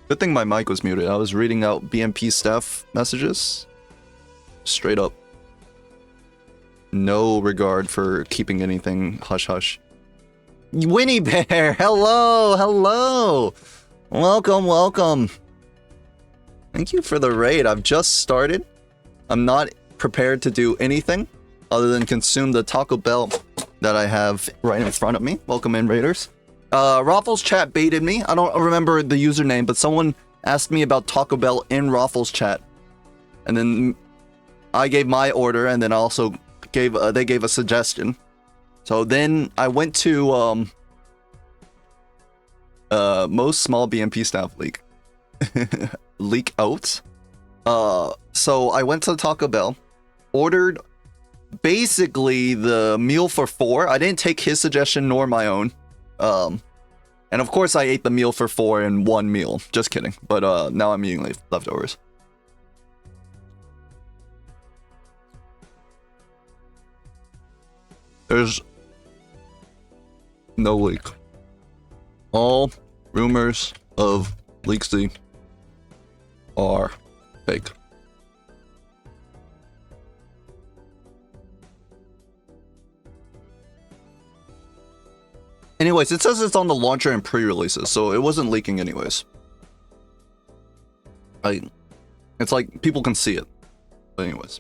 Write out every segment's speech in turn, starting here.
Good thing my mic was muted. I was reading out BMP staff messages. Straight up. No regard for keeping anything hush-hush. Winnie Bear! Hello! Hello! Welcome, welcome. Thank you for the raid. I've just started. I'm not prepared to do anything other than consume the Taco Bell that I have right in front of me. Welcome in, raiders. Raffles chat baited me. I don't remember the username, but someone asked me about Taco Bell in Raffles chat. And then I gave my order, and then I also gave they gave a suggestion. So then I went to most small BMP staff leak. Leak out. So I went to Taco Bell, ordered basically the meal for 4. I didn't take his suggestion nor my own. And of course I ate the meal for 4 in one meal. Just kidding. But now I'm eating leftovers. There's no leak. All rumors of Leaksy are fake. Anyways, it says it's on the launcher and pre-releases, so it wasn't leaking anyways. It's like people can see it. But anyways.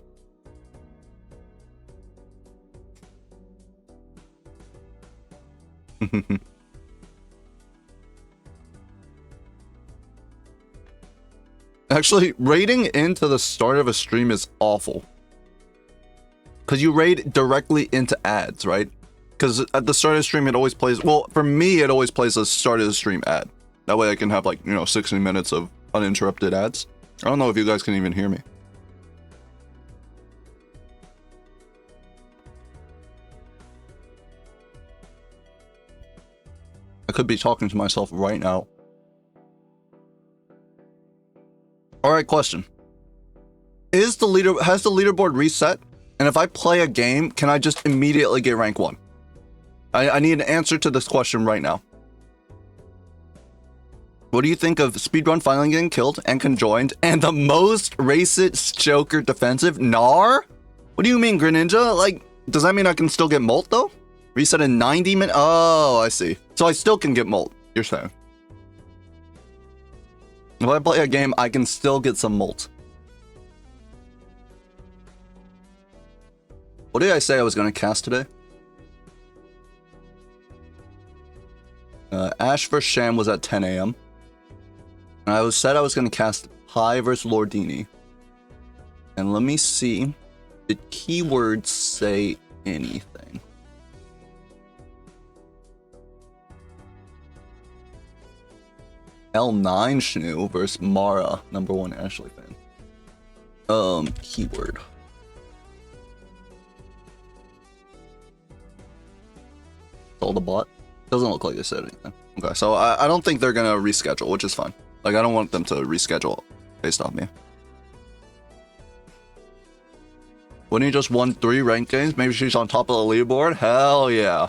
Actually, raiding into the start of a stream is awful. Because you raid directly into ads, right? Because at the start of the stream, it always plays... Well, for me, it always plays the start of the stream ad. That way I can have, like, 60 minutes of uninterrupted ads. I don't know if you guys can even hear me. I could be talking to myself right now. Alright, question. Has the leaderboard reset? And if I play a game, can I just immediately get rank 1? I need an answer to this question right now. What do you think of Speedrun finally getting killed and conjoined and the most racist Joker defensive? Nar? What do you mean, Greninja? Like, does that mean I can still get molt though? Reset in 90 minutes? Oh, I see. So I still can get molt, you're saying. If I play a game, I can still get some molt. What did I say I was going to cast today? Ash vs. Sham was at 10 a.m. And I said I was going to cast Pi versus Lordini. And let me see. Did keywords say anything? L9 Shnu versus Mara, #1 Ashley fan. Keyword. All the bot. Doesn't look like they said anything. Okay, so I don't think they're gonna reschedule, which is fine. Like, I don't want them to reschedule based off me. Wouldn't he just won 3 ranked games? Maybe she's on top of the leaderboard? Hell yeah.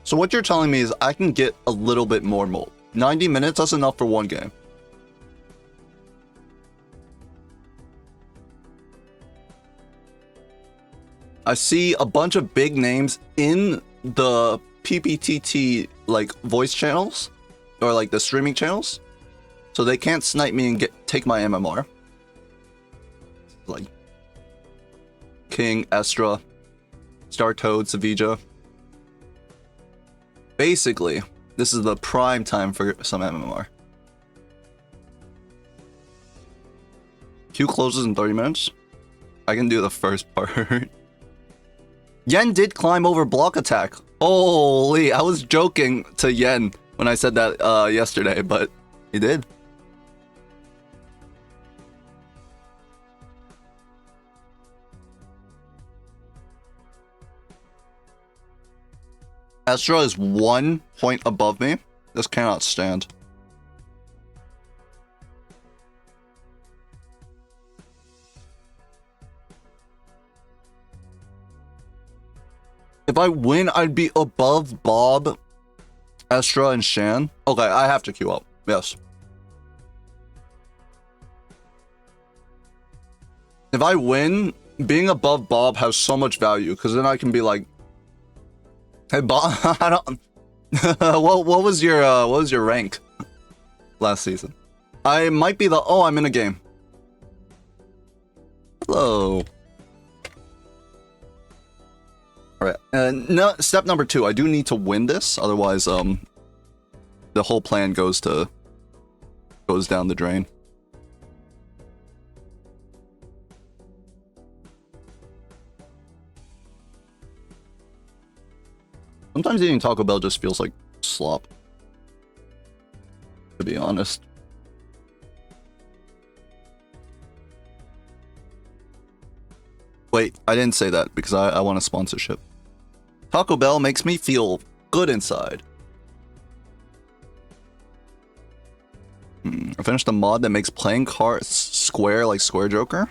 So what you're telling me is I can get a little bit more molt. 90 minutes, that's enough for one game. I see a bunch of big names in the PPTT like voice channels or like the streaming channels. So they can't snipe me and take my MMR. Like King, Estra, Star Toad, Sevilla. Basically, this is the prime time for some MMR. Queue closes in 30 minutes. I can do the first part. Yen did climb over block attack. Holy, I was joking to Yen when I said that yesterday, but he did. Astra is 1 point above me. This cannot stand. If I win, I'd be above Bob, Estra, and Shan. Okay, I have to queue up. Yes. If I win, being above Bob has so much value, because then I can be like, hey Bob, I don't what was your rank last season? I might be the I'm in a game. Hello. Alright. No, step number 2, I do need to win this, otherwise the whole plan goes down the drain. Sometimes eating Taco Bell just feels like slop, to be honest. Wait, I didn't say that because I want a sponsorship. Taco Bell makes me feel good inside. I finished the mod that makes playing cards square like Square Joker.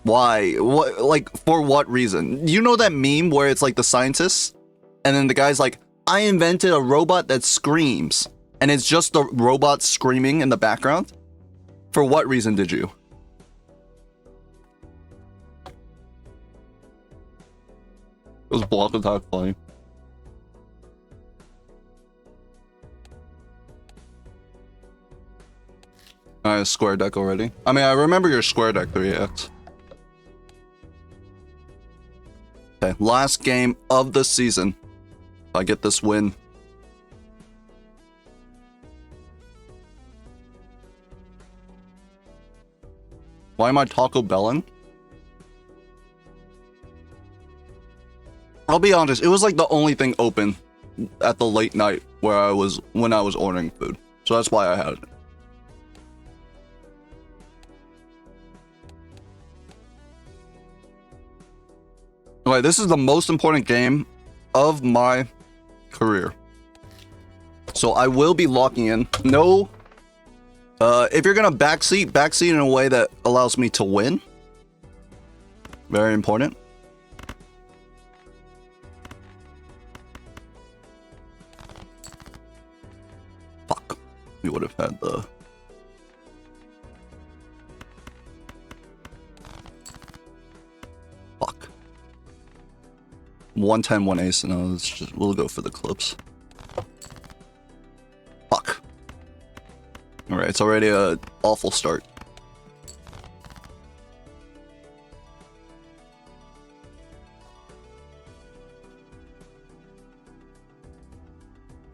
Why? What? Like, for what reason? You know that meme where it's like the scientists? And then the guy's like, I invented a robot that screams. And it's just the robot screaming in the background? For what reason did you? It was block attack funny. Alright, square deck already. I mean, I remember your square deck 3x. Okay, last game of the season. If I get this win. Why am I Taco Bellin'? I'll be honest, it was like the only thing open at the late night when I was ordering food. So that's why I had it. Okay, this is the most important game of my career. So I will be locking in. No, if you're gonna backseat in a way that allows me to win. Very important. Fuck. We would have had the... Fuck. 110, 1 ace. No, we'll go for the clips. Fuck. Alright, it's already an awful start.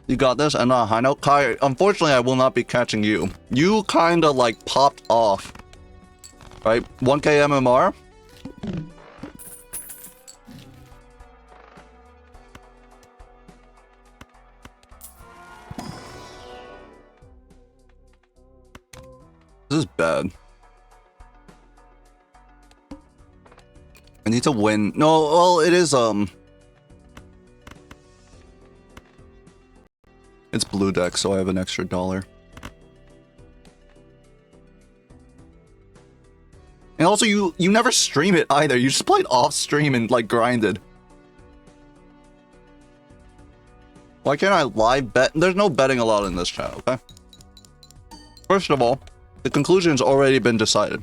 You got this, and high note. Kai, unfortunately, I will not be catching you. You kinda like popped off. Right? 1k MMR? This is bad. I need to win. No, well, it is, it's blue deck, so I have an extra $1. And also, you never stream it either. You just played off stream and, like, grinded. Why can't I live bet? There's no betting allowed in this chat, okay? First of all, the conclusion's already been decided.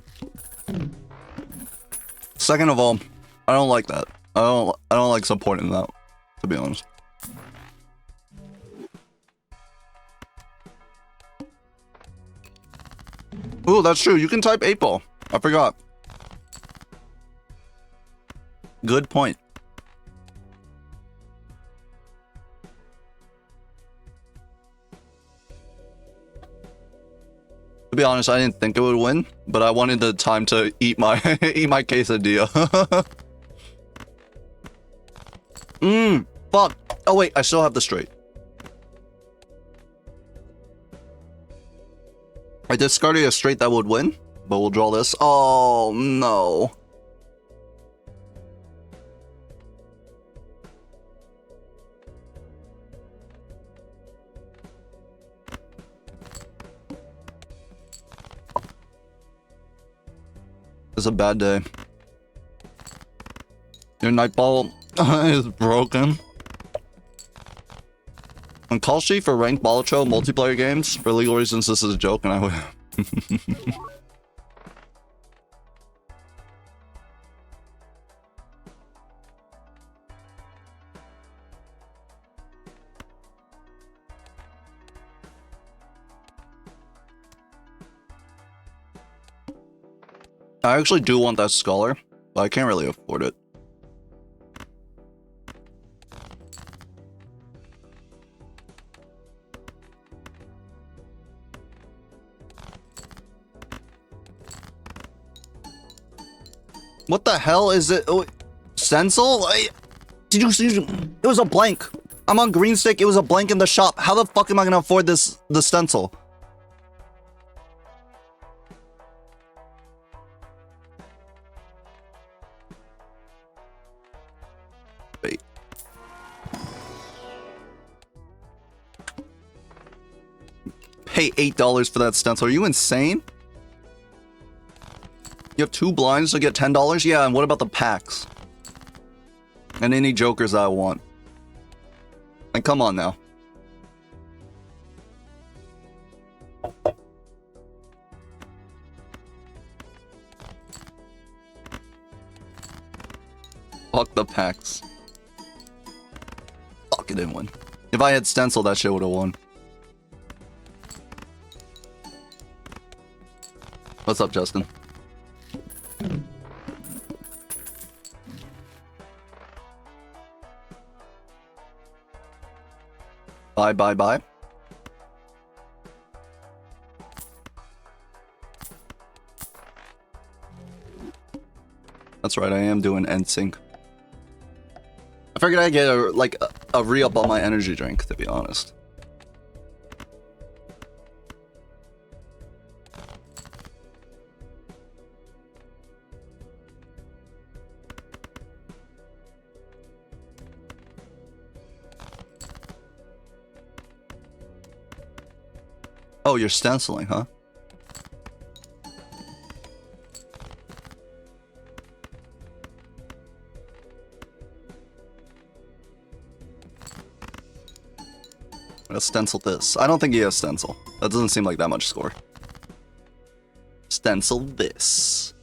Second of all, I don't like that. I don't like supporting that, to be honest. Ooh, that's true. You can type 8-ball. I forgot. Good point. To be honest, I didn't think it would win, but I wanted the time to eat my eat my quesadilla. Fuck. Oh wait, I still have the straight. I discarded a straight that would win, but we'll draw this. Oh no. It's a bad day. Your Nightball. It's broken. On call sheet for ranked Balatro multiplayer games, for legal reasons, this is a joke, and I would. I actually do want that scholar, but I can't really afford it. What the hell is it? Oh, stencil? Did you see? It was a blank. I'm on green stick. It was a blank in the shop. How the fuck am I gonna afford the stencil? Wait. Pay $8 for that stencil. Are you insane? You have 2 blinds to get $10? Yeah, and what about the packs? And any jokers I want. Like, come on now. Fuck the packs. Fuck, it didn't win. If I had stencil, that shit would have won. What's up, Justin? Bye, bye, bye. That's right, I am doing NSYNC. I figured I'd get a re-up on my energy drink, to be honest. Oh, you're stenciling, huh? Let's stencil this. I don't think he has stencil. That doesn't seem like that much score. Stencil this.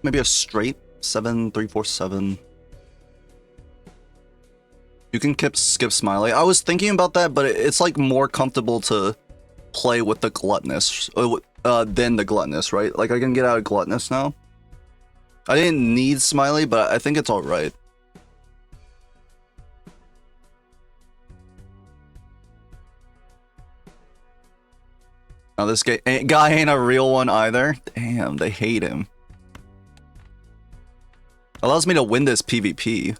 Maybe a straight 7-3-4-7. You can skip Smiley. I was thinking about that, but it's like more comfortable to play with the gluttonous than the gluttonous, right? Like I can get out of gluttonous now. I didn't need Smiley, but I think it's all right. Now this guy ain't a real one either. Damn, they hate him. Allows me to win this PvP.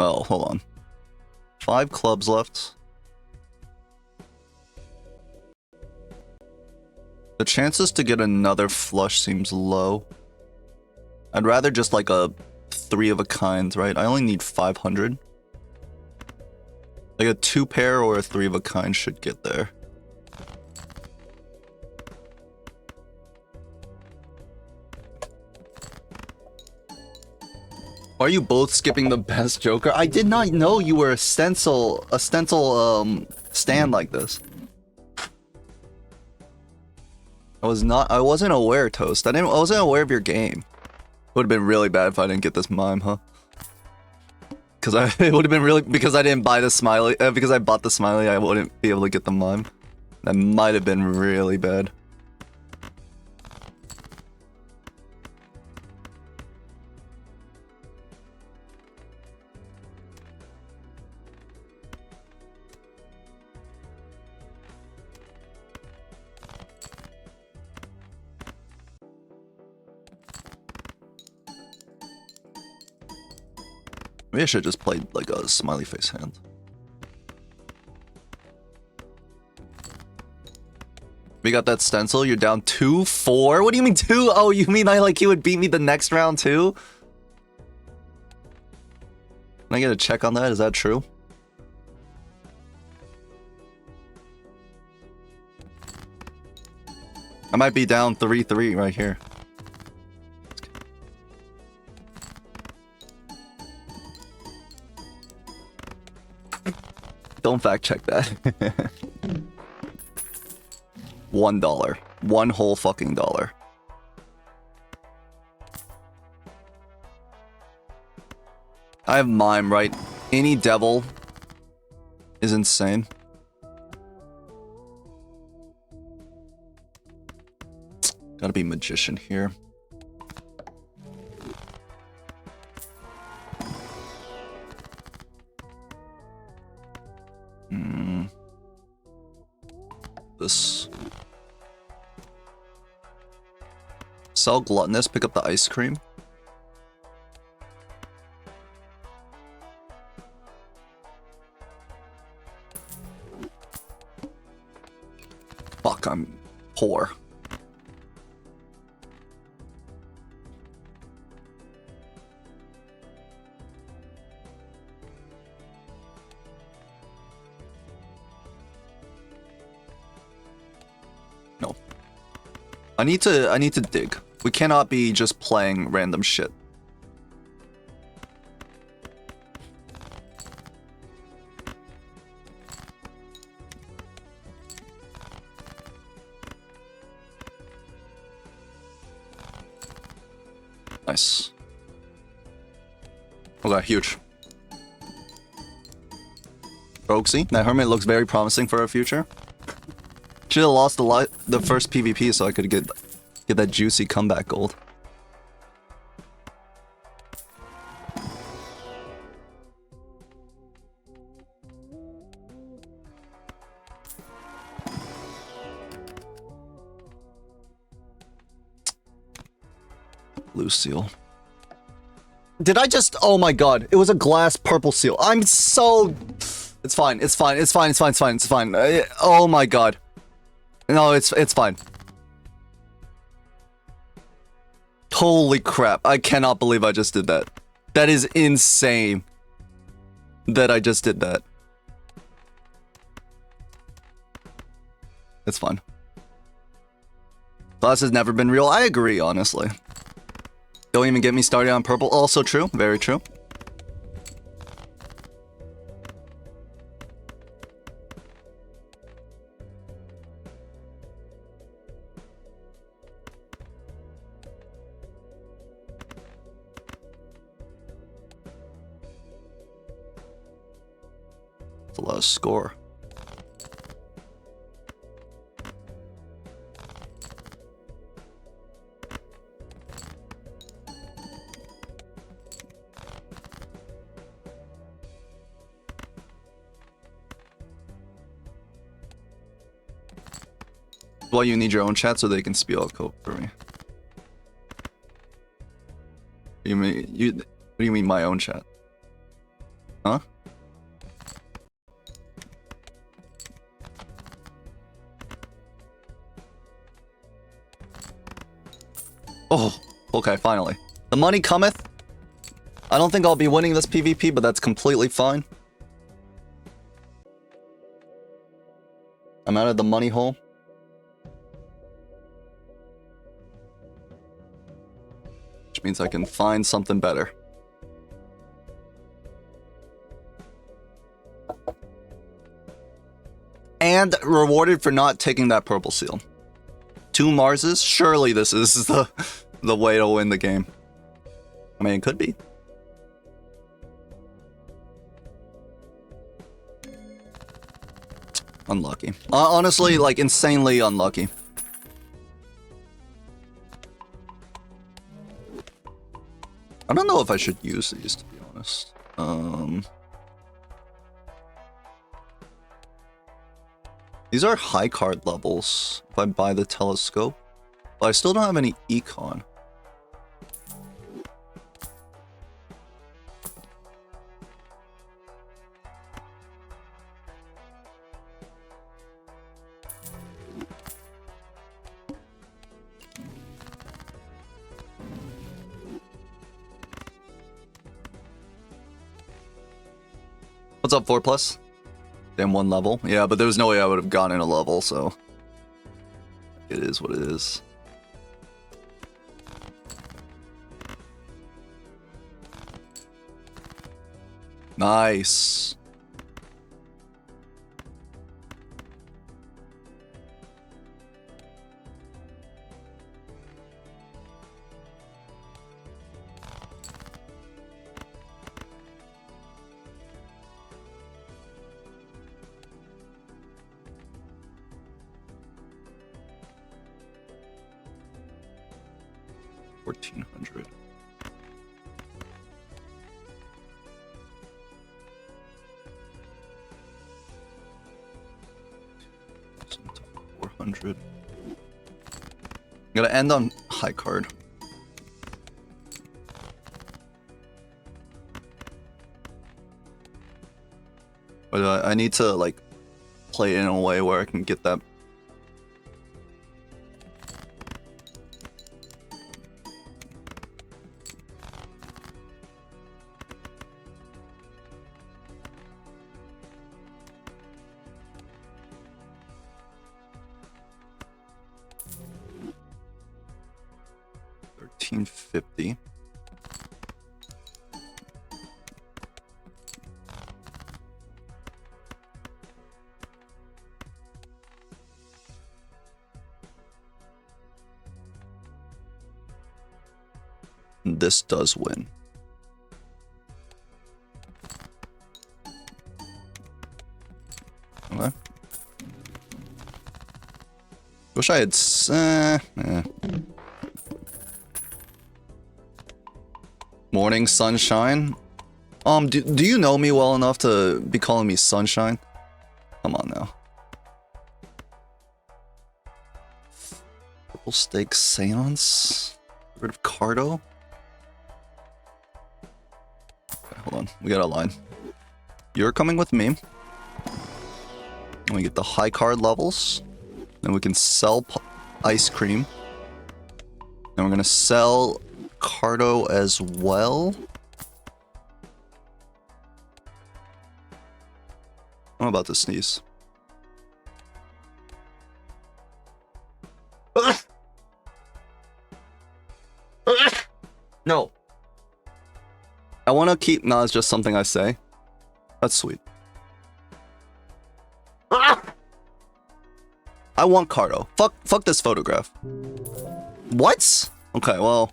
Oh, hold on. 5 clubs left. The chances to get another flush seems low. I'd rather just like a 3 of a kind, right? I only need 500. Like a 2 pair or a 3 of a kind should get there. Are you both skipping the best Joker? I did not know you were a stencil stand like this. I wasn't aware, Toast. I wasn't aware of your game. It would have been really bad if I didn't get this mime, huh? It would have been really, because I didn't buy the Smiley, because I bought the Smiley, I wouldn't be able to get the mime. That might have been really bad. Maybe I should have just played like a smiley face hand. We got that stencil. You're down 2-4. What do you mean 2? Oh, you mean he would beat me the next round too? Can I get a check on that? Is that true? I might be down 3-3 right here. Don't fact check that. $1. One whole fucking dollar. I have mime, right? Any devil is insane. Gotta be magician here. This. Sell gluttonous, pick up the ice cream. Fuck, I'm poor. No. I need to dig. We cannot be just playing random shit. Nice. Okay, huge. Roxy, that hermit looks very promising for our future. Should have lost the first PvP so I could get that juicy comeback gold. Blue seal. Did I just... Oh my god. It was a glass purple seal. I'm so... It's fine. It's fine. It's fine. It's fine. It's fine. It's fine. Oh my god. No, it's fine. Holy crap. I cannot believe I just did that. That is insane. That I just did that. It's fine. Glass has never been real. I agree, honestly. Don't even get me started on purple. Also true. Very true. That's a lot of score. Well, you need your own chat so they can spew out code for me. You mean what do you mean my own chat? Huh? Oh, okay, finally. The money cometh. I don't think I'll be winning this PvP, but that's completely fine. I'm out of the money hole. Which means I can find something better. And rewarded for not taking that purple seal. 2 Marses? Surely this is the way to win the game. I mean, it could be. Unlucky. Honestly, like, insanely unlucky. I don't know if I should use these, to be honest. These are high card levels if I buy the telescope. But I still don't have any econ. What's up, 4+? Damn, 1 level. Yeah, but there was no way I would have gotten a level, so... It is what it is. Nice. $1,400. $400. I'm gonna end on high card. But I need to like play it in a way where I can get that. $1,350. This does win. Okay. Wish I had. Morning sunshine. Do you know me well enough to be calling me sunshine? Come on now. Purple Stake Seance. Get rid of Cardo. Okay, hold on. We got a line. You're coming with me. And we get the high card levels. Then we can sell ice cream. And we're gonna sell Cardo as well. I'm about to sneeze. No. I want to keep. No, it's just something I say. That's sweet. I want Cardo. Fuck this photograph. What? Okay, well.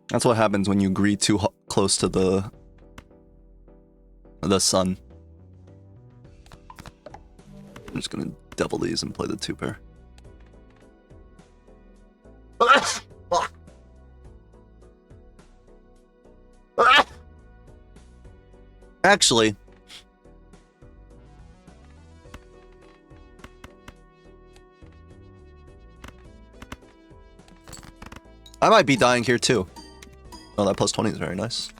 That's what happens when you agree too close to the sun. I'm just gonna double these and play the 2-pair. Actually, I might be dying here too. Oh, that plus 20 is very nice.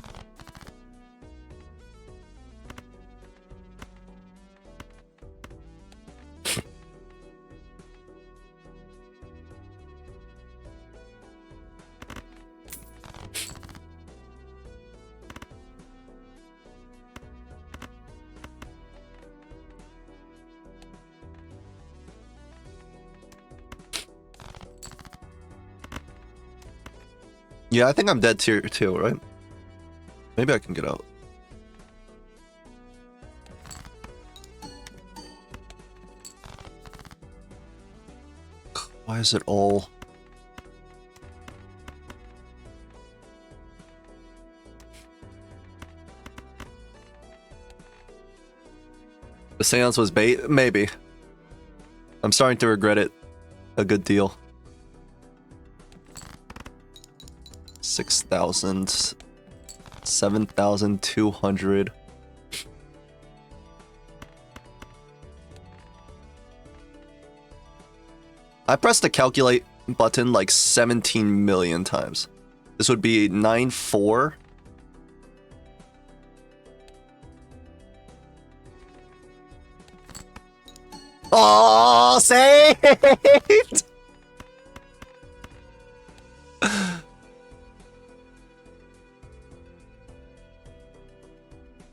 Yeah, I think I'm dead tier 2, right? Maybe I can get out. Why is it all... The seance was bait? Maybe. I'm starting to regret it a good deal. 6,000, 7,200. I pressed the calculate button like 17 million times. This would be 9,400. Oh, saved!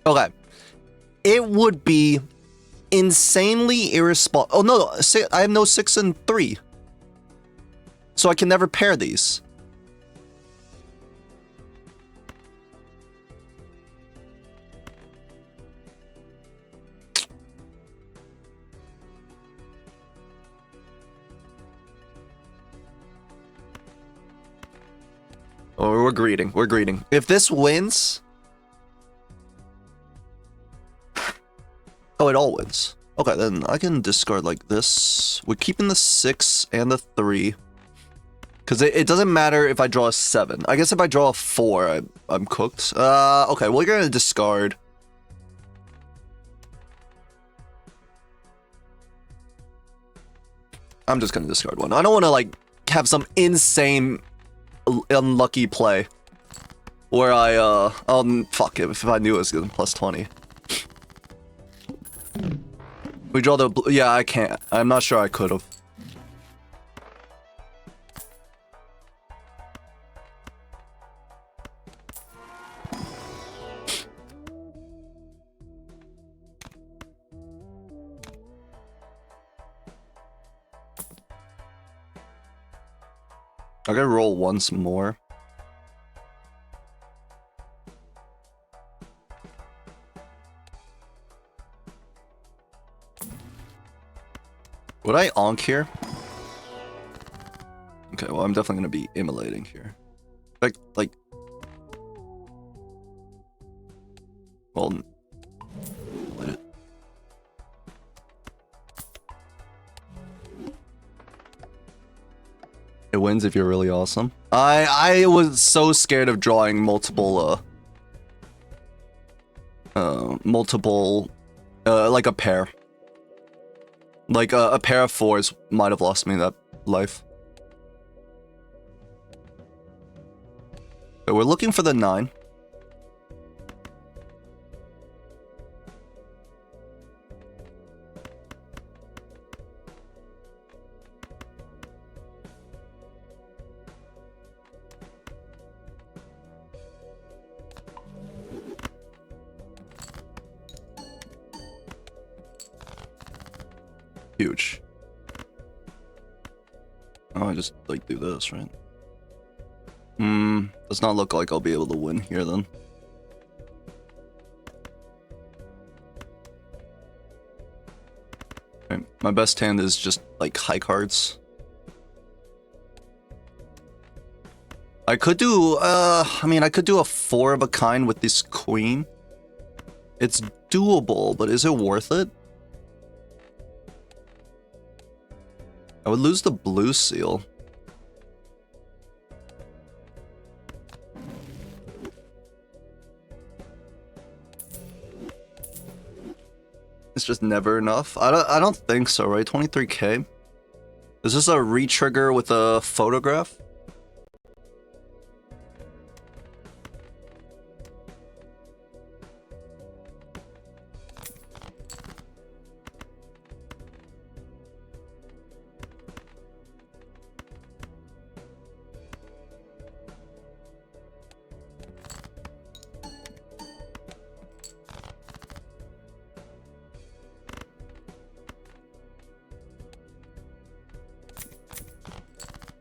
Okay. It would be insanely irresponsible. Oh no, I have no 6 and 3. So I can never pair these. Oh, we're greeting. We're greeting. If this wins... Oh, it all wins. Okay, then I can discard like this. We're keeping the 6 and the 3. Because it doesn't matter if I draw a 7. I guess if I draw a 4, I'm cooked. Okay, we're going to discard. I'm just going to discard one. I don't want to, like, have some insane unlucky play. Where I, fuck it, if I knew it was getting plus 20. We draw the... Yeah, I can't. I'm not sure I could have. I gotta roll once more. Would I onk here? Okay, well, I'm definitely gonna be immolating here. Like... Well... Let it. It wins if you're really awesome. I was so scared of drawing multiple, like a pair. Like, a pair of 4s might have lost me that life. So we're looking for the 9. Huge. Oh, I just, like, do this, right? Does not look like I'll be able to win here, then. Okay, my best hand is just, like, high cards. I could do, I mean, I could do a 4 of a kind with this queen. It's doable, but is it worth it? I would lose the blue seal. It's just never enough. I don't think so, right? 23k. Is this a re-trigger with a photograph?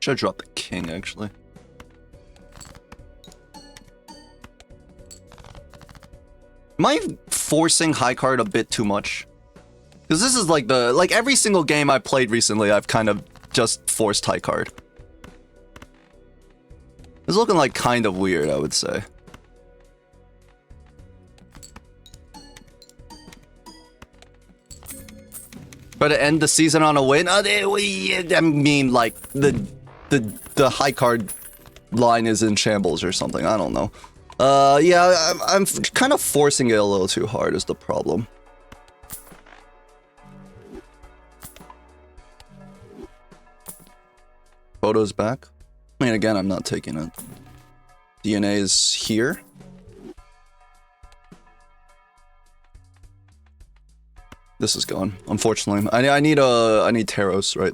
Should drop the king, actually. Am I forcing high card a bit too much? Because this is like every single game I played recently, I've kind of just forced high card. It's looking like kind of weird, I would say. Try to end the season on a win? I mean, like, the high card line is in shambles or something. I don't know. Yeah, I'm kind of forcing it a little too hard is the problem. Photo's back. I mean, again, I'm not taking it. DNA is here. This is gone, unfortunately. I need Taros, right?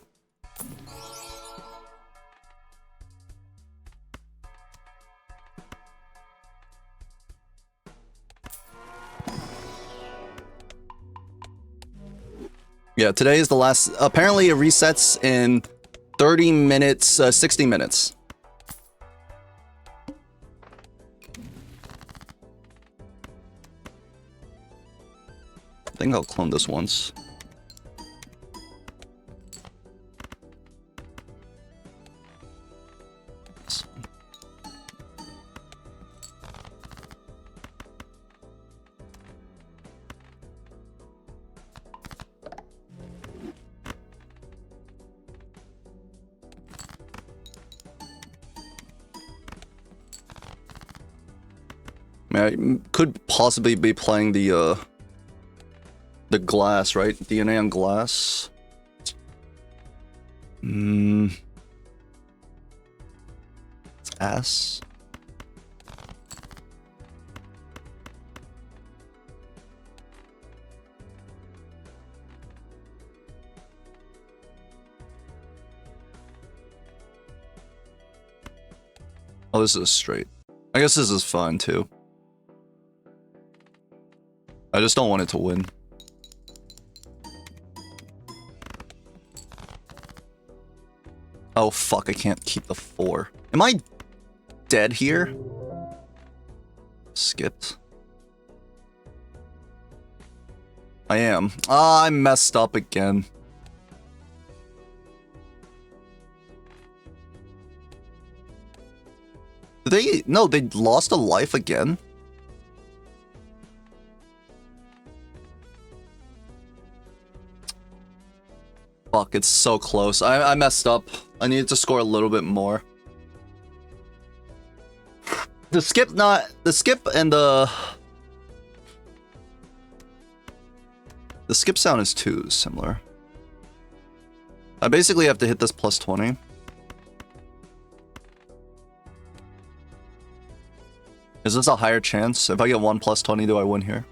Yeah, today is the last. Apparently, it resets in 30 minutes, 60 minutes. I think I'll clone this once. I mean, I could possibly be playing the glass, right? DNA on glass. It's ass. Oh, this is straight. I guess this is fine too. I just don't want it to win. Oh fuck, I can't keep the 4. Am I dead here? Skipped. I am. Ah, I messed up again. Did they... No, they lost a life again? Fuck, it's so close. I messed up. I needed to score a little bit more. The skip and the skip sound is too similar. I basically have to hit this plus 20. Is this a higher chance? If I get 1 plus 20, do I win here?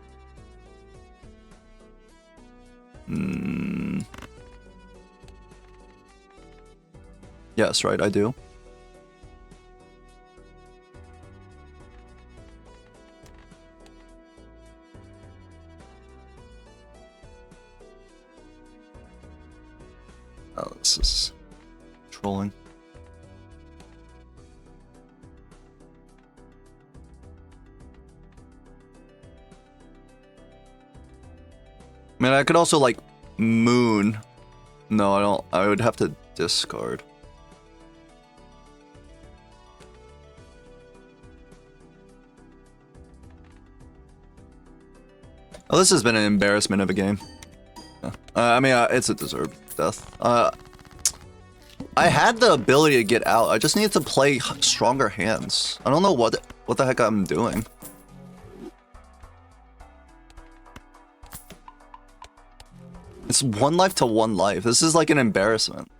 Yes, right, I do. Oh, this is trolling. I mean, I could also, like, moon. No, I don't. I would have to discard. Oh, this has been an embarrassment of a game. I mean, it's a deserved death. I had the ability to get out. I just needed to play stronger hands. I don't know what the heck I'm doing. It's 1 life to 1 life. This is like an embarrassment.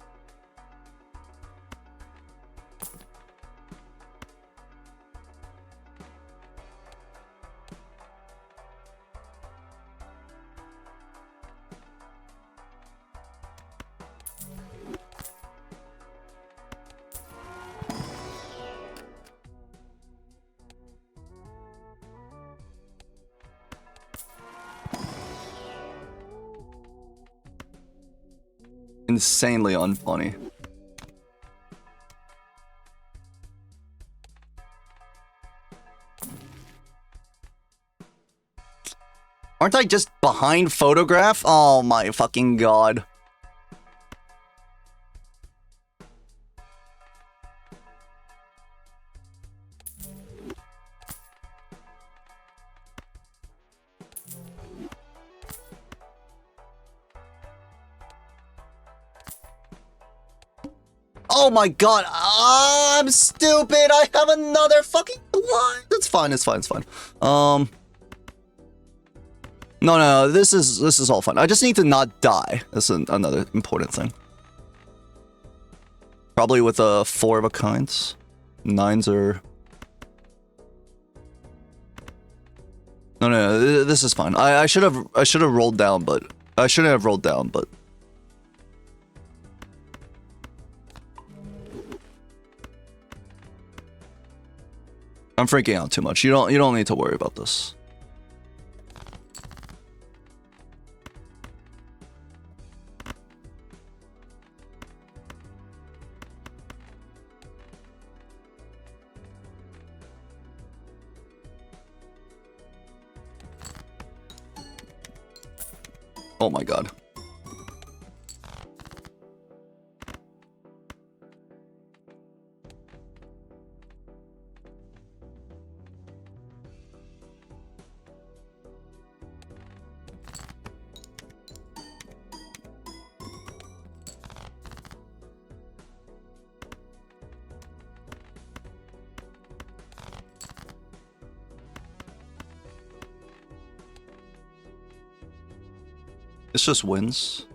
Insanely unfunny. Aren't I just behind photograph? Oh my fucking god. Oh my god, I'm stupid. I have another fucking blind. It's fine, it's fine, it's fine. No, this is all fun. I just need to not die. That's another important thing. Probably with a 4 of a kinds. 9s are... No, this is fine. I should have rolled down, but... I shouldn't have rolled down, but... I'm freaking out too much. You don't need to worry about this. Oh my god. This just wins.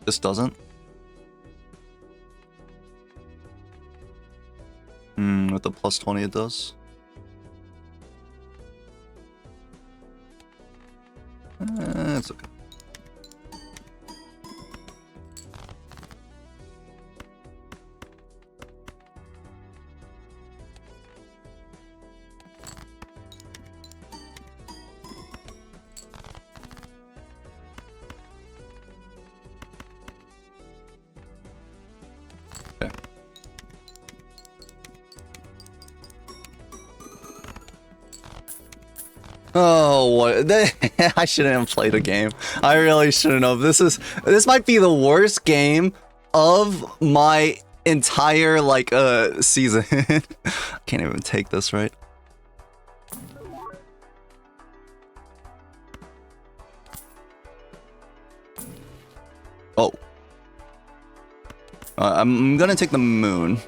This doesn't. With the plus 20 it does. It's okay. Oh, what? I shouldn't have played a game. I really shouldn't have. This might be the worst game of my entire like season. Can't even take this, right? Oh. I'm gonna take the moon.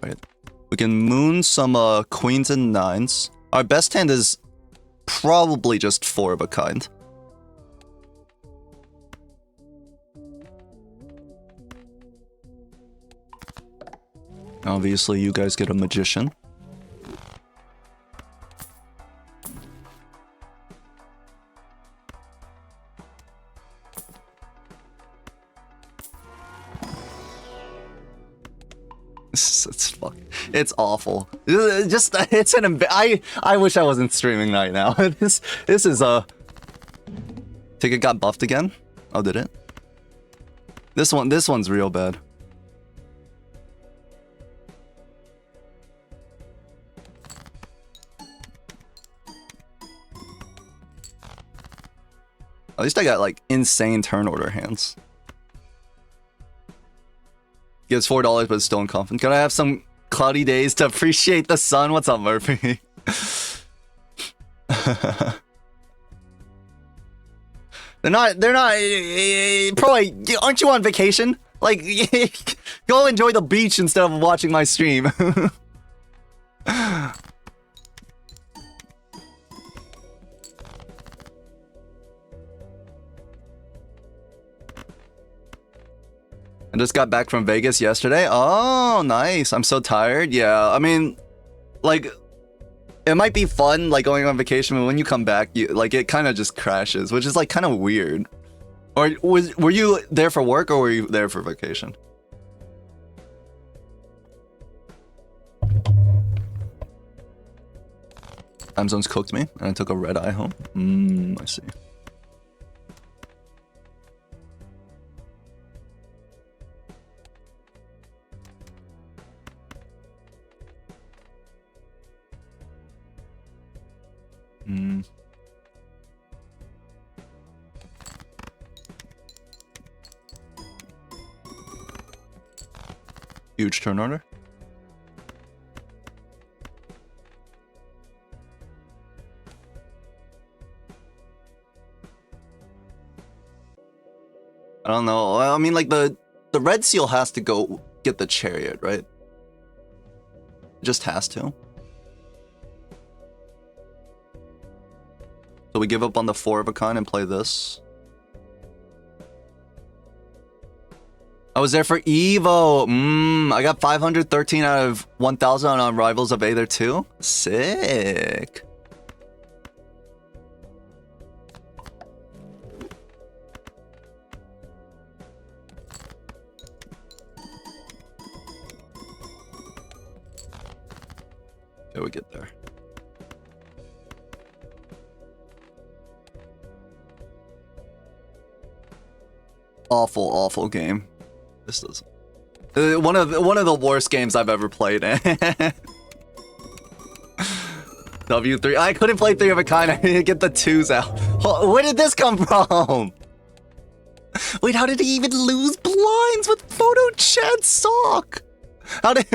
Right. We can moon some queens and nines. Our best hand is probably just 4 of a kind. Obviously, you guys get a magician. It's awful. I wish I wasn't streaming right now. This is Ticket got buffed again? Oh, did it? This one's real bad. At least I got like insane turn order hands. Gives $4, but it's still inconfident. Can I have some cloudy days to appreciate the sun? What's up, Murphy? They're not, probably, aren't you on vacation? Like, go enjoy the beach instead of watching my stream. I just got back from Vegas yesterday. Oh, nice. I'm so tired. Yeah, I mean, like, it might be fun, like, going on vacation, but when you come back, it kind of just crashes, which is, like, kind of weird. Or were you there for work, or were you there for vacation? Time zones cooked me, and I took a red eye home. I see. Huge turn order. I don't know. I mean, like, the red seal has to go get the chariot, right? It just has to. So we give up on the 4 of a kind and play this. I was there for Evo. I got 513 out of 1,000 on Rivals of Aether 2. Sick. Okay, we get there. Awful, awful game. This doesn't. One of the worst games I've ever played. W3. I couldn't play 3 of a kind. I didn't get the 2s out. Where did this come from? Wait, how did he even lose blinds with photo chat sock? How did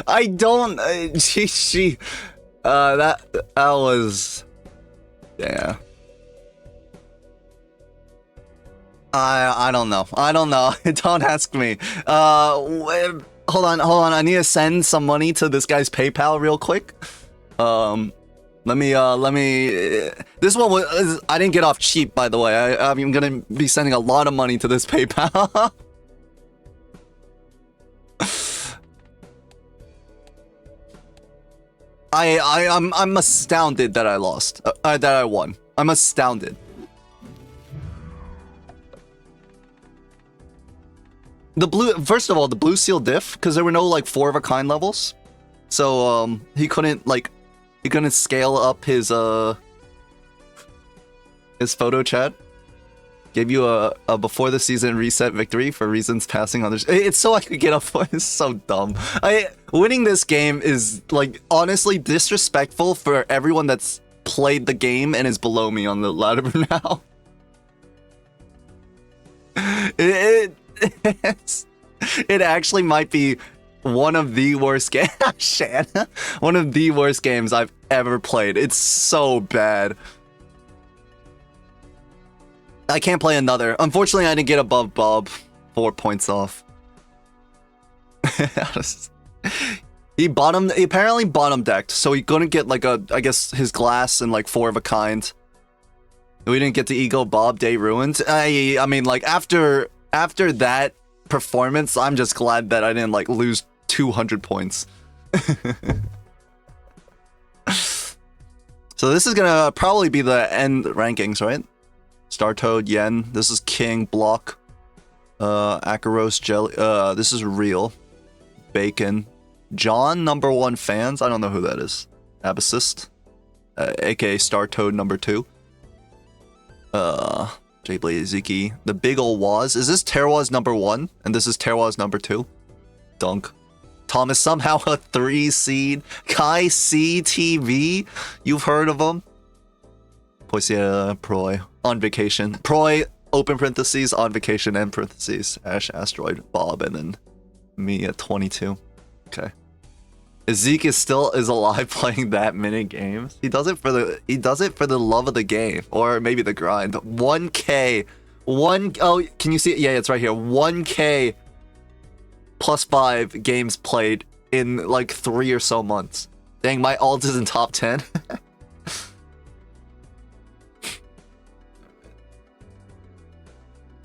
I don't that was yeah. I don't know. Don't ask me. Hold on. I need to send some money to this guy's PayPal real quick. Let me this one was I didn't get off cheap, by the way. I'm gonna be sending a lot of money to this PayPal. I'm astounded that I lost. That I won. I'm astounded. First of all, the blue seal diff, because there were no like 4 of a kind levels, so he couldn't scale up his photo chat. Gave you a before the season reset victory for reasons passing others. It's so I could get up. It's so dumb. Winning this game is like honestly disrespectful for everyone that's played the game and is below me on the ladder now. It actually might be one of the worst games. One of the worst games I've ever played. It's so bad. I can't play another. Unfortunately, I didn't get above Bob. 4 points off. He apparently bottom decked, so he couldn't get like I guess his glass and like 4 of a kind. We didn't get to ego Bob Day ruined. I mean, like after that performance, I'm just glad that I didn't like lose 200 points. So this is gonna probably be the end rankings, right? Star Toad, Yen. This is King, Block, Acaros, Jelly. This is Real, Bacon, John, #1 fans. I don't know who that is. Abassist, aka Star Toad #2. J Blade, Ziki, the Big Ol' Waz. Is this Terwaz #1 and this is Terwaz #2? Dunk. Thomas somehow a 3 seed. Kai CTV. You've heard of him. Poisia Proy on vacation. Proy open parentheses on vacation end parentheses. Ash Asteroid Bob and then me at 22. Okay. Zeke is alive playing that many games. He does it for the love of the game or maybe the grind. 1K. Oh, can you see it? Yeah, it's right here. 1K plus 5 games played in like 3 or so months. Dang, my alt is in top 10.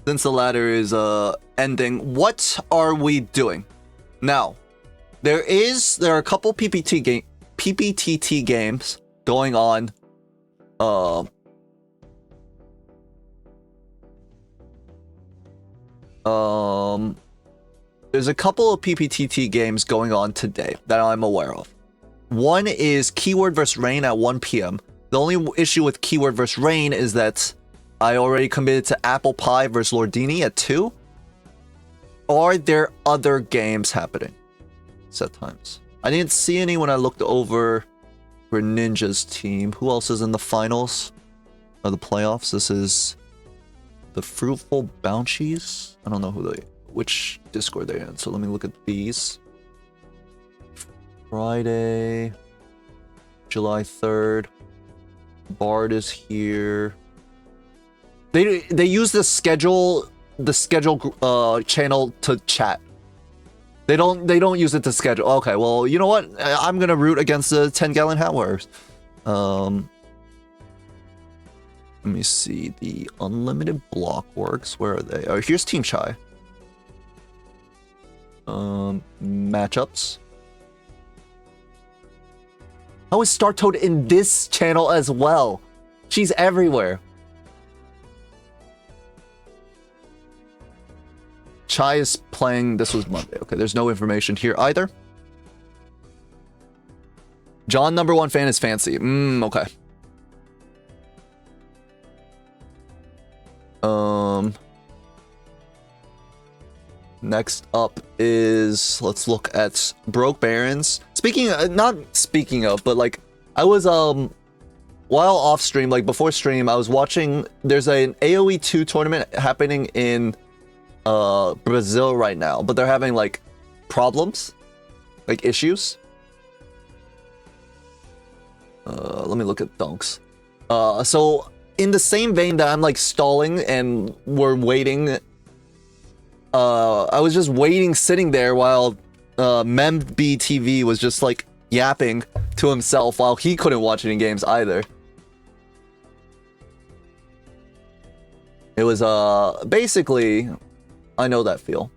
Since the ladder is ending, what are we doing now? There are a couple PPTT games going on. There's a couple of PPTT games going on today that I'm aware of. One is Keyword vs. Rain at 1 p.m. The only issue with Keyword vs. Rain is that I already committed to Apple Pie vs. Lordini at 2. Are there other games happening? Set times. I didn't see any when I looked over for Ninja's team. Who else is in the finals of the playoffs? This is the Fruitful Bounchies. I don't know which Discord they're in. So let me look at these. Friday, July 3rd. Bard is here. They use the schedule channel to chat. They don't use it to schedule. Okay, well, you know what? I'm gonna root against the 10-gallon hat wearers. Let me see. The unlimited block works. Where are they? Oh, here's Team Chai. Matchups. How is Star Toad in this channel as well? She's everywhere. Chai is playing. This was Monday. Okay, there's no information here either. John #1 fan is fancy. Okay. Next up is, let's look at Broke Barons. Not speaking of, but like, I was, while off stream, like before stream, I was watching, there's an AoE 2 tournament happening in, Brazil right now, but they're having like, problems, like issues. Let me look at dunks. So in the same vein that I'm like stalling and we're waiting, I was just waiting, sitting there while MemBTV was just like yapping to himself while he couldn't watch any games either. It was basically, I know that feel.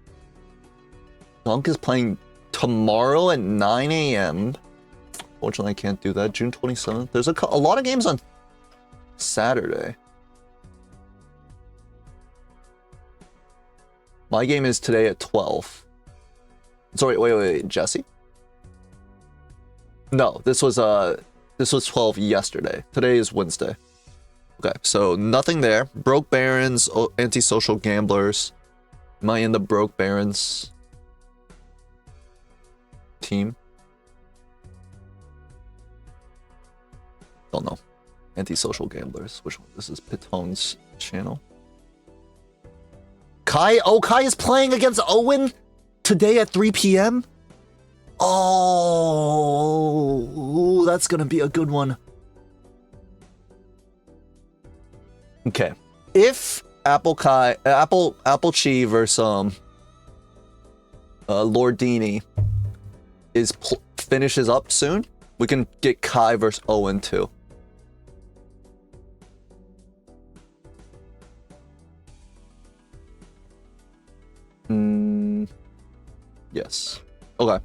Dunk is playing tomorrow at 9 AM. Fortunately, I can't do that. June 27th. There's a lot of games on Saturday. My game is today at 12. Sorry, wait, Jesse? No, this was 12 yesterday. Today is Wednesday. Okay, so nothing there. Broke Barons, Antisocial Gamblers. Am I in the Broke Barons team? Don't know. Antisocial Gamblers. Which one? This is Pitone's channel. Kai? Oh, Kai is playing against Owen today at 3 PM? Oh, that's gonna be a good one. Okay. If Apple Chi versus Lordini finishes up soon, we can get Kai versus Owen too. Yes. Okay.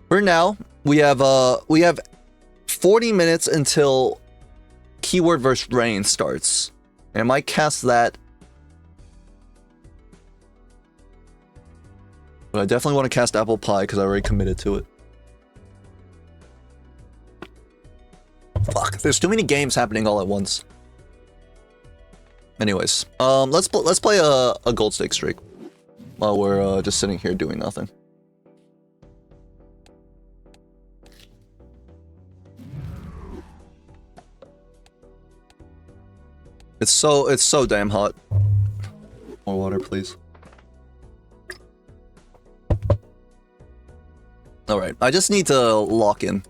For now, we have 40 minutes until Keyword versus Rain starts. And I might cast that. But I definitely want to cast Apple Pie because I already committed to it. Fuck, there's too many games happening all at once. Anyways, let's play a gold stake streak while we're just sitting here doing nothing. It's so damn hot. More water, please. All right, I just need to lock in.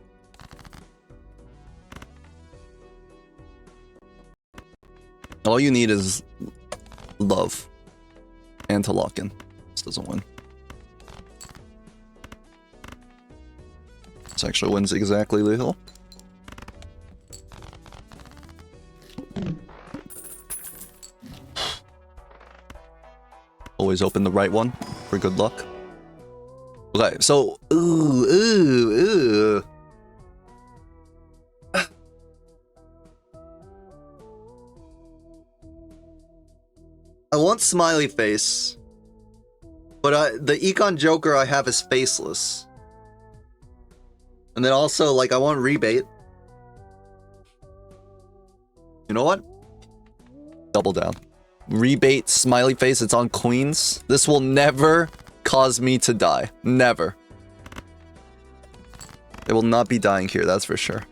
All you need is love and to lock in. This doesn't win. This actually wins exactly lethal. Always open the right one for good luck. Okay, so ooh. I want smiley face, but the Econ Joker I have is faceless. And then also, like, I want rebate. You know what? Double down. Rebate, smiley face, it's on queens. This will never cause me to die. Never. It will not be dying here, that's for sure.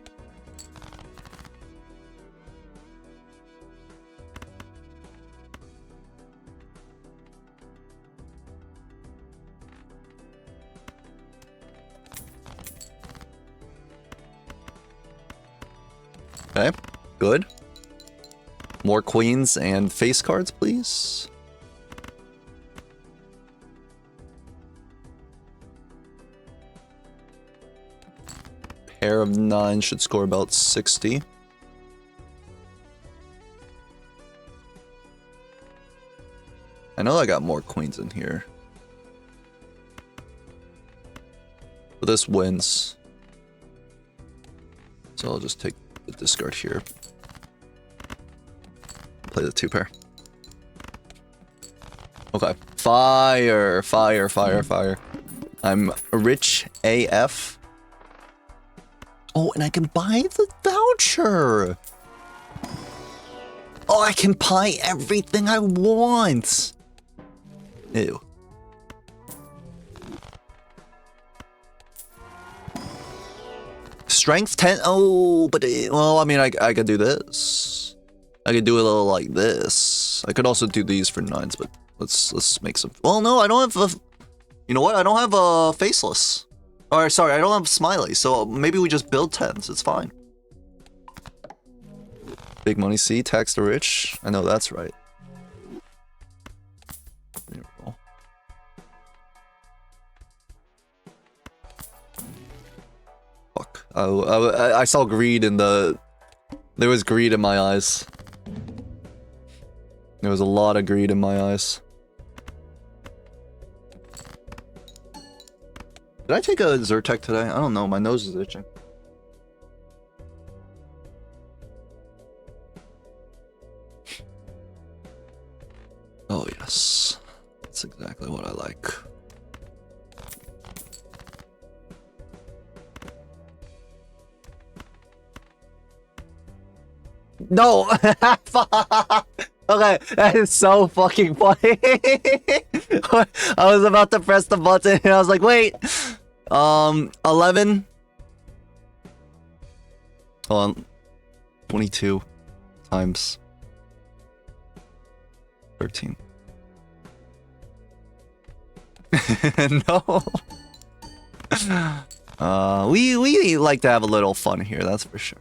Okay, good. More queens and face cards, please. Pair of 9 should score about 60. I know I got more queens in here. But this wins. So I'll just take the discard here. Play the 2 pair. Okay. Fire. I'm rich AF. Oh, and I can buy the voucher. Oh, I can buy everything I want. Ew. Strength 10. Oh, but well, I mean, I could do this. I could do a little like this. I could also do these for 9s, but let's make some. Well, no, I don't have a. You know what? I don't have a faceless. Or sorry, I don't have smiley. So maybe we just build 10s. It's fine. Big money C, tax the rich. I know that's right. There we go. Fuck. I saw greed in the... There was greed in my eyes. There was a lot of greed in my eyes. Did I take a Zyrtec today? I don't know. My nose is itching. Oh, yes. That's exactly what I like. No! Okay, that is so fucking funny. I was about to press the button and I was like, wait. 11. Hold on. 22 times 13. No. We like to have a little fun here, that's for sure.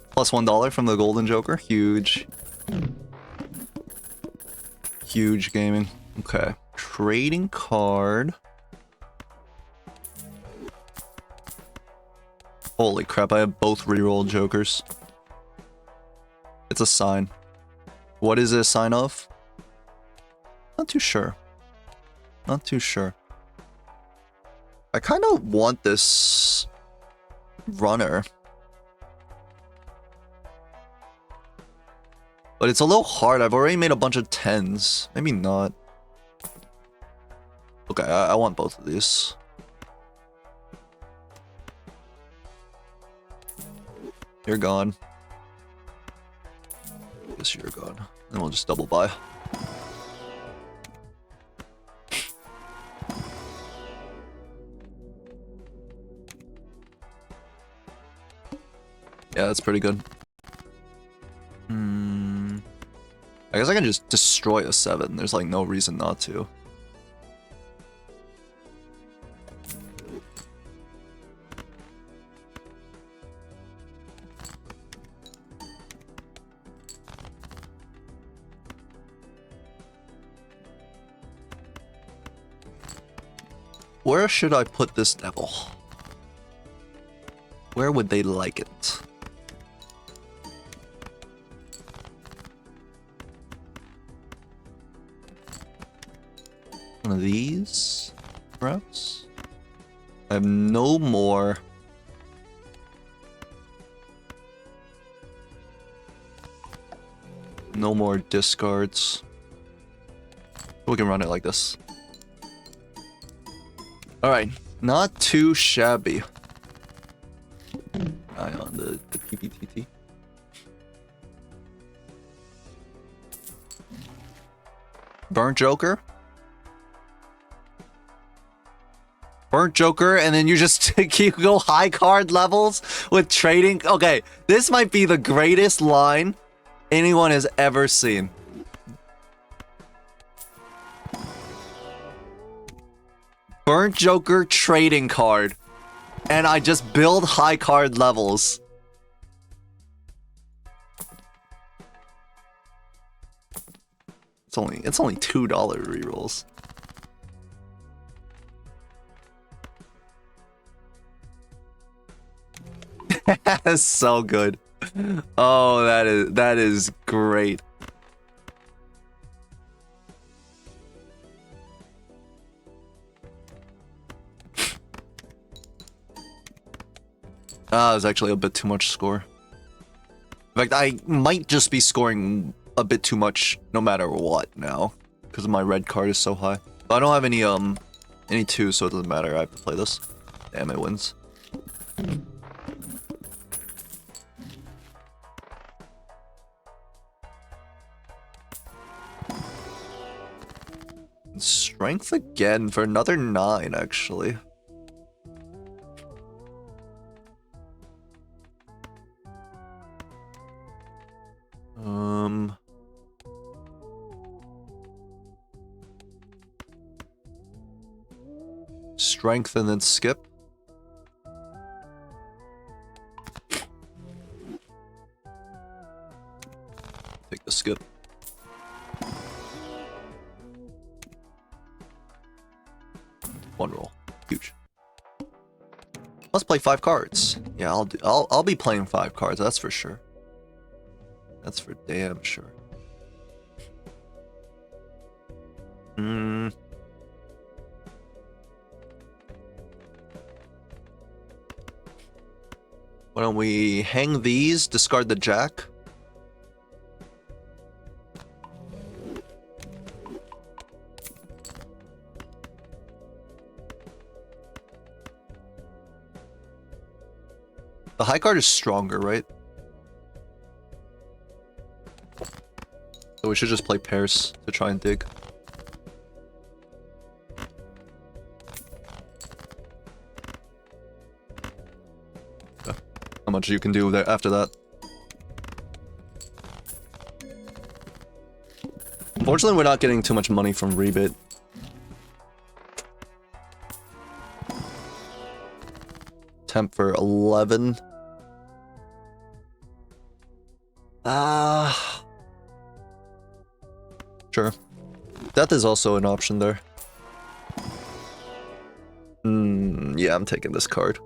Plus $1 from the Golden Joker. Huge. Huge gaming. Okay. Trading card. Holy crap, I have both reroll jokers. It's a sign. What is it a sign of? Not too sure. Not too sure. I kind of want this runner. But it's a little hard. I've already made a bunch of 10s. Maybe not. Okay, I want both of these. You're gone. Guess you're gone. Then we'll just double buy. Yeah, that's pretty good. I guess I can just destroy a 7. There's like no reason not to. Where should I put this devil? Where would they like it? One of these, perhaps? I have no more. No more discards. We can run it like this. Alright, not too shabby. Eye on the PPTT. Burnt Joker. Burnt Joker, and then you just keep go high card levels with trading. Okay, this might be the greatest line anyone has ever seen. Burnt Joker trading card, and I just build high card levels. It's only $2 rerolls. That's so good. Oh, that is great. It was actually a bit too much score. In fact, I might just be scoring a bit too much no matter what now, because my red card is so high. But I don't have any 2s, so it doesn't matter. I have to play this. Damn, it wins. Strength again for another 9, actually. Strength and then skip. Take the skip. One roll. Huge. Let's play 5 cards. Yeah, I'll be playing 5 cards, that's for sure. That's for damn sure. Why don't we hang these, discard the jack? The high card is stronger, right? So we should just play pairs to try and dig. Yeah. How much you can do there after that. Unfortunately, we're not getting too much money from rebate. Temp for 11. Sure. Death is also an option there. Yeah, I'm taking this card.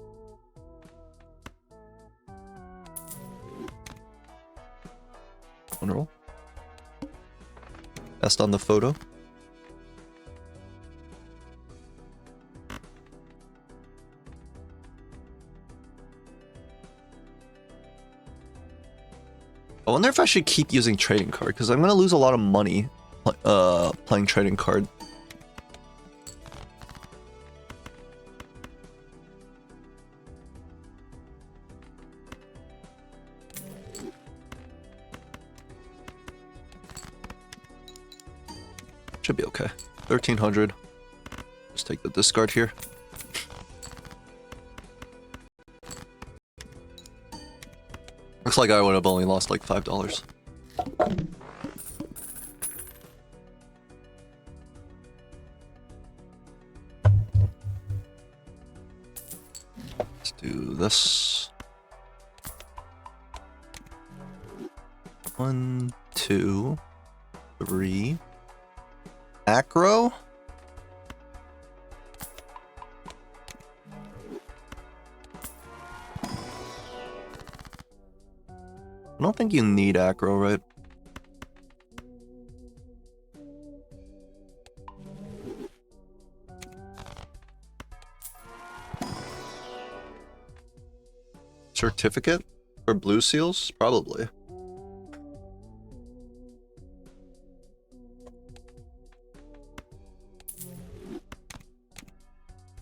One roll. Best on the photo. I wonder if I should keep using trading card, because I'm going to lose a lot of money playing trading card. Should be okay. 1300. Just take the discard here. Looks like I would have only lost like $5. Let's do this. 1, 2, 3. Acro? I don't think you need aggro, right? Certificate for blue seals? Probably.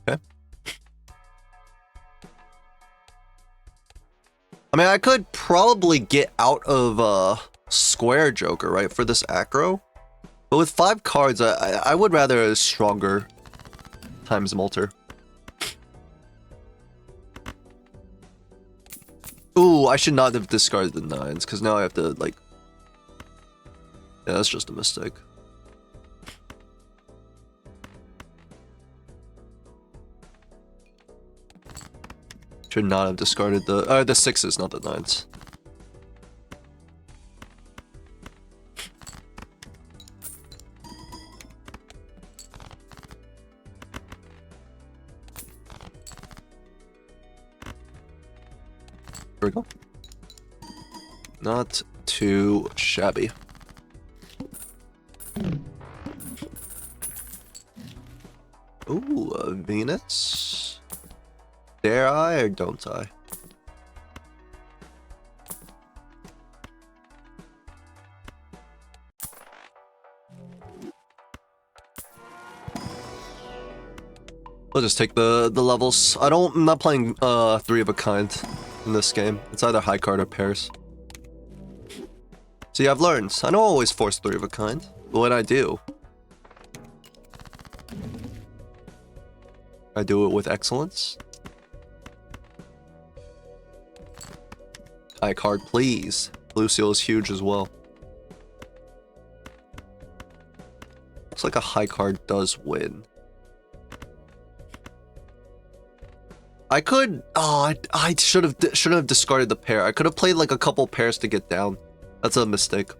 Okay. I mean, I could probably get out of Square Joker, right, for this aggro. But with 5 cards, I would rather a stronger times Molter. Ooh, I should not have discarded the 9s, because now I have to, like... Yeah, that's just a mistake. Should not have discarded the 6s, not the 9s. Here we go. Not too shabby. Ooh, Venus. Dare I or don't I? I'll just take the levels. I'm not playing 3 of a kind in this game. It's either high card or pairs. See, I've learned. I don't always force 3 of a kind, but when I do, I do it with excellence. High card, please. Blue seal is huge as well. Looks like a high card does win. I could. Oh, I should have discarded the pair. I could have played like a couple pairs to get down. That's a mistake.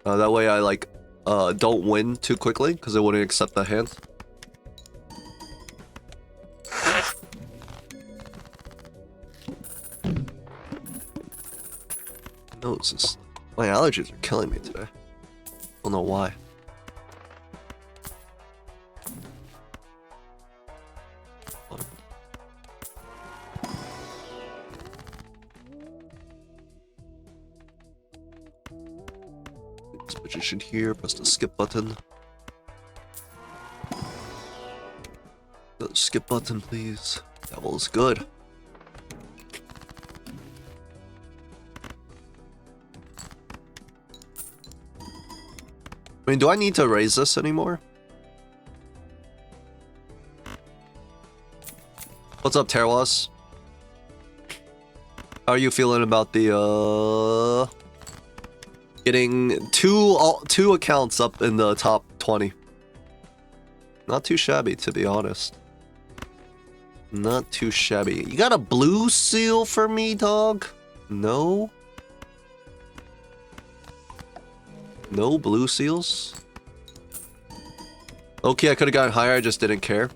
That way I like don't win too quickly because it wouldn't accept the hand. Noses. My allergies are killing me today. Don't know why. This position here, press the skip button. The skip button, please. Devil is good. I mean, do I need to raise this anymore? What's up, Terwas? How are you feeling about the getting two accounts up in the top 20? Not too shabby, to be honest. Not too shabby. You got a blue seal for me, dog? No? No blue seals? Okay, I could have gotten higher, I just didn't care.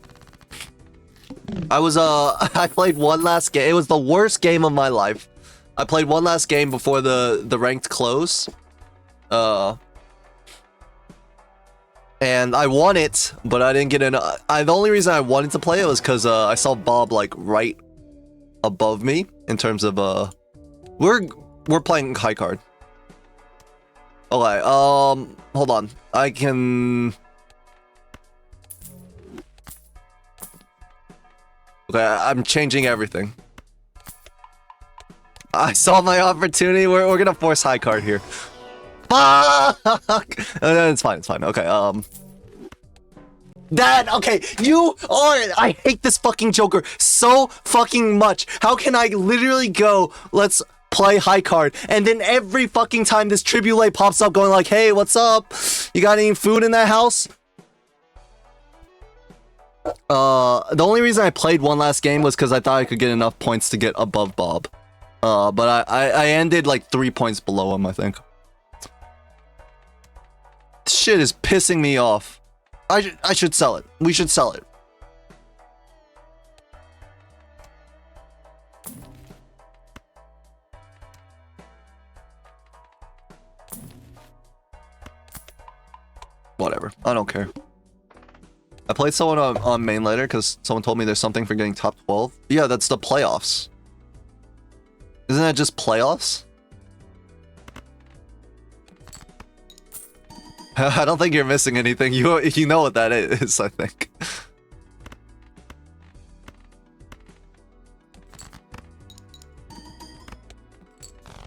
I was, I played one last game. It was the worst game of my life. I played one last game before the ranked close. And I won it, but I didn't get in. The only reason I wanted to play it was because I saw Bob like right above me in terms of we're playing high card. Okay, hold on. I can. Okay, I'm changing everything. I saw my opportunity. We're gonna force high card here. Fuck! It's fine. It's fine. Okay. Dad. Okay. You are. I hate this fucking Joker so fucking much. How can I literally go? Let's play high card, and then every fucking time this tribulate pops up, going like, "Hey, what's up? You got any food in that house?" The only reason I played one last game was because I thought I could get enough points to get above Bob. But I ended like 3 points below him, I think. This shit is pissing me off. I should sell it. We should sell it. Whatever. I don't care. I played someone on main later because someone told me there's something for getting top 12. Yeah, that's the playoffs. Isn't that just playoffs? I don't think you're missing anything. You know what that is, I think.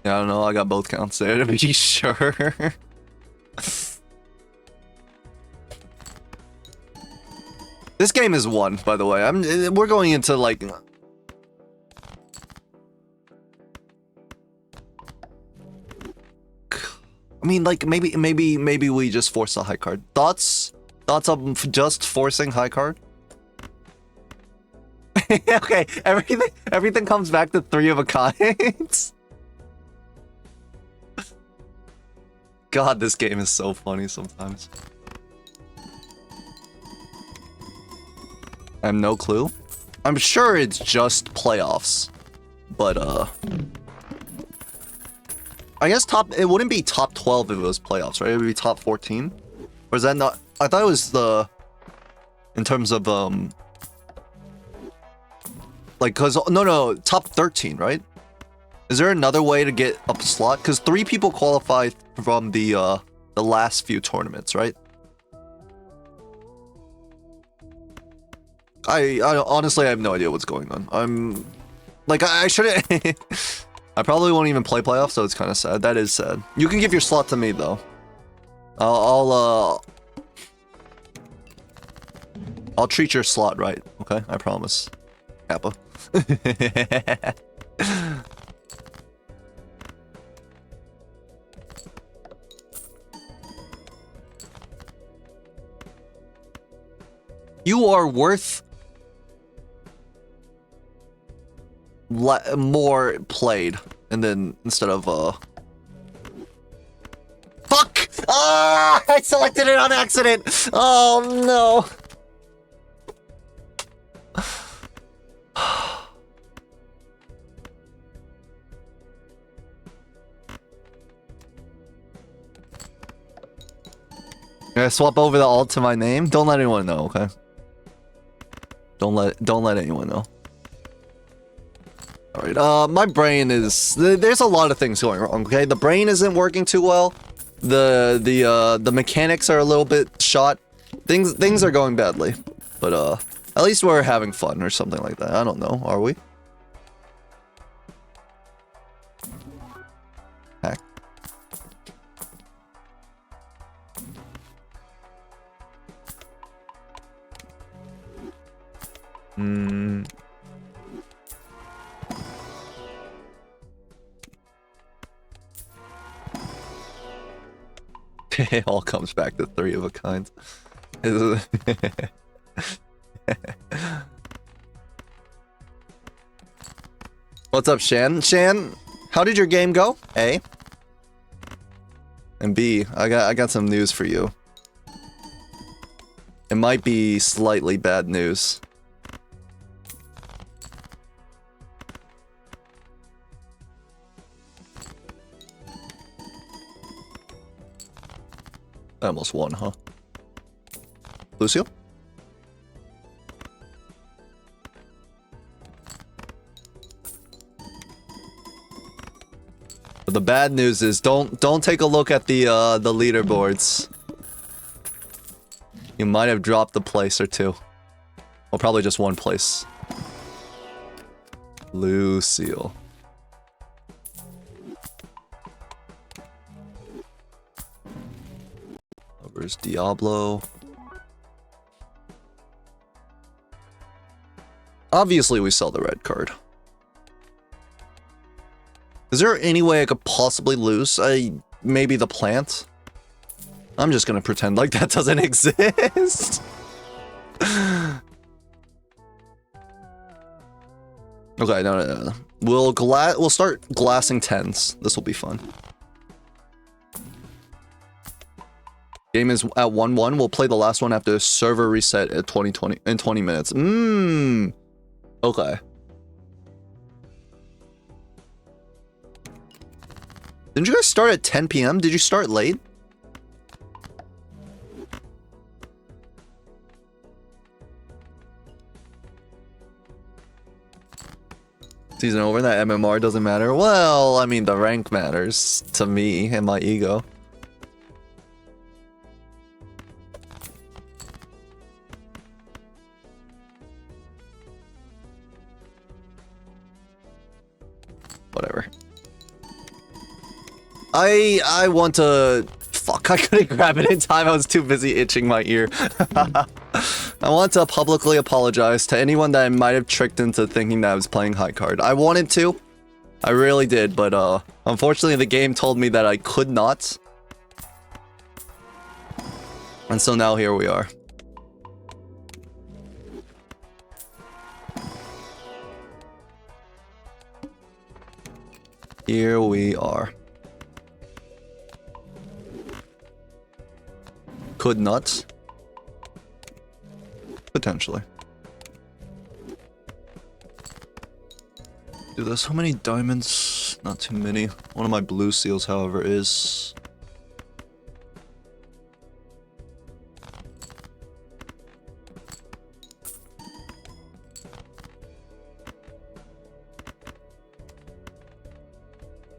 Yeah, I don't know. I got both counts there to be sure. This game is won, by the way. We're going into like. I mean, like maybe we just force a high card. Thoughts of just forcing high card? Okay, everything comes back to 3 of a kind. God, this game is so funny sometimes. I have no clue. I'm sure it's just playoffs, but I guess it wouldn't be top 12 if it was playoffs, right? It would be top 14. Or is that not? I thought it was in terms of like, cause no, top 13, right? Is there another way to get a slot? Cause 3 people qualified from the last few tournaments, right? I honestly, I have no idea what's going on. I'm like, I shouldn't. I probably won't even play playoffs, so it's kind of sad. That is sad. You can give your slot to me I'll I'll treat your slot right, okay? I promise. Kappa. You are worth more played, and then instead of fuck! Ah! I selected it on accident. Oh no! Can I swap over the alt to my name? Don't let anyone know, okay? Don't let anyone know. All right. My brain is there's a lot of things going wrong. Okay, the brain isn't working too well. The mechanics are a little bit shot. Things are going badly. But at least we're having fun or something like that. I don't know. Are we? Heck. It all comes back to 3 of a kind. What's up, Shan? Shan, how did your game go? A. And B, I got some news for you. It might be slightly bad news. I almost won, huh? Lucio? But the bad news is don't take a look at the leaderboards. You might have dropped a place or two. Or probably just one place. Lucio. Where's Diablo? Obviously, we sell the red card. Is there any way I could possibly lose? Maybe the plant? I'm just gonna pretend like that doesn't exist. Okay, no. We'll start glassing 10s. This will be fun. Game is at 1-1. We'll play the last one after server reset at 20 minutes. Okay. Didn't you guys start at 10 p.m.? Did you start late? Season over, that MMR doesn't matter. Well, I mean, the rank matters to me and my ego. Whatever. I want to... Fuck, I couldn't grab it in time. I was too busy itching my ear. I want to publicly apologize to anyone that I might have tricked into thinking that I was playing high card. I wanted to. I really did, but unfortunately the game told me that I could not. And so now here we are. Here we are. Could not. Potentially. Dude, there's so many diamonds. Not too many. One of my blue seals, however, is...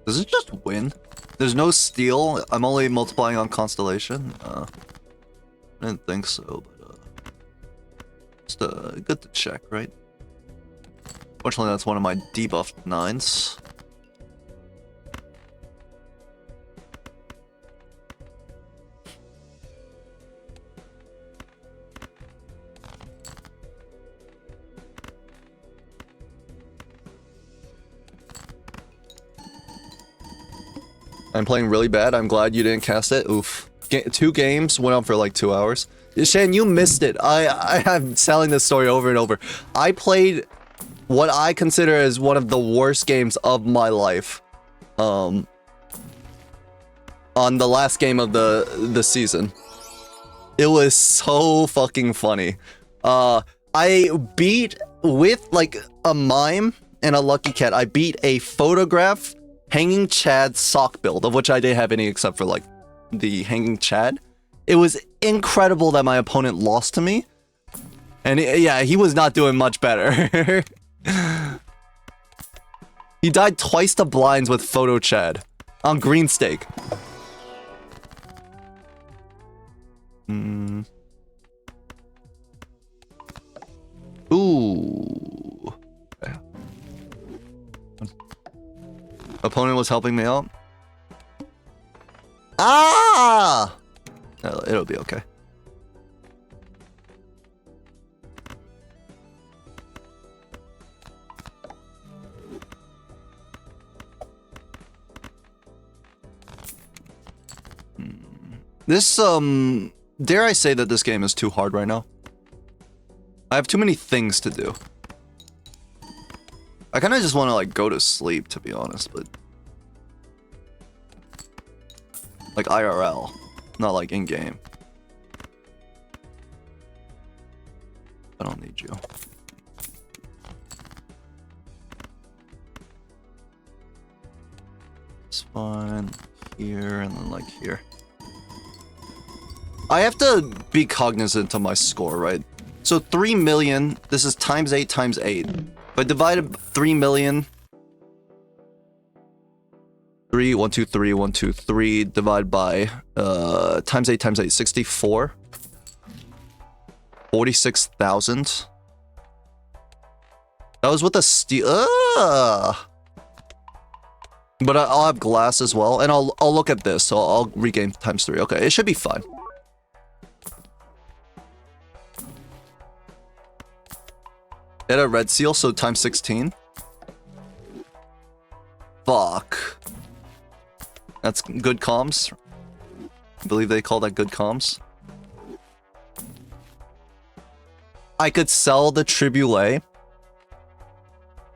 Does it just win? There's no steal. I'm only multiplying on constellation. I didn't think so, but just good to check, right? Fortunately, that's one of my debuffed 9s. I'm playing really bad. I'm glad you didn't cast it. Oof. 2 games went on for like 2 hours. Shan, you missed it. I'm telling this story over and over. I played what I consider as one of the worst games of my life. On the last game of the season. It was so fucking funny. I beat, with like a mime and a lucky cat, I beat a photograph hanging Chad sock build, of which I didn't have any except for like the hanging Chad. It was incredible that my opponent lost to me. And yeah, he was not doing much better. He died twice to blinds with photo Chad on green stake. Ooh. Opponent was helping me out. Ah! It'll be okay. This, dare I say that this game is too hard right now? I have too many things to do. I kind of just want to, like, go to sleep, to be honest, but... like, IRL. Not, like, in-game. I don't need you. It's fine. Here, and then, like, here. I have to be cognizant of my score, right? So 3 million, this is times 8 times 8. If I divided 3 million... 3, 1, 2, 3, 1, 2, 3, divide by, times 8 times 8, 64. 46,000. That was with a steel... But I'll have glass as well, and I'll look at this, so I'll regain times 3. Okay, it should be fine. It had a red seal, so times 16. Fuck. That's good comms. I believe they call that good comms. I could sell the Tribule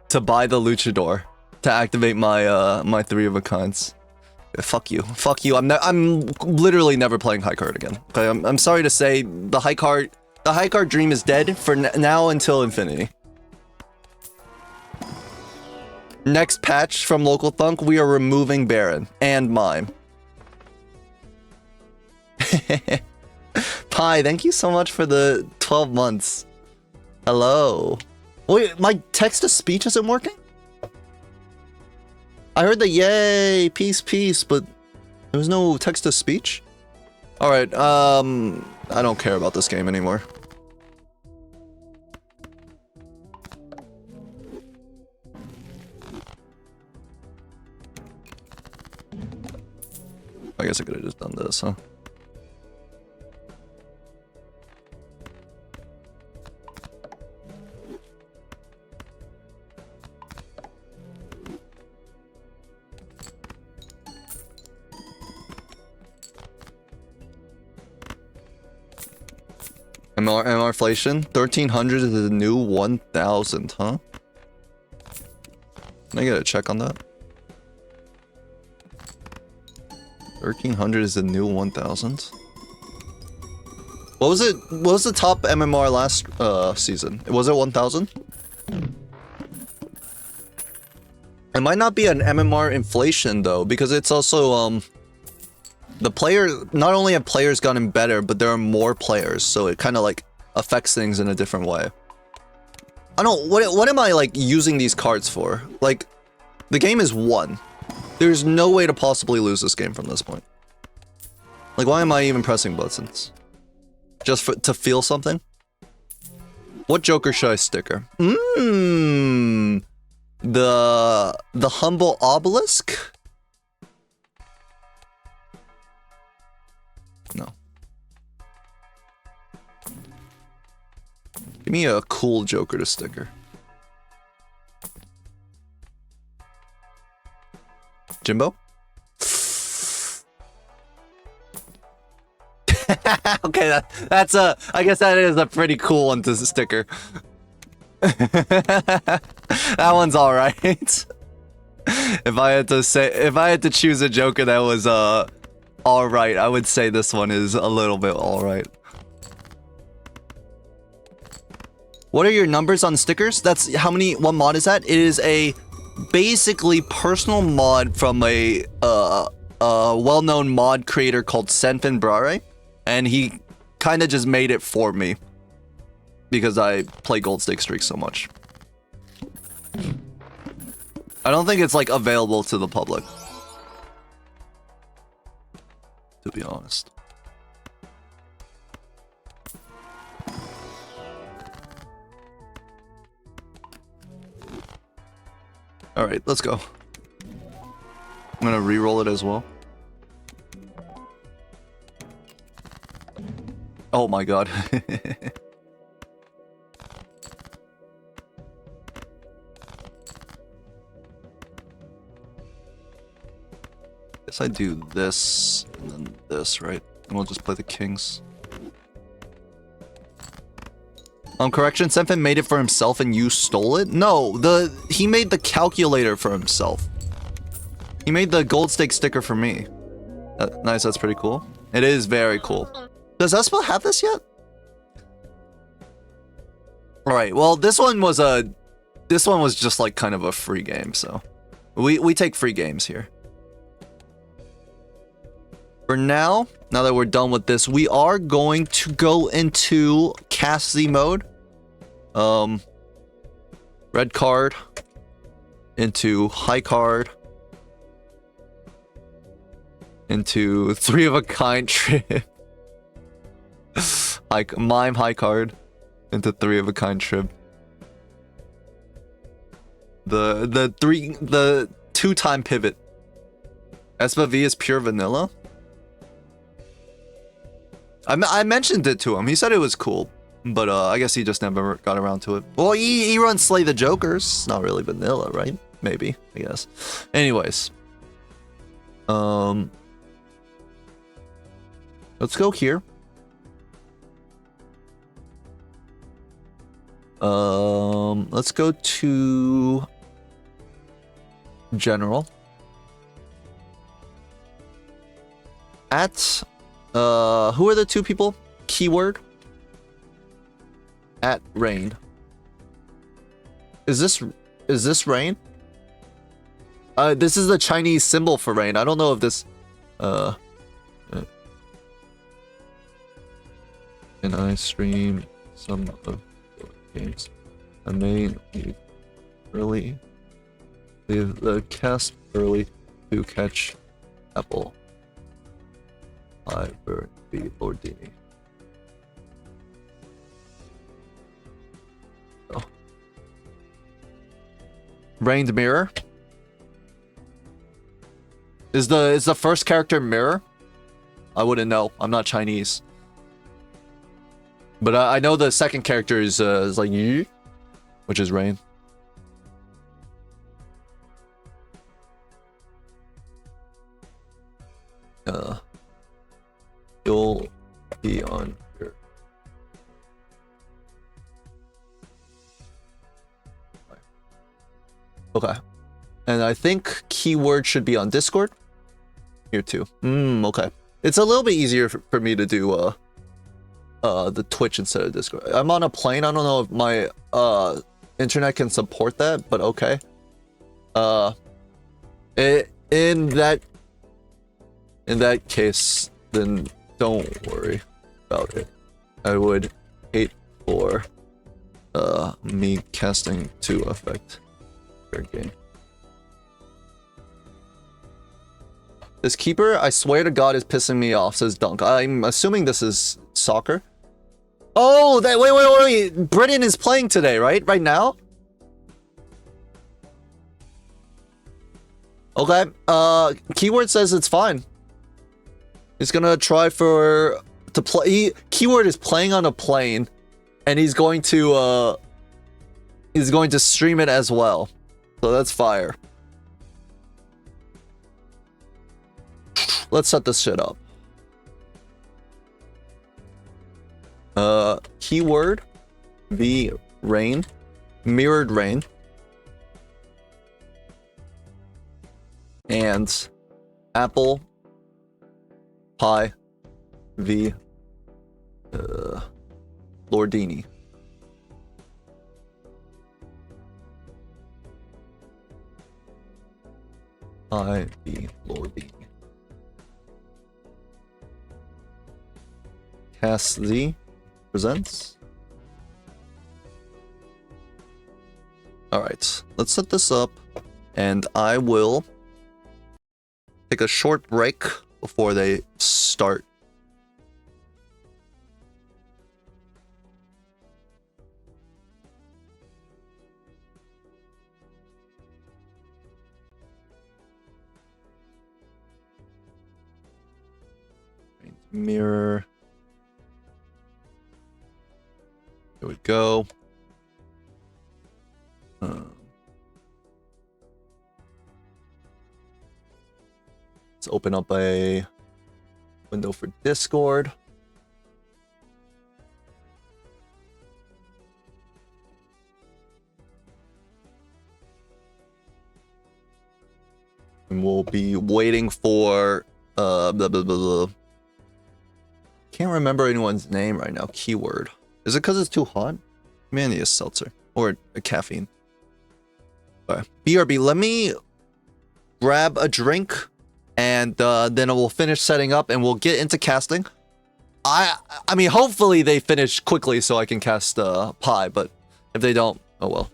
to buy the Luchador to activate my my 3 of a kinds. Fuck you. Fuck you. I'm literally never playing high card again. Okay, I'm sorry to say the high card dream is dead for now until infinity. Next patch from Local Thunk, we are removing Baron and Mime. Pi, thank you so much for the 12 months. Hello. Wait, my text-to-speech isn't working? I heard the yay, peace, peace, but there was no text-to-speech? Alright, I don't care about this game anymore. I guess I could have just done this, huh? MR-inflation? 1300 is the new 1000, huh? Can I get a check on that? 1300 is the new 1000. What was it? What was the top MMR last season? Was it 1000? It might not be an MMR inflation though, because it's also the player. Not only have players gotten better, but there are more players, so it kind of like affects things in a different way. I don't. What am I like using these cards for? Like, the game is won. There's no way to possibly lose this game from this point. Like, why am I even pressing buttons? Just to feel something? What Joker should I sticker? The humble obelisk? No. Give me a cool Joker to sticker. Jimbo? Okay, that's a. I guess that is a pretty cool one to sticker. That one's all right. If I had to choose a Joker that was all right, I would say this one is a little bit all right. What are your numbers on stickers? That's how many. What mod is that? It is a basically personal mod from a well-known mod creator called Senfin Brare, and he kind of just made it for me because I play Gold Stake Streaks so much. I don't think it's like available to the public, to be honest. All right, let's go. I'm gonna re-roll it as well. Oh my god. Guess I do this and then this, right? And we'll just play the kings. Correction, Senfin made it for himself and you stole it? No, he made the calculator for himself. He made the gold stake sticker for me. Nice, that's pretty cool. It is very cool. Does Espa have this yet? Alright, well this one was just like kind of a free game, so we take free games here. For now that we're done with this, we are going to go into Cassie mode. Red card into high card into 3 of a kind trip. Like mime high card into 3 of a kind trip. The 2-time pivot. Espa V is pure vanilla. I mentioned it to him. He said it was cool, but I guess he just never got around to it. Well, he runs Slay the Jokers. Not really vanilla, right? Maybe, I guess. Anyways, let's go here. Let's go to general. At who are the 2 people? Keyword at rain. Is this rain? This is the Chinese symbol for rain. I don't know if this can I stream some of your games? I may leave early. Leave the cast early to catch Apple. I burn the Lordini. Oh. Rained mirror. Is the first character mirror? I wouldn't know. I'm not Chinese. But I know the second character is like Yu, which is rain. You'll be on here. Okay. And I think keyword should be on Discord. Here too. Okay. It's a little bit easier for me to do the Twitch instead of Discord. I'm on a plane. I don't know if my internet can support that, but okay. In that case, then don't worry about it. I would hate for me casting to affect your game. This keeper, I swear to God, is pissing me off, says Dunk. I'm assuming this is soccer. Oh, wait. Britain is playing today, right? Right now? Okay. Keyword says it's fine. He's gonna try to play. Keyword is playing on a plane, and he's going to stream it as well. So that's fire. Let's set this shit up. Keyword V rain, mirrored rain, and apple pie V Lordini. Pie V Lordini. Cast Z presents. Alright, let's set this up, and I will take a short break before they start. Mirror. Here we go. Let's open up a window for Discord. And we'll be waiting for blah, blah, blah, blah. Can't remember anyone's name right now. Keyword. Is it because it's too hot? Maybe a seltzer or a caffeine. Right. BRB, let me grab a drink, and then we'll finish setting up, and we'll get into casting. I mean, hopefully they finish quickly so I can cast Pi, but if they don't, oh well.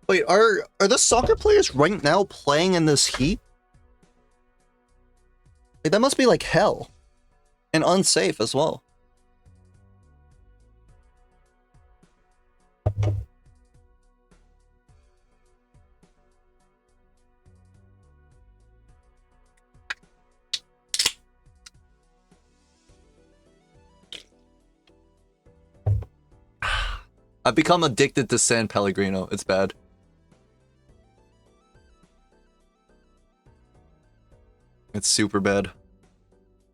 Wait, are the soccer players right now playing in this heat? Like, that must be like hell. And unsafe as well. I've become addicted to San Pellegrino. It's bad. It's super bad.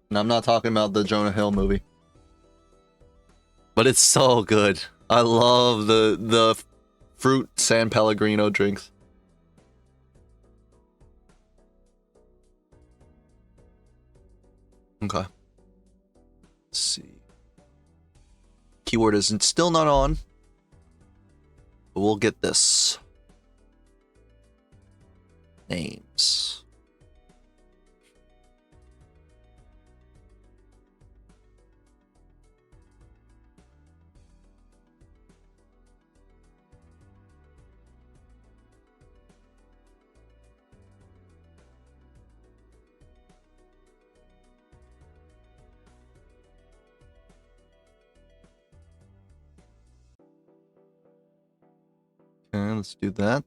And I'm not talking about the Jonah Hill movie. But it's so good. I love the fruit San Pellegrino drinks. Okay. Let's see. Keyword is still not on. But we'll get this. Names. Okay, let's do that.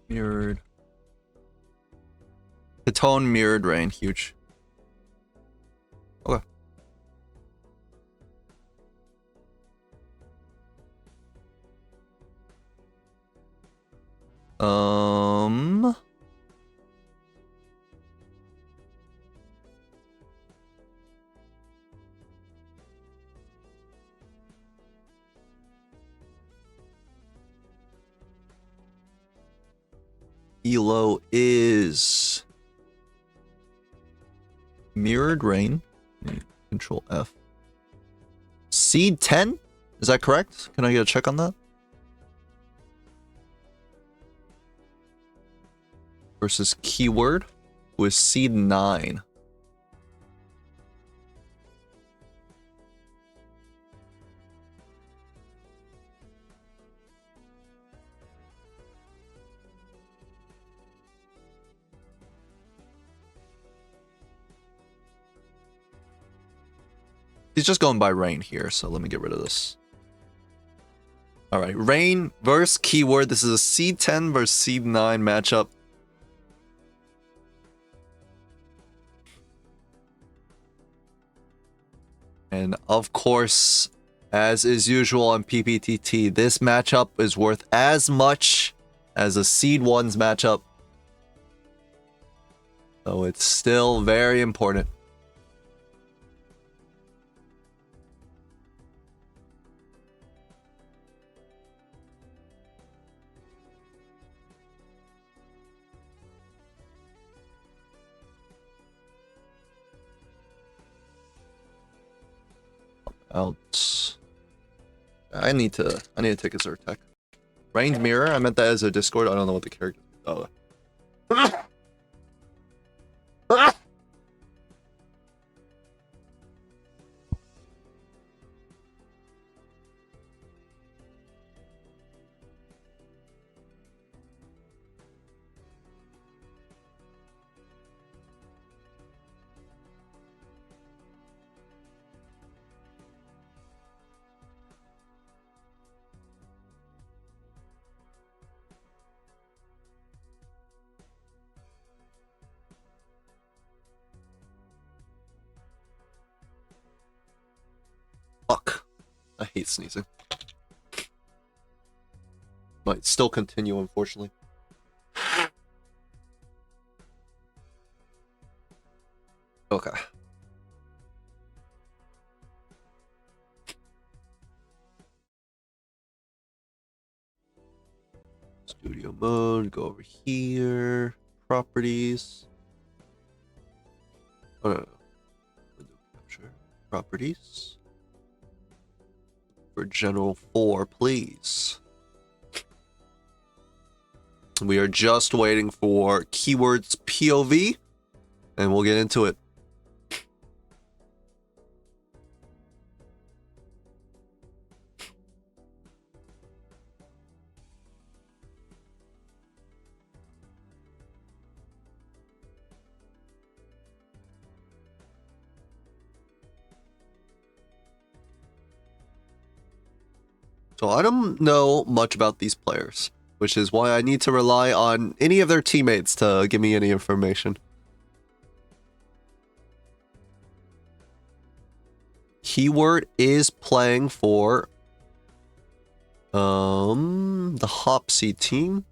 Mirrored. Catone mirrored rain, huge. Okay. Elo is Mirrored Rain. Control F. Seed 10? Is that correct? Can I get a check on that? Versus Keyword with Seed 9. He's just going by Rain here, so let me get rid of this. Alright, Rain versus Keyword. This is a Seed 10 versus Seed 9 matchup. And of course, as is usual on PPTT, this matchup is worth as much as a Seed 1's matchup. So it's still very important. Out. I need to take a Zertec. Rain's Mirror. I meant that as a Discord. I don't know what the character. Oh. Fuck. I hate sneezing. Might still continue, unfortunately. Okay. Studio mode, go over here. Properties. Oh, no. Window capture. Properties. For General 4, please. We are just waiting for Keyword's POV, and we'll get into it. So I don't know much about these players, which is why I need to rely on any of their teammates to give me any information. Keyword is playing for the Hopsy team,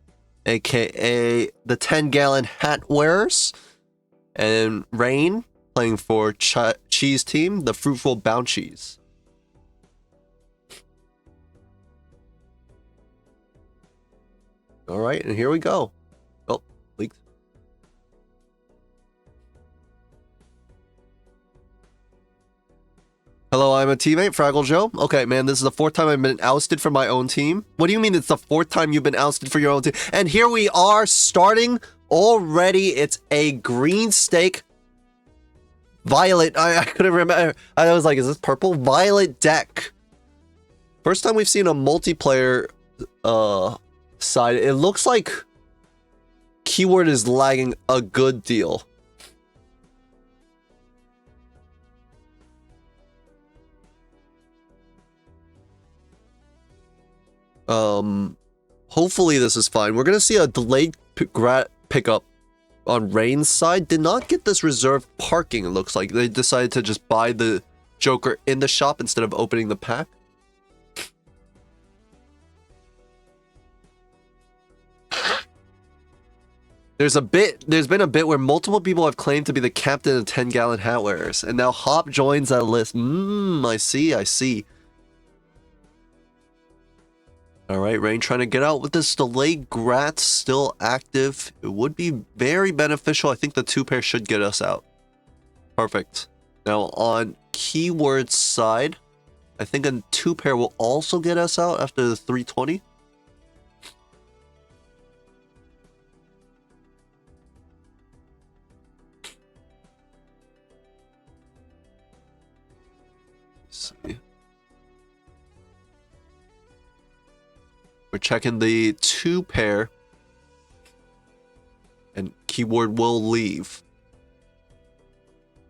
aka the 10-gallon hat wearers, and Rain playing for Cheese team, the Fruitful Bounties. All right, and here we go. Oh, leaked. Hello, I'm a teammate, FraggleJoe. Okay, man, this is the 4th time I've been ousted from my own team. What do you mean it's the 4th time you've been ousted for your own team? And here we are starting already. It's a green stake. Violet. I couldn't remember. I was like, is this purple? Violet deck. First time we've seen a multiplayer side. It looks like Keyword is lagging a good deal. Hopefully this is fine. We're gonna see a delayed pickup on Rain's side. Did not get this reserved parking, it looks like. They decided to just buy the Joker in the shop instead of opening the pack. There's been a bit where multiple people have claimed to be the captain of 10-gallon hat wearers, and now Hop joins that list. I see. Alright, Rain trying to get out with this delayed Grat still active. It would be very beneficial. I think the 2 pair should get us out. Perfect. Now on keyword side, I think a 2-pair will also get us out after the 320. Let's see. We're checking the 2-pair. And keyword will leave.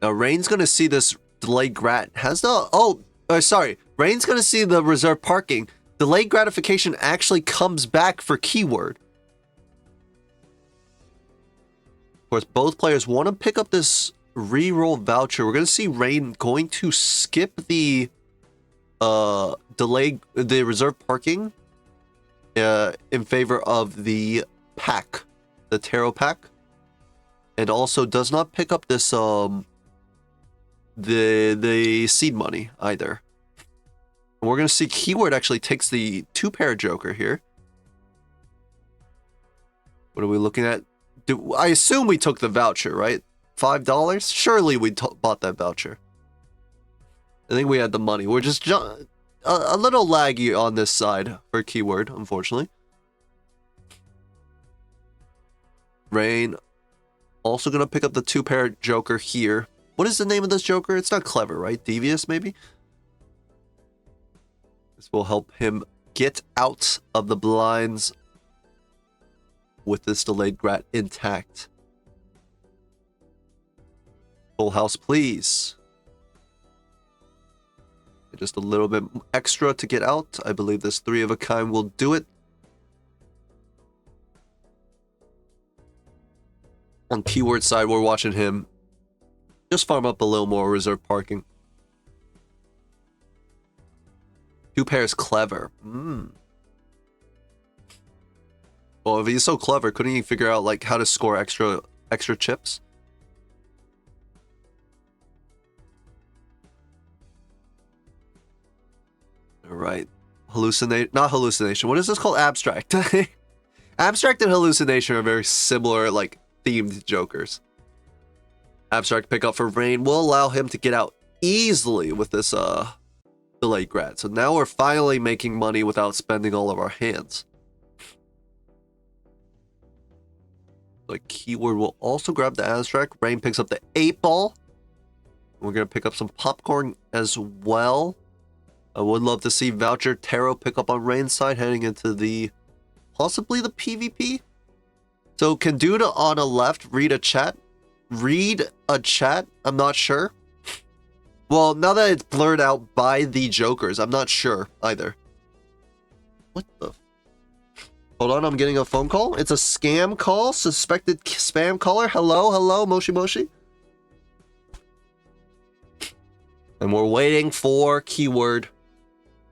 Now Rain's gonna see this delayed grat. Has the sorry. Rain's gonna see the reserve parking. Delayed gratification actually comes back for keyword. Of course, both players want to pick up this reroll voucher. We're gonna see Rain going to skip the reserve parking in favor of the pack, the tarot pack, and also does not pick up this the seed money either. And we're gonna see keyword actually takes the 2-pair joker here. What are we looking at? I assume we took the voucher, right? $5? Surely we bought that voucher. I think we had the money. We're just a little laggy on this side for keyword, unfortunately. Rain also gonna pick up the 2-pair joker here. What is the name of this joker? It's not clever, right? Devious, maybe? This will help him get out of the blinds with this delayed grat intact. Full house, please. Just a little bit extra to get out. I believe this 3 of a kind will do it. On keyword side, we're watching him just farm up a little more reserve parking. 2-pair is clever. Well, if he's so clever, couldn't he figure out like how to score extra chips? All right. Not hallucination. What is this called? Abstract. Abstract and hallucination are very similar, like, themed jokers. Abstract pickup for Rain will allow him to get out easily with this delayed grat. So now we're finally making money without spending all of our hands. The keyword will also grab the abstract. Rain picks up the 8-ball. We're going to pick up some popcorn as well. I would love to see voucher tarot pick up on Rain's side heading into the possibly the PvP. So can dude on a left read a chat? Read a chat? I'm not sure. Well, now that it's blurred out by the jokers, I'm not sure either. What the? Hold on, I'm getting a phone call. It's a scam call. Suspected spam caller. Hello, hello, Moshi Moshi. And we're waiting for keyword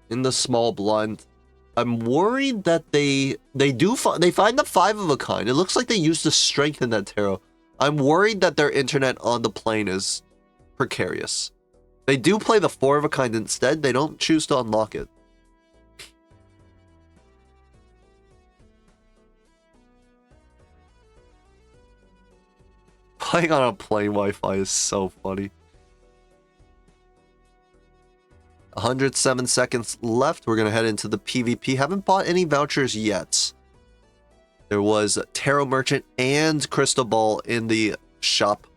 in the small blind. I'm worried that they find the 5 of a kind. It looks like they used to strengthen that tarot. I'm worried that their internet on the plane is precarious. They do play the 4 of a kind instead. They don't choose to unlock it. Playing on a plane Wi-Fi is so funny. 107 seconds left. We're going to head into the PvP. Haven't bought any vouchers yet. There was Tarot Merchant and Crystal Ball in the shop.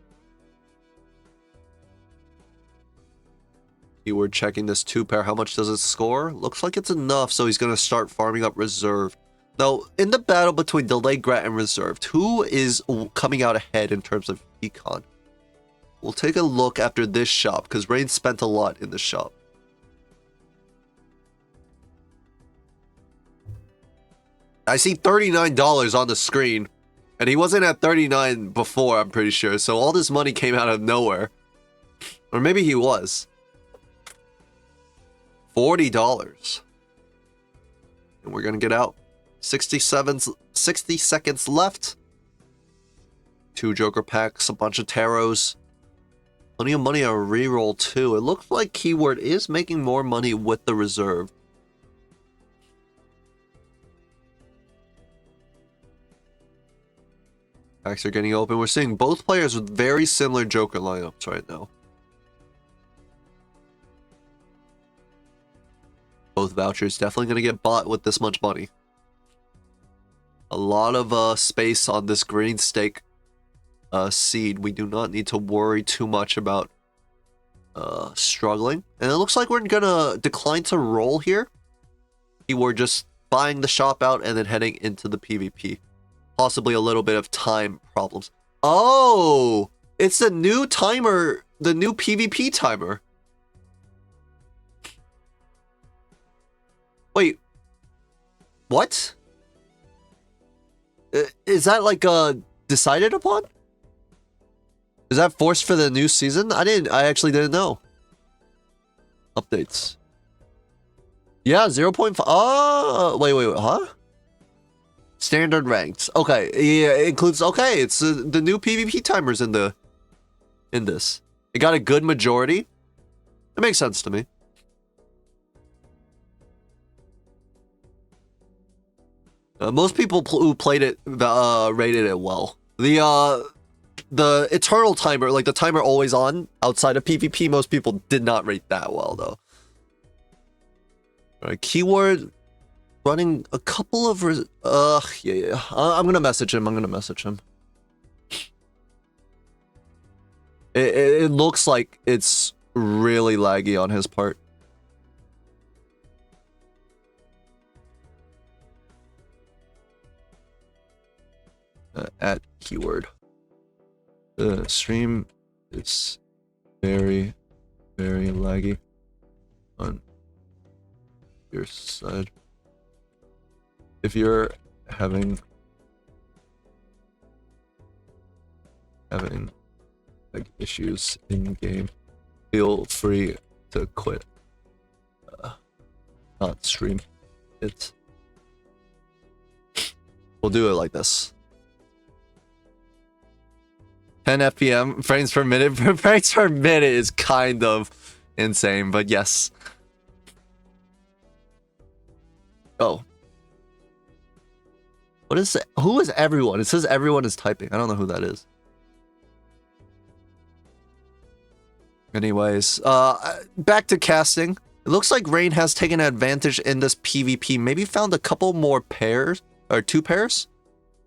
Keyword checking this 2-pair. How much does it score? Looks like it's enough, so he's going to start farming up reserve. Now, in the battle between Delayed Grat and Reserved, who is coming out ahead in terms of econ? We'll take a look after this shop, because Rain spent a lot in the shop. I see $39 on the screen, and he wasn't at 39 before, I'm pretty sure, so all this money came out of nowhere. Or maybe he was. $40. And we're gonna get out. 60 seconds left. 2 joker packs, a bunch of tarots. Plenty of money on reroll too. It looks like keyword is making more money with the reserve. Packs are getting open. We're seeing both players with very similar Joker lineups right now. Both vouchers definitely going to get bought with this much money. A lot of space on this green stake seed. We do not need to worry too much about struggling. And it looks like we're going to decline to roll here. We're just buying the shop out and then heading into the PvP. Possibly a little bit of time problems. Oh, it's the new timer, the new PvP timer. Wait, what? Is that like decided upon? Is that forced for the new season? I actually didn't know. Updates. Yeah, 0.5. Oh, wait, huh? Standard ranked. Okay, yeah, it includes. Okay, it's the new PvP timers in this. It got a good majority. It makes sense to me. Most people who played it rated it well. The eternal timer, like the timer always on outside of PvP, most people did not rate that well though. All right, keyword. Running a couple of yeah. I'm gonna message him. It looks like it's really laggy on his part. At keyword. The stream is very, very laggy on your side. If you're having like issues in game, feel free to quit. Not stream it. We'll do it like this. 10 FPM frames per minute. Frames per minute is kind of insane, but yes. Oh. What is it? Who is everyone? It says everyone is typing. I don't know who that is. Anyways, back to casting. It looks like Rain has taken advantage in this PvP. Maybe found a couple more pairs, or 2 pairs.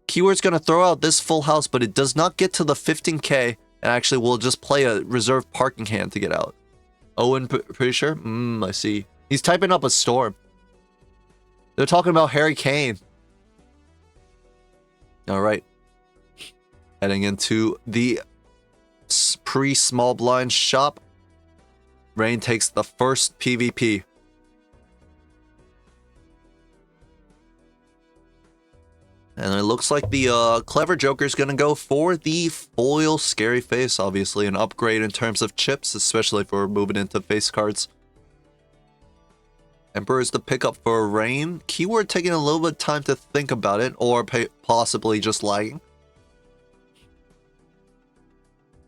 Keyword's gonna throw out this full house, but it does not get to the 15k. And actually, we'll just play a reserve parking hand to get out. Owen, pretty sure? I see. He's typing up a storm. They're talking about Harry Kane. All right. Heading into the pre-small blind shop. Rain takes the first PvP. And it looks like the clever Joker's gonna go for the foil scary face. Obviously an upgrade in terms of chips, especially if we're moving into face cards. Emperor is the pickup for Rain. Keyword taking a little bit of time to think about it, or possibly just lagging.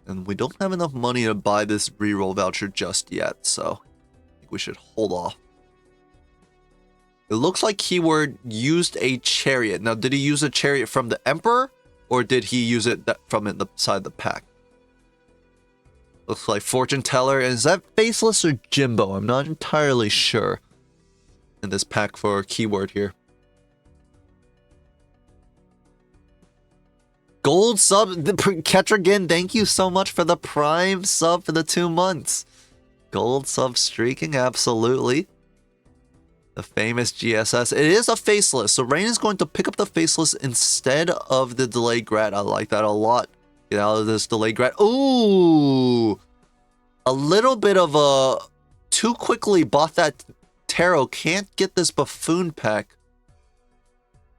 And we don't have enough money to buy this reroll voucher just yet, so I think we should hold off. It looks like Keyword used a chariot. Now, did he use a chariot from the Emperor, or did he use it from inside the pack? Looks like Fortune Teller. Is that Faceless or Jimbo? I'm not entirely sure. In this pack for Keyword here. Gold sub, Ketragan, thank you so much for the prime sub for the 2 months. Gold sub streaking, absolutely. The famous GSS. It is a Faceless, so Rain is going to pick up the Faceless instead of the delayed grad. I like that a lot. Get out of this delayed grad. Ooh! A little bit of a... Too quickly bought that tarot. Can't get this buffoon pack.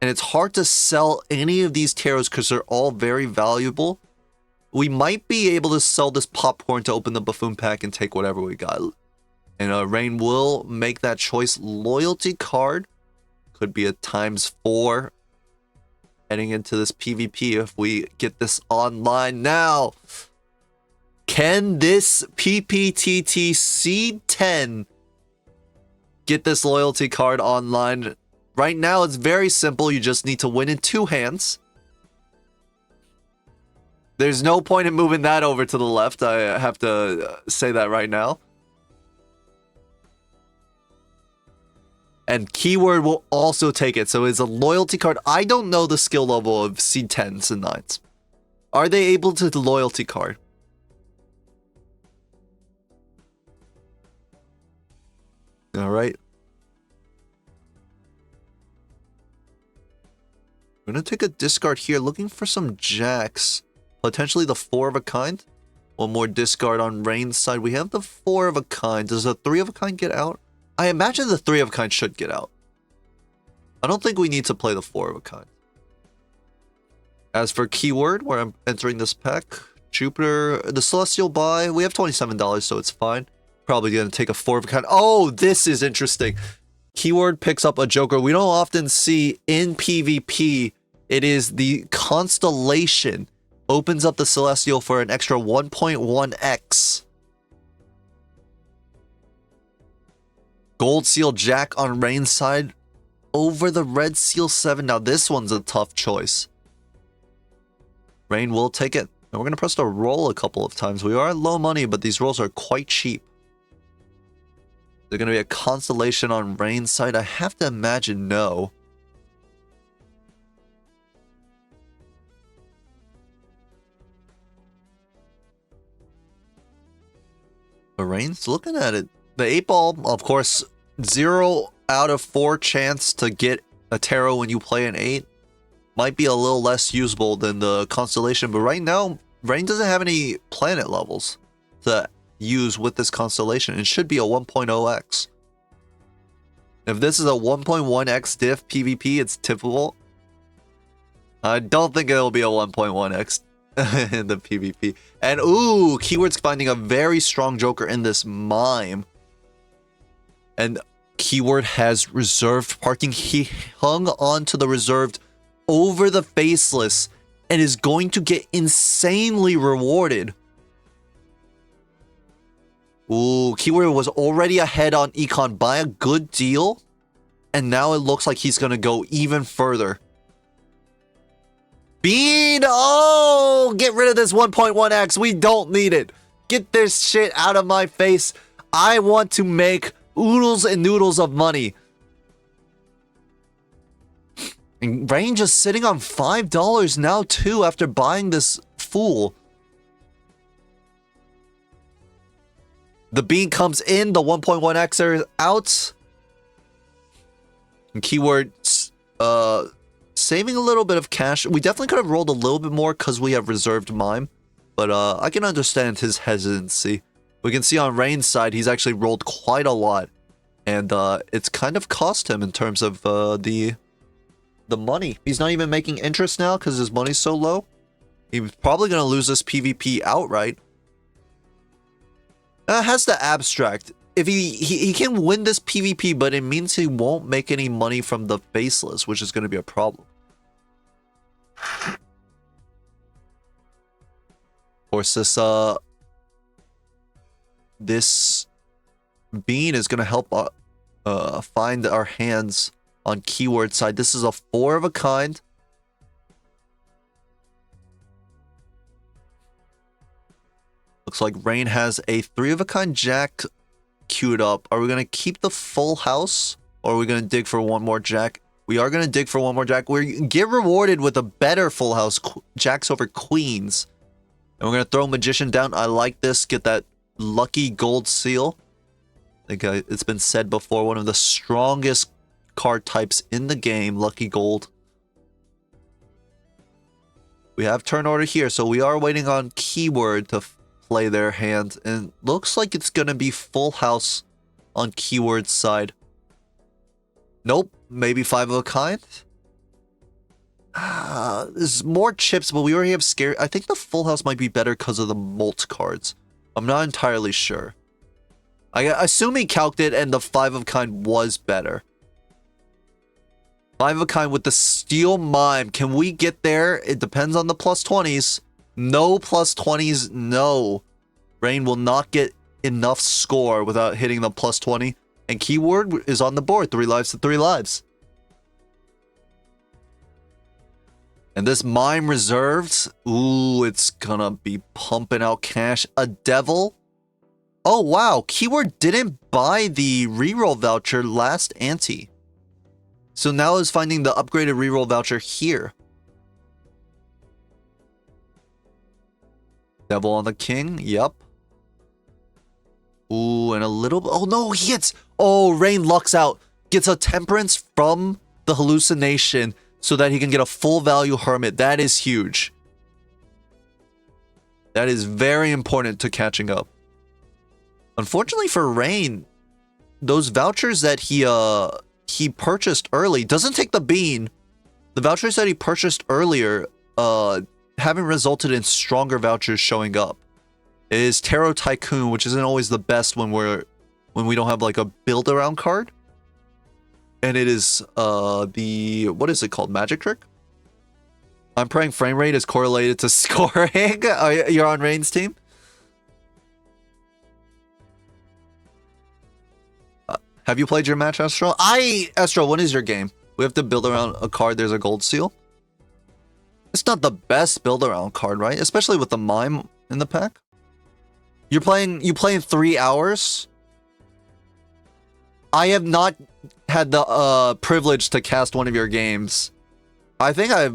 And it's hard to sell any of these tarots because they're all very valuable. We might be able to sell this popcorn to open the buffoon pack and take whatever we got. And Rain will make that choice. Loyalty card could be a ×4 heading into this PvP if we get this online now. Can this PPTT Seed 10 get this loyalty card online? Right now, it's very simple. You just need to win in 2 hands. There's no point in moving that over to the left. I have to say that right now. And keyword will also take it. So it's a loyalty card. I don't know the skill level of C10s and 9s. Are they able to the loyalty card? All right. I'm going to take a discard here, looking for some jacks. Potentially the 4 of a kind. One more discard on Rain's side. We have the 4 of a kind. Does the 3 of a kind get out? I imagine the 3 of a kind should get out. I don't think we need to play the 4 of a kind. As for keyword, where I'm entering this pack, Jupiter, the Celestial buy, we have $27, so it's fine. Probably going to take a 4 of a kind. Oh, this is interesting. Keyword picks up a Joker we don't often see in PvP. It is the Constellation. Opens up the Celestial for an extra 1.1x. Gold Seal Jack on Rain's side over the Red Seal 7. Now this one's a tough choice. Rain will take it. And we're going to press the roll a couple of times. We are low money, but these rolls are quite cheap. There's going to be a Constellation on Rain's side. I have to imagine no. But Rain's looking at it. The 8-ball, of course, 0 out of 4 chance to get a tarot when you play an 8. Might be a little less usable than the Constellation, but right now, Rain doesn't have any planet levels to use with this Constellation. It should be a 1.0x. If this is a 1.1x diff PvP, it's tippable. I don't think it'll be a 1.1x in the PvP. And ooh, keyword's finding a very strong Joker in this Mime. And keyword has reserved parking. He hung on to the reserved over the faceless and is going to get insanely rewarded. Ooh, keyword was already ahead on Econ by a good deal. And now it looks like he's going to go even further. Bean! Oh! Get rid of this 1.1x. We don't need it. Get this shit out of my face. I want to make oodles and noodles of money. And Rain just sitting on $5 now too after buying this fool. The bean comes in, the 1.1xer is out. And keyword saving a little bit of cash. We definitely could have rolled a little bit more because we have reserved Mime. But I can understand his hesitancy. We can see on Rain's side, he's actually rolled quite a lot. And it's kind of cost him in terms of the money. He's not even making interest now because his money's so low. He's probably going to lose this PvP outright. Has the abstract. If he can win this PvP, but it means he won't make any money from the faceless, which is going to be a problem. Of course, this bean is going to help find our hands on keyword side. This is a 4 of a kind. Looks like Rain has a 3 of a kind jack queued up. Are we going to keep the full house or are we going to dig for one more jack? We are going to dig for one more jack. We get rewarded with a better full house, jacks over queens. And we're going to throw Magician down. I like this. Get that lucky gold seal. I think it's been said before, one of the strongest card types in the game, lucky gold. We have turn order here, so we are waiting on keyword to play their hand, and looks like it's gonna be full house on keyword's side. Nope, maybe 5 of a kind. There's more chips, but we already have scare. I think the full house might be better because of the molt cards. I'm not entirely sure. I assume he calced it and the 5 of kind was better. 5 of a kind with the steel mime. Can we get there? It depends on the plus 20s. No plus 20s, no. Rain will not get enough score without hitting the plus 20. And keyword is on the board. 3 lives to 3 lives. And this mime reserved, ooh, it's gonna be pumping out cash. A devil. Oh, wow. Keyword didn't buy the reroll voucher last ante. So now is finding the upgraded reroll voucher here. Devil on the king. Yep. Ooh, and a little... Oh, no, he gets... Oh, Rain lucks out. Gets a temperance from the hallucination so that he can get a full value hermit. That is huge. That is very important to catching up. Unfortunately for Rain, those vouchers that he purchased early doesn't take the bean. The vouchers that he purchased earlier haven't resulted in stronger vouchers showing up. It is Tarot Tycoon, which isn't always the best when we don't have like a build around card. And it is the, what is it called? Magic Trick? I'm praying frame rate is correlated to scoring. You're on Rain's team? Have you played your match, Astro? Astro, what is your game? We have to build around a card. There's a gold seal. It's not the best build around card, right? Especially with the mime in the pack. You playing 3 hours? I have not had the privilege to cast one of your games. I think I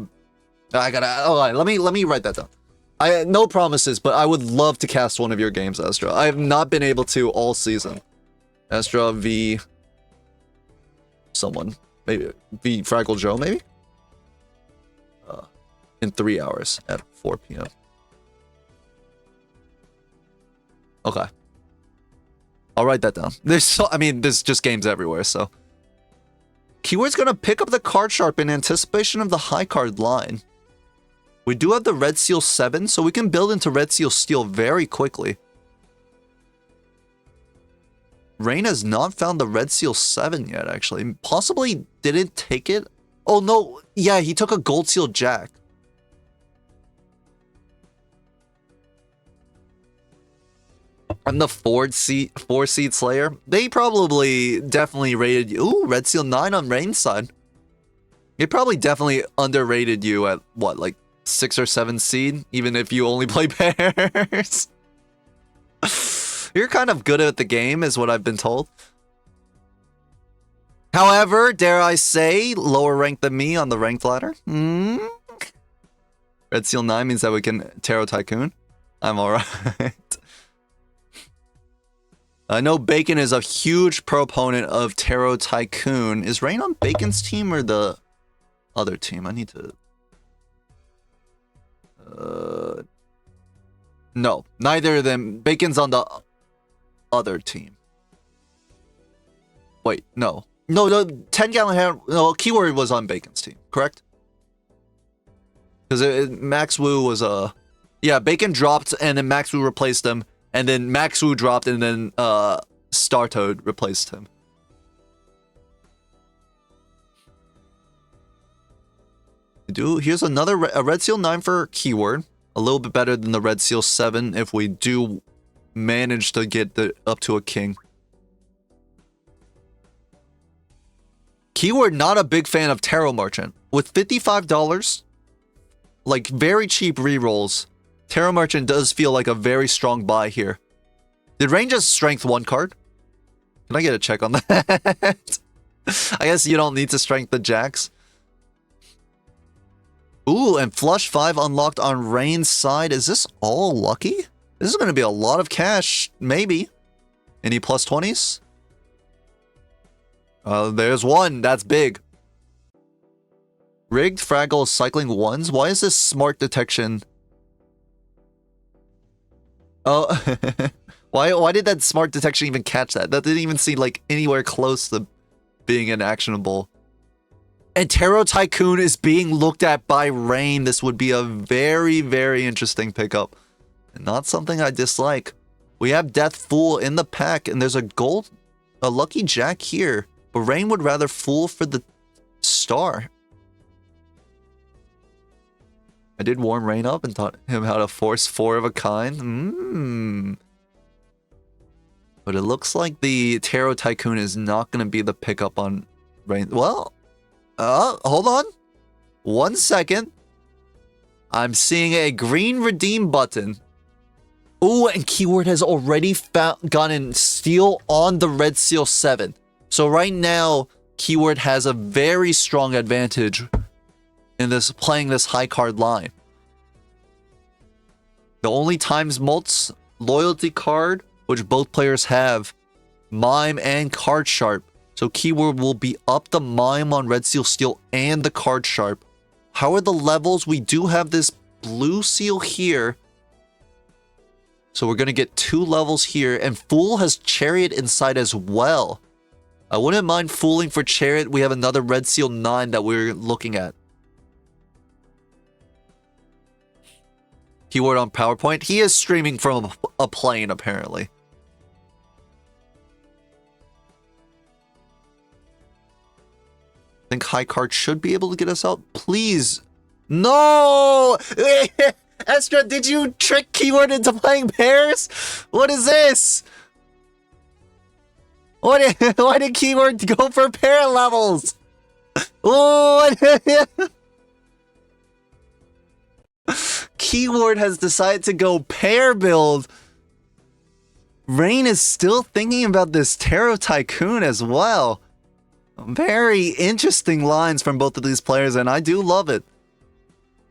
gotta. Oh, let me write that down. No promises, but I would love to cast one of your games, Astro. I have not been able to all season. Astra v someone, maybe v FraggleJoe, maybe in 3 hours at 4 p.m. Okay, I'll write that down. There's just games everywhere. So Keyword's gonna pick up the card sharp in anticipation of the high card line. We do have the Red Seal 7, so we can build into Red Seal Steel very quickly. Rain has not found the Red Seal 7 yet, actually. Possibly didn't take it. Oh, no. Yeah, he took a Gold Seal Jack. And the four-seed Slayer. They probably definitely rated you. Ooh, Red Seal 9 on Rain's side. They probably definitely underrated you at, what, like 6 or 7 seed? Even if you only play pairs. You're kind of good at the game, is what I've been told. However, dare I say, lower ranked than me on the ranked ladder. Red Seal 9 means that we can Tarot Tycoon. I'm alright. I know Bacon is a huge proponent of Tarot Tycoon. Is Rain on Bacon's team or the other team? I need to... No, neither of them. Bacon's on the other team. Wait, no. No, 10 gallon hand. No, Keyword was on Bacon's team, correct? Because Max Wu was yeah, Bacon dropped and then Max Wu replaced him. And then Max Wu dropped and then Star Toad replaced him. Here's another Red Seal 9 for Keyword. A little bit better than the Red Seal 7 if we do manage to get up to a king. Keyword not a big fan of Tarot Merchant. With $55, like very cheap rerolls, Tarot Merchant does feel like a very strong buy here. Did Rain just strength 1 card? Can I get a check on that? I guess you don't need to strength the jacks. Ooh, and flush 5 unlocked on Rain's side. Is this all lucky? This is going to be a lot of cash, maybe. Any plus 20s? There's 1. That's big. Rigged Fraggle cycling 1s. Why is this smart detection? Oh, why did that smart detection even catch that? That didn't even seem like anywhere close to being an actionable. And Tarot Tycoon is being looked at by Rain. This would be a very, very interesting pickup. And not something I dislike. We have Death Fool in the pack, and there's a lucky jack here. But Rain would rather Fool for the star. I did warm Rain up and taught him how to force 4 of a kind. But it looks like the Tarot Tycoon is not going to be the pickup on Rain. Well, hold on. 1 second. I'm seeing a green redeem button. Ooh, and keyword has already gotten steal on the red seal 7. So right now, keyword has a very strong advantage in this playing this high card line. The only times mults, loyalty card, which both players have, mime and card sharp. So keyword will be up the mime on red seal steal and the card sharp. How are the levels? We do have this blue seal here. So we're going to get 2 levels here. And Fool has Chariot inside as well. I wouldn't mind fooling for Chariot. We have another red seal 9 that we're looking at. Keyword on PowerPoint. He is streaming from a plane, apparently. I think high card should be able to get us out. Please. No! Estra, did you trick keyword into playing pairs? What is this? Why did keyword go for pair levels? Oh, keyword has decided to go pair build. Rain is still thinking about this Tarot Tycoon as well. Very interesting lines from both of these players, and I do love it.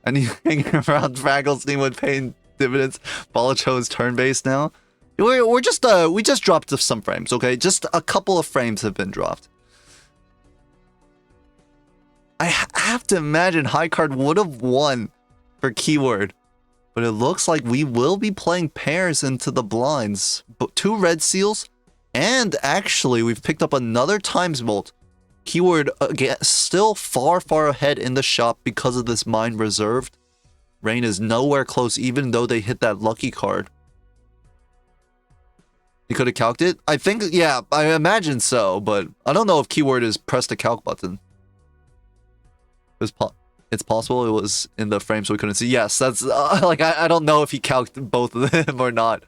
And you hanging around Fraggle's team with paying dividends. Balatro is turn-based now. We just dropped some frames, okay? Just a couple of frames have been dropped. I have to imagine high card would have won for keyword, but it looks like we will be playing pairs into the blinds. But 2 red seals, and actually we've picked up another times bolt. Keyword again, still far ahead in the shop because of this mine reserved. Rain is nowhere close, even though they hit that lucky card. He could have calced it? I think, yeah, I imagine so, but I don't know if keyword has pressed the calc button. It's possible it was in the frame so we couldn't see. Yes, that's, like, I don't know if he calced both of them or not.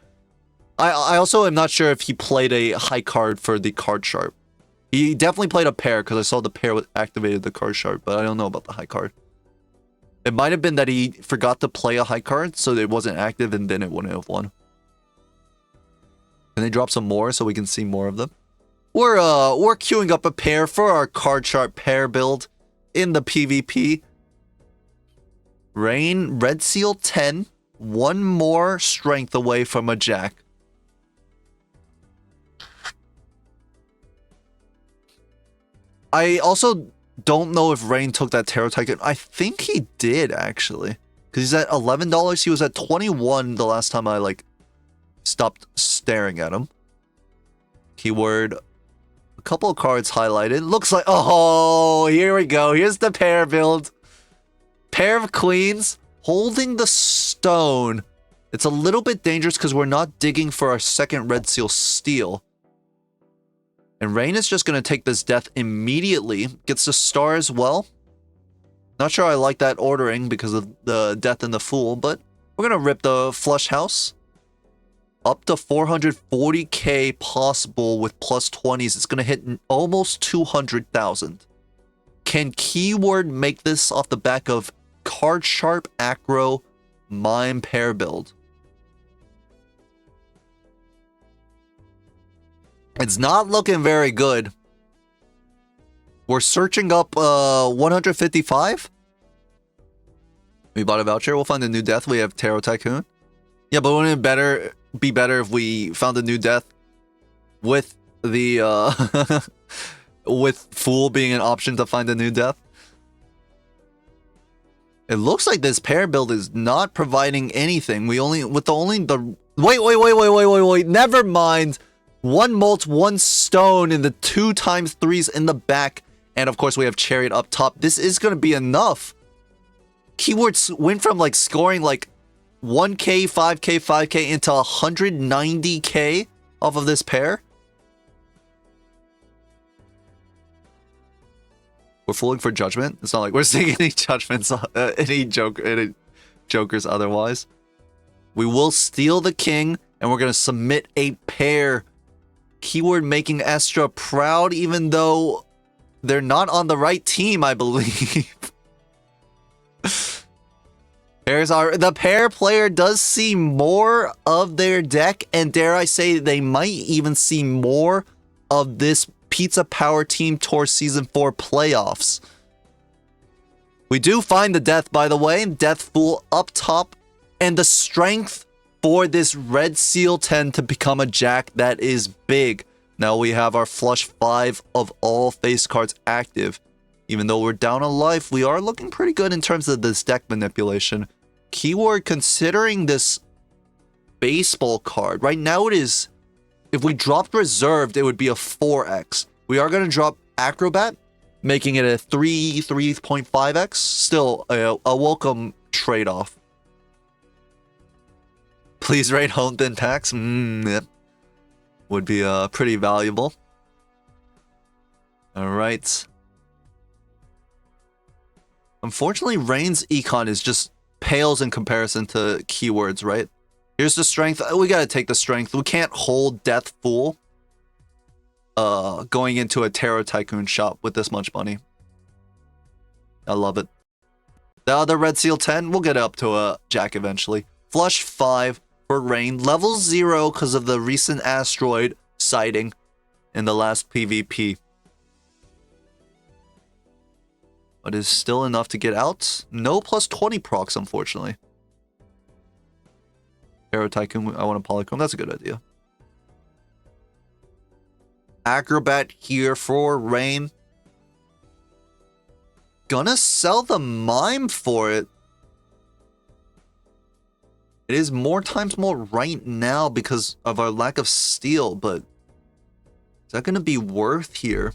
I also am not sure if he played a high card for the card sharp. He definitely played a pair because I saw the pair activated the card sharp, but I don't know about the high card. It might have been that he forgot to play a high card, so it wasn't active, and then it wouldn't have won. Can they drop some more so we can see more of them? We're queuing up a pair for our card sharp pair build in the PvP. Rain, red seal 10, 1 more strength away from a jack. I also don't know if Rain took that Tarot Tycoon. I think he did, actually. Because he's at $11. He was at 21 the last time I, like, stopped staring at him. Keyword. A couple of cards highlighted. Looks like... Oh, here we go. Here's the pair build. Pair of queens. Holding the stone. It's a little bit dangerous because we're not digging for our second red seal steal. And Rain is just going to take this death immediately. Gets the star as well. Not sure I like that ordering because of the death and the fool, but we're going to rip the flush house. Up to 440k possible with plus 20s. It's going to hit almost 200,000. Can keyword make this off the back of card sharp, acro, mime pair build? It's not looking very good. We're searching up 155. We bought a voucher. We'll find a new death. We have Tarot Tycoon. Yeah, but wouldn't it be better if we found a new death with the with Fool being an option to find a new death? It looks like this pair build is not providing anything. Wait. Never mind. 1 molt, 1 stone in the 2 times 3s in the back. And of course we have Chariot up top. This is going to be enough. Keywords went from like scoring like 1k, 5k, 5k into 190k off of this pair. We're fooling for judgment. It's not like we're seeing any judgments, any jokers otherwise. We will steal the king and we're going to submit a pair. Keyword making Estra proud, even though they're not on the right team, I believe. The pair player does see more of their deck, and dare I say, they might even see more of this Pizza Power Team Tour Season 4 playoffs. We do find the Death, by the way, Death Fool up top, and the strength for this Red Seal 10 to become a Jack that is big. Now we have our flush 5 of all face cards active. Even though we're down a life, we are looking pretty good in terms of this deck manipulation. Keyword, considering this baseball card, right now it is, if we dropped reserved, it would be a 4x. We are going to drop Acrobat, making it a 3.5x. Still a welcome trade-off. Please rate home then tax. Yep. Would be pretty valuable. All right. Unfortunately, Rain's econ is just pales in comparison to Keywords, right? Here's the strength. We gotta take the strength. We can't hold Death Fool going into a Tarot Tycoon shop with this much money. I love it. The other Red Seal 10, we'll get up to a Jack eventually. Flush 5 for Rain. Level 0 because of the recent asteroid sighting in the last PvP. But is still enough to get out. No plus 20 procs, unfortunately. Tarot Tycoon, I want a Polychrome. That's a good idea. Acrobat here for Rain. Gonna sell the Mime for it. It is more times more right now because of our lack of steel, but is that gonna be worth here?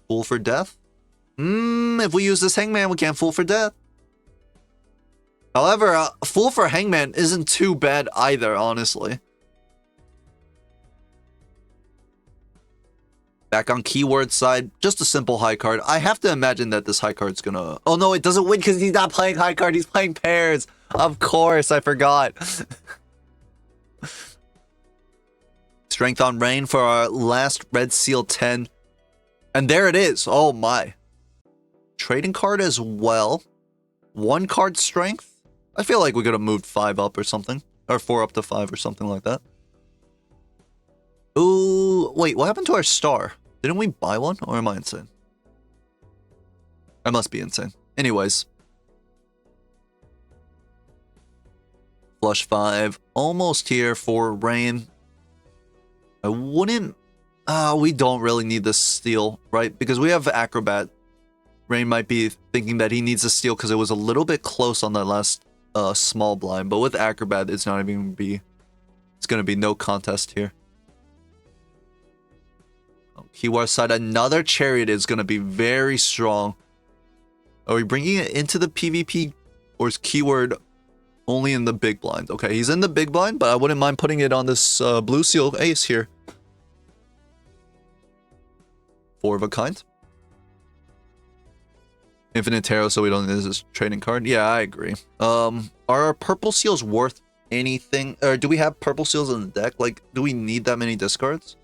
Fool for death? If we use this Hangman, we can't fool for death. However, fool for Hangman isn't too bad either, honestly. Back on keyword side, just a simple high card. I have to imagine that this high card's gonna... Oh no, it doesn't win because he's not playing high card, he's playing pairs. Of course, I forgot. Strength on Rain for our last Red Seal 10. And there it is. Oh my. Trading card as well. 1 card strength. I feel like we could have moved 5 up or something. Or 4 up to 5 or something like that. Ooh, wait, what happened to our star? Didn't we buy one? Or am I insane? I must be insane. Anyways. Flush 5. Almost here for Rain. I wouldn't... we don't really need this steal, right? Because we have Acrobat. Rain might be thinking that he needs a steal because it was a little bit close on that last small blind. But with Acrobat, it's not even going to be... It's going to be no contest here. Keyword side, another Chariot is going to be very strong. Are we bringing it into the PvP? Or is Keyword only in the big blind? Okay, he's in the big blind, but I wouldn't mind putting it on this Blue Seal Ace here. 4 of a kind. Infinite Tarot, so we don't need this trading card. Yeah, I agree. Are our purple seals worth anything? Or do we have purple seals in the deck? Like, do we need that many discards?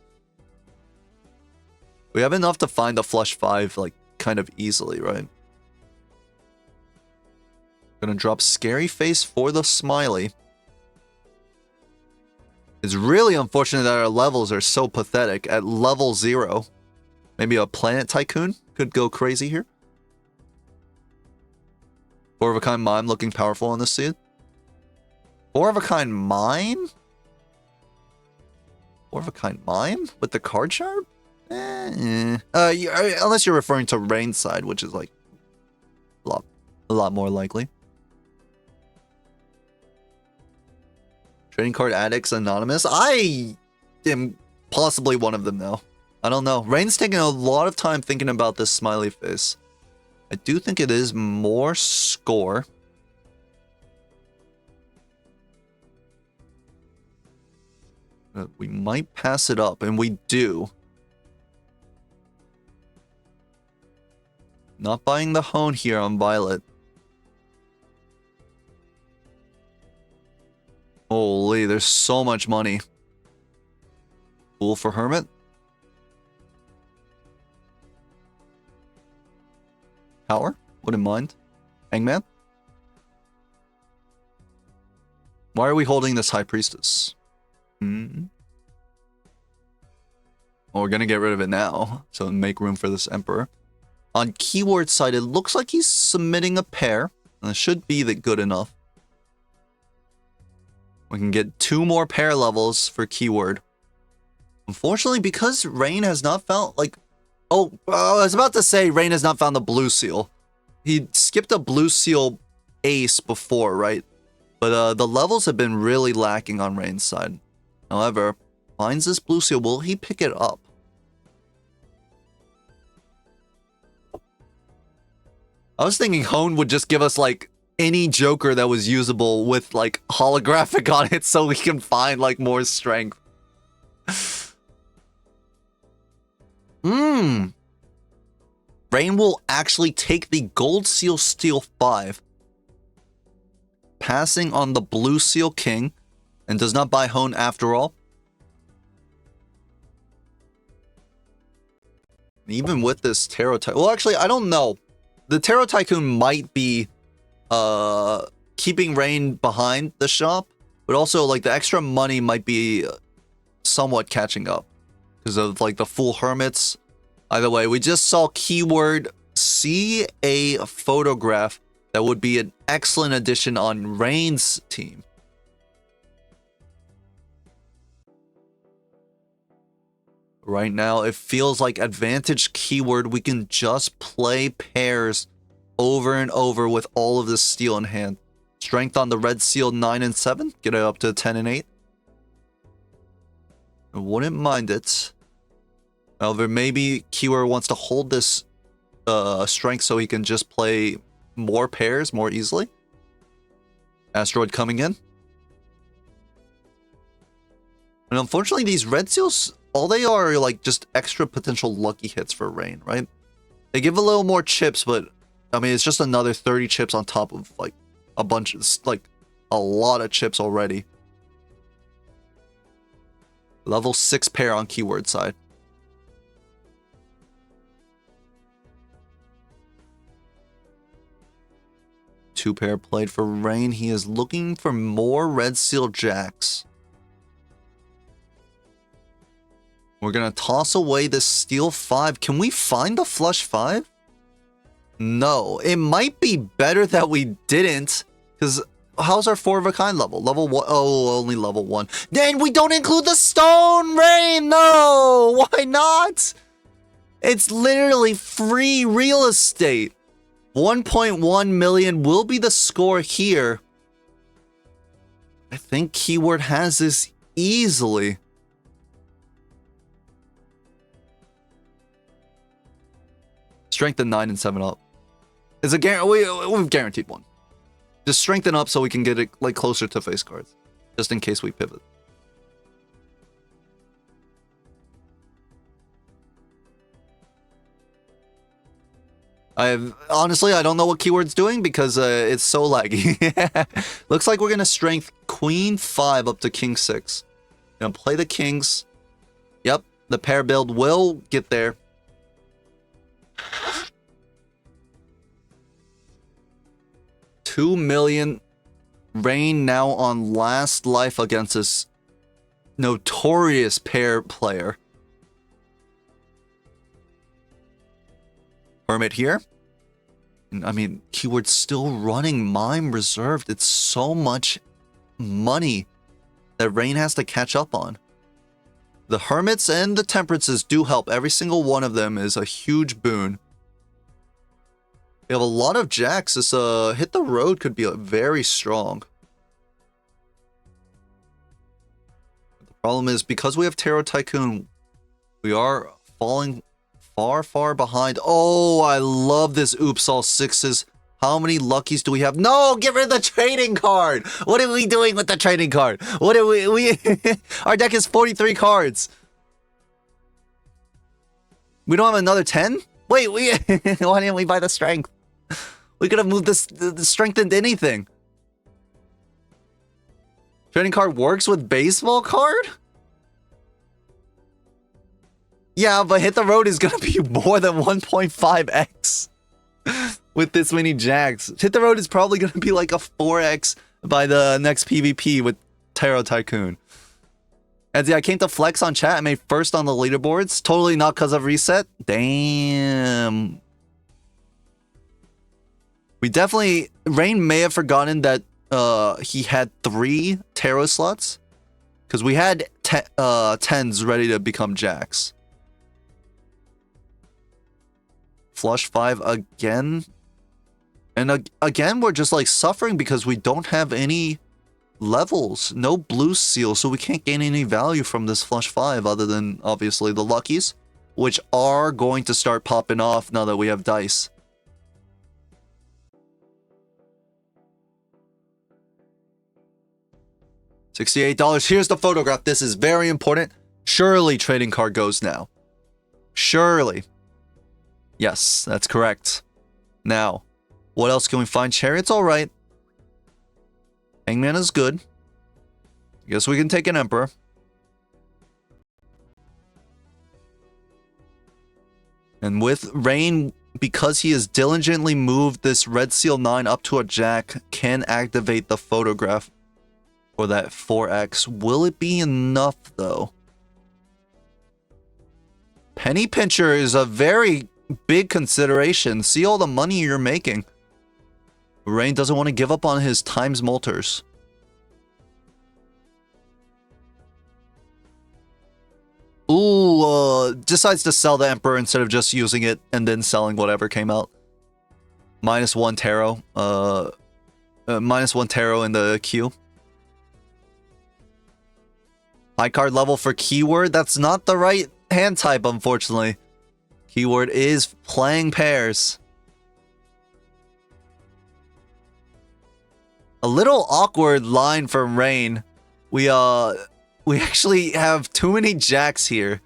We have enough to find a flush 5, like, kind of easily, right? Gonna drop Scary Face for the Smiley. It's really unfortunate that our levels are so pathetic at level 0. Maybe a Planet Tycoon could go crazy here. 4 of a kind Mime looking powerful on this scene. 4 of a kind Mime? 4 of a kind Mime? With the card sharp? Unless you're referring to Rain side, which is like a lot more likely. Trading card addicts anonymous. I am possibly one of them now. I don't know. Rain's taking a lot of time thinking about this smiley face. I do think it is more score. We might pass it up, and we do. Not buying the Hone here on Violet. Holy, there's so much money. Fool for Hermit. Power? Wouldn't mind. Hangman? Why are we holding this High Priestess? Well, we're gonna get rid of it now, so make room for this Emperor. On keyword side, it looks like he's submitting a pair, and it should be good enough. We can get 2 more pair levels for keyword. Unfortunately, because Rain has not found, like... Oh, I was about to say Rain has not found the blue seal. He skipped a blue seal ace before, right? But the levels have been really lacking on Rain's side. However, finds this blue seal. Will he pick it up? I was thinking Hone would just give us, like, any Joker that was usable with, like, holographic on it so we can find, like, more strength. Rain will actually take the Gold Seal Steel 5, passing on the Blue Seal King, and does not buy Hone after all. Even with this Tarot Tycoon... Well, actually, I don't know. The Tarot Tycoon might be keeping Rain behind the shop, but also, like, the extra money might be somewhat catching up because of, like, the full Hermits. Either way, we just saw keyword see a photograph that would be an excellent addition on Rain's team. Right now, it feels like advantage keyword. We can just play pairs over and over with all of this steel in hand. Strength on the red seal 9 and 7. Get it up to 10 and 8. I wouldn't mind it. However, maybe keyword wants to hold this strength so he can just play more pairs more easily. Asteroid coming in. And unfortunately, these red seals... all they are like just extra potential lucky hits for Rain, right? They give a little more chips, but I mean, it's just another 30 chips on top of like a bunch of, like a lot of chips already. Level 6 pair on keyword side. Two pair played for Rain. He is looking for more red seal jacks. We're going to toss away this steel 5. Can we find a flush 5? No. It might be better that we didn't. Because how's our 4 of a kind level? Level 1? Oh, only level 1. Then we don't include the stone Rain. No. Why not? It's literally free real estate. 1.1 million will be the score here. I think keyword has this easily. Strengthen 9 and 7 up. Is a we've guaranteed one. Just strengthen up so we can get it like closer to face cards, just in case we pivot. Honestly, I don't know what keyword's doing because it's so laggy. Looks like we're gonna strength Queen 5 up to King 6. Gonna play the Kings. Yep, the pair build will get there. $2 million. Rain now on last life against this notorious pair player. Hermit here. I mean, keyword's still running Mime Reserved. It's so much money that Rain has to catch up on. The Hermits and the Temperances do help. Every single one of them is a huge boon. We have a lot of jacks. This hit the road could be very strong. The problem is because we have Tarot Tycoon, we are falling far behind. Oh, I love this oops all 6s. How many luckies do we have? No, get rid of the trading card. What are we doing with the trading card? What are we our deck is 43 cards. We don't have another 10? Wait, why didn't we buy the strength? We could have moved this strengthened anything. Trading card works with baseball card? Yeah, but hit the road is gonna be more than 1.5x. with this many jacks. Hit the Road is probably going to be like a 4x by the next PvP with Tarot Tycoon. And yeah, I came to flex on chat. I made first on the leaderboards. Totally not because of reset. Damn. We definitely... Rain may have forgotten that he had 3 tarot slots. Because we had 10s ready to become jacks. Flush 5 again. And again, we're just like suffering because we don't have any levels. No blue seal, so we can't gain any value from this flush 5 other than obviously the luckies, which are going to start popping off now that we have dice. $68. Here's the photograph. This is very important. Surely trading card goes now. Surely. Yes, that's correct. Now, what else can we find? Chariot's alright. Hangman is good. I guess we can take an Emperor. And with Rain, because he has diligently moved this Red Seal 9 up to a Jack, can activate the photograph for that 4x. Will it be enough, though? Penny Pincher is a very big consideration. See all the money you're making. Rain doesn't want to give up on his times molters. Ooh, decides to sell the Emperor instead of just using it and then selling whatever came out. -1 tarot. -1 tarot in the queue. High card level for keyword. That's not the right hand type, unfortunately. Keyword is playing pairs. A little awkward line from Rain. We actually have too many jacks here.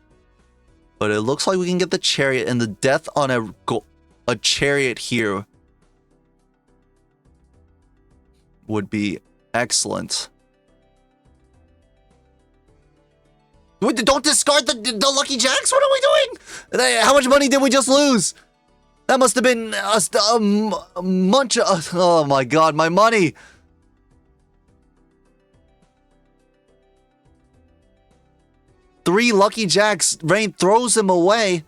But it looks like we can get the chariot, and the death on a chariot here would be excellent. Don't discard the lucky jacks. What are we doing? How much money did we just lose? That must have been a munch. Oh my god, my money. Three lucky jacks. Rain throws him away.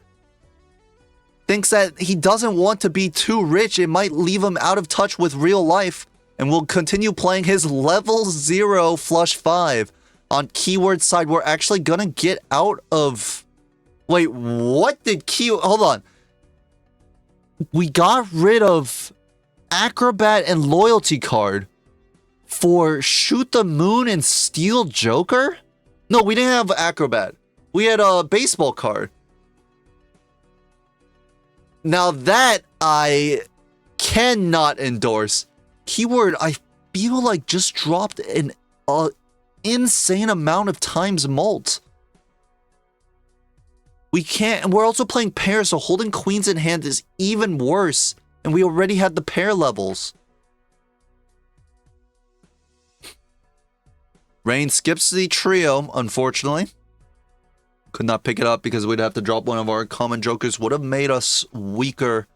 Thinks that he doesn't want to be too rich. It might leave him out of touch with real life. And will continue playing his level 0 flush 5. On keyword side, we're actually gonna get out of... Wait, what did Hold on. We got rid of Acrobat and Loyalty card for Shoot the Moon and Steal Joker? No, we didn't have Acrobat. We had a baseball card. Now that I cannot endorse. Keyword, I feel like just dropped an insane amount of times molt. We can't, and we're also playing pairs, so holding queens in hand is even worse. And we already had the pair levels. Rain skips the trio, unfortunately. Could not pick it up because we'd have to drop one of our common jokers. Would have made us weaker,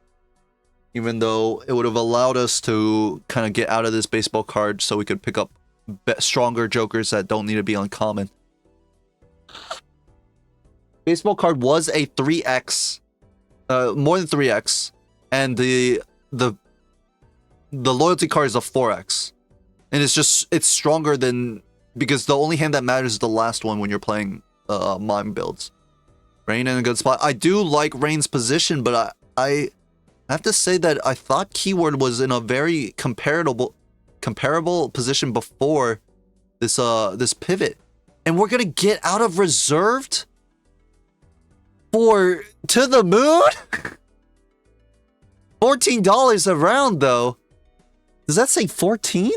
even though it would have allowed us to kind of get out of this baseball card so we could pick up stronger jokers that don't need to be uncommon. Baseball card was a 3x, more than 3x, and the loyalty card is a 4x, and it's stronger than, because the only hand that matters is the last one when you're playing mime builds. Rain in a good spot. I do like Rain's position, but I have to say that I thought keyword was in a very comparable position before this pivot, and we're gonna get out of reserved for To the Moon. $14 a round, though. Does that say 14?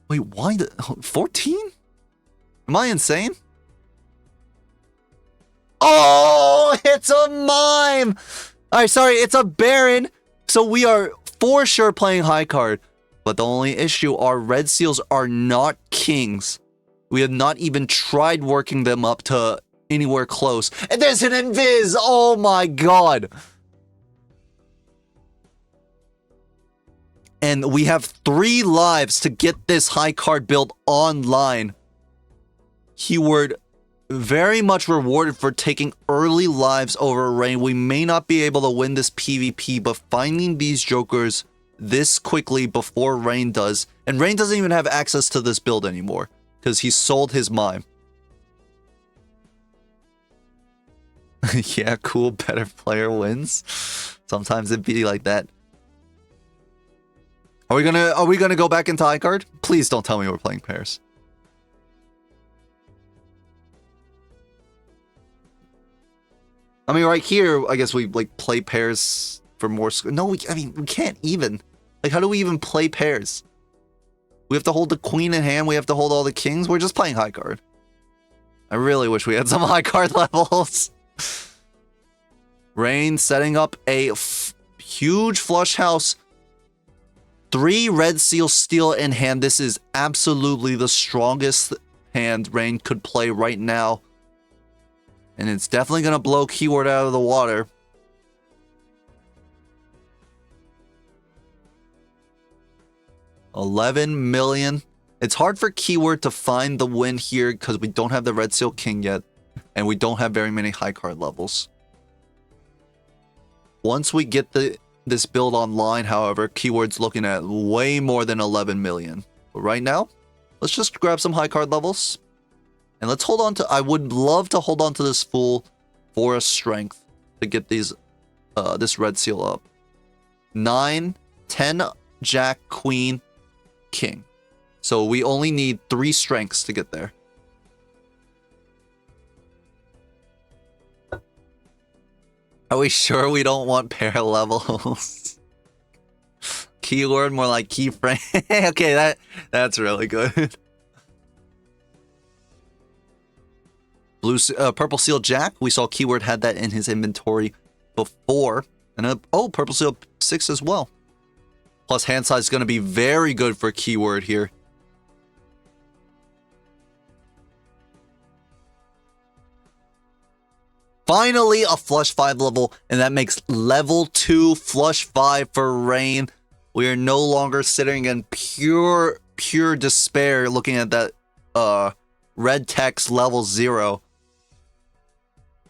Wait, why the 14? Am I insane? Oh, it's a mime. All right, sorry, it's a Baron. So we are for sure playing high card. But the only issue, our red seals are not kings. We have not even tried working them up to anywhere close. And there's an invis! Oh my god! And we have 3 lives to get this high card build online. Keyword very much rewarded for taking early lives over Rain. We may not be able to win this PvP, but finding these jokers this quickly before Rain does. And Rain doesn't even have access to this build anymore because he sold his mime. Yeah, cool, better player wins. Sometimes it'd be like that. Are we gonna go back into high card? Please don't tell me we're playing pairs. I mean, right here, I guess we like play pairs for more. No, I mean, we can't even. Like, how do we even play pairs? We have to hold the queen in hand. We have to hold all the kings. We're just playing high card. I really wish we had some high card levels. Rain setting up a huge flush house. 3 red seal steel in hand. This is absolutely the strongest hand Rain could play right now. And it's definitely going to blow Keyword out of the water. $11 million. It's hard for Keyword to find the win here because we don't have the Red Seal King yet. And we don't have very many high card levels. Once we get this build online, however, Keyword's looking at way more than 11 million. But right now, let's just grab some high card levels. And let's hold on to... I would love to hold on to this Fool for a strength to get these this Red Seal up. 9, 10, Jack, Queen, King. So we only need 3 strengths to get there. Are we sure we don't want pair levels? Keyword more like keyframe. Okay, that's really good. Purple Seal Jack. We saw Keyword had that in his inventory before. And Purple Seal 6 as well. Plus hand size is going to be very good for Keyword here. Finally, a flush 5 level, and that makes level 2 flush 5 for Rain. We are no longer sitting in pure despair looking at that red text level 0.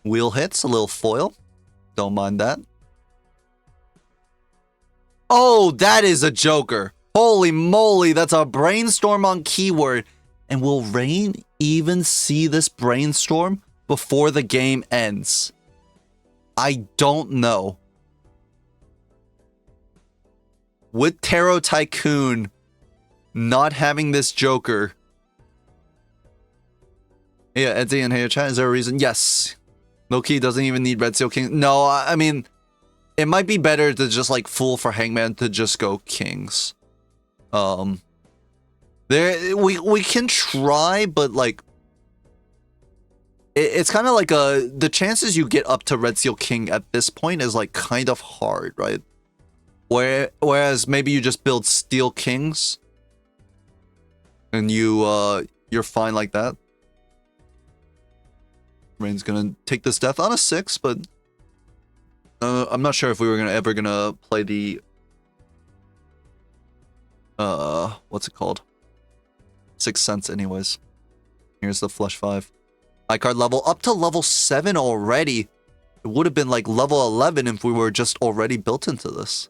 Wheel hits, a little foil. Don't mind that. Oh, that is a joker. Holy moly, that's a brainstorm on Keyword. And will Rain even see this brainstorm before the game ends? I don't know. With Tarot Tycoon not having this joker. Yeah, Edsy and Hey Chat, is there a reason? Yes. Loki doesn't even need Red Seal King. No, I mean, it might be better to just like Fool for Hangman to just go Kings. We can try, but like it's kind of like the chances you get up to Red Seal King at this point is like kind of hard, right? Whereas maybe you just build Steel Kings and you're fine like that. Rain's gonna take this death on a 6, but I'm not sure if we were ever gonna play the what's it called? 6th Sense anyways. Here's the flush 5. High card level up to level 7 already. It would have been like level 11 if we were just already built into this.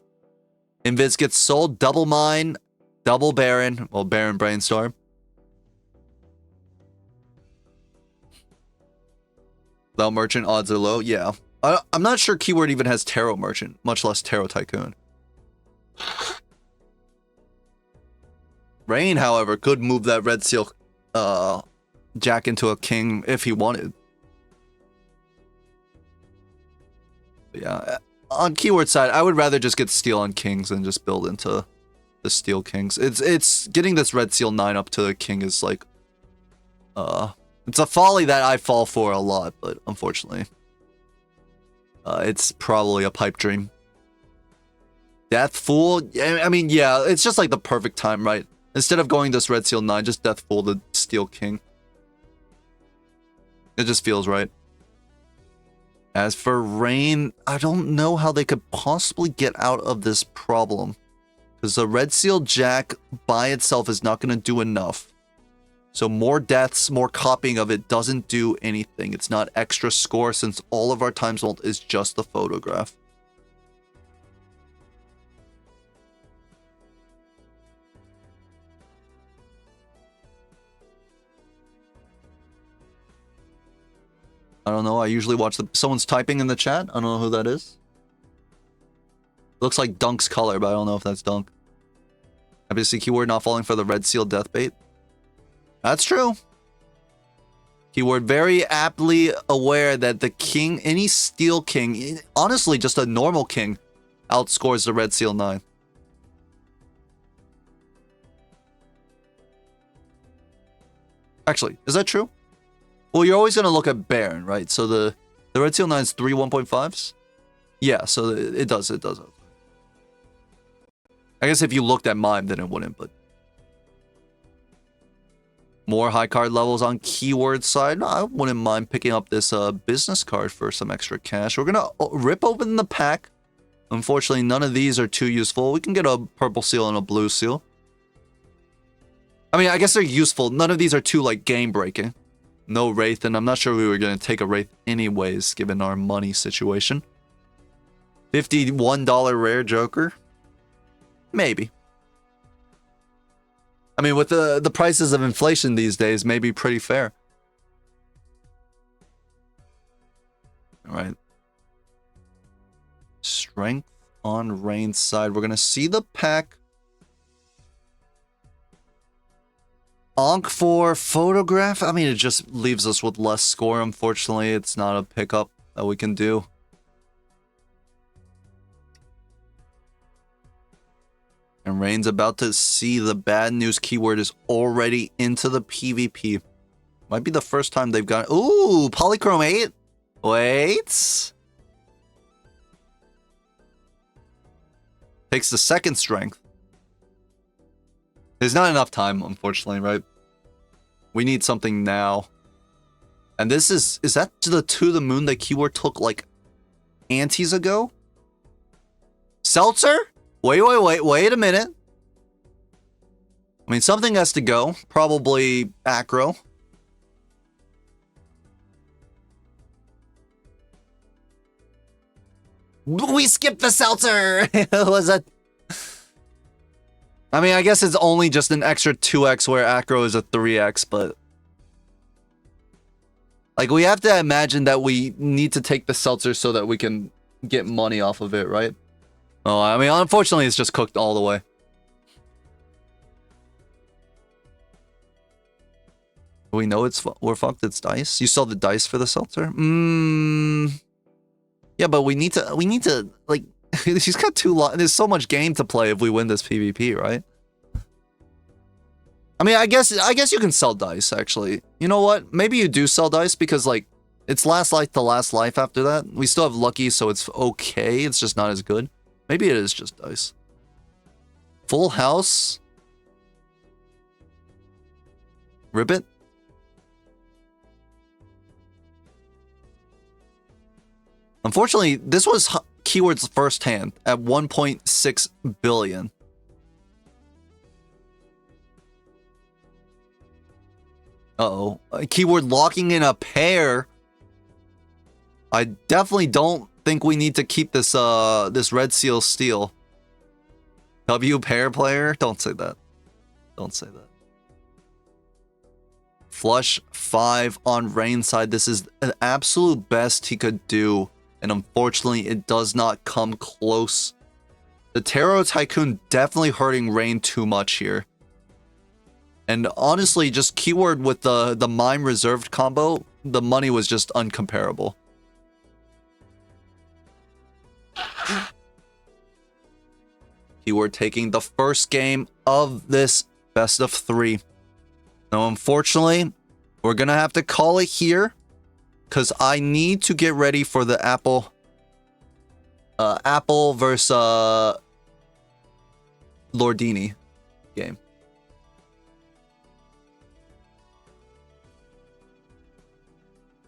Invis gets sold, double mine, double Baron, well, Baron Brainstorm. Low Merchant odds are low, yeah. I'm not sure Keyword even has Tarot Merchant, much less Tarot Tycoon. Rain, however, could move that Red Seal Jack into a King if he wanted. But yeah, on Keyword side, I would rather just get Steel on Kings than just build into the Steel Kings. It's getting this Red Seal 9 up to the King is like it's a folly that I fall for a lot, but unfortunately it's probably a pipe dream. Death Fool, I mean, yeah, it's just like the perfect time, right? Instead of going this Red Seal 9, just Death Fool the Steel King. It just feels right. As for Rain, I don't know how they could possibly get out of this problem. Because the Red Seal Jack by itself is not going to do enough. So more deaths, more copying of it doesn't do anything. It's not extra score since all of our times vault is just the photograph. I don't know. I usually watch someone's typing in the chat. I don't know who that is. Looks like Dunk's color, but I don't know if that's Dunk. Obviously, keyword not falling for the Red Seal death bait. That's true. Keyword very aptly aware that the king, any steel king, honestly, just a normal king, outscores the Red Seal 9. Actually, is that true? Well, you're always going to look at Baron, right? So the Red Seal 9's 3 1.5s? Yeah, so it does. I guess if you looked at mime, then it wouldn't, but... More high card levels on keyword side. I wouldn't mind picking up this business card for some extra cash. We're going to rip open the pack. Unfortunately, none of these are too useful. We can get a purple seal and a blue seal. I mean, I guess they're useful. None of these are too, like, game-breaking. No Wraith, and I'm not sure we were going to take a Wraith anyways, given our money situation. $51 rare Joker? Maybe. I mean, with the prices of inflation these days, maybe pretty fair. All right. Strength on Rain's side. We're going to see the pack. Onk for photograph. I mean, it just leaves us with less score. Unfortunately, it's not a pickup that we can do. And Rain's about to see the bad news. Keyword is already into the PvP. Might be the first time they've got... Ooh, Polychrome 8? Wait. Takes the second strength. There's not enough time, unfortunately, right? We need something now. And this is that the To the Moon that Keyword took like antes ago? Seltzer? Wait a minute. I mean, something has to go. Probably Acro. We skipped the Seltzer! Was that... I mean, I guess it's only just an extra 2x where Acro is a 3x, but... Like, we have to imagine that we need to take the Seltzer so that we can get money off of it, right? Oh, I mean, unfortunately, it's just cooked all the way. We know we're fucked, it's dice. You saw the dice for the Seltzer? Yeah, but we need to, like... He's got there's so much game to play if we win this PvP, right? I mean, I guess you can sell dice, actually. You know what? Maybe you do sell dice because, like, it's last life to last life after that. We still have lucky, so it's okay. It's just not as good. Maybe it is just dice. Full house. Ribbit. Unfortunately, this was Keyword's first hand at 1.6 billion. Uh-oh. Keyword locking in a pair. I definitely don't think we need to keep this this Red Seal Steel. W pair player? Don't say that. Don't say that. Flush 5 on Rain's side. This is an absolute best he could do. And unfortunately, it does not come close. The Tarot Tycoon definitely hurting Rain too much here. And honestly, just Keyword with the Mime Reserved combo, the money was just uncomparable. Keyword taking the first game of this best of 3. Now, unfortunately, we're going to have to call it here. Because I need to get ready for the Apple versus Lordini game.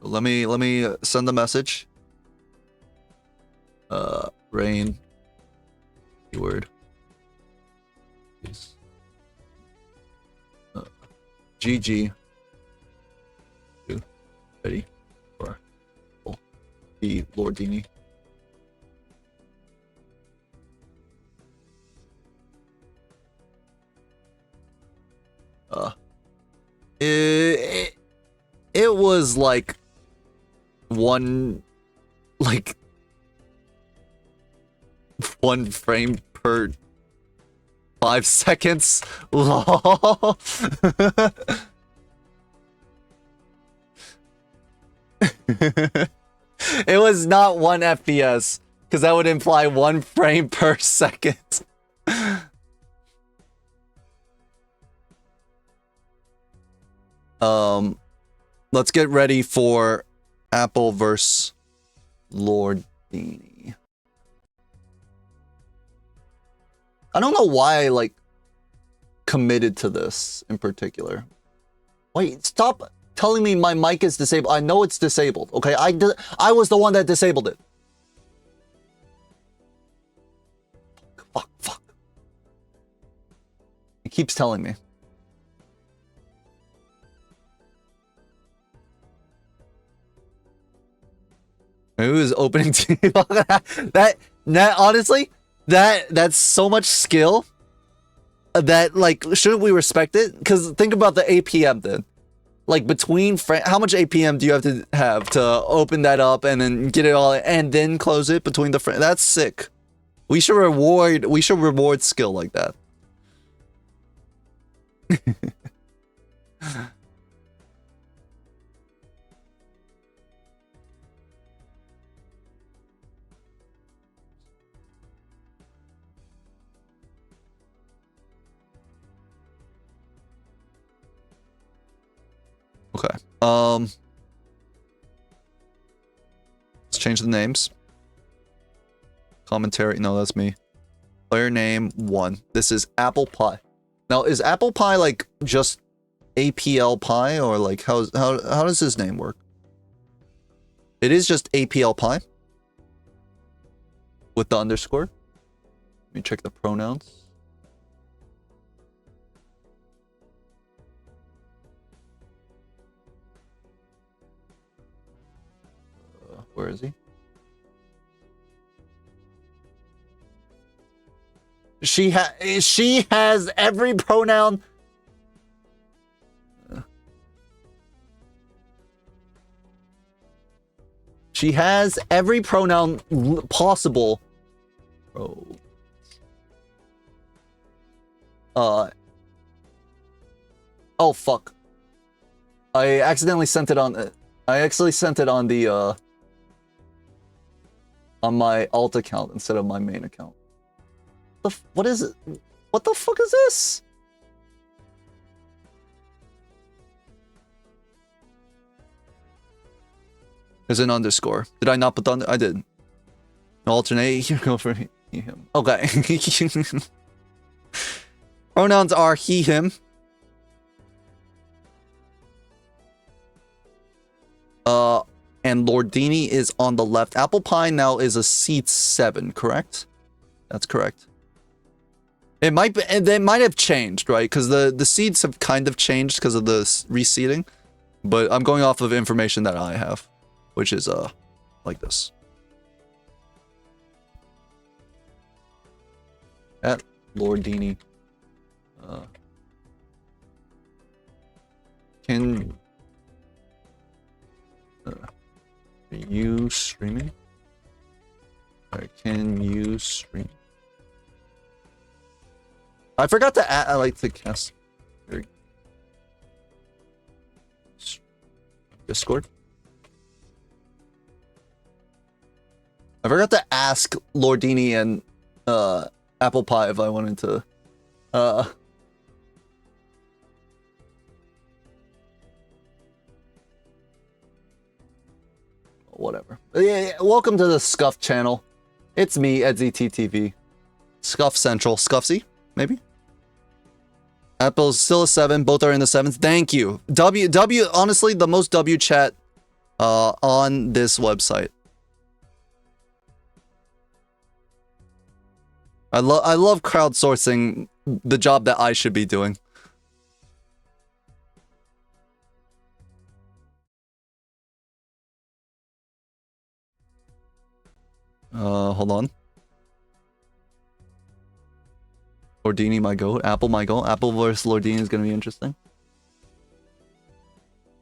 Let me send the message. Rain. Keyword. Please. GG. Ready? For the Lordini. It was like one frame per 5 seconds. Lol. It was not 1 FPS, because that would imply 1 frame per second. Let's get ready for Apple versus Lordini. I don't know why I like committed to this in particular. Wait, stop telling me my mic is disabled. I know it's disabled. Okay, I was the one that disabled it. Fuck. It keeps telling me. It was opening to that honestly, that's so much skill that like shouldn't we respect it? Because think about the APM then. Like between how much APM do you have to open that up and then get it all and then close it between the frames? That's sick. We should reward skill like that. Okay. Let's change the names. Commentary. No, that's me. Player name 1. This is Apple Pie. Now, is Apple Pie like just APL Pie or like how does his name work? It is just APL Pie with the underscore. Let me check the pronouns. Where is he? She has every pronoun. She has every pronoun possible. Oh fuck. I accidentally sent it on the on my alt account instead of my main account. What is it? What the fuck is this? There's an underscore. Did I not put the I did. Alternate. You go for he, him. Okay. Pronouns are he, him. And Lordini is on the left. Apple Pie now is a seat 7, correct? That's correct. It might be, they might have changed, right? Because the seats have kind of changed because of the reseating. But I'm going off of information that I have, which is like this. At Lordini. Can you streaming? Alright, can you stream? I forgot to add, I like to cast Discord. I forgot to ask Lordini and Apple Pie if I wanted to whatever. Yeah, welcome to the Scuff channel. It's me, EdzyTTV. Scuff Central. Scuffsy, maybe? Apple's still a 7. Both are in the 7s. Thank you. W, honestly, the most W chat on this website. I love crowdsourcing the job that I should be doing. Hold on. Lordini, my goat. Apple, my goat. Apple versus Lordini is going to be interesting.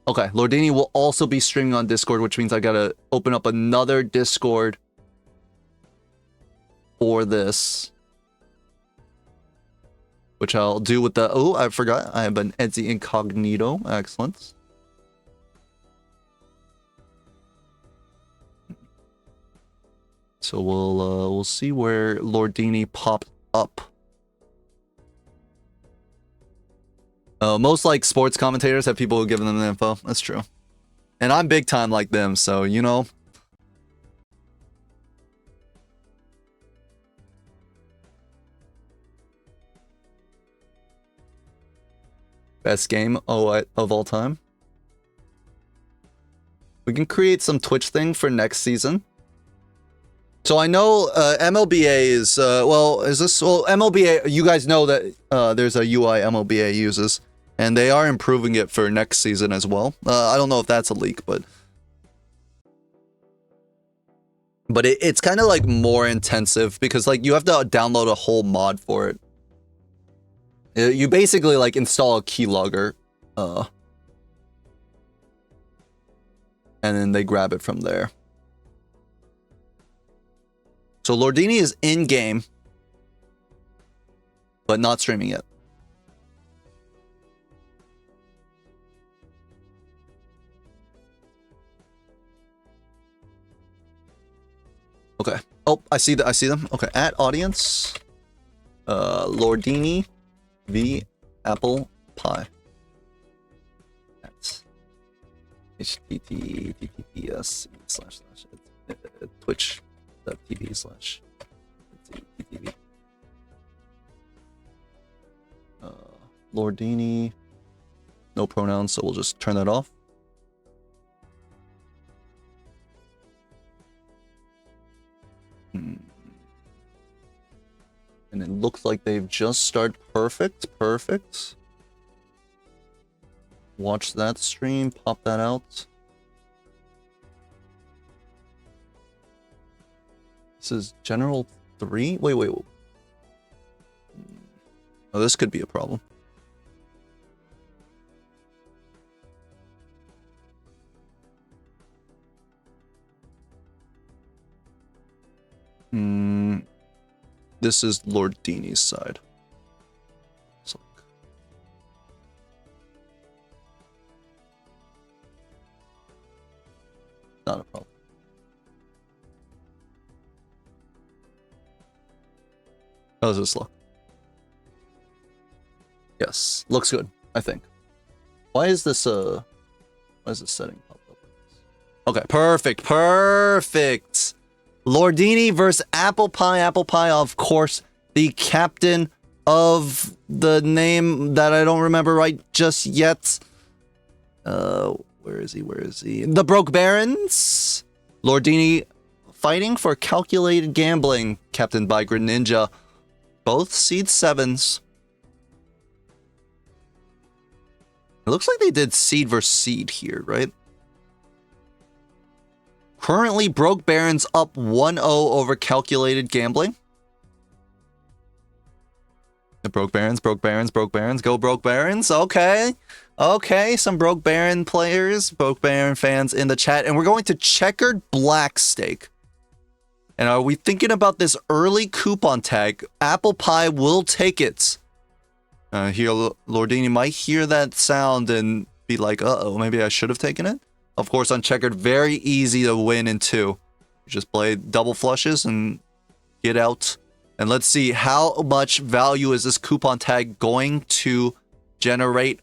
Okay, Lordini will also be streaming on Discord, which means I got to open up another Discord for this. Which I'll do with the... Oh, I forgot. I have an Etsy incognito. Excellent. So we'll see where Lordini popped up. Most like sports commentators have people who give them the info. That's true. And I'm big time like them, so you know. Best game of all time. We can create some Twitch thing for next season. So I know MLBA is well, is this well MLBA? You guys know that there's a UI MLBA uses, and they are improving it for next season as well. I don't know if that's a leak, but it's kind of like more intensive because like you have to download a whole mod for it. You basically like install a keylogger, and then they grab it from there. So Lordini is in game, but not streaming yet. Okay. Oh, I see them. Okay, at audience, Lordini v Apple Pie. That's https://twitch.tv/TTV. Lordini, no pronouns, so we'll just turn that off. And it looks like they've just started. Perfect. Watch that stream, pop that out. This is General 3? Wait. Oh, this could be a problem. This is Lordini's side. So, not a problem. How does this look? Yes, looks good, I think. Why is this setting popped up? Okay, perfect. Lordini versus Apple Pie. Apple Pie, of course, the captain of the name that I don't remember right just yet. Where is he? The Broke Barons. Lordini fighting for calculated gambling, captained by Greninja. Both seed 7s. It looks like they did seed versus seed here, right? Currently, Broke Barons up 1-0 over calculated gambling. The Broke Barons. Go Broke Barons. Okay, some Broke Baron players, Broke Baron fans in the chat. And we're going to checkered black stake. And are we thinking about this early coupon tag? Apple Pie will take it. Here, Lordini might hear that sound and be like, uh-oh, maybe I should have taken it. Of course, on checkered, very easy to win in 2. You just play double flushes and get out. And let's see how much value is this coupon tag going to generate.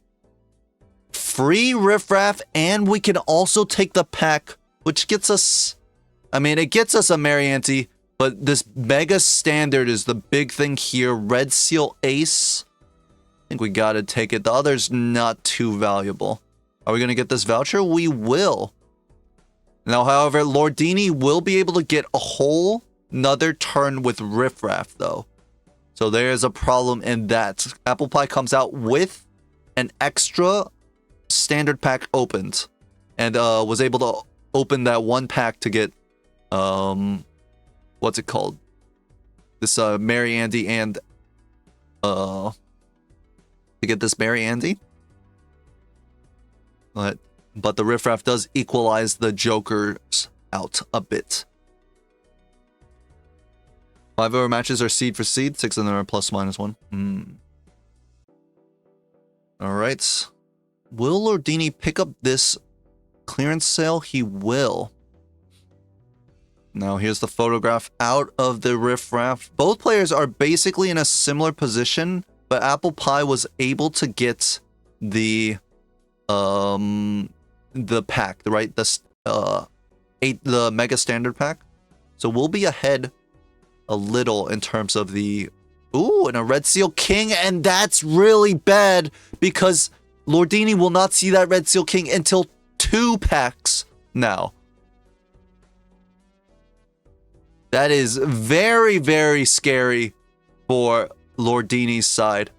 Free riffraff, and we can also take the pack, which gets us... I mean, it gets us a Marianti, but this Mega Standard is the big thing here. Red Seal Ace. I think we gotta take it. The other's not too valuable. Are we going to get this voucher? We will. Now, however, Lordini will be able to get a whole another turn with Riffraff, though. So there's a problem in that. Apple Pie comes out with an extra standard pack opened. And was able to open that one pack to get, what's it called? This Mary Andy and, to get this Mary Andy. But the Riffraff does equalize the Jokers out a bit. 5-hour matches are seed for seed. 6 of them are ±1. Alright. Will Lordini pick up this clearance sale? He will. Now here's the photograph out of the Riffraff. Both players are basically in a similar position, but Apple Pie was able to get the pack, right? The Mega Standard pack. So we'll be ahead a little in terms of the... Ooh, and a Red Seal King, and that's really bad because Lordini will not see that Red Seal King until 2 packs now. That is very, very scary for Lordini's side.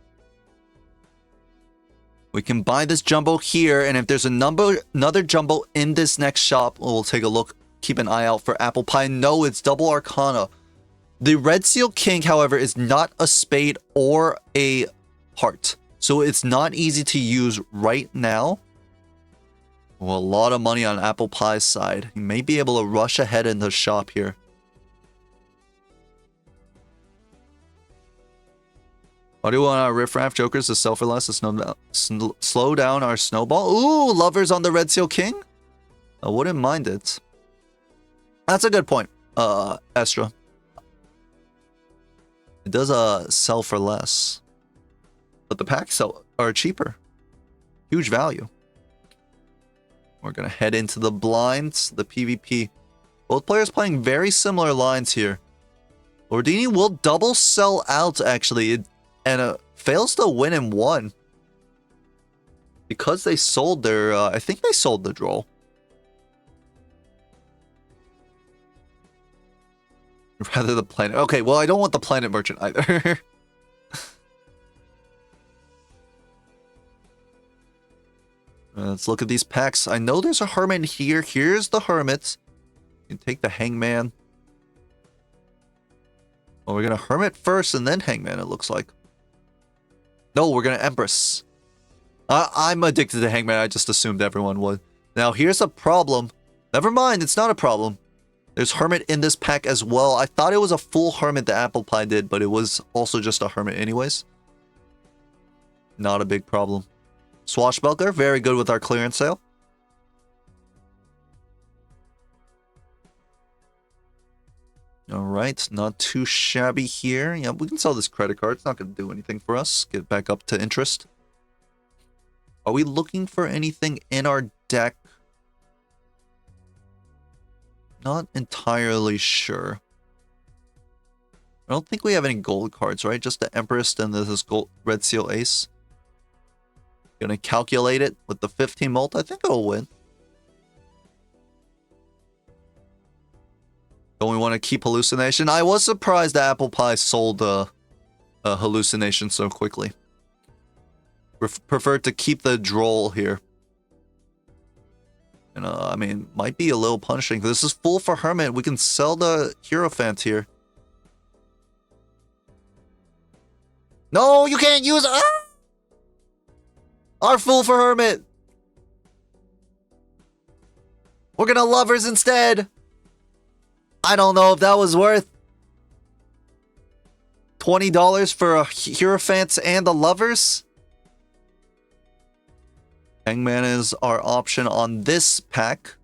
We can buy this jumbo here, and if there's another jumbo in this next shop, we'll take a look. Keep an eye out for Apple Pie. No, it's double Arcana. The Red Seal King, however, is not a spade or a heart. So it's not easy to use right now. Well, a lot of money on Apple Pie's side. He may be able to rush ahead in the shop here. Why do we want our Riffraff Jokers to sell for less to slow down our snowball? Ooh, lovers on the Red Seal King? I wouldn't mind it. That's a good point, Estra. It does sell for less. But the packs are cheaper. Huge value. We're going to head into the blinds, the PvP. Both players playing very similar lines here. Lordini will double sell out, actually, and fails to win in 1. Because they sold their... I think they sold the draw. Rather the planet. Okay, well, I don't want the planet merchant either. Let's look at these packs. I know there's a hermit here. Here's the hermit. You can take the hangman. Well, we're going to hermit first and then hangman, it looks like. No, we're going to empress. I'm addicted to hangman. I just assumed everyone would. Now, here's a problem. Never mind, it's not a problem. There's hermit in this pack as well. I thought it was a full hermit that Apple Pie did, but it was also just a hermit anyways. Not a big problem. Swashbuckler, very good with our clearance sale. Alright, not too shabby here. Yeah, we can sell this credit card. It's not going to do anything for us. Get back up to interest. Are we looking for anything in our deck? Not entirely sure. I don't think we have any gold cards, right? Just the Empress and this gold Red Seal Ace. Gonna calculate it with the 15 mult. I think it'll win. Don't we want to keep hallucination? I was surprised that Apple Pie sold a hallucination so quickly. Preferred to keep the droll here. And I mean, might be a little punishing. This is full for Hermit. We can sell the Hierophant here. No, you can't use our full for Hermit. We're gonna lovers instead. I don't know if that was worth $20 for a Hierophant and the lovers. Hangman is our option on this pack.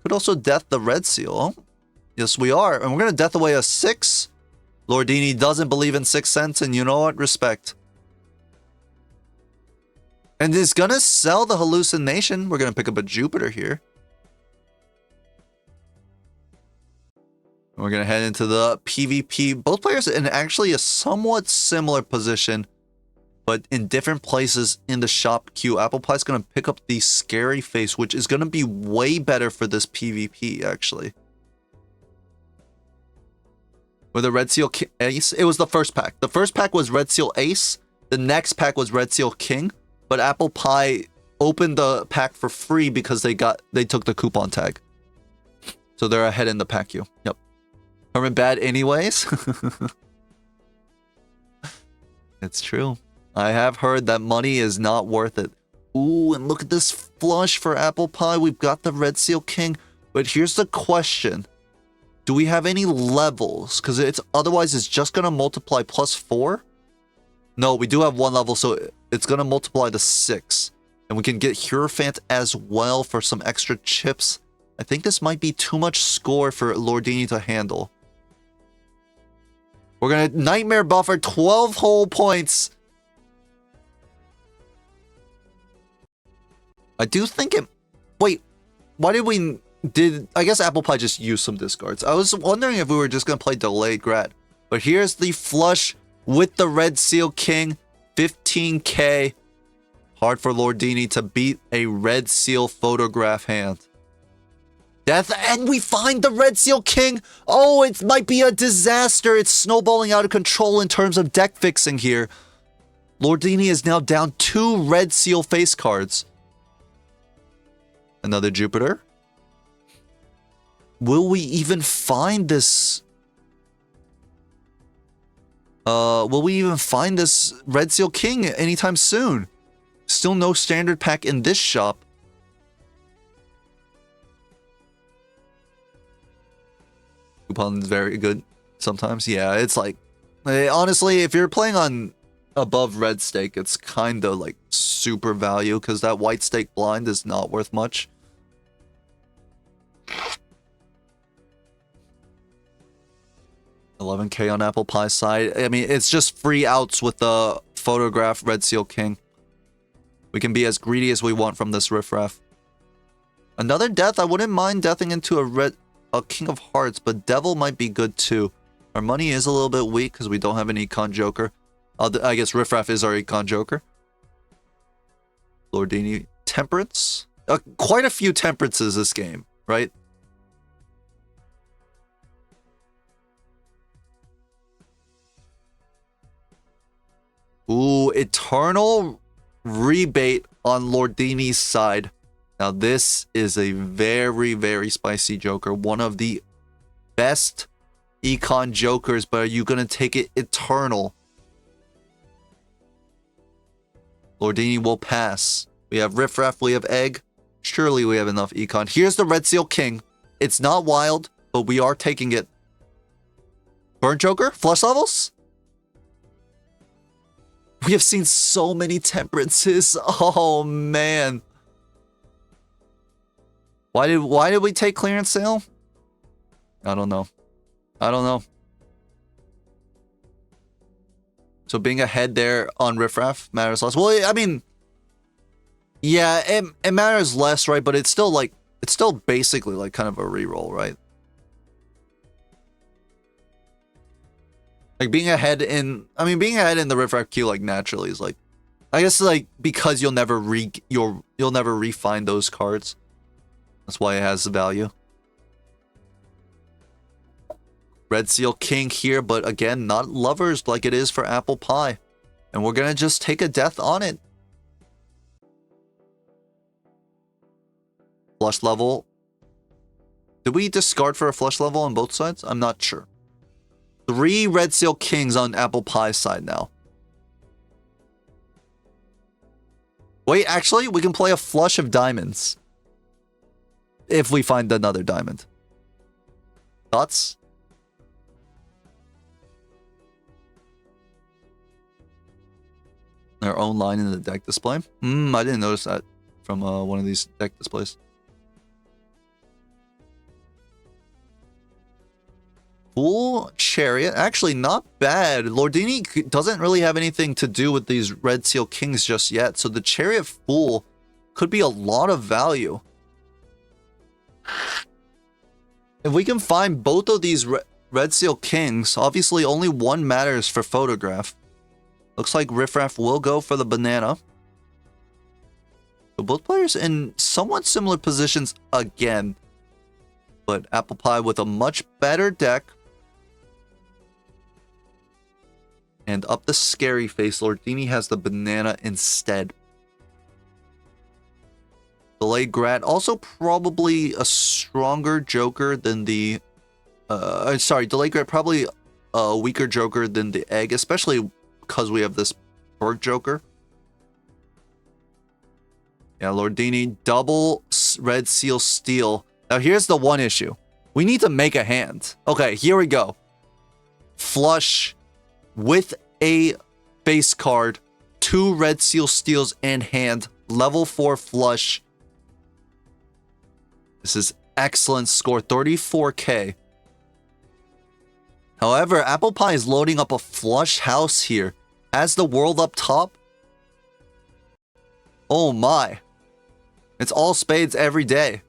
Could also death the Red Seal. Yes, we are. And we're going to death away a 6. Lordini doesn't believe in 6 cents, and you know what? Respect. And is going to sell the hallucination. We're going to pick up a Jupiter here. We're going to head into the PvP. Both players in actually a somewhat similar position, but in different places in the shop queue. Apple Pie's going to pick up the Scary Face, which is going to be way better for this PvP, actually. With a Red Seal Ace. It was the first pack. The first pack was Red Seal Ace. The next pack was Red Seal King. But Apple Pie opened the pack for free because they took the coupon tag. So they're ahead in the pack queue. Yep. Herman bad anyways. It's true. I have heard that money is not worth it. Ooh, and look at this flush for Apple Pie. We've got the Red Seal King. But here's the question. Do we have any levels? Because otherwise it's just going to multiply +4. No, we do have one level, so it's going to multiply to 6. And we can get Hierophant as well for some extra chips. I think this might be too much score for Lordini to handle. We're going to Nightmare Buffer 12 whole points. I do think it... Wait, why did we... I guess Apple Pie just used some discards. I was wondering if we were just going to play Delayed Grat. But here's the flush with the Red Seal King. 15k. Hard for Lordini to beat a Red Seal photograph hand. Death, and we find the Red Seal King. Oh, it might be a disaster. It's snowballing out of control in terms of deck fixing here. Lordini is now down 2 Red Seal face cards. Another Jupiter. Will we even find this? Will we even find this Red Seal King anytime soon? Still no standard pack in this shop. Coupon's very good sometimes. Yeah, it's like... Honestly, if you're playing on above red stake, it's kind of like super value because that white stake blind is not worth much. $11k on Apple Pie side. I mean, it's just free outs with the photograph Red Seal King. We can be as greedy as we want from this riffraff. Another death. I wouldn't mind deathing into a King of Hearts, but Devil might be good too. Our money is a little bit weak because we don't have an Econ Joker. I guess riffraff is our Econ Joker. Lordini. Temperance. Quite a few temperances this game, right? Ooh, Eternal Rebate on Lordini's side. Now this is a very, very spicy Joker. One of the best Econ Jokers, but are you going to take it Eternal? Lordini will pass. We have Riffraff, we have Egg. Surely we have enough Econ. Here's the Red Seal King. It's not wild, but we are taking it. Burn Joker? Flush levels? We have seen so many temperances. Oh, man. Why did we take clearance sale? I don't know. I don't know. So being ahead there on Riffraff matters less. Well, I mean, yeah, it matters less, right? But it's still like, it's still basically like kind of a reroll, right? Like being ahead in, I mean, being ahead in the Riffraff queue like naturally is like, I guess like because you'll never refine those cards. That's why it has the value. Red Seal King here, but again, not lovers like it is for Apple Pie. And we're going to just take a death on it. Flush level. Did we discard for a flush level on both sides? I'm not sure. 3 Red Seal Kings on Apple Pie's side now. Wait, actually, we can play a flush of diamonds. If we find another diamond. Thoughts? Our own line in the deck display. I didn't notice that from one of these deck displays. Full Chariot. Actually, not bad. Lordini doesn't really have anything to do with these Red Seal Kings just yet. So the Chariot Fool could be a lot of value. If we can find both of these Red Seal Kings, obviously only one matters for photograph. Looks like Riffraff will go for the banana. So both players in somewhat similar positions again. But Apple Pie with a much better deck. And up the scary face, Lordini has the banana instead. Delayed Grat, also probably a stronger Joker than the... Delayed Grat, probably a weaker Joker than the egg, especially because we have this bird Joker. Yeah, Lordini, double red seal steal. Now here's the one issue. We need to make a hand. Okay, here we go. Flush with a base card, 2 red seal steals in hand, level 4 flush. This is excellent score, 34k. However, Apple Pie is loading up a flush house here. Has the world up top. Oh my. It's all spades every day.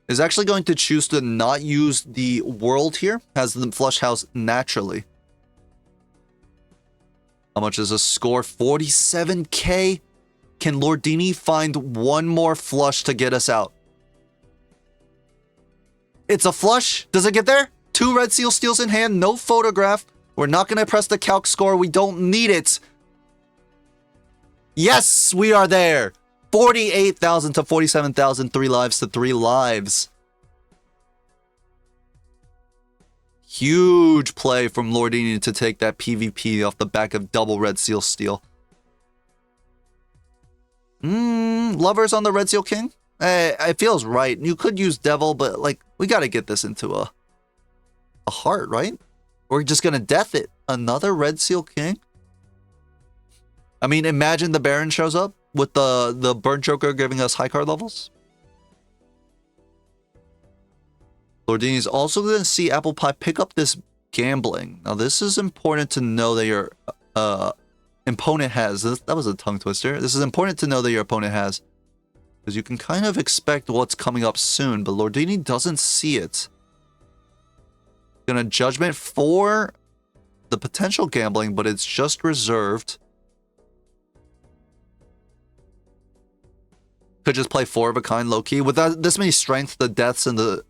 Is actually going to choose to not use the world here. Has the flush house naturally. How much is a score? 47k? Can Lordini find one more flush to get us out? It's a flush. Does it get there? 2 red seal steals in hand. No photograph. We're not going to press the calc score. We don't need it. Yes, we are there. 48,000 to 47,000. 3 lives to 3 lives. Huge play from Lordini to take that PvP off the back of double red seal steal. Lovers on the red seal king? It feels right. You could use devil, but like we got to get this into a heart, right? We're just going to death it. Another red seal king? I mean, imagine the Baron shows up with the Burnt Joker giving us high card levels. Lordini's also going to see Apple Pie pick up this gambling. Now, this is important to know that your opponent has. That was a tongue twister. This is important to know that your opponent has. Because you can kind of expect what's coming up soon, but Lordini doesn't see it. Gonna judgment for the potential gambling, but it's just reserved. Could just play 4 of a kind low key with this many strength, the deaths and the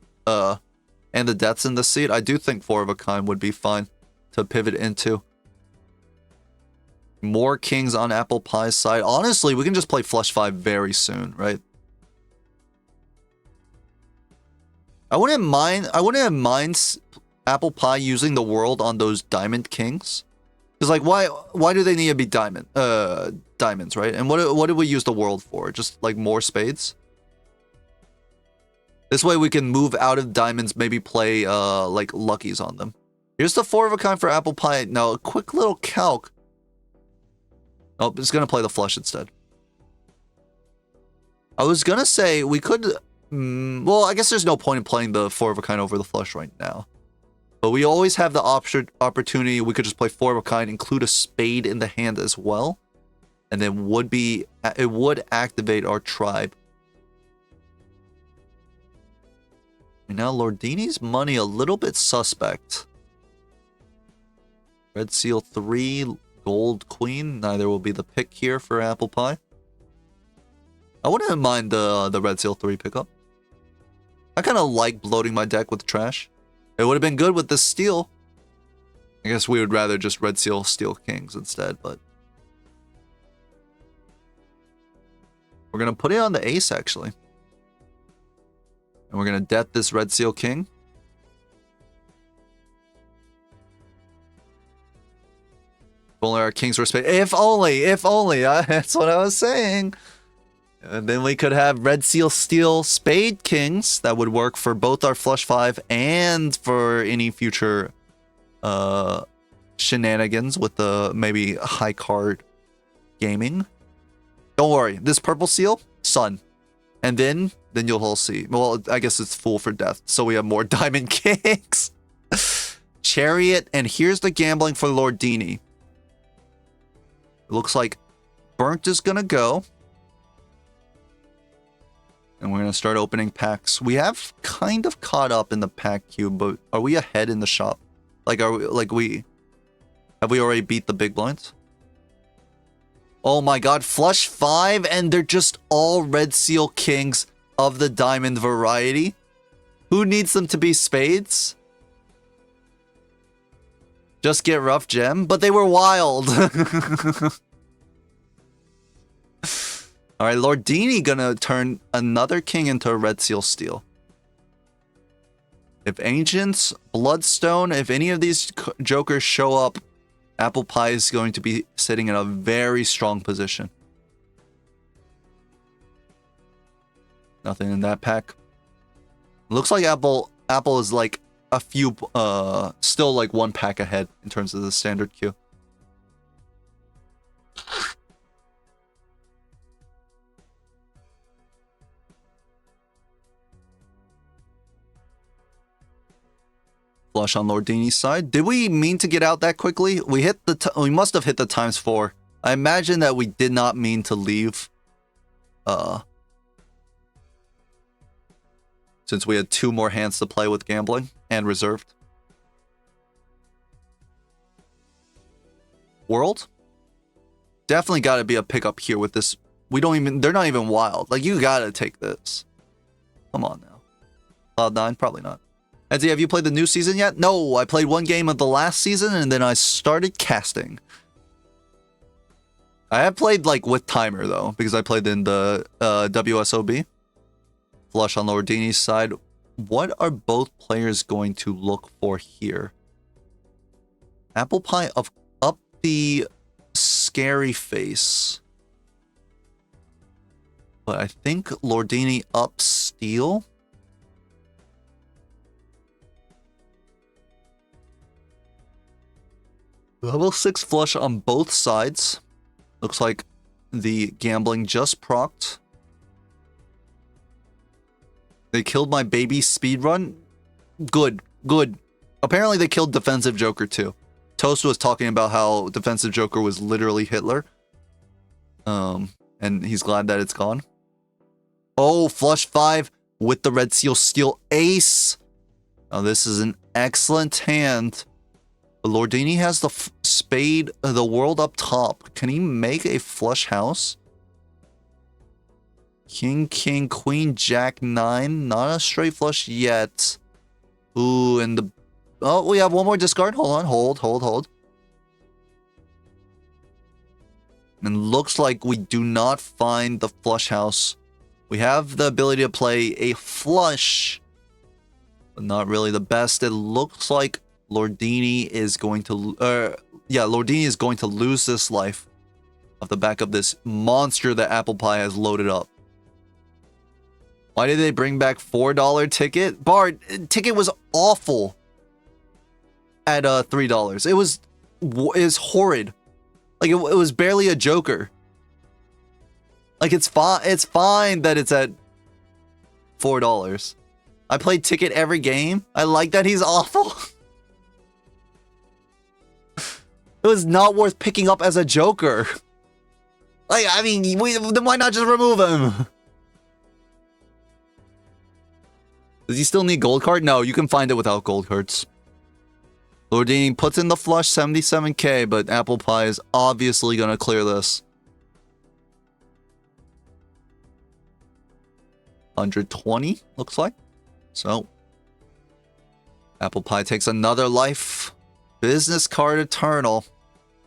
deaths in the seat. I do think 4 of a kind would be fine to pivot into. More kings on Apple Pie's side. Honestly, we can just play flush 5 very soon, right? I wouldn't mind Apple Pie using the world on those diamond kings. Because like why do they need to be diamonds, right? And what do we use the world for? Just like more spades? This way we can move out of diamonds, maybe play like luckies on them. Here's the 4 of a kind for Apple Pie. Now a quick little calc. Oh, it's gonna play the flush instead. I was gonna say we could well, I guess there's no point in playing the 4 of a kind over the flush right now. But we always have the opportunity. We could just play 4 of a kind, include a spade in the hand as well. And then it would activate our tribe. And now Lordini's money a little bit suspect. Red seal 3, gold queen. Neither will be the pick here for Apple Pie. I wouldn't mind the red seal 3 pickup. I kind of like bloating my deck with trash. It would have been good with this steal. I guess we would rather just red seal steal kings instead, but we're going to put it on the ace, actually. And we're going to death this red seal king. If only our kings were spade. If only. That's what I was saying. And then we could have red seal steal spade kings. That would work for both our flush 5 and for any future shenanigans with the maybe high card gaming. Don't worry. This purple seal, sun. And then you'll all see. Well, I guess it's full for death. So we have more diamond kings. Chariot. And here's the gambling for Lordini. It looks like Burnt is going to go. And we're going to start opening packs. We have kind of caught up in the pack queue, but are we ahead in the shop? Like, have we already beat the big blinds? Oh my god, flush 5 and they're just all red seal kings of the diamond variety. Who needs them to be spades? Just get rough gem, but they were wild. All right, Lordini gonna turn another king into a red seal steel. If Ancients, Bloodstone, if any of these jokers show up, Apple Pie is going to be sitting in a very strong position. Nothing in that pack. Looks like Apple is like a few, still like one pack ahead in terms of the standard queue. Flush on Lordini's side. Did we mean to get out that quickly? We hit the. We must have hit the ×4. I imagine that we did not mean to leave. Since we had 2 more hands to play with gambling and reserved. World? Definitely got to be a pickup here with this. We don't even. They're not even wild. Like, you got to take this. Come on now. Cloud9? Probably not. Edsy, have you played the new season yet? No, I played 1 game of the last season and then I started casting. I have played like with timer though, because I played in the WSOB. Flush on Lordini's side. What are both players going to look for here? Apple Pie up the scary face. But I think Lordini up steel. Level 6 flush on both sides. Looks like the gambling just procced. They killed my baby speedrun. Good, good. Apparently they killed Defensive Joker too. Toast was talking about how Defensive Joker was literally Hitler. And he's glad that it's gone. Oh, flush 5 with the Red Seal Steel Ace. Now this is an excellent hand. Lordini has the spade, the world up top. Can he make a flush house? King, king, queen, jack, 9. Not a straight flush yet. Ooh, and the... Oh, we have one more discard. Hold on. Hold. And looks like we do not find the flush house. We have the ability to play a flush, but not really the best. It looks like Lordini is going to... Lordini is going to lose this life off the back of this monster that Apple Pie has loaded up. Why did they bring back $4 ticket? Bard, ticket was awful at $3. It was horrid. Like, it was barely a joker. Like, it's fine that it's at $4. I played ticket every game. I like that he's awful. It was not worth picking up as a joker. Like, I mean, then why not just remove him? Does he still need gold card? No, you can find it without gold cards. Lordini puts in the flush, 77k, but Apple Pie is obviously going to clear this. 120, looks like. So, Apple Pie takes another life. Business card Eternal.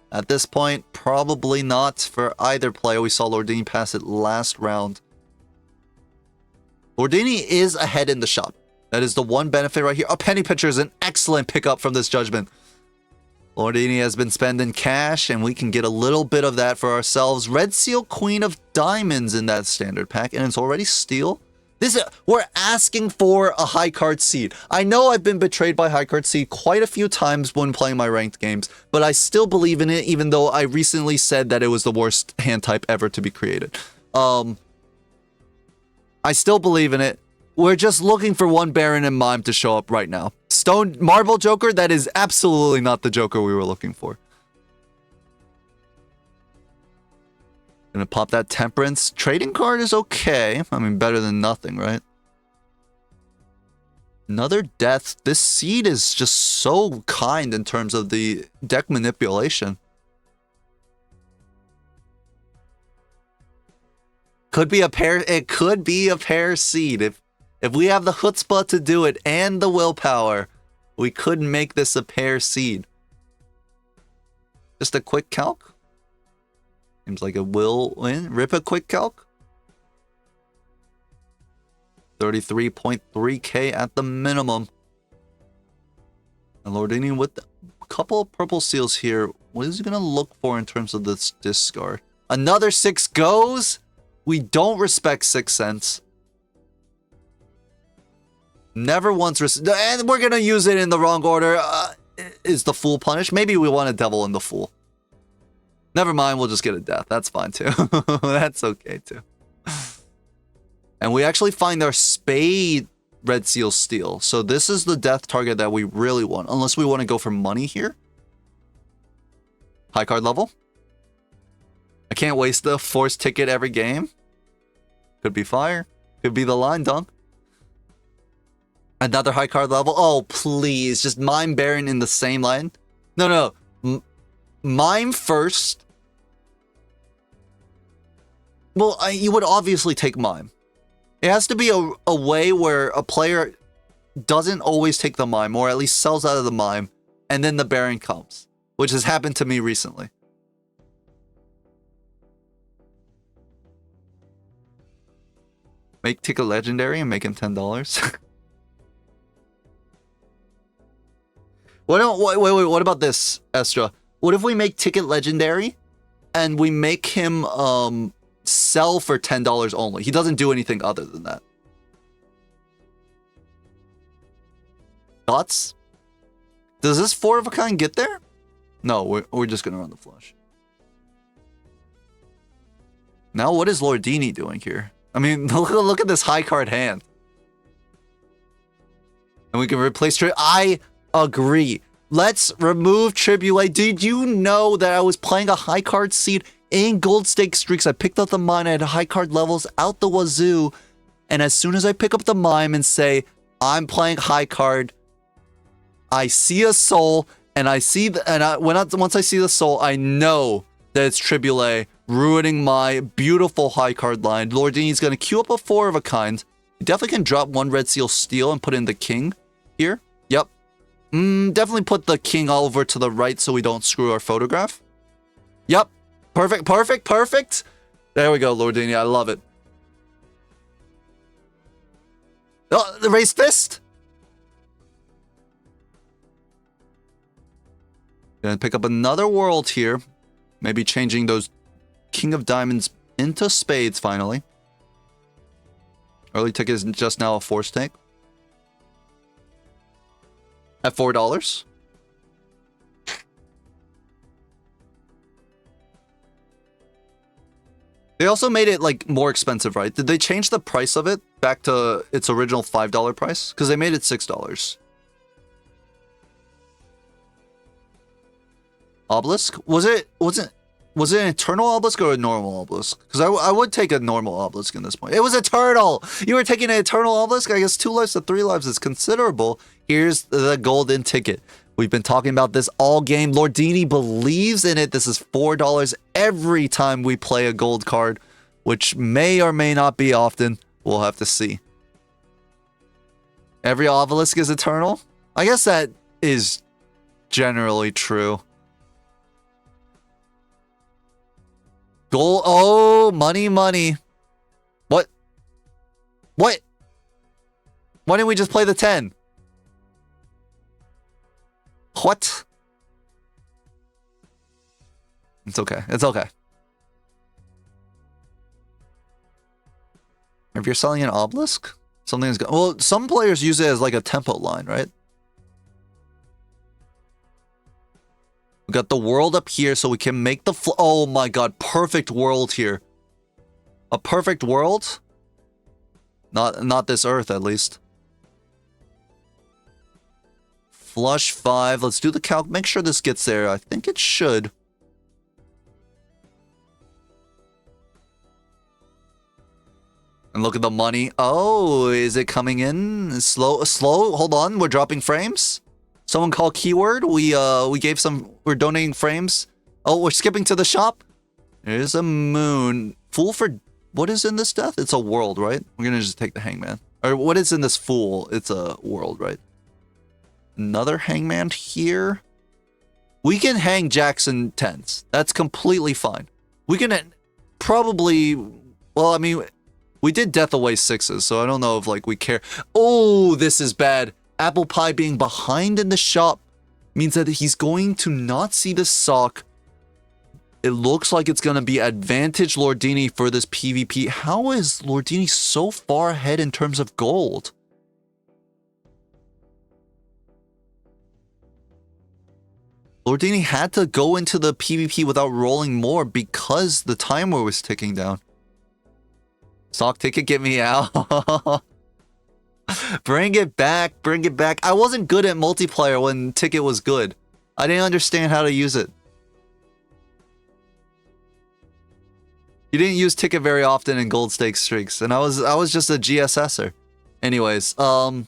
At this point, probably not for either player. We saw Lordini pass it last round. Lordini is ahead in the shop. That is the one benefit right here. A penny pitcher is an excellent pickup from this judgment. Lordini has been spending cash, and we can get a little bit of that for ourselves. Red Seal Queen of Diamonds in that standard pack, and it's already steel. We're asking for a high card seed. I know I've been betrayed by high card seed quite a few times when playing my ranked games, but I still believe in it, even though I recently said that it was the worst hand type ever to be created. I still believe in it. We're just looking for one Baron and Mime to show up right now. Stone Marble Joker, that is absolutely not the Joker we were looking for. Gonna pop that Temperance. Trading card is okay. I mean, better than nothing, right? Another Death. This seed is just so kind in terms of the deck manipulation. Could be a pair. It could be a pair seed. If we have the chutzpah to do it and the willpower, we could make this a pair seed. Just a quick calc. Seems like it will win. Rip a quick calc. 33.3k at the minimum. And Lordini with a couple of purple seals here. What is he going to look for in terms of this discard? Another 6 goes. We don't respect 6 cents. Never once. And we're going to use it in the wrong order. Is the Fool punished? Maybe we want a Devil in the Fool. Never mind. We'll just get a Death. That's fine too. That's okay too. And we actually find our Spade Red Seal Steel. So this is the death target that we really want. Unless we want to go for money here. High card level. I can't waste the force ticket every game. Could be fire. Could be the line dunk. Another high card level. Oh, please. Just Mime Baron in the same line. No. Mime first. Well, you would obviously take Mime. It has to be a way where a player doesn't always take the Mime, or at least sells out of the Mime, and then the Baron comes, which has happened to me recently. Make Ticket Legendary and make him $10. Wait, what about this, Estra? What if we make Ticket Legendary and we make him sell for $10 only? He doesn't do anything other than that. Thoughts? Does this 4 of a kind get there? No, we're just gonna run the flush. Now what is Lordini doing here? I mean, look at this high card hand. And we can replace I agree. Let's remove Tribute. Did you know that I was playing a high card seed in gold stake streaks? I picked up the mine. I had high card levels out the wazoo. And as soon as I pick up the mime and say, I'm playing high card, I see a soul, and I see once I see the soul, I know that it's Tribute ruining my beautiful high card line. Lordini's going to queue up a 4 of a kind. He definitely can drop 1 Red Seal Steel and put in the king here. Yep. Definitely put the king all over to the right so we don't screw our photograph. Yep. Perfect. There we go, Lordini. I love it. Oh, the raised fist. Gonna pick up another world here. Maybe changing those King of Diamonds into spades finally. Early ticket is just now a force tank. At $4. They also made it like more expensive, right? Did they change the price of it back to its original $5 price? Because they made it $6. Obelisk? Was it an eternal obelisk or a normal obelisk? Because I would take a normal obelisk in this point. It was eternal! You were taking an eternal obelisk? I guess 2 lives to 3 lives is considerable. Here's the golden ticket. We've been talking about this all game. Lordini believes in it. This is $4 every time we play a gold card, which may or may not be often. We'll have to see. Every obelisk is eternal? I guess that is generally true. Gold. Oh, money. What? Why didn't we just play the 10? What? It's okay. If you're selling an obelisk, something is going. Well, some players use it as like a tempo line, right? We got the world up here so we can make the oh my god, perfect world here. A perfect world? Not this earth, at least. Flush 5. Let's do the calc. Make sure this gets there. I think it should. And look at the money. Oh, is it coming in? Slow. Hold on. We're dropping frames. Someone call keyword. We gave some. We're donating frames. Oh, we're skipping to the shop. There's a moon. Fool for what is in this death? It's a world, right? We're gonna just take the hangman. Or what is in this fool? It's a world, right? Another hangman here. We can hang jacks and tens. That's completely fine. We can probably... Well, I mean, we did death away sixes, so I don't know if, like, we care. Oh, this is bad. Apple Pie being behind in the shop means that he's going to not see the sock. It looks like it's going to be advantage Lordini for this PvP. How is Lordini so far ahead in terms of gold? Lordini had to go into the PvP without rolling more because the timer was ticking down. Sock ticket, get me out. Bring it back, bring it back. I wasn't good at multiplayer when ticket was good. I didn't understand how to use it. You didn't use ticket very often in gold stake streaks, and I was just a GSSer. Anyways, Apple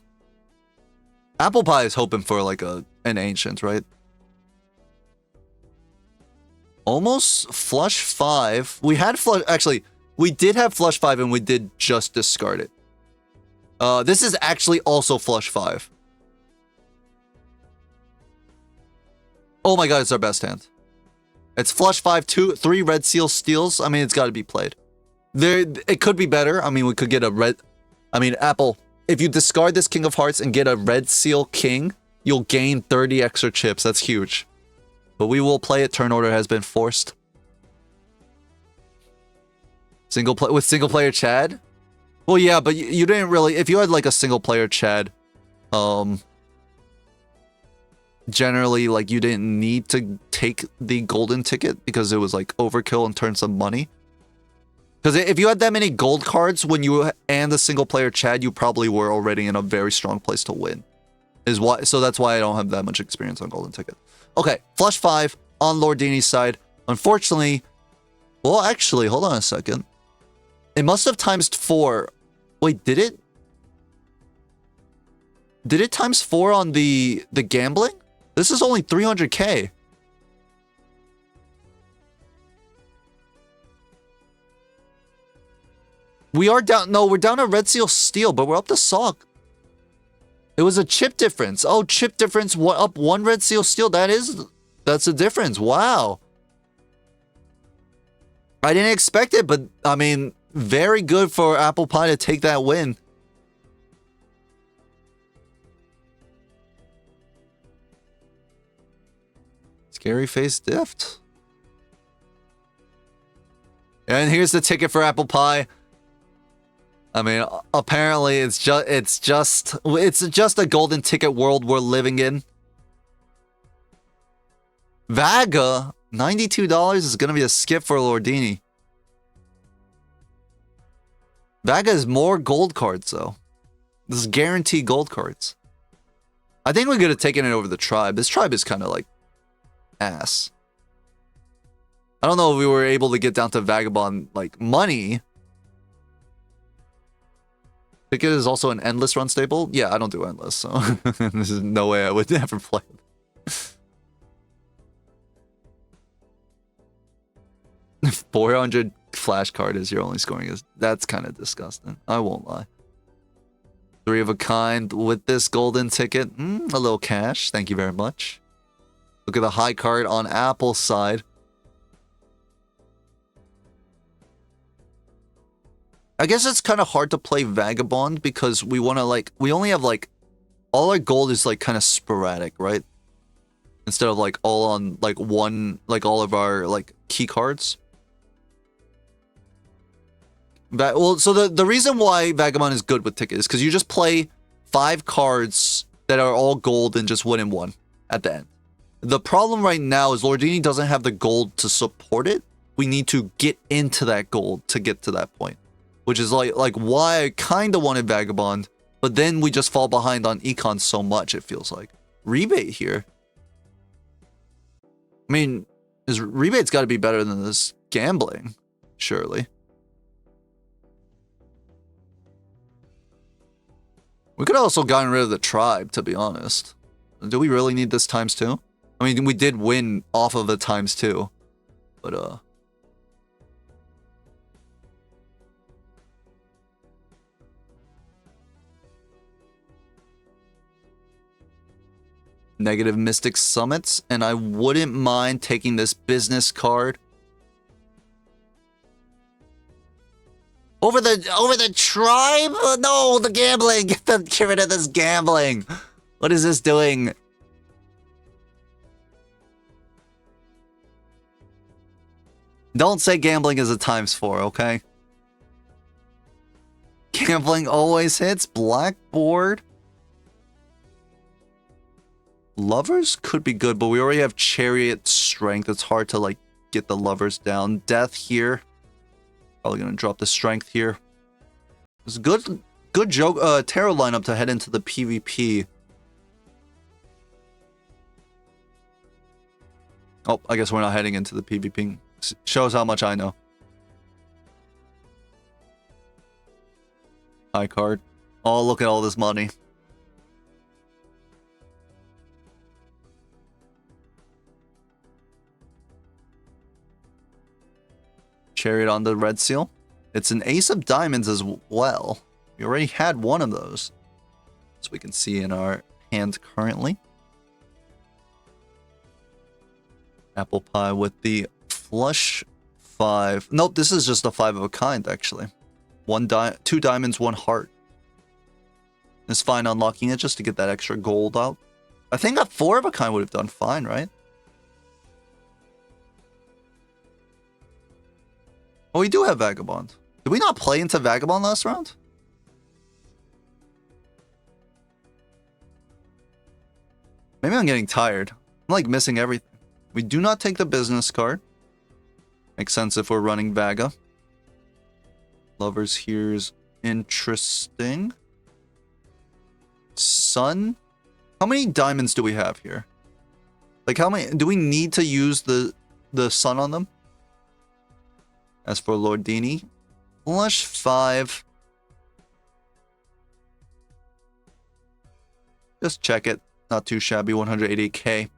Pie is hoping for like an ancient, right? Almost flush 5. We had flush, actually, we did have flush 5 and we did just discard it. This is actually also flush 5. Oh my god, it's our best hand. It's flush 5, 3 red seal steals. I mean, it's got to be played. It could be better. I mean, we could get a red... I mean, Apple, if you discard this King of Hearts and get a red seal king, you'll gain 30 extra chips. That's huge. But we will play it. Turn order has been forced. With single player Chad? Well, yeah, but you didn't really... If you had like a single player Chad, generally, like, you didn't need to take the golden ticket because it was like overkill in terms of money. Because if you had that many gold cards when you and the single player Chad, you probably were already in a very strong place to win. So that's why I don't have that much experience on golden ticket. Okay, flush 5 on Lordini's side. Unfortunately, well, actually, hold on a second. It must have times 4. Wait, did it? Did it times 4 on the gambling? This is only 300k. We are down. No, we're down to red seal steel, but we're up to sock. It was a chip difference. Oh, chip difference. What, up 1 red seal steel? That's a difference. Wow. I didn't expect it, but I mean, very good for Apple Pie to take that win. Scary face dift. And here's the ticket for Apple Pie. I mean, apparently it's just a golden ticket world we're living in. Vaga, $92 is gonna be a skip for Lordini. Vaga is more gold cards though. This is guaranteed gold cards. I think we could have taken it over the tribe. This tribe is kind of like ass. I don't know if we were able to get down to Vagabond like money. Ticket is also an endless run staple. Yeah, I don't do endless, so this is no way I would ever play it. 400 flash card is your only scoring. That's kind of disgusting. I won't lie. 3 of a kind with this golden ticket. A little cash. Thank you very much. Look at the high card on Apple's side. I guess it's kind of hard to play Vagabond because we want to like, we only have like, all our gold is like kind of sporadic, right? Instead of like all on like one, like all of our like key cards. Well, so the reason why Vagabond is good with ticket is because you just play 5 cards that are all gold and just win in 1 at the end. The problem right now is Lordini doesn't have the gold to support it. We need to get into that gold to get to that point. Which is like why I kind of wanted Vagabond, but then we just fall behind on Econ so much, it feels like. Rebate here. I mean, Rebate's got to be better than this gambling, surely. We could have also gotten rid of the tribe, to be honest. Do we really need this times 2? I mean, we did win off of the times 2, but Negative Mystic Summits, and I wouldn't mind taking this business card. Over the tribe? No, the gambling! Get rid of this gambling! What is this doing? Don't say gambling is a ×4, okay? Gambling always hits. Blackboard. Lovers could be good, but we already have Chariot Strength. It's hard to, like, get the Lovers down. Death here. Probably gonna drop the Strength here. It's a good joke, tarot lineup to head into the PvP. Oh, I guess we're not heading into the PvP. Shows how much I know. High card. Oh, look at all this money. Chariot on the red seal. It's an Ace of Diamonds as well. We already had one of those. So we can see in our hand currently. Apple pie with the flush 5. Nope, this is just a 5 of a kind, actually. 2 diamonds, 1 heart. It's fine unlocking it just to get that extra gold out. I think a 4 of a kind would have done fine, right? Oh, we do have Vagabond. Did we not play into Vagabond last round? Maybe I'm getting tired. I'm like missing everything. We do not take the business card. Makes sense if we're running Vaga. Lovers here's interesting. Sun? How many diamonds do we have here? Like how many? Do we need to use the sun on them? As for Lordini, flush 5. Just check it. Not too shabby. 180k.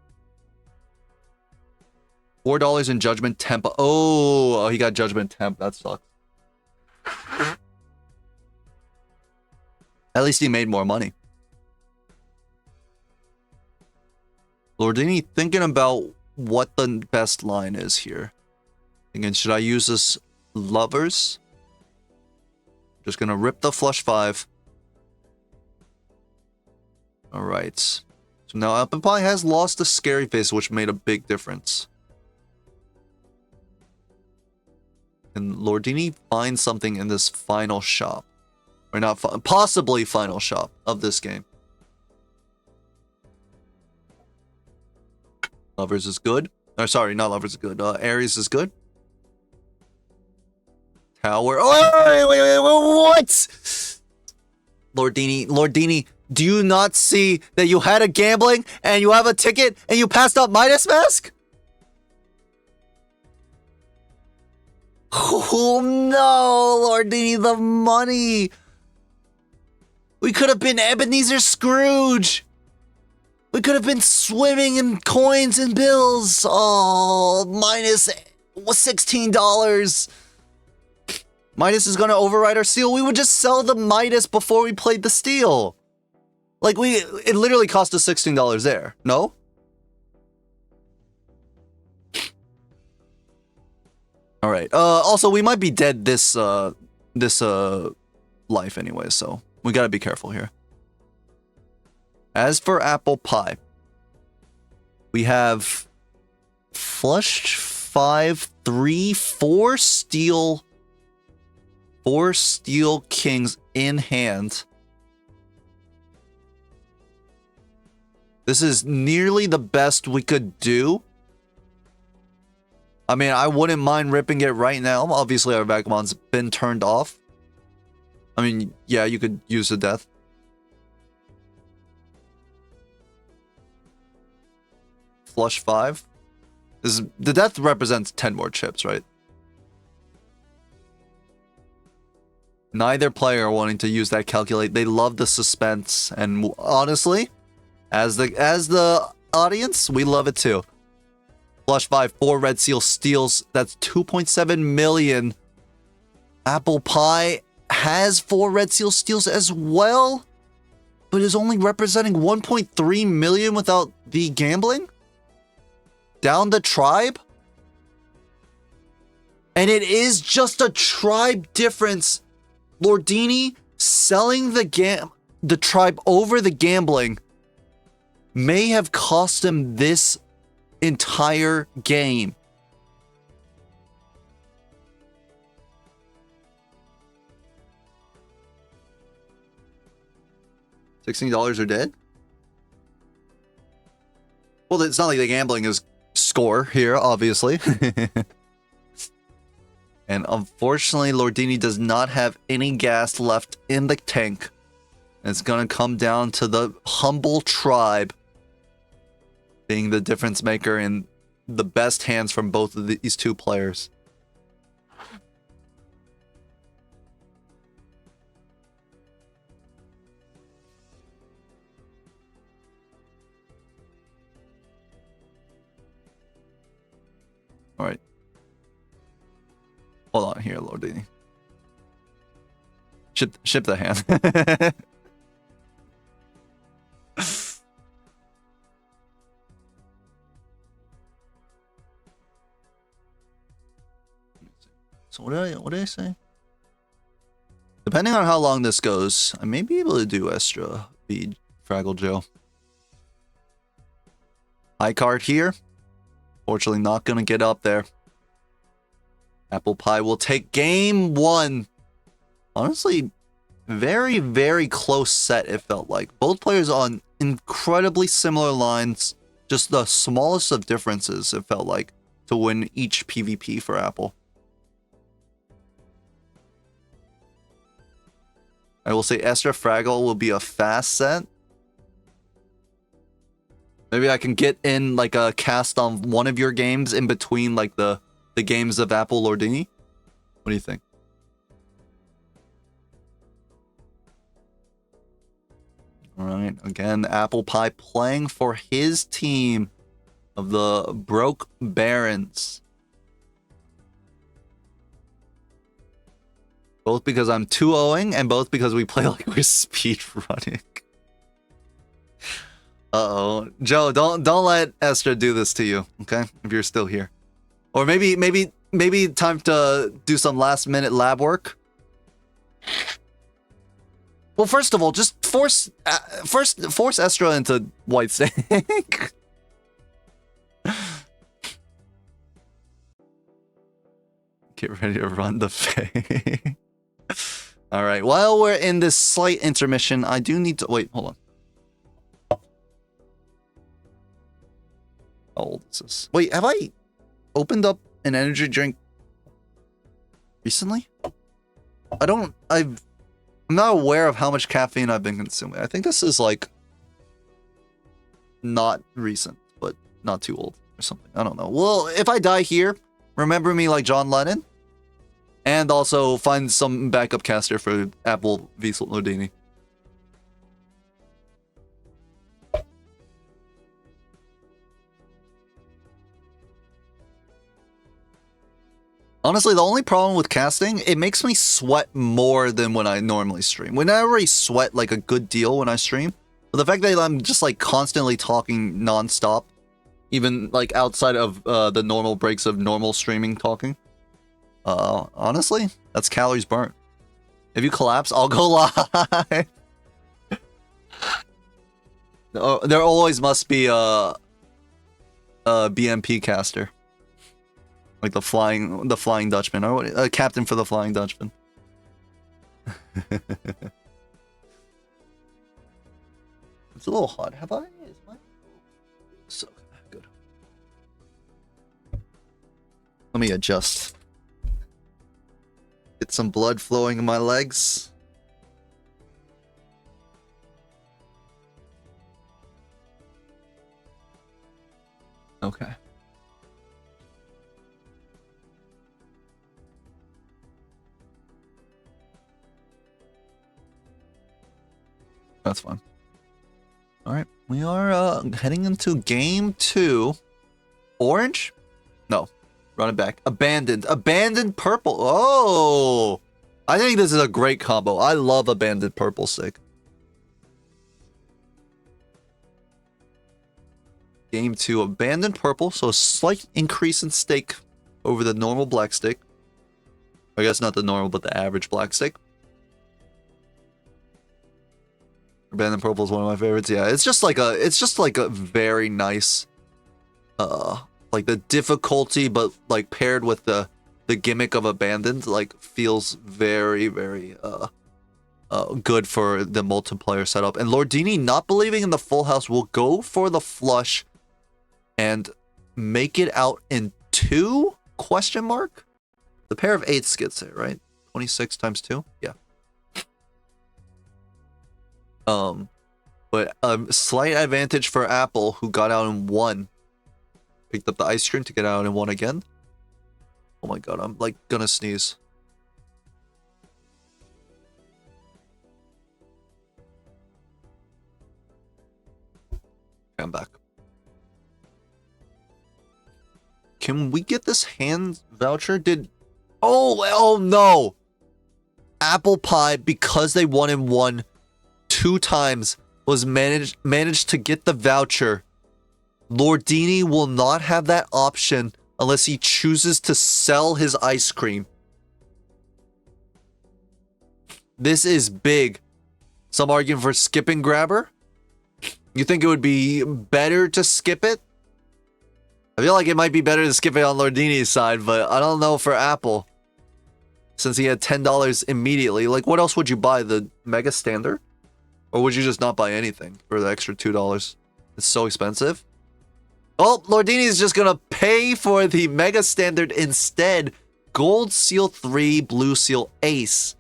$4 in Judgment Temp. Oh, he got Judgment Temp. That sucks. At least he made more money. Lordini thinking about what the best line is here. Thinking, should I use this Lovers? Just gonna rip the flush 5. Alright. So now Apple Pie has lost the Scary Face, which made a big difference. Can Lordini find something in this final shop? Or not, possibly final shop of this game. Lovers is good. Or sorry, not Lovers is good. Aries is good. Tower. Oh, wait, what? Lordini, do you not see that you had a gambling and you have a ticket and you passed up Midas Mask? Oh no, Lordini, the money. We could have been Ebenezer Scrooge. We could have been swimming in coins and bills. Oh, minus $16. Midas is going to override our steal. We would just sell the Midas before we played the steal. Like, it literally cost us $16 there. No? All right. Also, we might be dead this life anyway, so we got to be careful here. As for Apple Pie, we have flush 5, 3, 4 steel. 4 steel kings in hand. This is nearly the best we could do. I mean, I wouldn't mind ripping it right now. Obviously, our Vagabond's been turned off. I mean, yeah, you could use the death. Flush 5. The death represents 10 more chips, right? Neither player wanting to use that calculate. They love the suspense, and honestly, as the audience, we love it too. Flush 5, 4 red seal steals. That's 2.7 million. Apple Pie has 4 red seal steals as well. but is only representing 1.3 million without the gambling? Down the tribe? And it is just a tribe difference. Lordini selling the tribe over the gambling may have cost him this entire game. $16 are dead? Well, it's not like the gambling is score here, obviously. And unfortunately, Lordini does not have any gas left in the tank. It's going to come down to the humble tribe being the difference maker in the best hands from both of these two players. All right. Hold on here, Lordini. Ship the hand. So what did I say? Depending on how long this goes, I may be able to do Estra v FraggleJoe. High card here. Fortunately, not gonna get up there. Apple Pie will take game one. Honestly, very, very close set, it felt like. Both players on incredibly similar lines. Just the smallest of differences, it felt like, to win each PvP for Apple. I will say Estra Fraggle will be a fast set. Maybe I can get in like a cast on one of your games in between like the games of Apple Lordini. What do you think? All right, again, Apple Pie playing for his team of the Broke Barons. Both because I'm 2-0ing and both because we play like we're speed running. Uh-oh. Joe, don't let Esther do this to you, okay? If you're still here. Or maybe time to do some last minute lab work. Well, first of all, just force Estra into white snake. Get ready to run the fade. All right. While we're in this slight intermission, I do need to wait. Hold on. How old is this? Wait, have I opened up an energy drink recently? I'm not aware of how much caffeine I've been consuming. I think this is like not recent, but not too old or something. I don't know. Well, if I die here, remember me like John Lennon. And also find some backup caster for Apple v Lordini. Honestly, the only problem with casting, it makes me sweat more than when I normally stream. When I already sweat like a good deal when I stream, but the fact that I'm just like constantly talking nonstop, even like outside of the normal breaks of normal streaming talking, honestly, that's calories burnt. If you collapse, I'll go live. There always must be a BMP caster. Like the Flying Dutchman, or what? A captain for the Flying Dutchman. It's a little hot. Have I? Is my so good. Let me adjust. Get some blood flowing in my legs. Okay. That's fine. All right, we are heading into game 2. Orange? No, run it back. Abandoned purple. Oh, I think this is a great combo. I love abandoned purple sig. Game 2, abandoned purple, so a slight increase in stake over the normal black stake. I guess not the normal, but the average black stake. Abandoned purple is one of my favorites. Yeah, it's just like a very nice, like the difficulty, but like paired with the gimmick of abandoned, like feels very, very good for the multiplayer setup. And Lordini, not believing in the full house, will go for the flush and make it out in 2? Question mark? The pair of 8s gets it, right? 26 times 2? Yeah. But a slight advantage for Apple, who got out in 1. Picked up the ice cream to get out in 1 again. Oh my god, I'm like gonna sneeze. Okay, I'm back. Can we get this hand voucher? Oh no! Apple Pie, because they won in 1 2 times, was managed to get the voucher. Lordini will not have that option unless he chooses to sell his ice cream. This is big. Some arguing for skipping grabber. You think it would be better to skip it? I feel like it might be better to skip it on Lordini's side, but I don't know for Apple. Since he had $10 immediately. Like, what else would you buy? The Mega Standard? Or would you just not buy anything for the extra $2? It's so expensive. Oh, Lordini's just gonna pay for the Mega Standard instead. Gold Seal 3, Blue Seal Ace.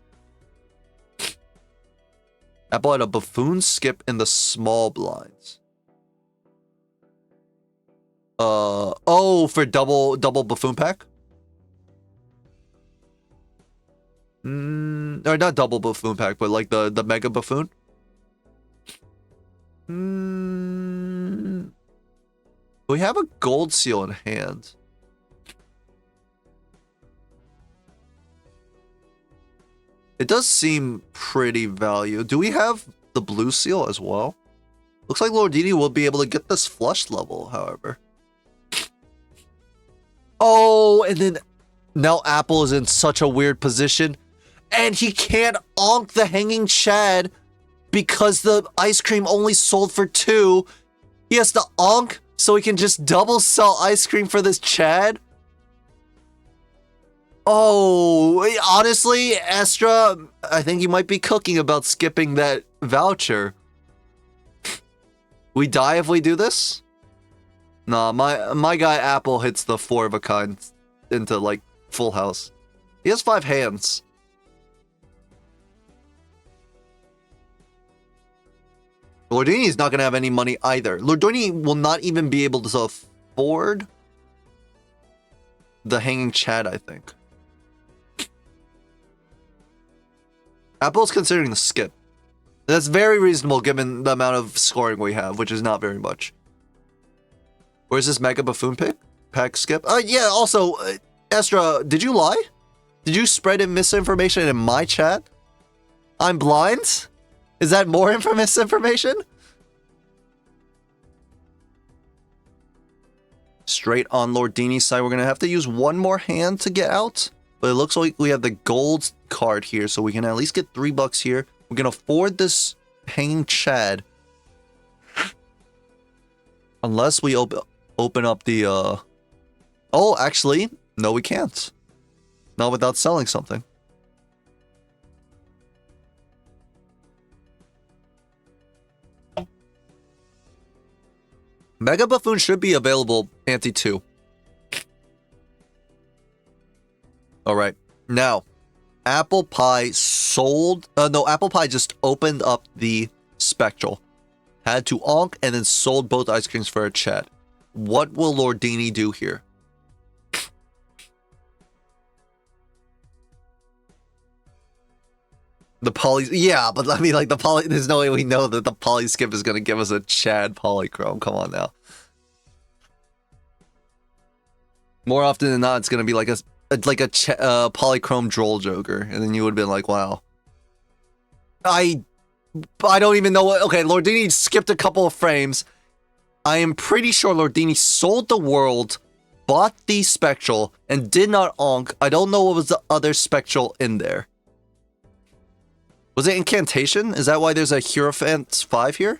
Apple had a buffoon skip in the small blinds. Oh, for double buffoon pack? Or not double buffoon pack, but like the mega buffoon? We have a gold seal in hand. It does seem pretty value. Do we have the blue seal as well? Looks like Lordini will be able to get this flush level, however. Oh, and then now Apple is in such a weird position. And he can't onk the hanging Chad because the ice cream only sold for 2. He has to onk so he can just double sell ice cream for this Chad. Oh, honestly, Estra, I think you might be cooking about skipping that voucher. We die if we do this? Nah, my guy Apple hits the 4 of a kind into like full house. He has 5 hands. Lordini's not going to have any money either. Lordini will not even be able to afford the hanging Chad, I think. Apple's considering the skip. That's very reasonable given the amount of scoring we have, which is not very much. Where's this Mega Buffoon pack skip? Yeah, also, Estra, did you lie? Did you spread misinformation in my chat? I'm blind? Is that more misinformation? Straight on Lordini's side, we're going to have to use one more hand to get out. But it looks like we have the gold card here, so we can at least get $3 here. We're going to afford this hanging Chad. Unless we open up the... Oh, actually, no, we can't. Not without selling something. Mega Buffoon should be available ante 2. Alright, now, Apple Pie sold... no, Apple Pie just opened up the Spectral. Had to onk and then sold both ice creams for a Chad. What will Lordini do here? The poly... Yeah, but I mean, like, the poly... There's no way we know that the poly skip is going to give us a Chad polychrome. Come on now. More often than not, it's going to be like a polychrome Droll Joker. And then you would have been like, wow. I don't even know what... Okay, Lordini skipped a couple of frames. I am pretty sure Lordini sold the world, bought the Spectral, and did not onk. I don't know what was the other Spectral in there. Was it Incantation? Is that why there's a Hierophant 5 here?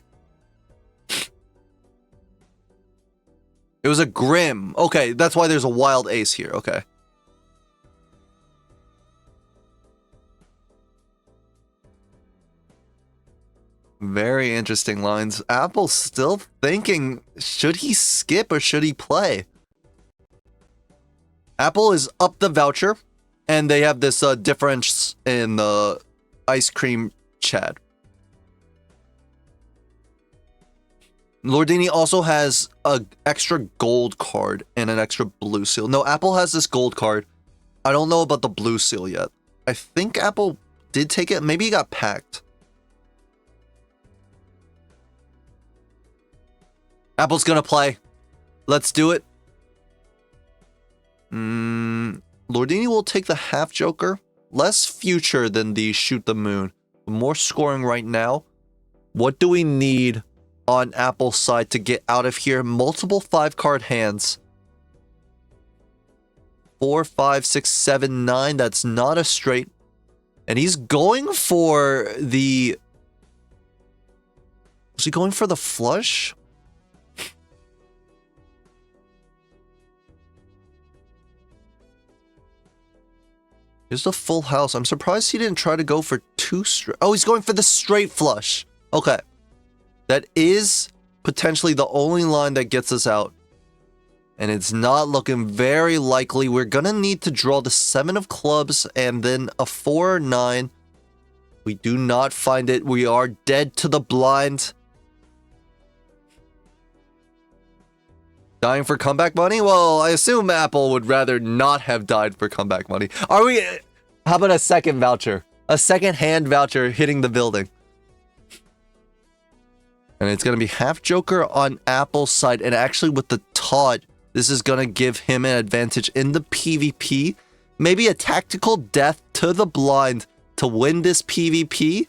It was a Grim. Okay, that's why there's a Wild Ace here. Okay. Very interesting lines. Apple's still thinking, should he skip or should he play? Apple is up the voucher, and they have this difference in the ice cream Chad. Lordini also has an extra gold card and an extra blue seal. No, Apple has this gold card. I don't know about the blue seal yet. I think Apple did take it. Maybe he got packed. Apple's gonna play. Let's do it. Lordini will take the half joker. Less future than the shoot the moon. More scoring right now. What do we need on Apple's side to get out of here? Multiple 5-card hands. 4, 5, 6, 7, 9. That's not a straight. And he's going for the... Is he going for the flush? Here's the full house. I'm surprised he didn't try to go for 2 straight. Oh, he's going for the straight flush. Okay. That is potentially the only line that gets us out. And it's not looking very likely. We're going to need to draw the 7 of clubs and then a 4 or 9. We do not find it. We are dead to the blind. Dying for comeback money? Well, I assume Apple would rather not have died for comeback money. Are we... How about a second voucher? A second hand voucher hitting the building. And it's going to be half joker on Apple's side. And actually with the Todd, this is going to give him an advantage in the PvP. Maybe a tactical death to the blind to win this PvP.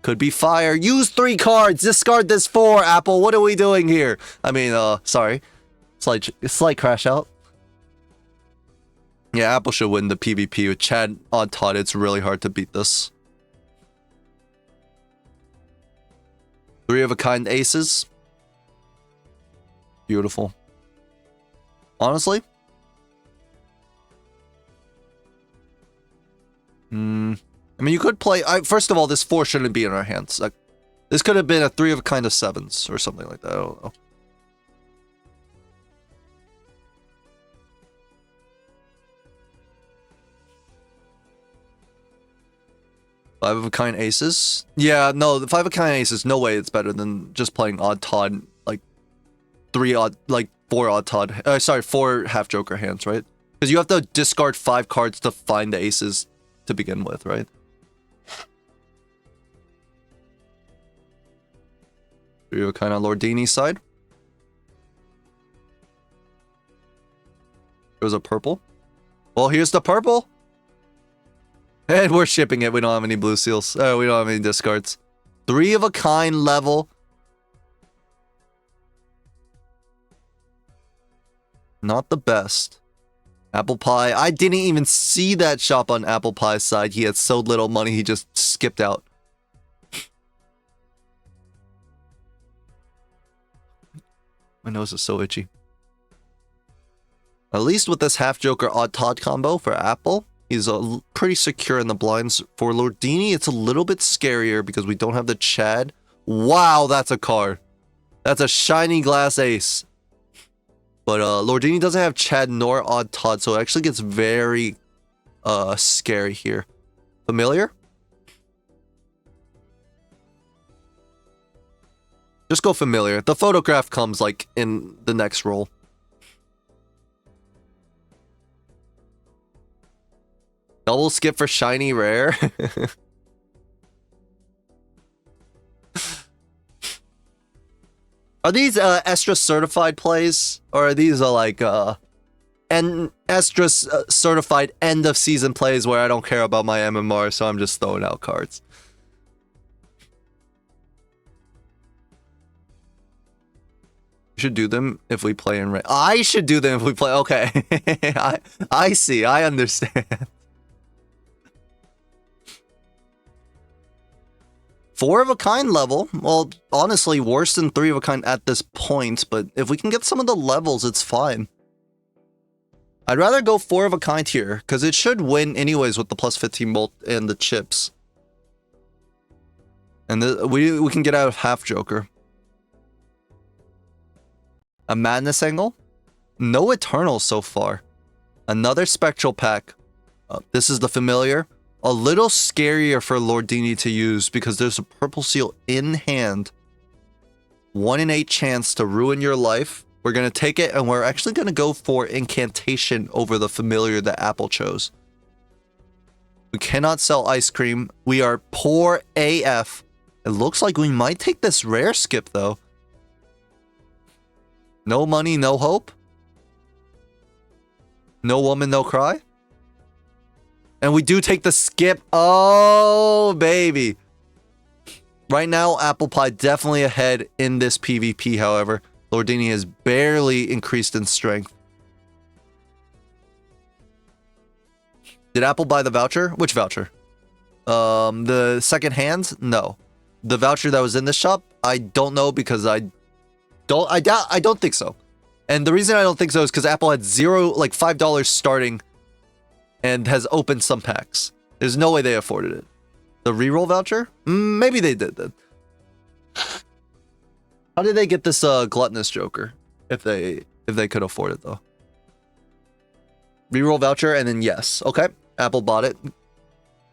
Could be fire. Use 3 cards. Discard this 4, Apple. What are we doing here? I mean, sorry. Slight crash out. Yeah, Apple should win the PvP with Chad on Todd. It's really hard to beat this. 3 of a kind aces. Beautiful. Honestly. I mean, you could play... first of all, this 4 shouldn't be in our hands. Like, this could have been a 3 of a kind of 7s or something like that. I don't know. Five of a kind aces? Yeah, no, the 5 of a kind aces, no way it's better than just playing odd Todd, like 4 odd Todd. Sorry, 4 half joker hands, right? Because you have to discard 5 cards to find the aces to begin with, right? Three of a kind on Lordini's side. It was a purple. Well, here's the purple. And we're shipping it. We don't have any blue seals. Oh, we don't have any discards. 3 of a kind level. Not the best. Apple Pie. I didn't even see that shop on Apple Pie's side. He had so little money, he just skipped out. My nose is so itchy. At least with this half joker odd Todd combo for Apple, he's pretty secure in the blinds. For Lordini, it's a little bit scarier because we don't have the Chad. Wow, that's a card. That's a shiny glass ace. But Lordini doesn't have Chad nor odd Todd, so it actually gets very scary here. Familiar? Just go familiar. The photograph comes like in the next roll. Double skip for shiny rare. Are these Estra certified plays? Or are these like Estra certified end of season plays where I don't care about my MMR, so I'm just throwing out cards? You should do them if we play in rain. I should do them if we play. Okay. I see. I understand. 4 of a kind level. Well, honestly, worse than 3 of a kind at this point, but if we can get some of the levels, it's fine. I'd rather go 4 of a kind here, because it should win anyways with the plus 15 bolt and the chips. And we can get out of half Joker. A Madness Angle? No Eternals so far. Another Spectral Pack. This is the familiar. A little scarier for Lordini to use because there's a Purple Seal in hand. 1 in 8 chance to ruin your life. We're going to take it and we're actually going to go for Incantation over the familiar that Apple chose. We cannot sell ice cream. We are poor AF. It looks like we might take this rare skip though. No money, no hope. No woman, no cry. And we do take the skip. Oh, baby. Right now, Apple Pie definitely ahead in this PvP, however. Lordini has barely increased in strength. Did Apple buy the voucher? Which voucher? The second hand? No. The voucher that was in this shop? I don't know because I don't think so. And the reason I don't think so is because Apple had $5 starting and has opened some packs. There's no way they afforded it. The reroll voucher? Maybe they did then. How did they get this gluttonous Joker? If they could afford it though. Reroll voucher and then yes. Okay. Apple bought it.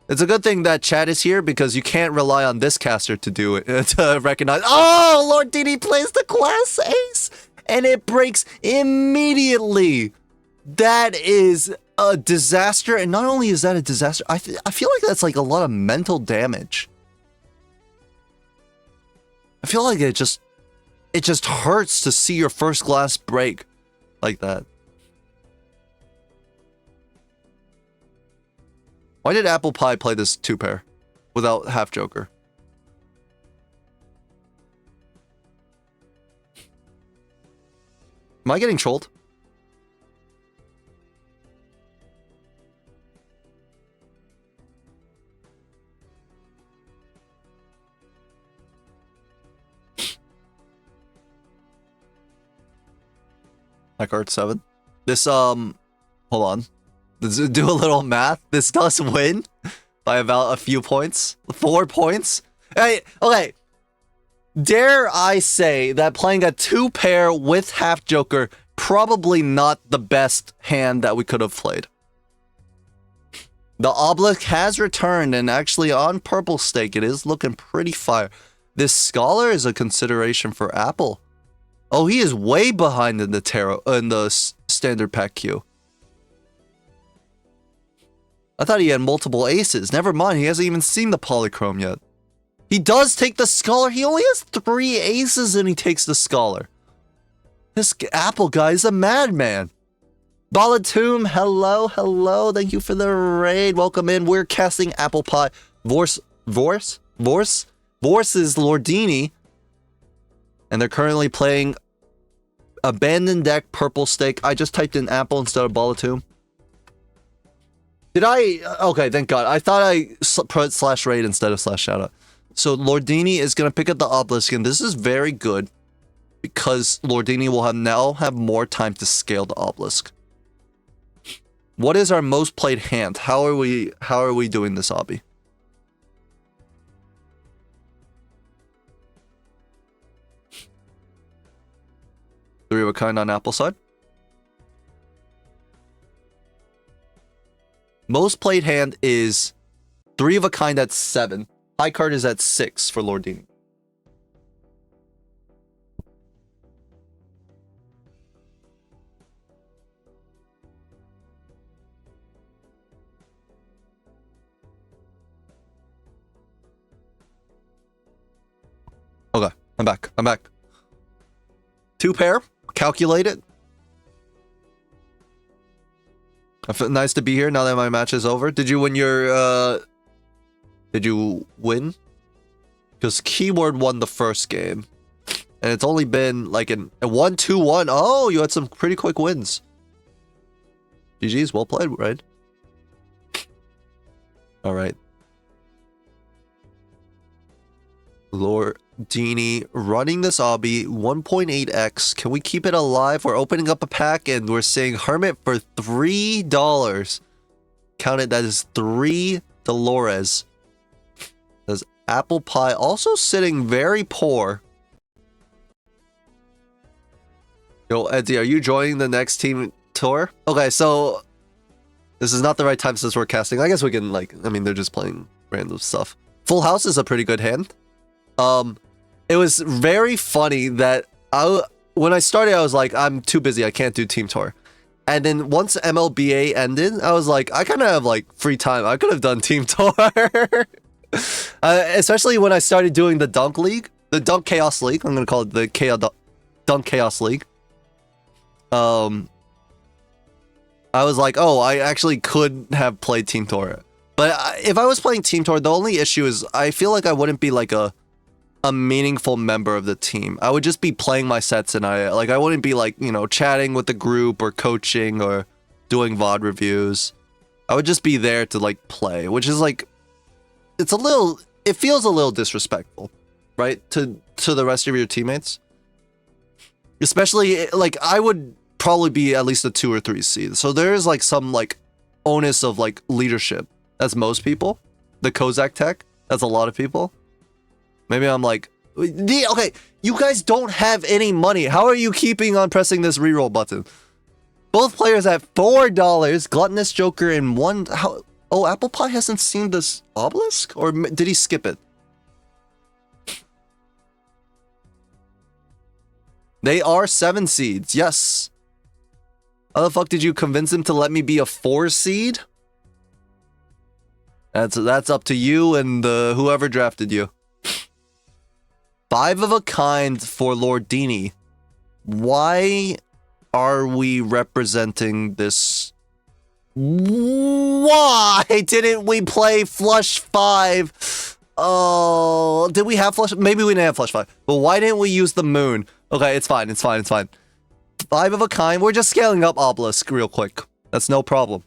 It's a good thing that Chad is here because you can't rely on this caster to do it to recognize. Oh, Lordini plays the class ace and it breaks immediately. That is a disaster, and not only is that a disaster, I feel like that's like a lot of mental damage. I feel like it just hurts to see your first glass break like that. Why did Apple Pie play this 2-pair without half Joker? Am I getting trolled? My card 7. This hold on. Let's do a little math. This does win by about a few points. 4 points. Hey, okay. Dare I say that playing a 2-pair with half Joker probably not the best hand that we could have played. The Obelisk has returned, and actually on purple stake it is looking pretty fire. This Scholar is a consideration for Apple. Oh, he is way behind in the tarot in the standard pack queue. I thought he had multiple aces. Never mind, he hasn't even seen the polychrome yet. He does take the Scholar. He only has 3 aces and he takes the Scholar. This Apple guy is a madman. Balatro, hello, hello. Thank you for the raid. Welcome in. We're casting Apple Pie. Vorse is Lordini. And they're currently playing Abandoned Deck, Purple Stake. I just typed in Apple instead of Balatro. Did I? Okay, thank God. I thought I put /raid instead of /shoutout. So Lordini is going to pick up the Obelisk, and this is very good because Lordini will now have more time to scale the Obelisk. What is our most played hand? How are we doing this, Obby? Three of a kind on Apple side. Most played hand is 3 of a kind at 7. High card is at 6 for Lordini. Okay, I'm back. 2-pair. Calculate it. I feel nice to be here now that my match is over. Did you win your did you win? Because Keyword won the first game. And it's only been like a 1-2-1. Oh, you had some pretty quick wins. GG's, well played, right? All right. Lordini running this obby, 1.8x. Can we keep it alive? We're opening up a pack and we're seeing Hermit for $3. Count it, that is 3 Dolores. There's Apple Pie also sitting very poor. Yo, Eddie, are you joining the next team tour? Okay, so this is not the right time since we're casting. I guess we can, like, I mean, they're just playing random stuff. Full House is a pretty good hand. It was very funny that when I started, I was like, I'm too busy. I can't do team tour. And then once MLBA ended, I was like, I kind of have like free time. I could have done team tour. Especially when I started doing the Dunk League, the Dunk Chaos League. I'm going to call it the Dunk Chaos League. I was like, oh, I actually could have played team tour. But if I was playing team tour, the only issue is I feel like I wouldn't be like a meaningful member of the team. I would just be playing my sets and I wouldn't be like, you know, chatting with the group or coaching or doing VOD reviews. I would just be there to like play, which is like, it feels a little disrespectful, right? To the rest of your teammates. Especially like I would probably be at least a 2 or 3 seed. So there's like some like onus of like leadership. That's most people. The Kozak tech, that's a lot of people. Maybe I'm like, okay, you guys don't have any money. How are you keeping on pressing this reroll button? Both players at $4. Gluttonous Joker in 1. Oh, Apple Pie hasn't seen this obelisk? Or did he skip it? They are 7 seeds, yes. How the fuck did you convince him to let me be a 4 seed? That's up to you and whoever drafted you. 5 of a kind for Lordini. Why are we representing this? Why didn't we play flush 5? Oh, did we have flush? Maybe we didn't have flush 5. But why didn't we use the moon? Okay, it's fine. 5 of a kind. We're just scaling up obelisk real quick. That's no problem.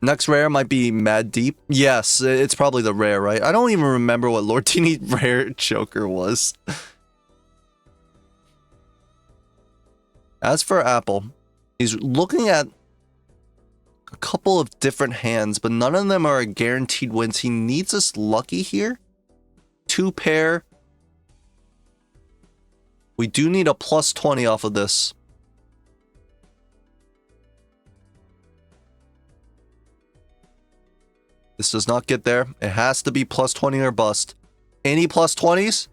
Next rare might be Mad Deep. Yes, it's probably the rare, right? I don't even remember what Lordini rare Joker was. As for Apple, he's looking at a couple of different hands, but none of them are guaranteed wins. He needs us lucky here. 2 pair. We do need a plus 20 off of this. This does not get there. It has to be plus 20 or bust. Any plus 20s?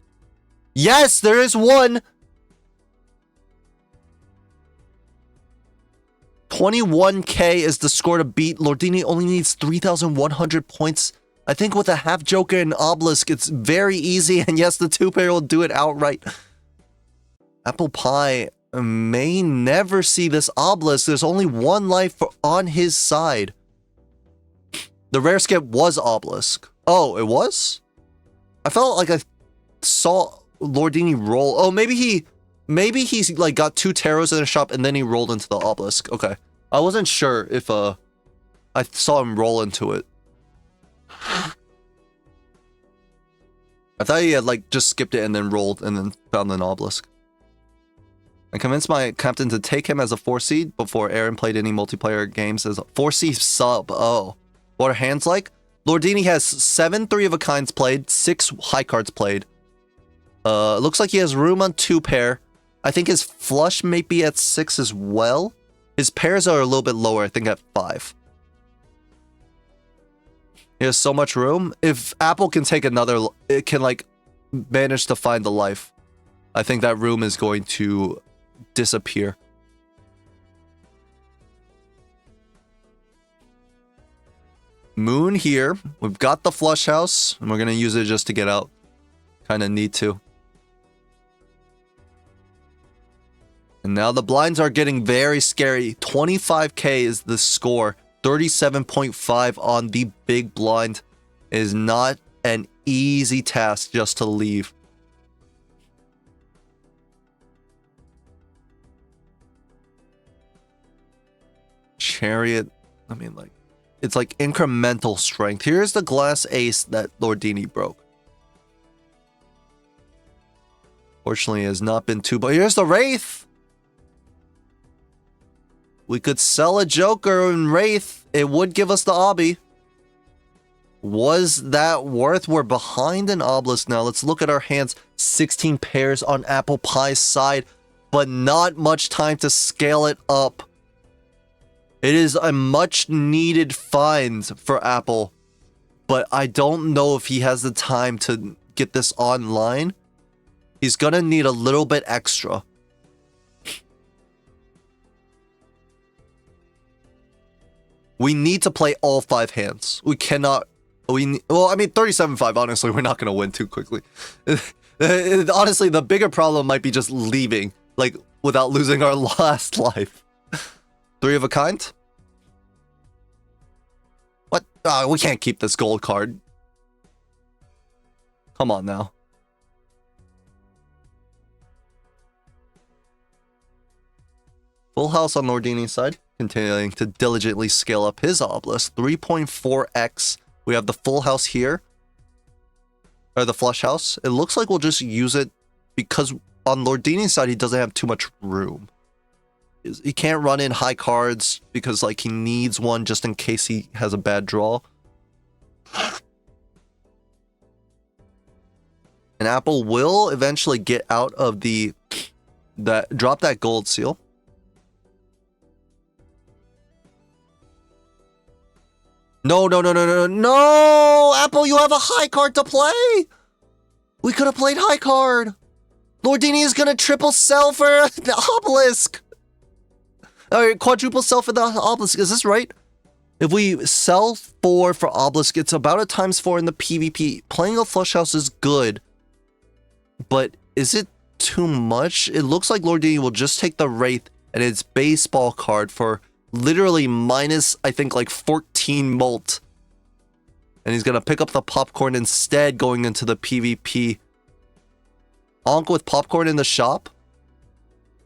Yes, there is one. 21k is the score to beat. Lordini only needs 3,100 points. I think with a half Joker and obelisk, it's very easy. And yes, the 2 pair will do it outright. Apple Pie may never see this obelisk. There's only 1 life on his side. The rare skip was obelisk. Oh, it was? I felt like I saw Lordini roll. Oh, maybe he's like got 2 tarots in a shop and then he rolled into the obelisk. Okay. I wasn't sure if I saw him roll into it. I thought he had like just skipped it and then rolled and then found an obelisk. I convinced my captain to take him as a 4 seed before Aaron played any multiplayer games as a 4 seed sub. Oh. What are hands like? Lordini has 7 3 of a kinds played, 6 high cards played. Looks like he has room on 2 pair. I think his flush may be at 6 as well. His pairs are a little bit lower, I think at 5. He has so much room. If Apple can take another, it can like manage to find the life. I think that room is going to disappear. Moon here. We've got the flush house, and we're going to use it just to get out. Kind of need to. And now the blinds are getting very scary. 25k is the score. 37.5 on the big blind is not an easy task just to leave. Chariot, I mean, like, it's like incremental strength. Here's the glass ace that Lordini broke. Fortunately, it has not been too, but here's the Wraith. We could sell a Joker and Wraith. It would give us the obby. Was that worth? We're behind an obelisk now. Let's look at our hands. 16 pairs on Apple Pie's side, but not much time to scale it up. It is a much needed find for Apple, but I don't know if he has the time to get this online. He's gonna need a little bit extra. We need to play all 5 hands. We cannot... Well, I mean, 37-5, honestly, we're not going to win too quickly. Honestly, the bigger problem might be just leaving, like, without losing our last life. 3 of a kind? What? We can't keep this gold card. Come on now. Full house on Lordini's side. Continuing to diligently scale up his obelisk. 3.4x. We have the full house here. Or the flush house. It looks like we'll just use it because on Lordini's side, he doesn't have too much room. He can't run in high cards because, like, he needs one just in case he has a bad draw. And Apple will eventually get out of drop that gold seal. No! Apple, you have a high card to play! We could have played high card! Lordini is gonna triple sell for the obelisk! Alright, quadruple sell for the obelisk, is this right? If we sell 4 for obelisk, it's about a ×4 in the PvP. Playing a flush house is good, but is it too much? It looks like Lordini will just take the Wraith and its baseball card for literally minus, I think, like 14 mult. And he's gonna pick up the popcorn instead going into the PvP. Onk with popcorn in the shop?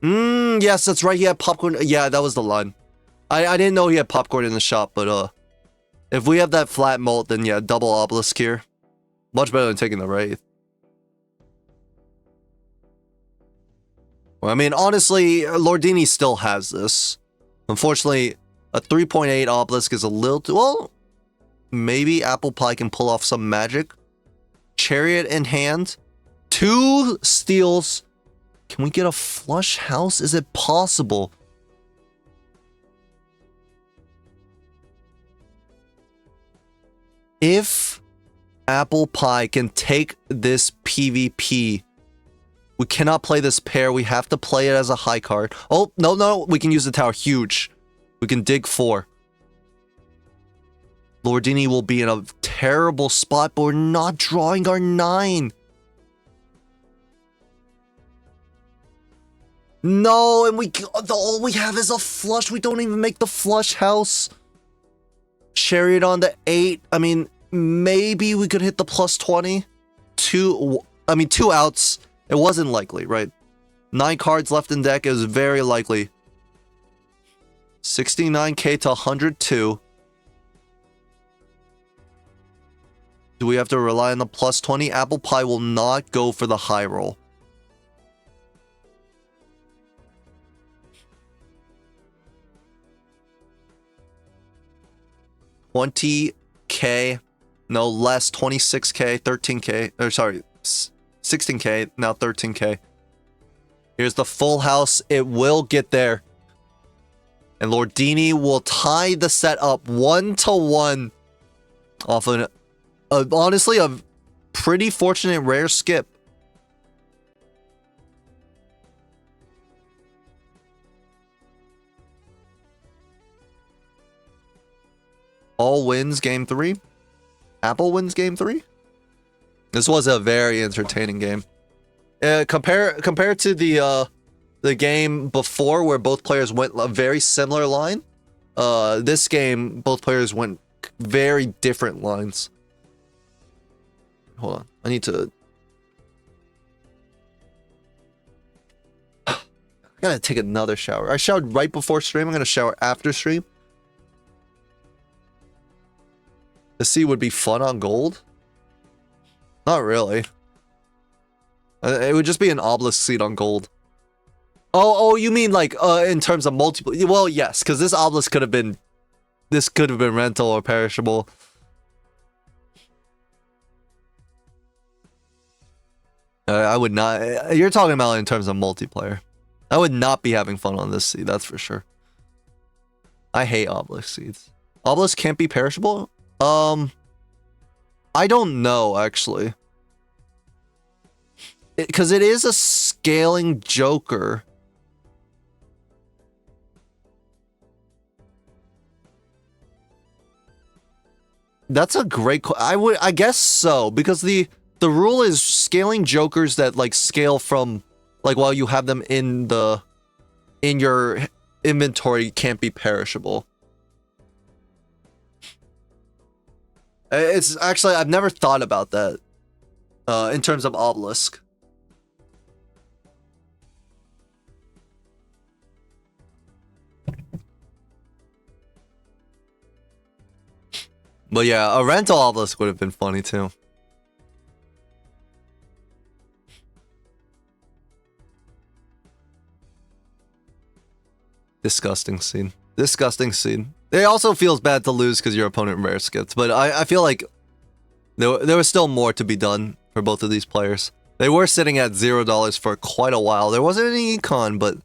Yes, that's right, he had popcorn. Yeah, that was the line. I didn't know he had popcorn in the shop, but if we have that flat mult, then yeah, double obelisk here. Much better than taking the Wraith. Well, I mean, honestly, Lordini still has this. Unfortunately, a 3.8 obelisk is a little too... Well, maybe Apple Pie can pull off some magic. Chariot in hand. 2 steals. Can we get a flush house? Is it possible? If Apple Pie can take this PvP... We cannot play this pair. We have to play it as a high card. Oh, no. We can use the tower. Huge. We can dig 4. Lordini will be in a terrible spot, but we're not drawing our 9. No, and all we have is a flush. We don't even make the flush house. Chariot on the 8. I mean, maybe we could hit the +20. 2 outs. It wasn't likely, right? 9 cards left in deck. It was very likely. 69k to 102. Do we have to rely on the +20? Apple Pie will not go for the high roll. $20k. No, less. 26k, 13k. Or sorry, 16k, now 13k. Here's the full house. It will get there. And Lordini will tie the set up 1-1 off honestly, a pretty fortunate rare skip. All wins game 3. Apple wins game 3. This was a very entertaining game. Compared to the game before where both players went a very similar line, this game both players went very different lines. Hold on. I need to... I gotta take another shower. I showered right before stream. I'm gonna shower after stream. The sea would be fun on gold? Not really. It would just be an obelisk seed on gold. Oh, you mean like in terms of multiple? Well, yes, because this obelisk could have been, rental or perishable. I would not. You're talking about in terms of multiplayer. I would not be having fun on this seed. That's for sure. I hate obelisk seeds. Obelisk can't be perishable. I don't know actually. Because it is a scaling joker. That's a great I guess so, because the rule is scaling jokers that like scale from like while you have them in your inventory can't be perishable. It's actually, I've never thought about that in terms of obelisk. But yeah, a rental obelisk would have been funny too. Disgusting scene. Disgusting scene. It also feels bad to lose because your opponent rare skipped, but I feel like there was still more to be done for both of these players. They were sitting at $0 for quite a while. There wasn't any econ, but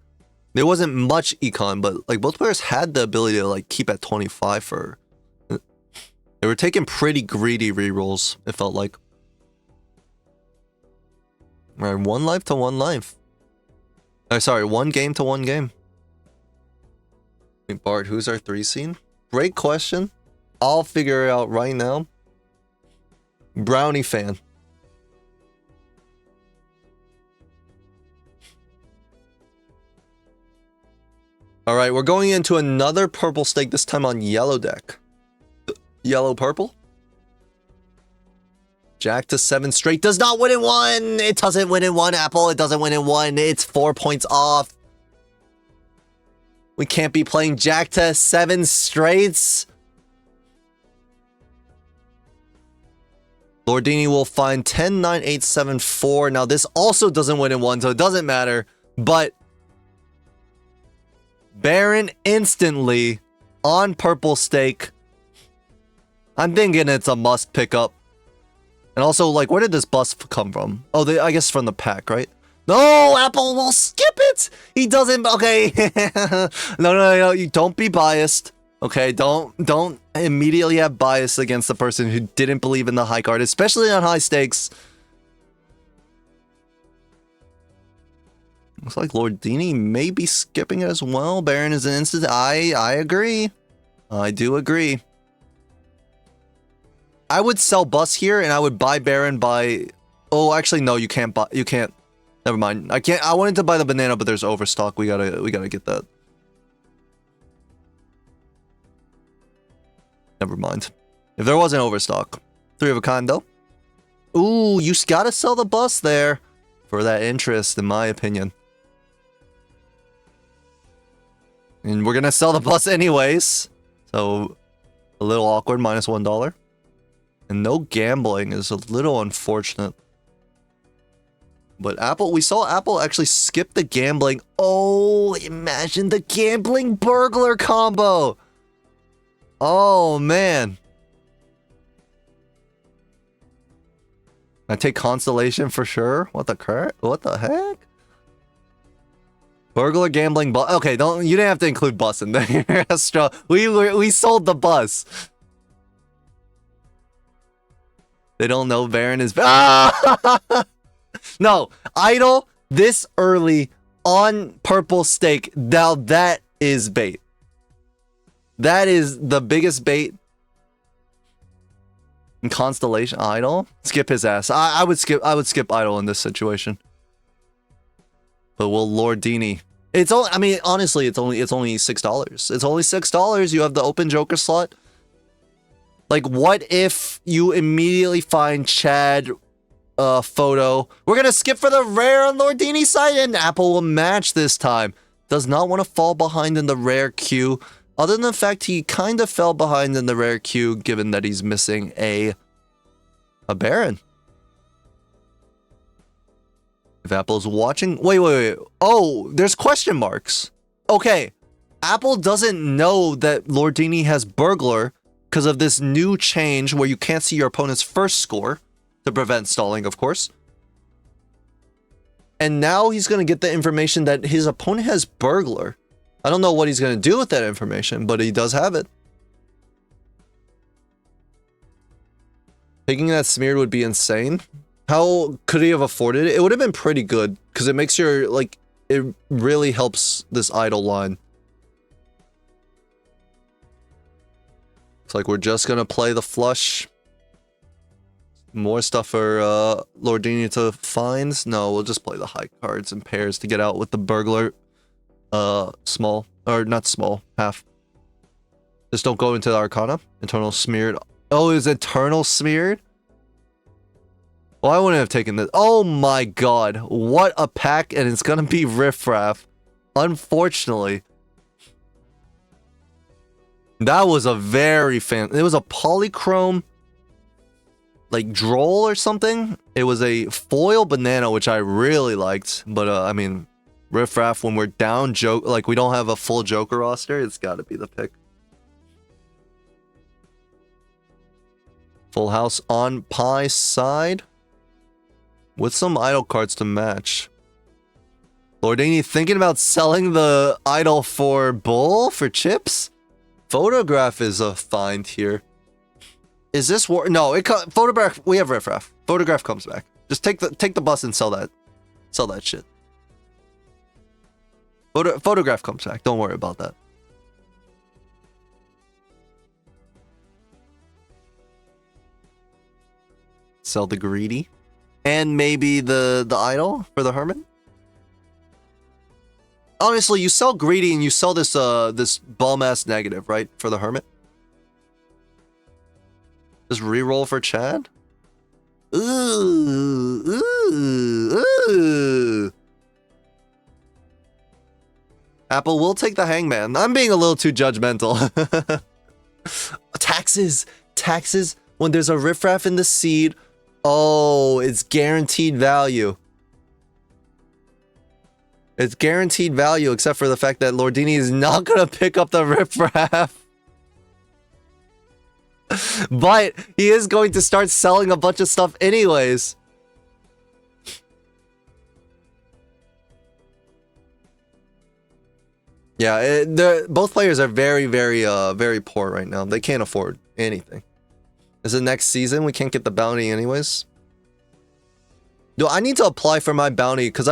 there wasn't much econ, but like both players had the ability to like keep at 25 for... They were taking pretty greedy rerolls, it felt like. Alright, 1 life to 1 life. Sorry, 1 game to 1 game. Wait, Bart, who's our 3 scene? Great question. I'll figure it out right now. Brownie fan. Alright, we're going into another purple stake, this time on yellow deck. Yellow purple. Jack to 7 straight does not win in 1. It doesn't win in 1, Apple. It doesn't win in 1. It's 4 points off. We can't be playing Jack to 7 straights. Lordini will find 10, 9, 8, 7, 4. Now this also doesn't win in 1, so it doesn't matter. But Baron instantly on purple stake. I'm thinking it's a must pick up. And also, like, where did this bust come from? Oh, I guess from the pack, right? No, Apple will skip it! He doesn't, okay. No, you don't be biased. Okay, don't immediately have bias against the person who didn't believe in the high card, especially on high stakes. Looks like Lordini may be skipping it as well. Baron is an instant. I agree. I do agree. I would sell Bus here, and I would buy Baron by... Oh, actually, no, you can't buy... You can't... Never mind. I can't... I wanted to buy the banana, but there's overstock. We gotta get that. Never mind. If there wasn't overstock. 3 of a kind, though. Ooh, you gotta sell the Bus there. For that interest, in my opinion. And we're gonna sell the Bus anyways. So, a little awkward, minus $1. And no gambling is a little unfortunate. But Apple, we saw Apple actually skip the gambling. Oh, imagine the gambling burglar combo. Oh, man. I take Constellation for sure. What the heck? Burglar gambling bus. Okay, you didn't have to include bus in there. we sold the bus. They don't know Baron is... Ah! No, idle this early on purple stake. Now that is bait. That is the biggest bait. In Constellation, idle. Skip his ass. I would skip idle in this situation. But will Lordini? It's only. I mean, honestly, it's only $6. It's only $6. You have the open Joker slot. Like, what if you immediately find Chad photo. We're gonna skip for the rare on Lordini's side, and Apple will match this time. Does not want to fall behind in the rare queue. Other than the fact he kind of fell behind in the rare queue, given that he's missing a Baron. If Apple's watching... Wait. Oh, there's question marks. Okay. Apple doesn't know that Lordini has Burglar because of this new change where you can't see your opponent's first score to prevent stalling, of course. And now he's going to get the information that his opponent has Burglar. I don't know what he's going to do with that information, but he does have it. Taking that smeared would be insane. How could he have afforded it? It would have been pretty good because it makes your, like, it really helps this idle line. It's like we're just going to play the flush. More stuff for Lordini to find. No, we'll just play the high cards in pairs to get out with the Burglar small. Or not small, half. Just don't go into the Arcana. Eternal smeared. Oh, is Eternal smeared? Well, I wouldn't have taken this. Oh my god. What a pack, and it's gonna be Riffraff. Unfortunately. That was a very it was a polychrome, like, droll or something. It was a foil banana, which I really liked. But, I mean, Riffraff, when we're down like, we don't have a full Joker roster, it's gotta be the pick. Full house on Pie's side. With some idle cards to match. Lordini thinking about selling the idol for Bull for chips? Photograph is a find here. Is this war? No, photograph. We have Riffraff. Photograph comes back. Just take the bus and sell that shit. Photograph comes back. Don't worry about that. Sell the greedy. And maybe the idol for the Hermit. Honestly, you sell greedy and you sell this this bum ass negative, right? For the Hermit. Just reroll for Chad. Ooh. Apple will take the Hangman. I'm being a little too judgmental. Taxes. When there's a Riffraff in the seed. Oh, it's guaranteed value. It's guaranteed value, except for the fact that Lordini is not going to pick up the Riffraff. But he is going to start selling a bunch of stuff anyways. Yeah, both players are very, very poor right now. They can't afford anything. Is it next season? We can't get the bounty anyways. No, I need to apply for my bounty because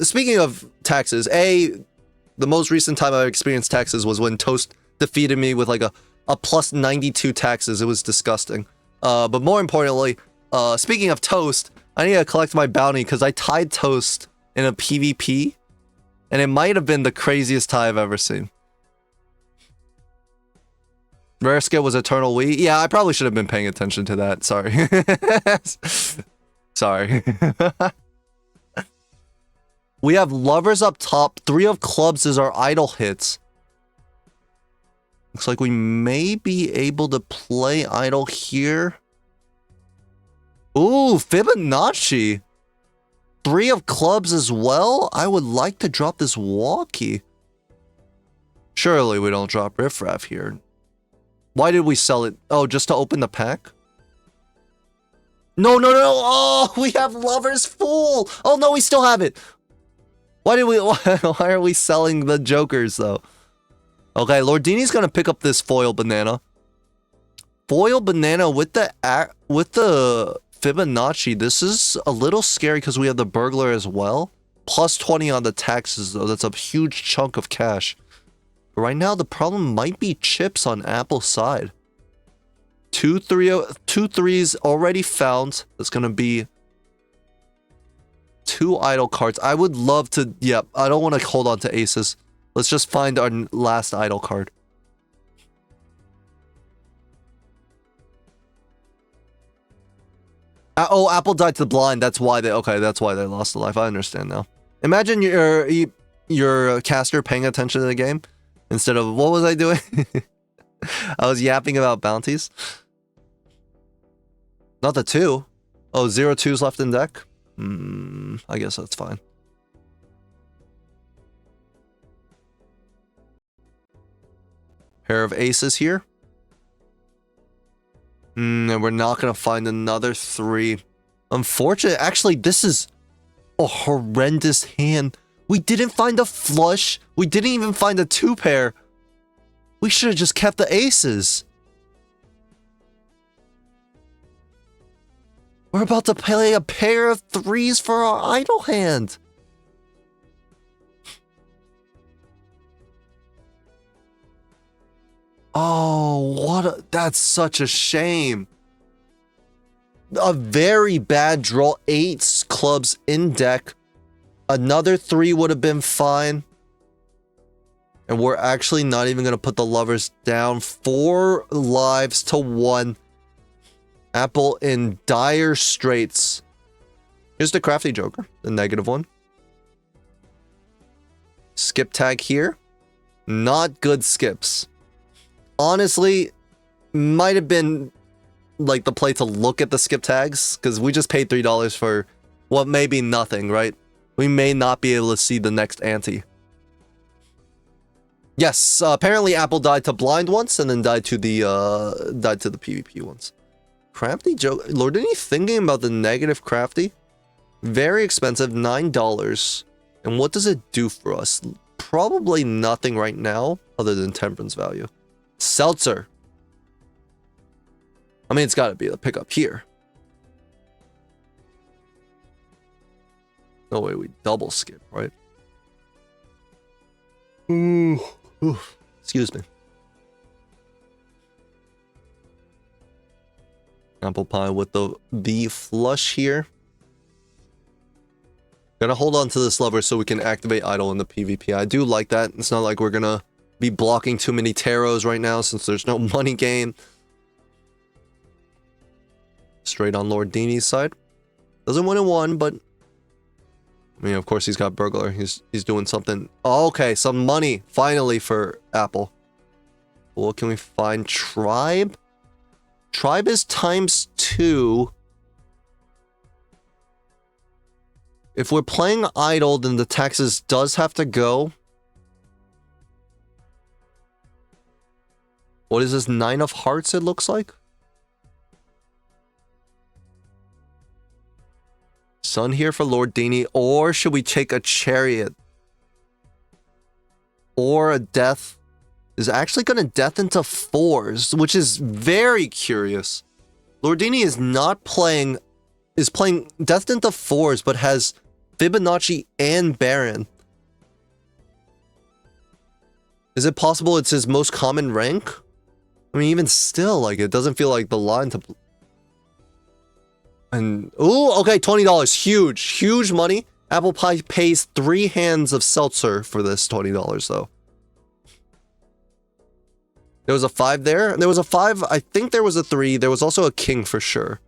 speaking of taxes, the most recent time I experienced taxes was when Toast defeated me with like a plus 92 taxes. It was disgusting. But more importantly, speaking of Toast, I need to collect my bounty because I tied Toast in a PvP, and it might have been the craziest tie I've ever seen. Rare skill was Eternal Wii. Yeah, I probably should have been paying attention to that. Sorry. Sorry. We have Lovers up top. 3 of clubs is our idle hits. Looks like we may be able to play idle here. Ooh, Fibonacci. 3 of clubs as well. I would like to drop this walkie. Surely we don't drop Riffraff here. Why did we sell it? Oh, just to open the pack? No. Oh, we have Lovers full. Oh, no, we still have it. Why are we selling the Jokers, though? Okay, Lordini's going to pick up this foil banana. Foil banana with the Fibonacci. This is a little scary because we have the Burglar as well. Plus 20 on the taxes, though. That's a huge chunk of cash. Right now, the problem might be chips on Apple's side. 2 threes already found. That's going to be 2 idle cards. I would love to... Yep, I don't want to hold on to aces. Let's just find our last idle card. Oh, Apple died to the blind. That's why they lost a life. I understand now. Imagine your caster paying attention to the game instead of what was I doing? I was yapping about bounties. Not the 2. Oh, 0 2s left in deck. I guess that's fine. Pair of aces here. And we're not going to find another 3. Unfortunate. Actually, this is a horrendous hand. We didn't find a flush. We didn't even find a 2 pair. We should have just kept the aces. We're about to play a pair of 3s for our idle hand. Oh, that's such a shame. A very bad draw. 8 clubs in deck. Another 3 would have been fine. And we're actually not even going to put the lovers down. 4 lives to 1. Apple in dire straits. Here's the crafty joker, the negative one. Skip tag here. Not good skips. Honestly, might have been like the play to look at the skip tags, because we just paid $3 for what may be nothing, right? We may not be able to see the next ante. Yes, apparently Apple died to blind once and then died to the PvP once. Crafty joke. Lordini thinking about the negative crafty. Very expensive, $9. And what does it do for us? Probably nothing right now other than temperance value. Seltzer. I mean, it's got to be the pickup here. No way we double skip, right? Excuse me. Apple pie with the flush here. Gonna hold on to this lever so we can activate idle in the PvP. I do like that. It's not like we're gonna be blocking too many tarots right now since there's no money gain. Straight on Lordini's side. Doesn't win in 1, but I mean, of course, he's got burglar. He's doing something. Oh, okay, some money finally for Apple. What can we find? Tribe. Tribe is ×2. If we're playing idle, then the taxes does have to go. What is this? 9 of hearts, it looks like. Sun here for Lordini. Or should we take a chariot? Or a death. Is actually going to death into 4s, which is very curious. Lordini is not playing... is playing death into 4s, but has Fibonacci and Baron. Is it possible it's his most common rank? I mean, even still, like, it doesn't feel like the line to... And... ooh, okay, $20. Huge. Huge money. Apple Pie pays 3 hands of seltzer for this $20, though. There was a 5 there. There was a 5. I think there was a 3. There was also a king for sure.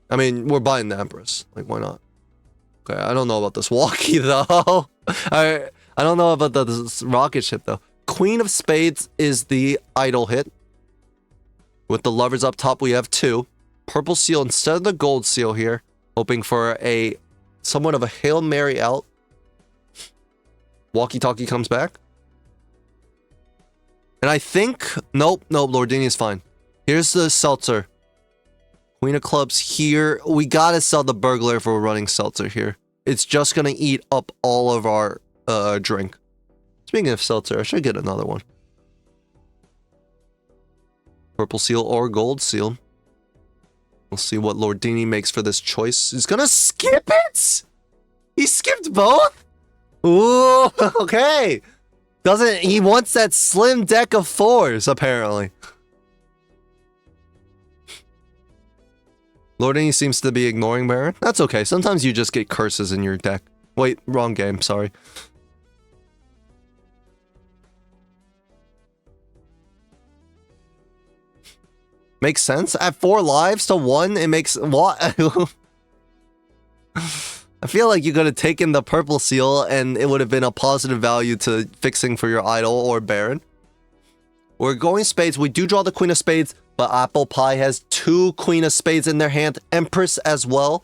I mean, we're buying the Empress. Like, why not? Okay, I don't know about this walkie, though. I don't know about this rocket ship, though. Queen of Spades is the idle hit. With the lovers up top, we have 2. Purple seal instead of the gold seal here. Hoping for a somewhat of a Hail Mary out. Walkie-talkie comes back. And I think... Nope, Lordini is fine. Here's the seltzer. Queen of clubs here. We gotta sell the burglar if we're running seltzer here. It's just gonna eat up all of our drink. Speaking of seltzer, I should get another one. Purple seal or gold seal. We'll see what Lordini makes for this choice. He's gonna skip it? He skipped both? Ooh, okay. He wants that slim deck of 4s, apparently. Lordini seems to be ignoring Baron. That's okay. Sometimes you just get curses in your deck. Wait, wrong game. Sorry. Makes sense. At 4 lives to 1, it makes what? I feel like you could have taken the purple seal and it would have been a positive value to fixing for your idol or baron. We're going spades. We do draw the queen of spades, but apple pie has 2 queen of spades in their hand. Empress as well.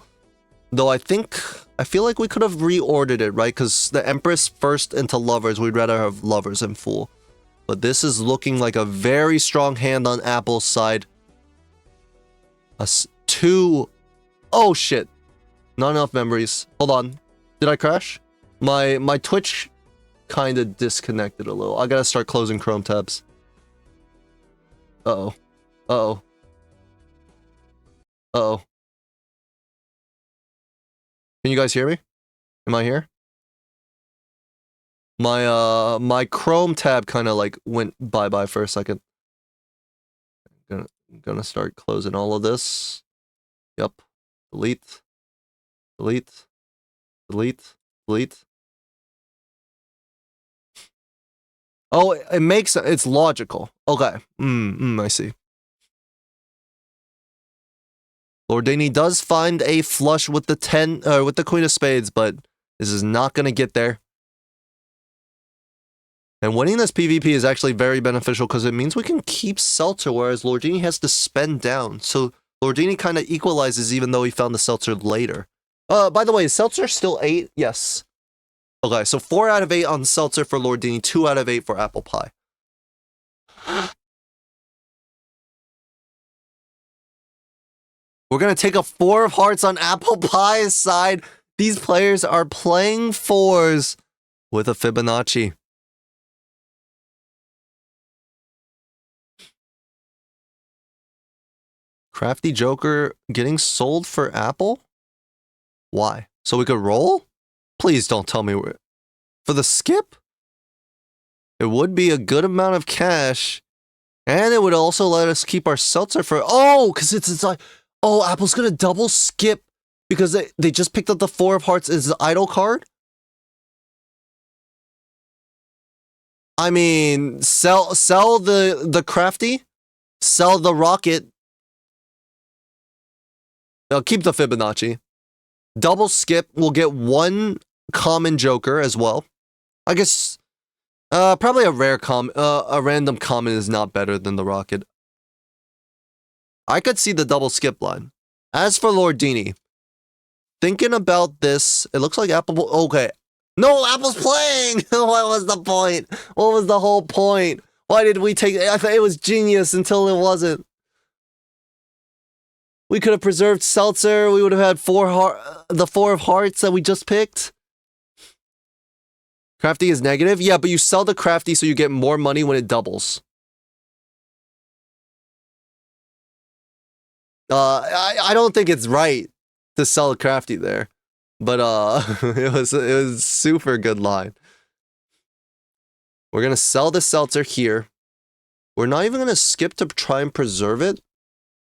Though I feel like we could have reordered it, right? Because the empress first into lovers. We'd rather have lovers in full. But this is looking like a very strong hand on Apple's side. 2. Oh, shit. Not enough memories. Hold on. Did I crash? My Twitch kind of disconnected a little. I gotta start closing Chrome tabs. Uh-oh. Uh-oh. Uh-oh. Can you guys hear me? Am I here? My Chrome tab kind of like went bye-bye for a second. I'm gonna start closing all of this. Yep. Delete. Delete. Delete. Delete. Oh, it makes it's logical. Okay. I see. Lordini does find a flush with the 10 with the queen of spades, but this is not going to get there. And winning this PvP is actually very beneficial because it means we can keep Seltzer, whereas Lordini has to spend down. So Lordini kind of equalizes even though he found the Seltzer later. By the way, is Seltzer still 8? Yes. Okay, so 4 out of 8 on Seltzer for Lordini, 2 out of 8 for Apple Pie. We're going to take a 4 of hearts on Apple Pie's side. These players are playing 4s with a Fibonacci. Crafty Joker getting sold for Apple? Why? So we could roll? Please don't tell me we're... For the skip? It would be a good amount of cash. And it would also let us keep our Seltzer for... Oh, because it's like... Oh, Apple's going to double skip because they just picked up the 4 of hearts as the idol card? I mean, sell the crafty, sell the rocket. Keep the Fibonacci. Double skip. We'll get 1 common joker as well. I guess probably a random common is not better than the rocket. I could see the double skip line. As for Lordini, thinking about this, it looks like Apple... Okay. No, Apple's playing! What was the point? What was the whole point? Why did we take... I thought it was genius until it wasn't. We could have preserved Seltzer. We would have had the 4 of hearts that we just picked. Crafty is negative? Yeah, but you sell the crafty so you get more money when it doubles. I don't think it's right to sell a crafty there, but it was super good line. We're gonna sell the Seltzer here. We're not even gonna skip to try and preserve it.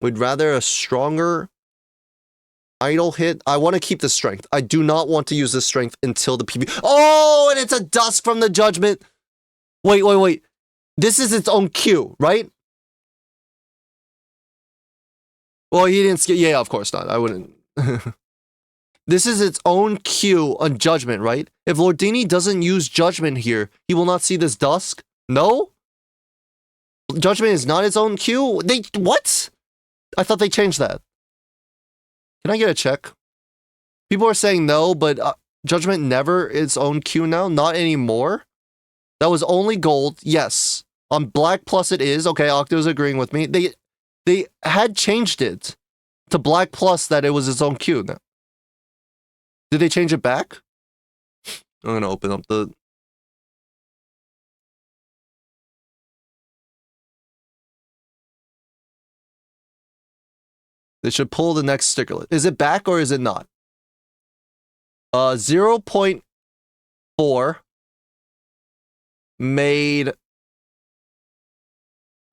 We'd rather a stronger idle hit. I want to keep the strength. I do not want to use the strength until the PB. Oh, and it's a dusk from the judgment. Wait. This is its own Q, right? Well, he didn't skip. Yeah, of course not. I wouldn't. This is its own Q on Judgment, right? If Lordini doesn't use Judgment here, he will not see this dusk? No? Judgment is not its own Q? What? I thought they changed that. Can I get a check? People are saying no, but Judgment never its own Q now? Not anymore? That was only gold. Yes. On Black Plus it is. Okay, Octo's agreeing with me. They had changed it to Black Plus that it was its own Q. Did they change it back? I'm going to open up the... They should pull the next sticker. Is it back or is it not? 0.4 made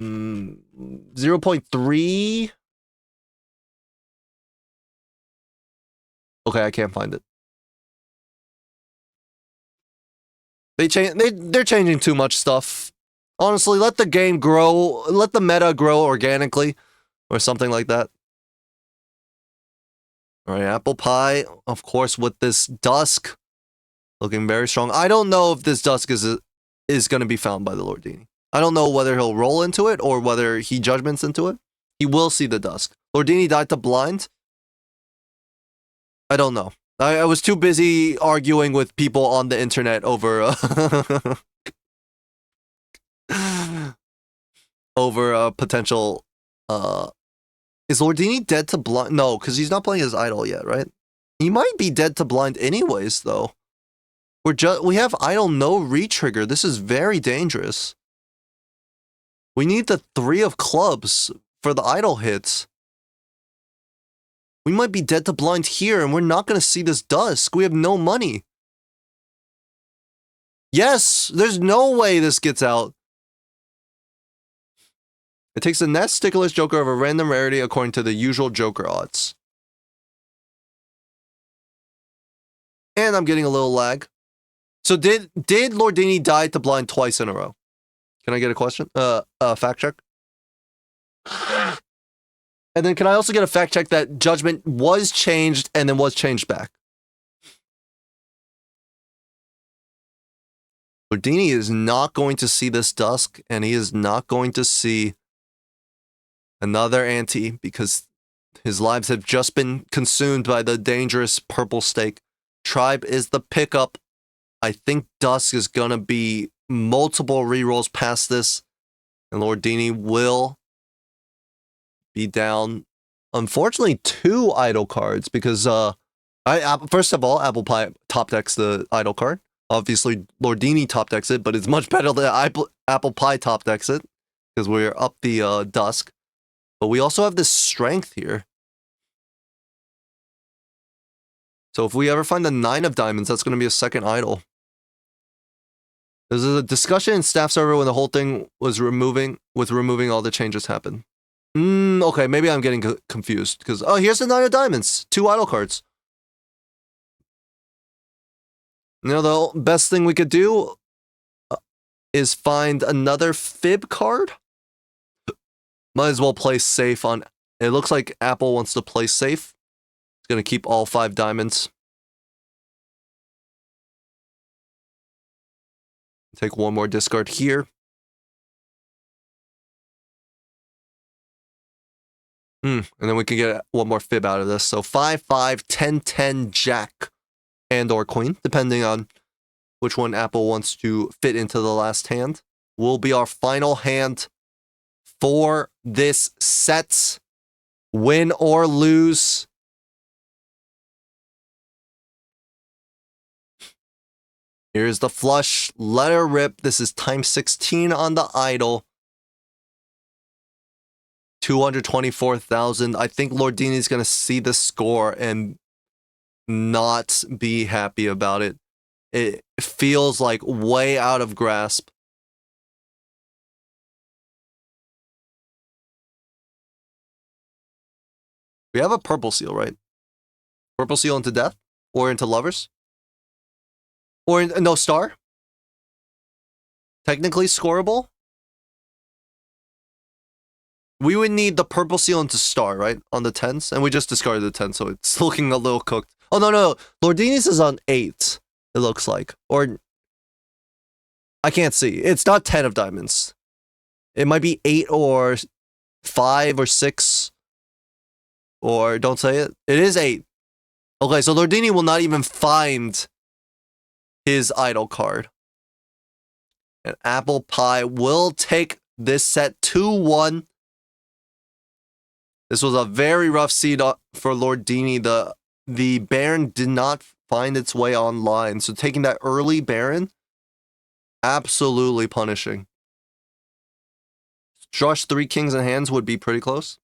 0.3. Okay, I can't find it. They're changing too much stuff. Honestly, let the game grow, let the meta grow organically. or something like that. All right, apple pie, of course, with this dusk looking very strong. I don't know if this dusk is going to be found by the Lordini. I don't know whether he'll roll into it or whether he judgments into it. He will see the dusk. Lordini died to blind. I don't know. I was too busy arguing with people on the internet over over a potential. Is Lordini dead to blind? No, because he's not playing his idol yet, right? He might be dead to blind anyways, though. We have idol no retrigger. This is very dangerous. We need the 3 of clubs for the idol hits. We might be dead to blind here, and we're not going to see this dusk. We have no money. Yes, there's no way this gets out. It takes the net stickless joker of a random rarity according to the usual joker odds. And I'm getting a little lag. So did Lordini die to blind twice in a row? Can I get a question? Fact check. And then can I also get a fact check that judgment was changed and then was changed back? Lordini is not going to see this dusk, and he is not going to see another ante because his lives have just been consumed by the dangerous purple stake. Tribe is the pickup. I think dusk is going to be multiple rerolls past this, and Lordini will be down, unfortunately, 2 idol cards because first of all, apple pie top decks the idol card. Obviously, Lordini top decks it, but it's much better than apple pie top decks it because we're up the dusk. But we also have this strength here. So if we ever find the 9 of diamonds, that's going to be a second idol. There's a discussion in staff server when the whole thing was removing all the changes happened. Okay, maybe I'm getting confused because here's the 9 of diamonds, 2 idol cards. You know, the best thing we could do is find another fib card. Might as well play safe on. It looks like Apple wants to play safe. It's gonna keep all 5 diamonds. Take one more discard here. And then we can get one more fib out of this. So 5-5, 10-10, Jack, and or Queen, depending on which one Apple wants to fit into the last hand, will be our final hand for this set. Win or lose. Here's the flush. Let her rip. This is times 16 on the idol. 224,000. I think Lordini's going to see the score and not be happy about it. It feels like way out of grasp. We have a purple seal, right? Purple seal into death? Or into lovers? Or no, star? Technically scoreable? We would need the purple seal into star, right? On the 10s? And we just discarded the 10, so it's looking a little cooked. Oh, no. Lordini's is on 8, it looks like. Or, I can't see. It's not 10 of diamonds. It might be 8 or 5 or 6. Or, don't say it. It is 8. Okay, so Lordini will not even find his idol card. And Apple Pie will take this set 2-1. This was a very rough seed for Lordini. The Baron did not find its way online. So taking that early Baron, absolutely punishing. Josh 3 kings in hands would be pretty close.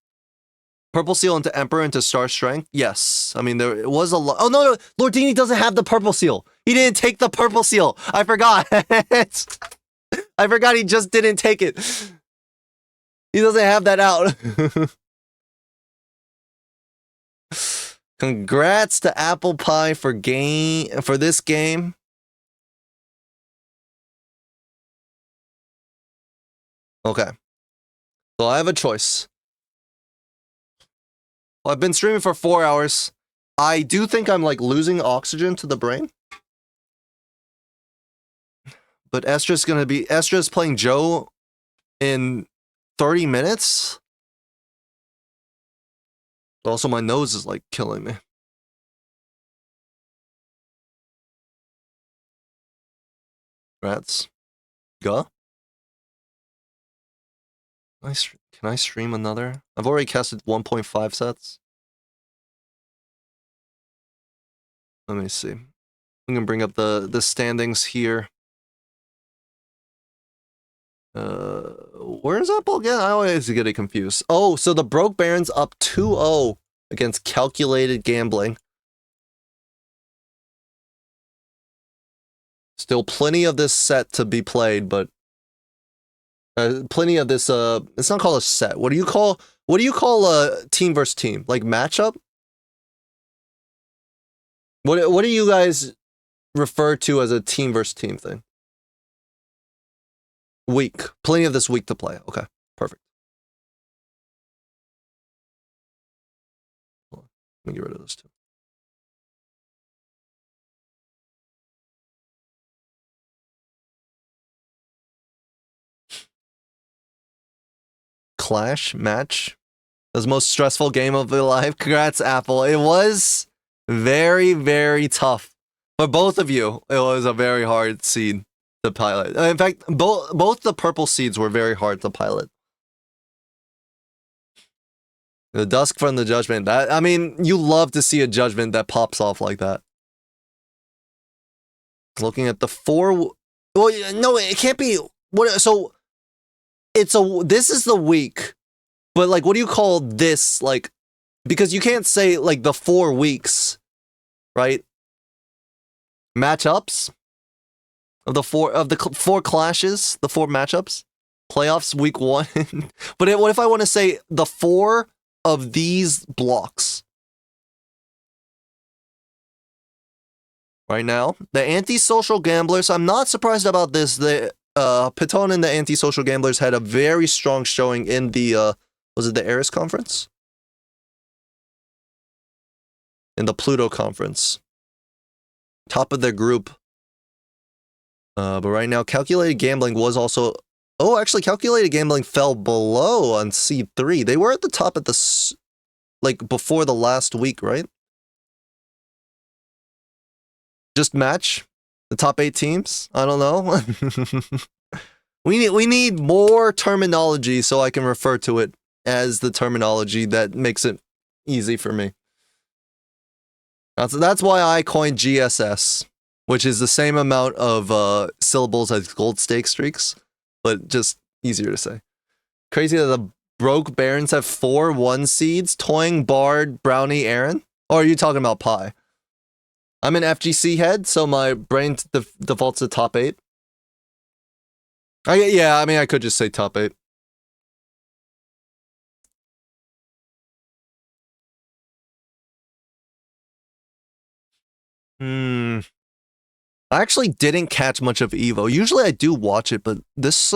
Purple seal into Emperor into Star Strength? Yes. I mean, there was a lot. Oh, no. Lordini doesn't have the purple seal. He didn't take the purple seal. I forgot. I forgot he just didn't take it. He doesn't have that out. Congrats to Apple Pie for this game. Okay. So I have a choice. I've been streaming for 4 hours. I do think I'm like losing oxygen to the brain. But Estra's playing Joe in 30 minutes. Also, my nose is like killing me. Rats. Go. Can I stream another? I've already casted 1.5 sets. Let me see. I'm gonna bring up the standings here. Where's Apple again? I always get it confused. Oh, so the Broke Baron's up 2-0 against Calculated Gambling. Still plenty of this set to be played, but plenty of this it's not called a set. What do you call a team versus team? Like matchup? What do you guys refer to as a team versus team thing? Week. Plenty of this week to play. Okay, perfect. Let me get rid of this too. Clash match. That was the most stressful game of their life. Congrats, Apple. It was very, very tough. For both of you, it was a very hard seed to pilot. In fact, both the purple seeds were very hard to pilot. The Dusk from the Judgment. That, I mean, you love to see a Judgment that pops off like that. Looking at the 4... Well, no, it can't be... What? So... This is the week, but like, what do you call this? Like, because you can't say like the 4 weeks, right? Matchups of the four clashes, the 4 matchups, playoffs week 1. But what if I want to say the 4 of these blocks? Right now, the Antisocial Gamblers. I'm not surprised about this. Piton and the Antisocial Gamblers had a very strong showing in the, was it the Eris Conference? In the Pluto Conference. Top of their group. But right now, Calculated Gambling was also... Oh, actually, Calculated Gambling fell below on seed 3. They were at the top at the... Like, before the last week, right? Just match? The top 8 teams? I don't know. We need more terminology so I can refer to it as the terminology that makes it easy for me. That's why I coined GSS, which is the same amount of syllables as Gold Stake Streaks, but just easier to say. Crazy that the Broke Barons have 4 1 seeds: Toying, Bard, Brownie, Aaron. Or are you talking about Pi? I'm an FGC head, so my brain defaults to top 8. Yeah, I mean, I could just say top 8. I actually didn't catch much of EVO. Usually I do watch it, but this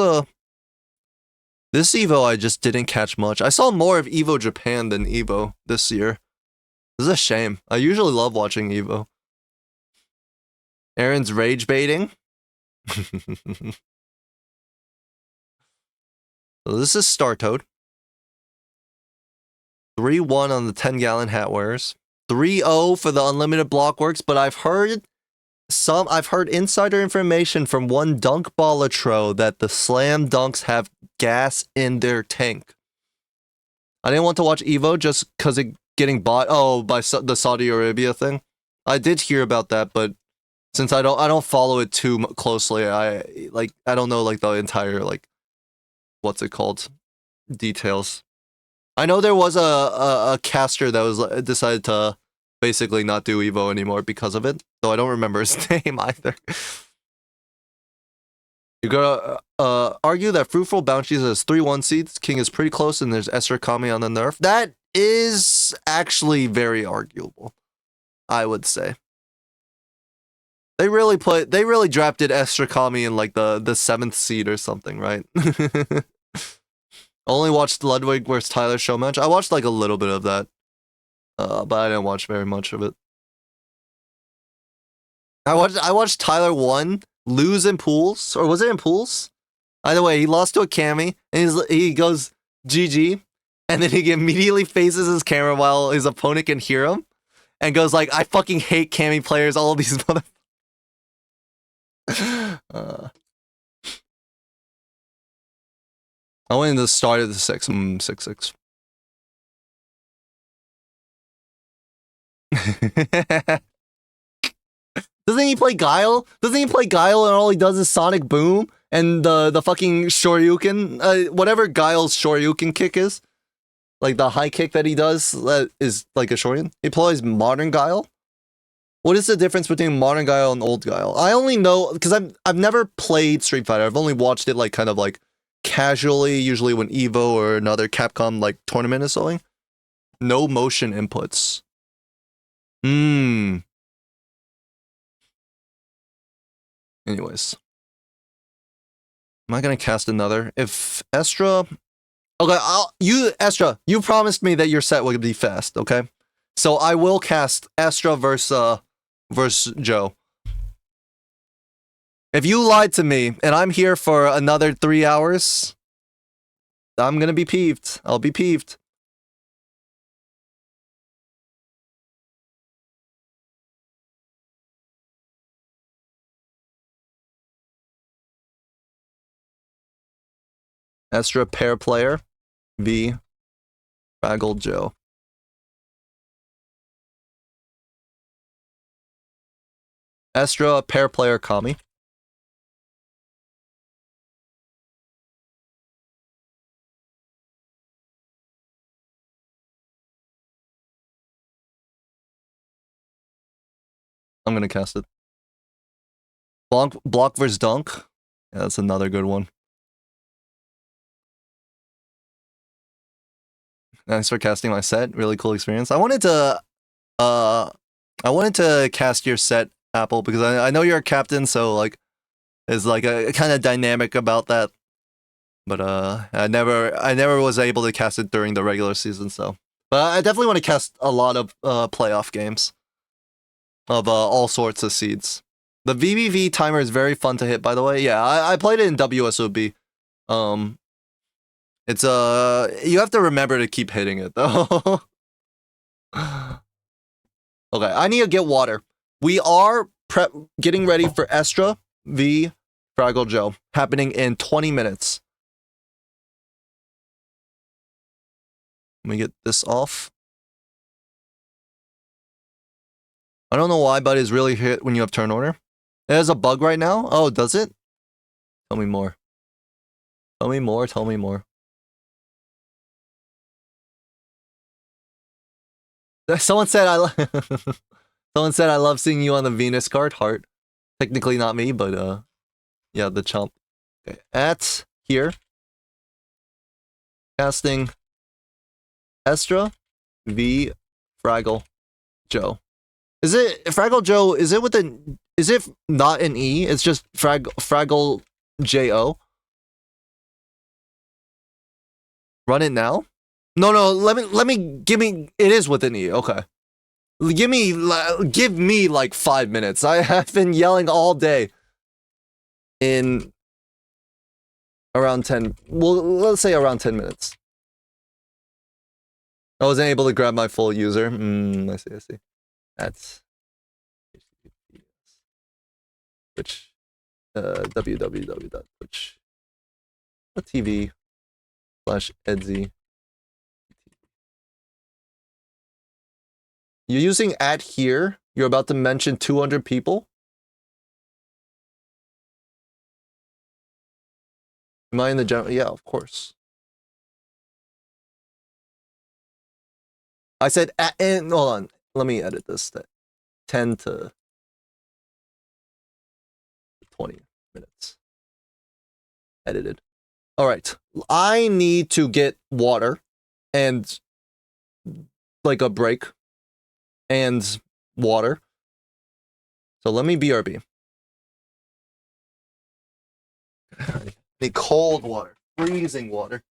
EVO I just didn't catch much. I saw more of EVO Japan than EVO this year. This is a shame. I usually love watching EVO. Aaron's rage baiting. So this is Star Toad. 3-1 on the 10-gallon hat wearers. 3-0 for the unlimited blockworks, but I've heard insider information from one Dunk Balatro that the Slam Dunks have gas in their tank. I didn't want to watch EVO just because it getting bought by the Saudi Arabia thing. I did hear about that, but since I don't follow it too closely, I don't know like the entire like what's it called details. I know there was a caster that was decided to basically not do EVO anymore because of it, though I don't remember his name either. You gotta argue that Fruitful Bounties has 3-1 seeds. King is pretty close, and there's Estrakami on the nerf. That is actually very arguable, I would say. They really drafted Estrakami in like the 7th seed or something, right? Only watched Ludwig vs. Tyler show match. I watched like a little bit of that. but I didn't watch very much of it. I watched Tyler 1 lose in pools, or was it in pools? Either way, he lost to a cami, and he goes GG, and then he immediately faces his camera while his opponent can hear him, and goes like, "I fucking hate cami players, all of these mother." I went into the start of the 6-6. Doesn't he play Guile? Doesn't he play Guile and all he does is Sonic Boom and the fucking Shoryuken, whatever Guile's Shoryuken kick is, like the high kick that he does that is like a Shoryuken. He plays modern Guile. What is the difference between modern Guile and old Guile? I only know because I've never played Street Fighter. I've only watched it like kind of like casually, usually when Evo or another Capcom like tournament is going. No motion inputs. Anyways. Am I gonna cast another? If Estra... Okay, Estra, you promised me that your set would be fast, okay? So I will cast Estra versus Joe. If you lied to me and I'm here for another 3 hours, I'm gonna be peeved. I'll be peeved. Estra pair player v FraggleJoe. Estra pair player Kami. I'm gonna cast it. Block versus Dunk. Yeah, that's another good one. Thanks for casting my set. Really cool experience. I wanted to cast your set, Apple, because I know you're a captain, so like there's like a kind of dynamic about that. But I never was able to cast it during the regular season, so. But I definitely want to cast a lot of playoff games of all sorts of seeds. The VVV timer is very fun to hit, by the way. Yeah, I played it in WSOB. It's you have to remember to keep hitting it though. Okay, I need to get water. We are getting ready for Estra v FraggleJoe happening in 20 minutes. Let me get this off. I don't know why, but it's really hit when you have turn order. It has a bug right now? Oh, does it? Tell me more. Tell me more, tell me more. Someone said Someone said I love seeing you on the Venus card. Heart. Technically not me, but yeah, the chump. Okay, at here. Casting Estra v FraggleJoe. Is it FraggleJoe? Is it with an? Is it not an E? It's just FraggleJoe. Run it now. No, give me. It is with an E. Okay. Give me like 5 minutes. I have been yelling all day. In around 10. Well, let's say around 10 minutes. I wasn't able to grab my full user. I see. That's Twitch. www.twitch.tv/edzy. You're using at here. You're about to mention 200 people. Am I in the general? Yeah, of course. I said at, and hold on. Let me edit this. 10 to 20 minutes. Edited. All right. I need to get water and like a break and water. So let me BRB. I need cold water. Freezing water.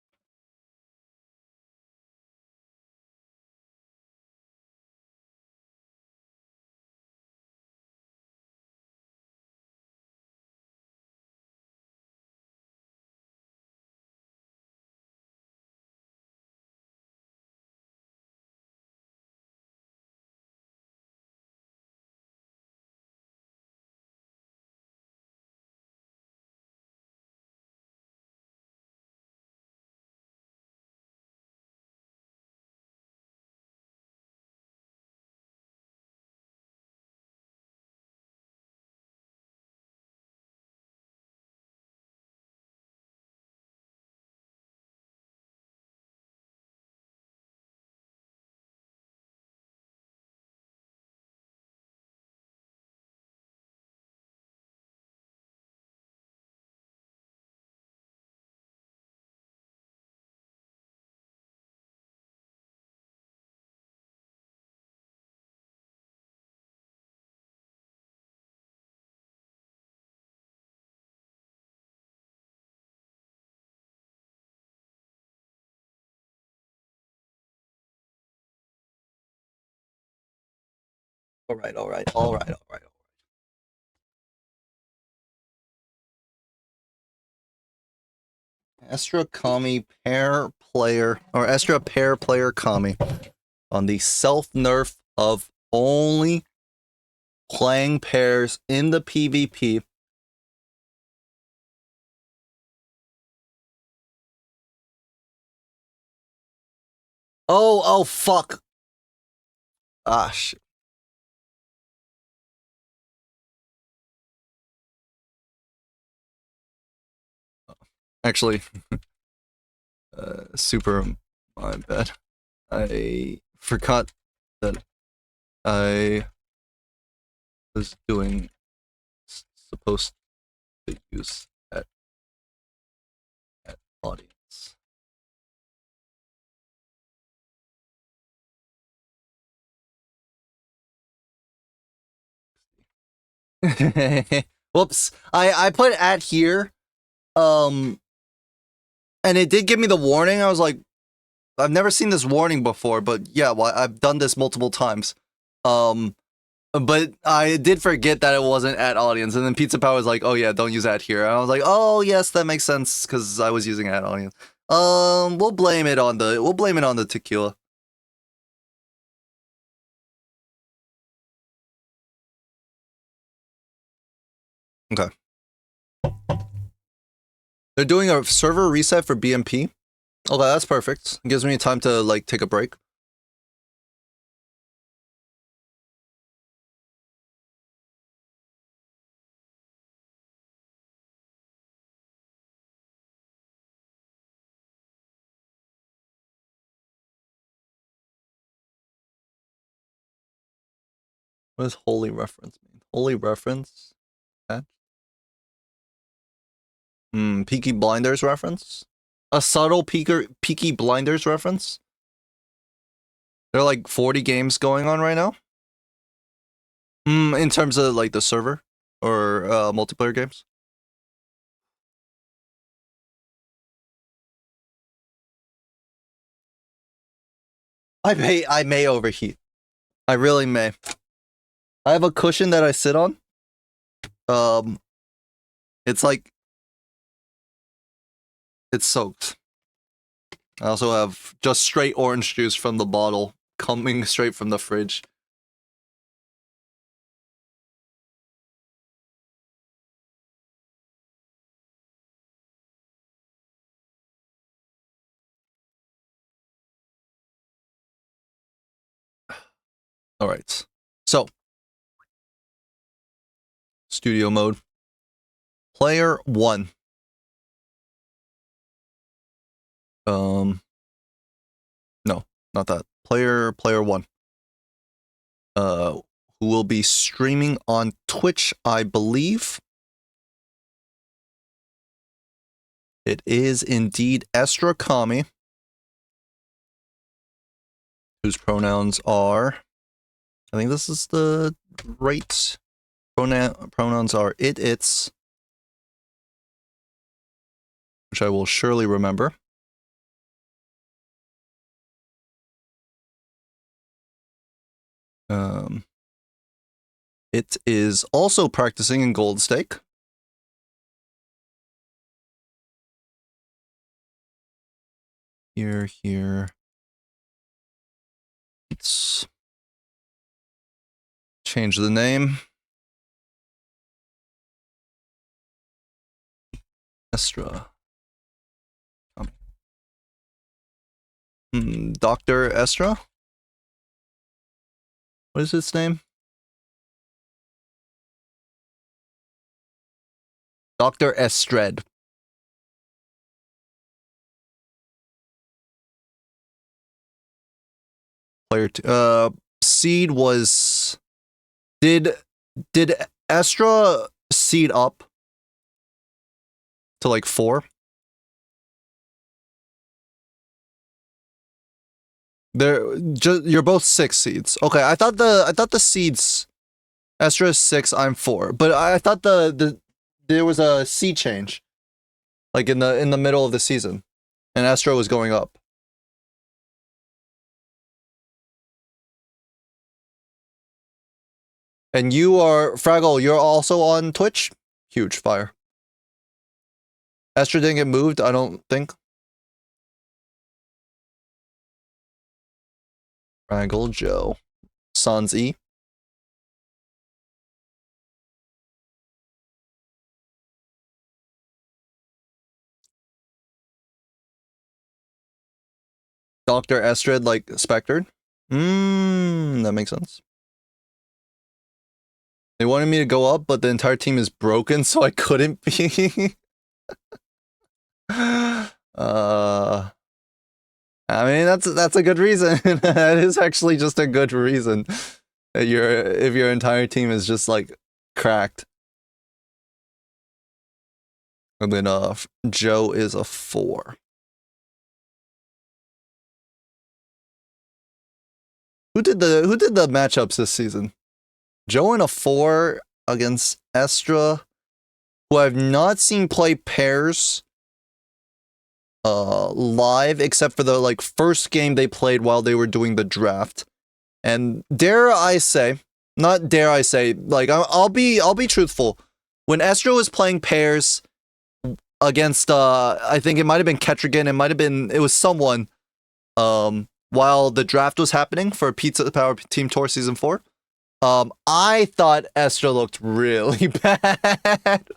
All right, all right, all right, all right. Estrakami pair player, or Estra pair player Kami on the self nerf of only playing pairs in the PvP. Oh, fuck. Ah, shit. Actually, super, my bad. I forgot that I was supposed to use at audience. Whoops. I put at here. And it did give me the warning. I was like, I've never seen this warning before, but yeah, well, I've done this multiple times. But I did forget that it wasn't at audience, and then Pizza Power was like, "Oh yeah, don't use at here." And I was like, "Oh yes, that makes sense because I was using at audience." We'll blame it on the tequila. Okay. They're doing a server reset for BMP. Okay, that's perfect. It gives me time to like take a break. What does holy reference mean? Holy reference? Peaky Blinders reference? A subtle Peaky Blinders reference? There are like 40 games going on right now. In terms of like the server or multiplayer games. I may overheat. I really may. I have a cushion that I sit on. It's like it's soaked. I also have just straight orange juice from the bottle coming straight from the fridge. All right. So, studio mode. Player 1. No, not that. Player 1. Who will be streaming on Twitch, I believe. It is indeed Estrakami, whose pronouns are, I think this is the right pronouns are its, which I will surely remember. It is also practicing in Gold Stake. Here. Let's change the name. Estra. Dr. Estra? What is its name? Dr. Estred. Player 2. Seed was... Did Estra seed up to like 4? You're both 6 seeds. Okay, I thought the seeds Estra is 6, I'm 4. But I thought there was a seed change. Like in the middle of the season. And Estra was going up. And you are Fraggle. You're also on Twitch. Huge fire. Estra didn't get moved. I don't think. FraggleJoe. Sans E. Dr. Estrid, like Spectre. That makes sense. They wanted me to go up, but the entire team is broken, so I couldn't be. I mean, that's a good reason. That is actually just a good reason. That if your entire team is just like cracked. And then Joe is a 4. Who did the matchups this season? Joe in a 4 against Estra, who I've not seen play pairs live except for the like first game they played while they were doing the draft. And dare I say, like I'll be truthful. When Estra was playing pairs against I think it might have been Ketrigan, it was someone while the draft was happening for Pizza Power Team Tour Season 4. I thought Estra looked really bad.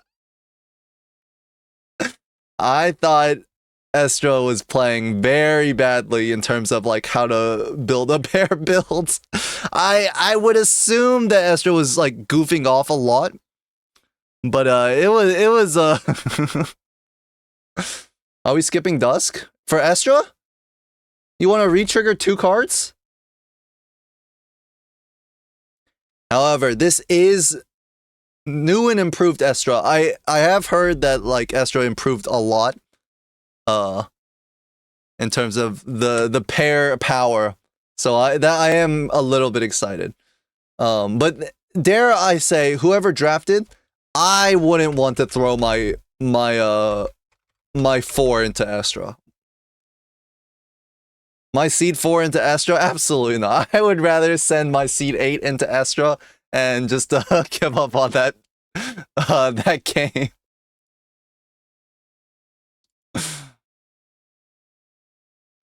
I thought Estra was playing very badly in terms of like how to build a pair builds. I would assume that Estra was like goofing off a lot, but it was Are we skipping Dusk for Estra? You want to re-trigger 2 cards? However, this is new and improved Estra. I have heard that like Estra improved a lot. In terms of the pair power, so I am a little bit excited. But dare I say, whoever drafted, I wouldn't want to throw my 4 into Estra. My seed 4 into Estra? Absolutely not. I would rather send my seed 8 into Estra and just give up on that that game.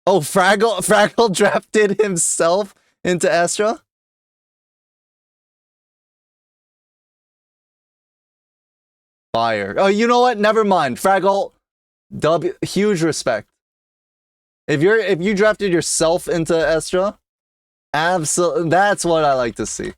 Oh, Fraggle drafted himself into Estra? Fire. Oh, you know what? Never mind. Fraggle, huge respect. If you drafted yourself into Estra, absolutely, that's what I like to see.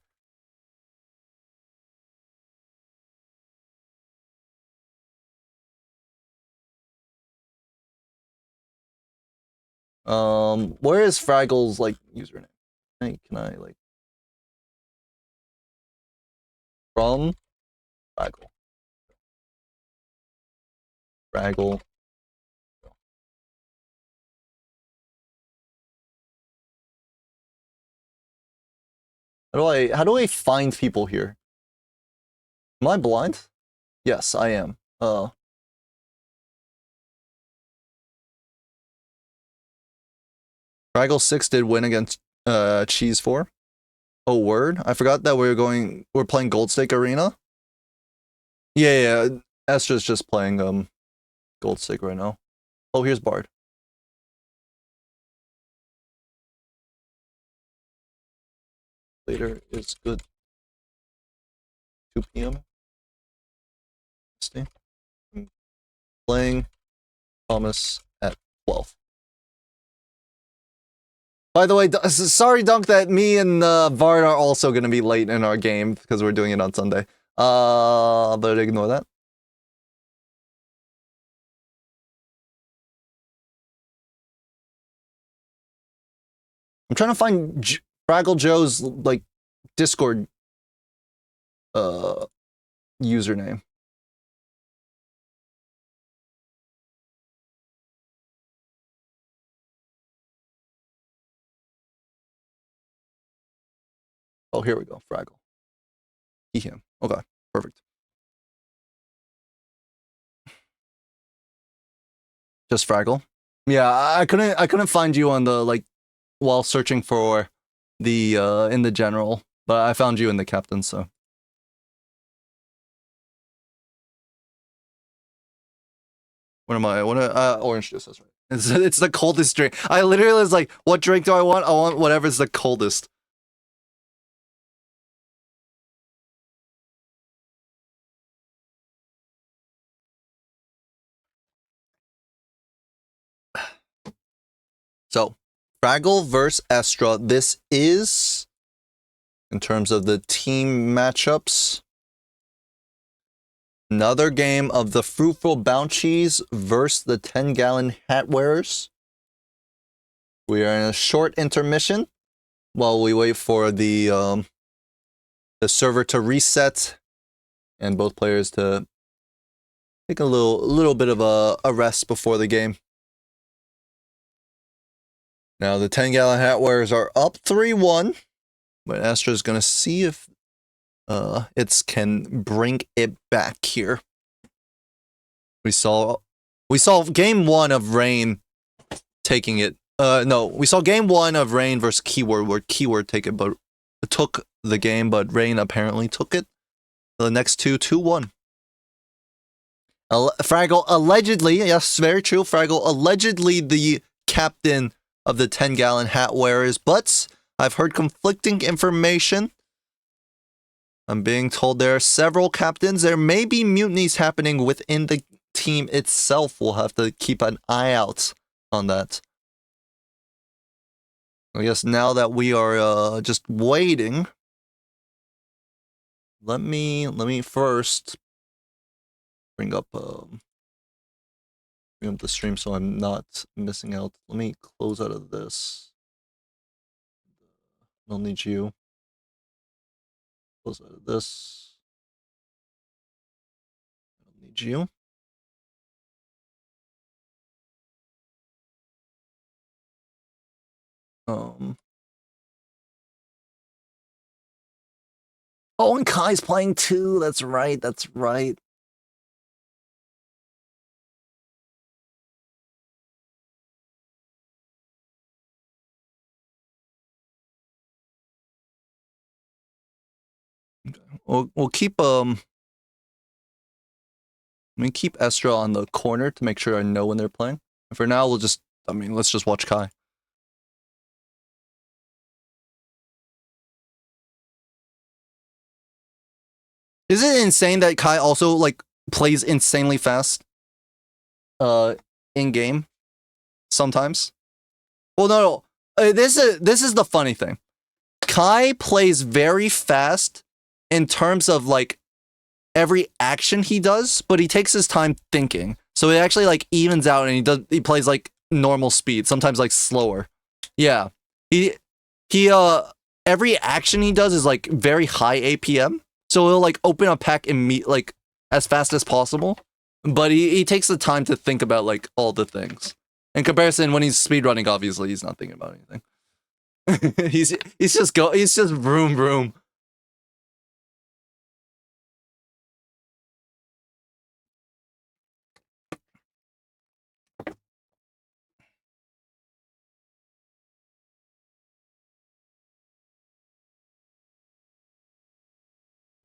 Where is Fraggle's like username? Hey, can I like from Fraggle? Fraggle. How do I find people here? Am I blind? Yes, I am. Fraggle 6 did win against Cheese 4. Oh, word? I forgot that we're playing Gold Stake Arena. Yeah. Estra's just playing Gold Stake right now. Oh, here's Bard. Later is good. 2 p.m. I'm playing Thomas at 12. By the way, sorry, Dunk, that me and Vard are also going to be late in our game because we're doing it on Sunday. But ignore that. I'm trying to find FraggleJoe's like Discord username. Oh, here we go. Fraggle. Him. Okay, perfect. Just Fraggle. Yeah, I couldn't find you on the like while searching for the in the general, but I found you in the captain, so What am I? Orange juice, that's right. It's the coldest drink. I literally was like, what drink do I want? I want whatever's the coldest. So, Fraggle versus Estra. This is, in terms of the team matchups, another game of the Fruitful Bounties versus the 10-gallon hat wearers. We are in a short intermission while we wait for the server to reset and both players to take a little bit of a rest before the game. Now the 10-gallon hat wearers are up 3-1, but Astra's gonna see if it can bring it back here. We saw game 1 of Rain taking it. No, we saw game 1 of Rain versus Keyword, where Keyword took the game, but Rain apparently took it. The next 2-1. Fraggle allegedly, yes, very true. Fraggle allegedly the captain of the 10-gallon hat wearers, but I've heard conflicting information. I'm being told there are several captains. There may be mutinies happening within the team itself. We'll have to keep an eye out on that. I guess now that we are just waiting, let me first bring up the stream so I'm not missing out. Let me close out of this. I'll need you. Close out of this. I'll need you. Oh, and Kai's playing too. That's right. That's right. We'll keep let me keep Estra on the corner to make sure I know when they're playing. And for now, let's just watch Kai. Is it insane that Kai also like plays insanely fast in game sometimes? Well, no. This is the funny thing. Kai plays very fast in terms of like every action he does, but he takes his time thinking. So it actually like evens out, and he plays like normal speed, sometimes like slower. Yeah. He every action he does is like very high APM. So he'll like open a pack and meet like as fast as possible. But he takes the time to think about like all the things. In comparison, when he's speedrunning, obviously he's not thinking about anything. he's just vroom vroom.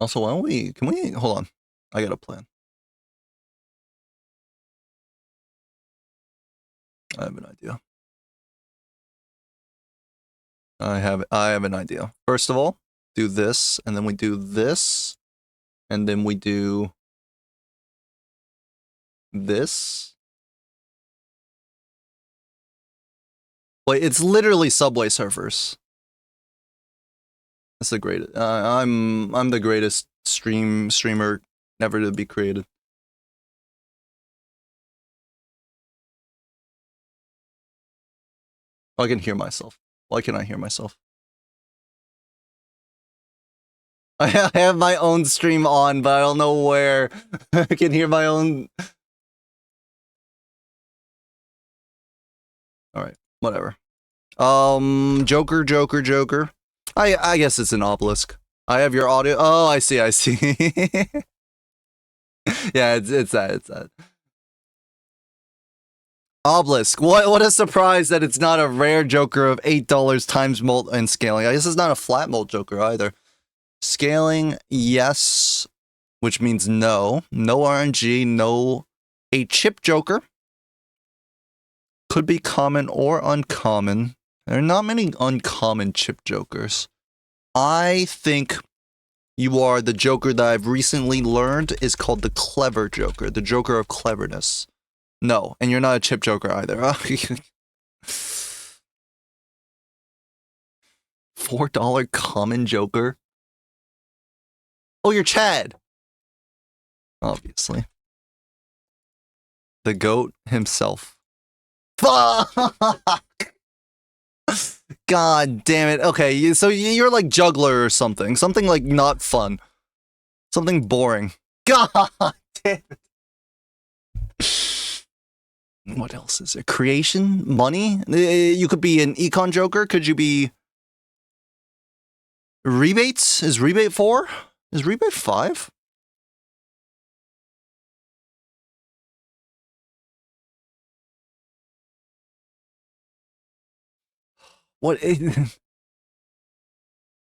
Also, can we hold on? I got a plan. I have an idea. I have an idea. First of all, do this, and then we do this, and then we do this. Wait, it's literally Subway Surfers. That's the greatest. I'm the greatest streamer never to be created. Oh, I can hear myself. Why can't I hear myself? I have my own stream on, but I don't know where. I can hear my own. All right, whatever. Joker. I guess it's an obelisk. I have your audio. Oh, I see. Yeah, it's that. Obelisk. What a surprise that it's not a rare Joker of $8 times molt and scaling. I guess it's not a flat molt Joker either. Scaling, yes, which means no. No RNG, no a chip Joker. Could be common or uncommon. There are not many uncommon chip jokers. I think you are the joker that I've recently learned is called the clever joker, the joker of cleverness. No, and you're not a chip joker either. $4 common joker? Oh, you're Chad. Obviously. The GOAT himself. Fuck! God damn it. Okay, so you're like juggler or something. Something like not fun. Something boring. God damn it. What else is there? Creation? Money? You could be an econ joker. Could you be... Rebates? Is rebate 4? Is rebate 5? What is...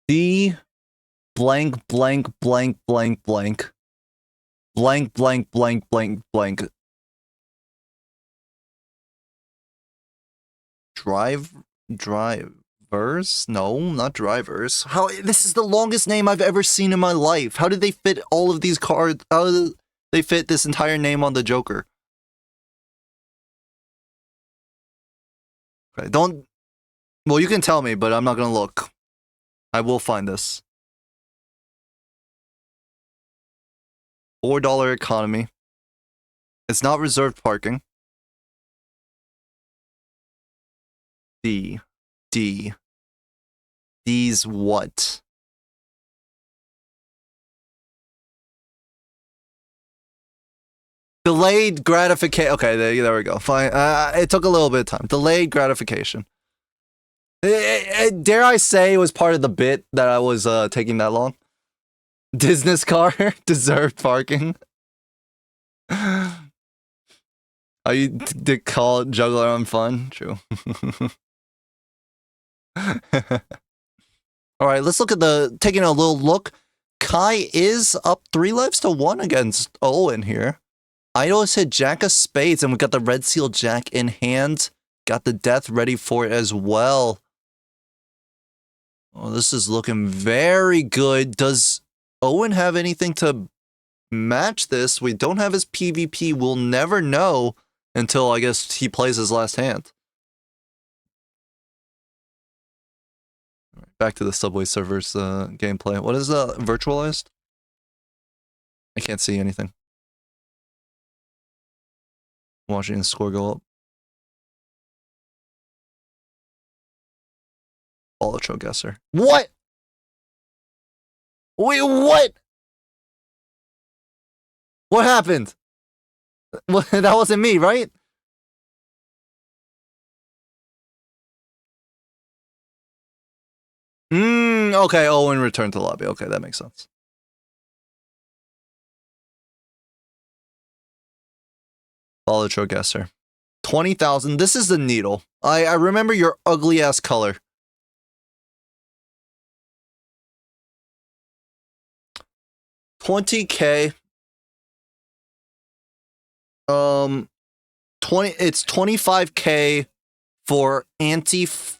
D... blank, blank, blank, blank, blank. Blank, blank, blank, blank, blank. Drivers? No, not drivers. How? This is the longest name I've ever seen in my life. How did they fit all of these cards? How did they fit this entire name on the Joker? Okay, don't... Well, you can tell me, but I'm not gonna look. I will find this. $4 economy. It's not reserved parking. D. D's what? Delayed gratification. Okay, there we go. Fine. It took a little bit of time. Delayed gratification. Dare I say it was part of the bit that I was taking that long? Business car, deserved parking. Are you to call juggler on fun? True. All right, let's look at taking a little look. Kai is up 3 lives to 1 against Owen here. Idol hit Jack of Spades, and we got the Red Seal Jack in hand. Got the death ready for it as well. Oh, this is looking very good. Does Owen have anything to match this? We don't have his PvP. We'll never know until, I guess, he plays his last hand. Back to the Subway Surfers gameplay. What is virtualized? I can't see anything. Watching the score go up. Balatro guesser. What? Wait, what? What happened? That wasn't me, right? Okay, Owen returned to lobby. Okay, that makes sense. Balatro guesser. 20,000. This is the needle. I remember your ugly ass color. $20K. It's $25K for anti 5?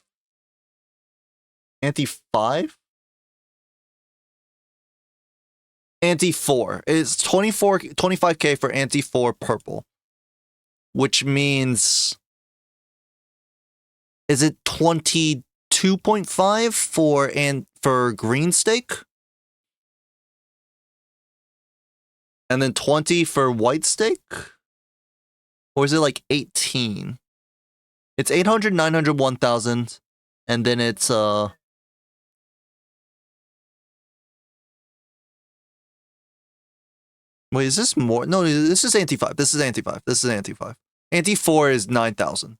Anti 4. It's 25K for anti 4 purple. Which means, is it 22.5 for green stake? And then 20 for white stake? Or is it like 18? It's 800, 900, 1,000. And then it's, wait, is this more? No, this is anti-5. This is anti-5. This is anti-5. Anti-4 is 9,000.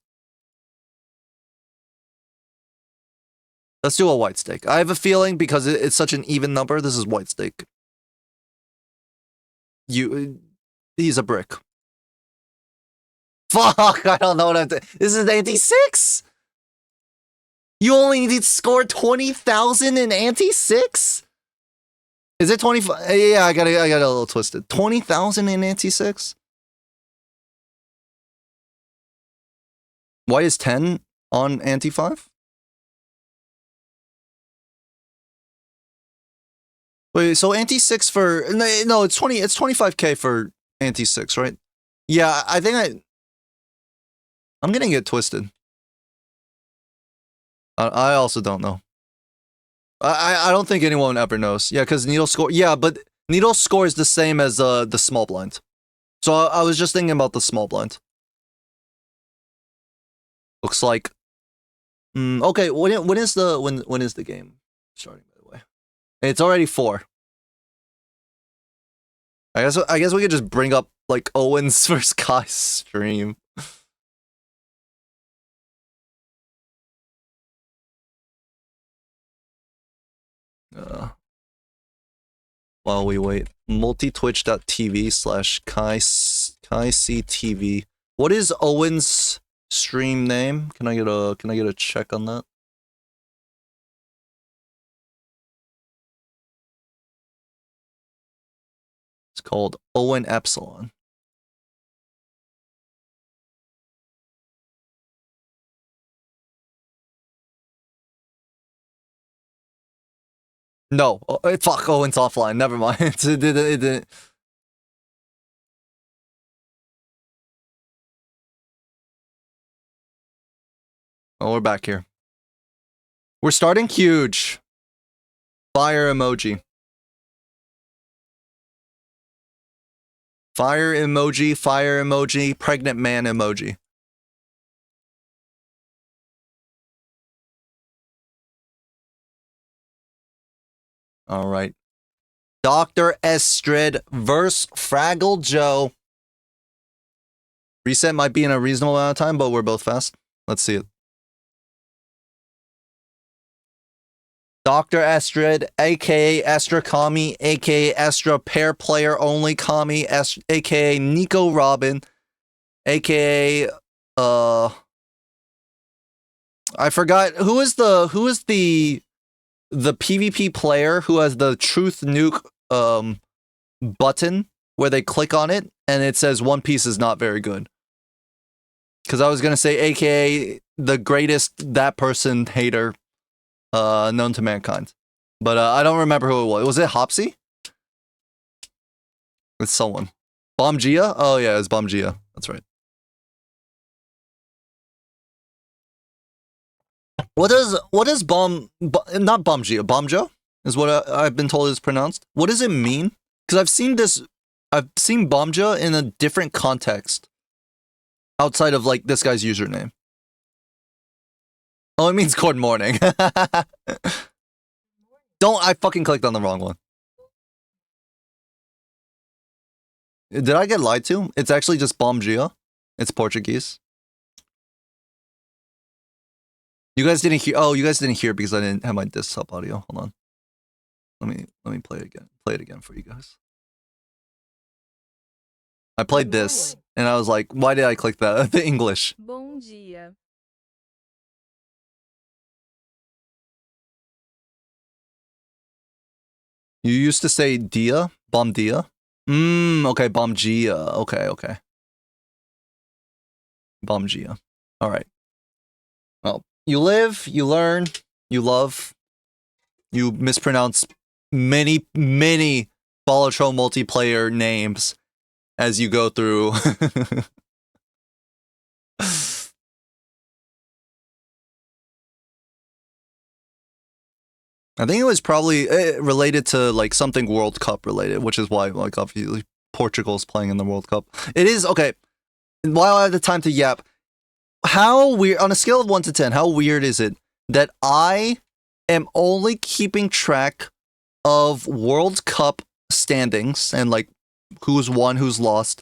Let's do a white stake. I have a feeling because it's such an even number, this is white stake. He's a brick. Fuck, I don't know what I'm doing. This is anti-6? You only need to score 20,000 in anti-6? Is it 25? Yeah, I got a little twisted. 20,000 in anti-6? Why is 10 on anti 5? Wait, so anti 6 for no, it's 25k for anti 6, right? Yeah, I think I'm gonna get twisted. I also don't know. I don't think anyone ever knows. Yeah, because needle score. Yeah, but needle score is the same as the small blind. So I was just thinking about the small blind. Looks like. Okay, when is the game starting? By the way, it's already 4. I guess we could just bring up like Owen's versus Kai's stream. While we wait, multitwitch.tv/KaiCTV. What is Owen's stream name? Can I get a check on that? It's called Owen Epsilon. No, fuck, Owen's offline. Never mind. it didn't. Oh, we're back here. We're starting huge. Fire emoji. Fire emoji, pregnant man emoji. All right. Dr. Estrid versus FraggleJoe. Reset might be in a reasonable amount of time, but we're both fast. Let's see it. Dr. Estrid, aka Estrakami, aka Estra pair player only Kami, aka Nico Robin, aka I forgot who is the PvP player who has the truth nuke button where they click on it and it says One Piece is not very good. Because I was gonna say aka the greatest that person hater known to mankind. But I don't remember who it was. Was it Hopsy? It's someone. Bomgia? Oh yeah, it's Bomgia. That's right. What is not Bomgia is what I've been told is pronounced. What does it mean? Because I've seen Bomgia in a different context outside of like this guy's username. Oh, it means good morning. I fucking clicked on the wrong one. Did I get lied to? It's actually just Bomgia. It's Portuguese. You guys didn't hear. Oh, you guys didn't hear because I didn't have my desktop audio. Hold on. Let me play it again. Play it again for you guys. I played this and I was like, why did I click that? The English. Bom dia. You used to say dia? Bom dia? Okay, Bomgia. Okay. Bomgia. Alright. Well, you live, you learn, you love. You mispronounce many Balatro multiplayer names as you go through. I think it was probably related to like something World Cup related, which is why like obviously Portugal's playing in the World Cup. It is okay. While I have the time to yap, how weird on a scale of 1 to 10, how weird is it that I am only keeping track of World Cup standings and like who's won, who's lost,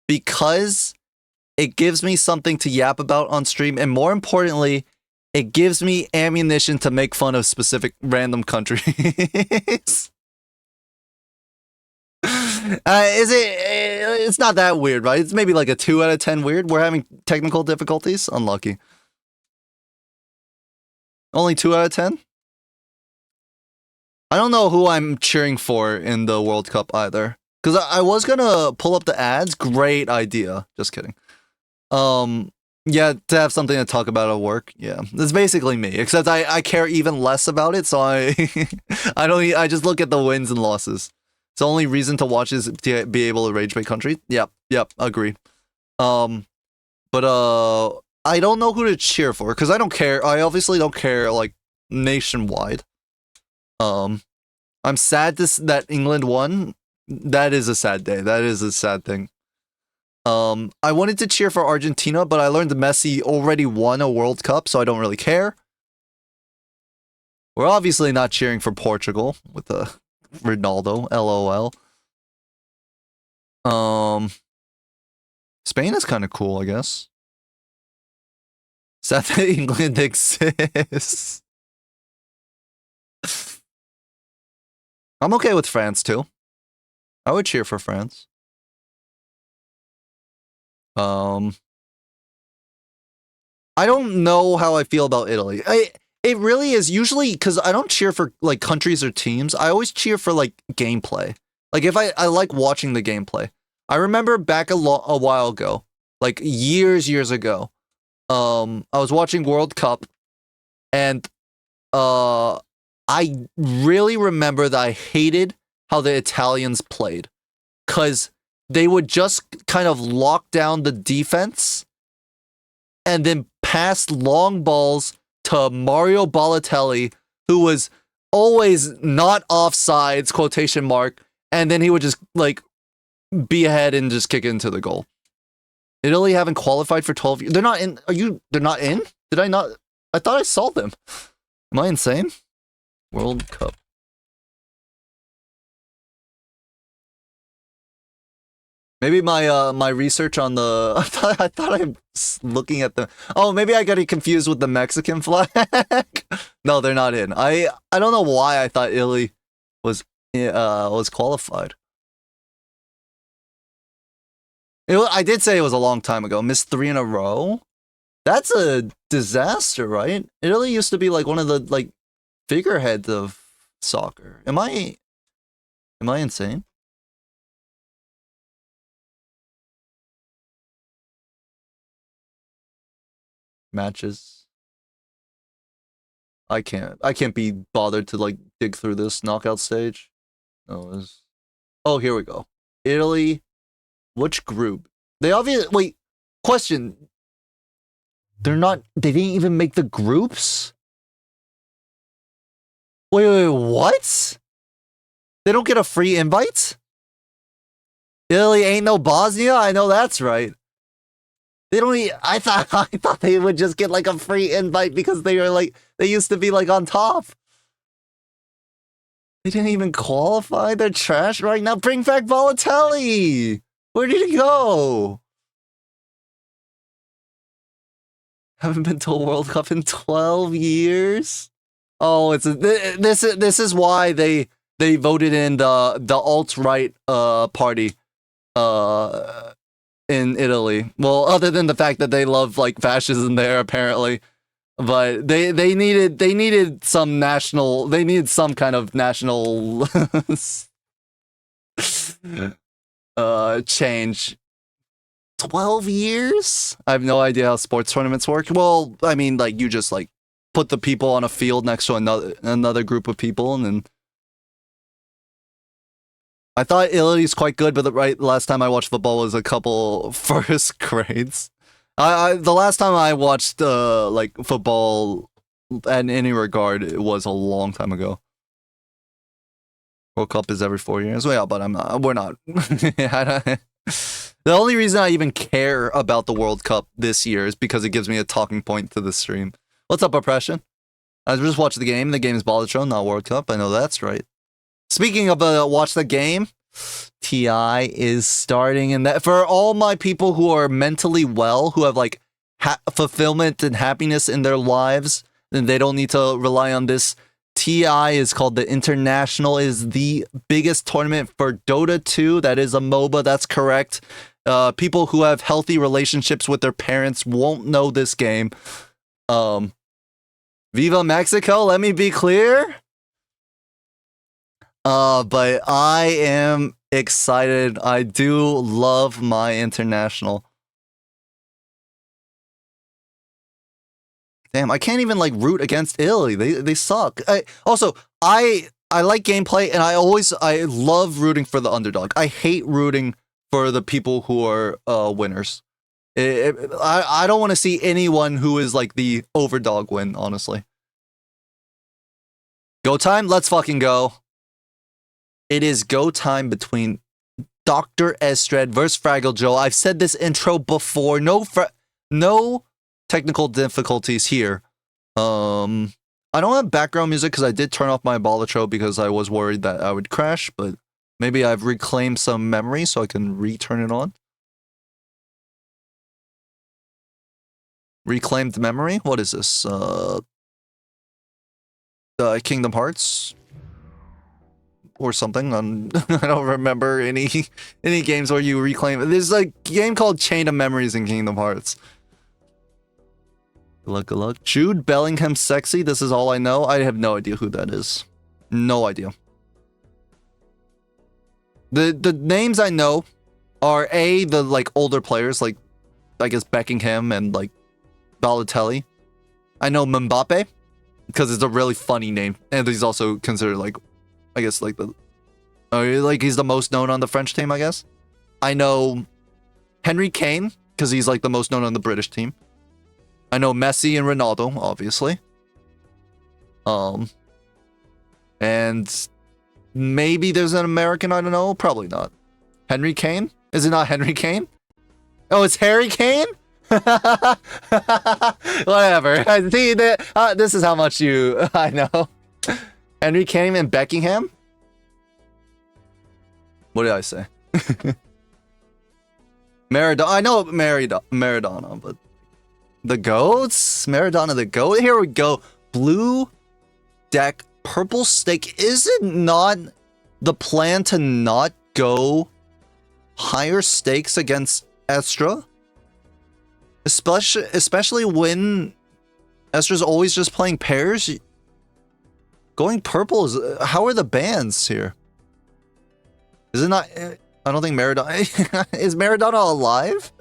because it gives me something to yap about on stream, and more importantly, it gives me ammunition to make fun of specific random countries. It's not that weird, right? It's maybe like a 2 out of 10 weird. We're having technical difficulties. Unlucky. Only 2 out of 10? I don't know who I'm cheering for in the World Cup either. Because I was gonna pull up the ads. Great idea. Just kidding. Yeah, to have something to talk about at work. Yeah, that's basically me. Except I care even less about it, so I just look at the wins and losses. It's the only reason to watch is to be able to rage my country. Yep, agree. But I don't know who to cheer for because I don't care. I obviously don't care like nationwide. I'm sad that England won. That is a sad day. That is a sad thing. I wanted to cheer for Argentina, but I learned Messi already won a World Cup, so I don't really care. We're obviously not cheering for Portugal with the Ronaldo, LOL. Spain is kind of cool, I guess. Sad that England exists. I'm okay with France too. I would cheer for France. I don't know how I feel about Italy. It really is usually because I don't cheer for like countries or teams. I always cheer for like gameplay. Like if I like watching the gameplay. I remember back a while ago, like years ago. I was watching World Cup, and I really remember that I hated how the Italians played, cause they would just kind of lock down the defense and then pass long balls to Mario Balotelli, who was always not offsides, quotation mark, and then he would just like be ahead and just kick it into the goal. Italy haven't qualified for 12 years. They're not in. They're not in? Did I not? I thought I saw them. Am I insane? World Cup. Maybe my research on the I thought I'm looking at the maybe I got it confused with the Mexican flag. No, they're not in. I don't know why I thought Italy was qualified. I did say it was a long time ago. Missed 3 in a row. That's a disaster, right? Italy used to be like one of the like figureheads of soccer. Am I insane? Matches. I can't be bothered to like dig through this knockout stage. Oh, here we go. Italy. Which group? They obviously wait. Question. They didn't even make the groups? Wait, what? They don't get a free invite? Italy ain't no Bosnia? I know that's right. They don't I thought they would just get like a free invite because they used to be like on top. They didn't even qualify. They're trash right now. Bring back Balotelli. Where did he go? Haven't been to a World Cup in 12 years. Oh, this is why they voted in the alt-right party in Italy. Well, other than the fact that they love like fascism there apparently, but they needed some kind of national change. 12 years? I have no idea how sports tournaments work. Well, I mean, like you just like put the people on a field next to another group of people, and then I thought Italy's quite good, but the last time I watched football was a couple first grades. The last time I watched like football in any regard, it was a long time ago. World Cup is every 4 years. Well, yeah, but we're not. The only reason I even care about the World Cup this year is because it gives me a talking point to the stream. What's up, Oppression? I just watched the game. The game is Balatro, not World Cup. I know that's right. Speaking of watch the game, TI is starting, and that for all my people who are mentally well, who have like fulfillment and happiness in their lives, then they don't need to rely on this. TI is called the International, is the biggest tournament for Dota 2. That is a MOBA, that's correct. People who have healthy relationships with their parents won't know this game. Viva Mexico, let me be clear. But I am excited. I do love my International. Damn, I can't even like root against Italy. They suck. I like gameplay, and I love rooting for the underdog. I hate rooting for the people who are winners. I don't want to see anyone who is like the overdog win, honestly. Go time? Let's fucking go. It is go time between Dr. Estrad versus FraggleJoe. I've said this intro before. No technical difficulties here. I don't have background music because I did turn off my Balatro because I was worried that I would crash, but maybe I've reclaimed some memory so I can re-turn it on. Reclaimed memory? What is this? Kingdom Hearts? Or something. I don't remember any games where you reclaim. There's a game called Chain of Memories in Kingdom Hearts. Good luck. Jude Bellingham sexy. This is all I know. I have no idea who that is. No idea. The names I know are the like older players, like I guess Beckingham and like Balotelli. I know Mbappe because it's a really funny name, and he's also considered like, I guess like he's the most known on the French team, I guess. I know Henry Kane because he's like the most known on the British team. I know Messi and Ronaldo, obviously. And maybe there's an American, I don't know. Probably not. Henry Kane? Is it not Henry Kane? Oh, it's Harry Kane? Whatever. See, this is how much I know. Henry Kane and Beckingham? What did I say? Maradona. I know Maradona, but the goats? Maradona the goat? Here we go. Blue deck, purple stake. Is it not the plan to not go higher stakes against Estra? Especially when Estra's always just playing pairs? Going purple is... How are the bans here? Is it not... I don't think Maradona... Is Maradona alive?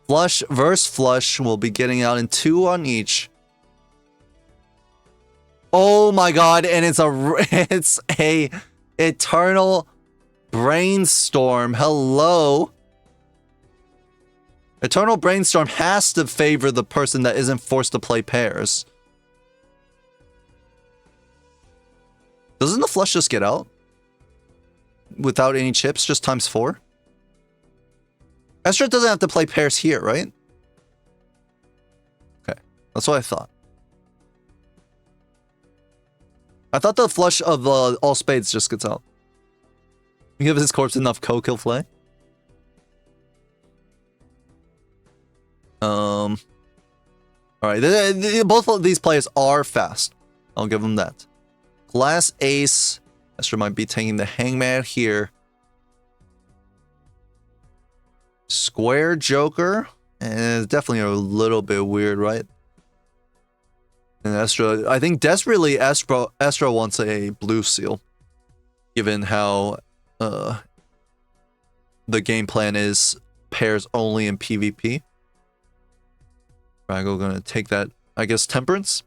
Flush versus flush will be getting out in 2 on each. Oh my god, and it's a eternal brainstorm. Hello. Eternal brainstorm has to favor the person that isn't forced to play pairs. Doesn't the flush just get out? Without any chips, just times 4? Estra doesn't have to play pairs here, right? Okay, that's what I thought. I thought the flush of all spades just gets out. You give his corpse enough coke, he'll play. Alright, both of these players are fast. I'll give them that. Glass ace. Estra might be taking the hangman here. Square joker. And it's definitely a little bit weird, right? And Estra, I think desperately Estra wants a blue seal. Given how the game plan is pairs only in PvP. Fraggle gonna take that, I guess, temperance.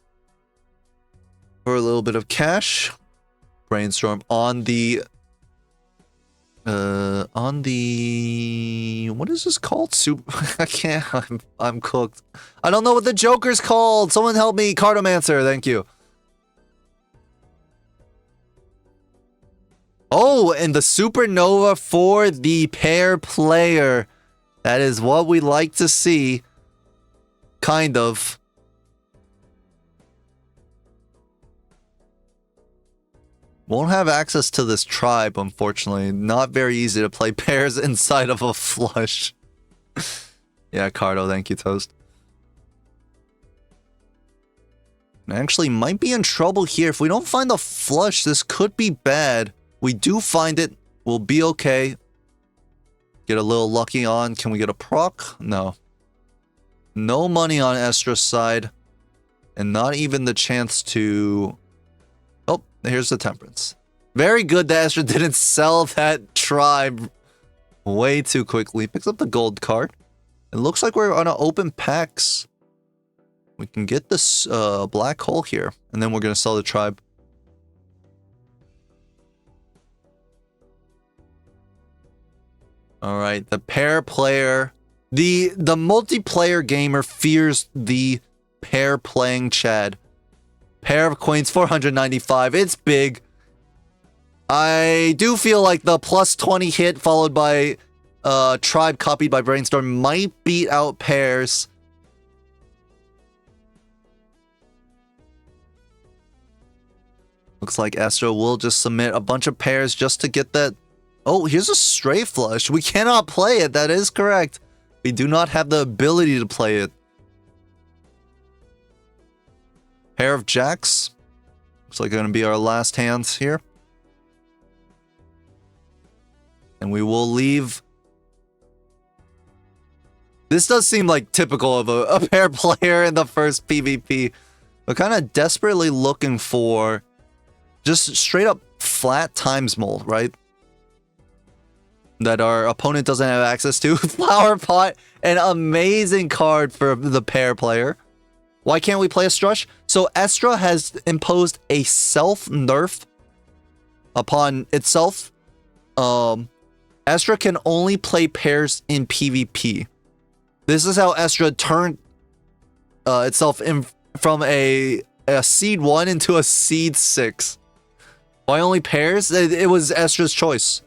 For a little bit of cash. Brainstorm on the what is this called? Soup. I can't. I'm cooked. I don't know what the Joker's called. Someone help me. Cardomancer. Thank you. Oh, and the supernova for the pair player. That is what we like to see. Kind of. Won't have access to this tribe, unfortunately. Not very easy to play pairs inside of a flush. Yeah, Cardo, thank you, Toast. Actually, might be in trouble here. If we don't find the flush, this could be bad. We do find it. We'll be okay. Get a little lucky on. Can we get a proc? No. No money on Estra's side. And not even the chance to... Oh, here's the temperance. Very good that Estra didn't sell that tribe way too quickly. Picks up the gold card. It looks like we're on an open packs. We can get this black hole here, and then we're going to sell the tribe. All right, the pair player. The multiplayer gamer fears the pair playing Chad. Pair of queens, 495. It's big. I do feel like the plus 20 hit followed by tribe copied by Brainstorm might beat out pairs. Looks like Estra will just submit a bunch of pairs just to get that. Oh, here's a straight flush. We cannot play it. That is correct. We do not have the ability to play it. Pair of jacks. Looks like going to be our last hands here. And we will leave. This does seem like typical of a pair player in the first PvP. We're kind of desperately looking for just straight up flat times mold, right? That our opponent doesn't have access to. Flower Pot, an amazing card for the pair player. Why can't we play a Strush? So Estra has imposed a self-nerf upon itself. Estra can only play pairs in PvP. This is how Estra turned itself in from a seed 1 into a seed 6. Why only pairs? It was Estra's choice.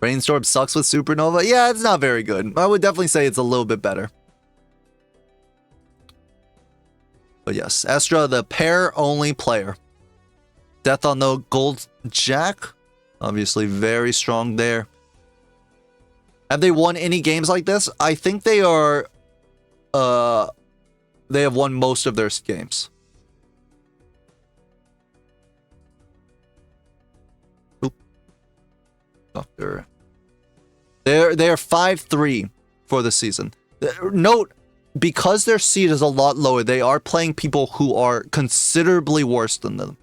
Brainstorm sucks with Supernova? Yeah, it's not very good. I would definitely say it's a little bit better. But yes, Estra, the pair-only player. Death on the Gold Jack. Obviously very strong there. Have they won any games like this? I think they are... they have won most of their games. Oop. Doctor. They're 5-3 for the season. Note, because their seed is a lot lower, they are playing people who are considerably worse than them.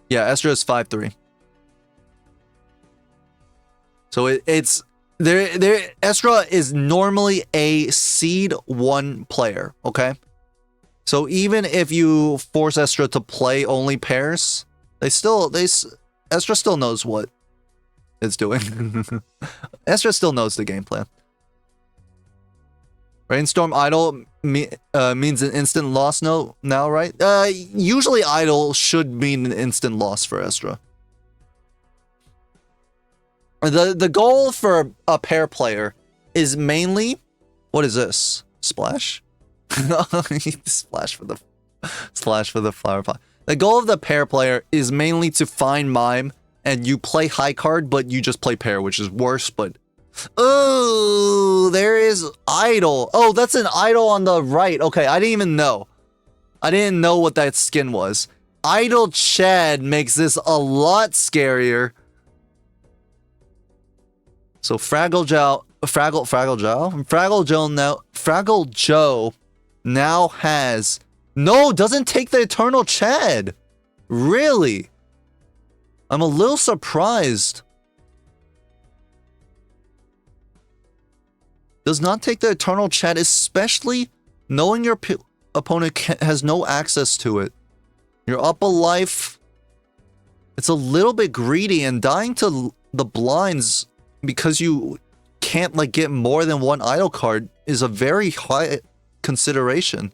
Yeah, Estra is 5-3. So it's Estra is normally a seed 1 player, okay? So even if you force Estra to play only pairs, Estra still knows what it's doing. Estra still knows the game plan. Brainstorm idle means an instant loss now, right? Usually idle should mean an instant loss for Estra. The goal for a pair player is mainly... What is this? Splash? Splash for the flower pot. The goal of the pair player is mainly to find mime, and you play high card, but you just play pair, which is worse, but... Oh, there is idle. Oh, that's an idle on the right. Okay, I didn't even know. I didn't know what that skin was. Idle Chad makes this a lot scarier. So FraggleJoe now has... No, doesn't take the Eternal Chad. Really? I'm a little surprised. Does not take the Eternal Chad, especially knowing your opponent has no access to it. You're up a life. It's a little bit greedy, and dying to the blinds because you can't like get more than one idle card is a very high consideration.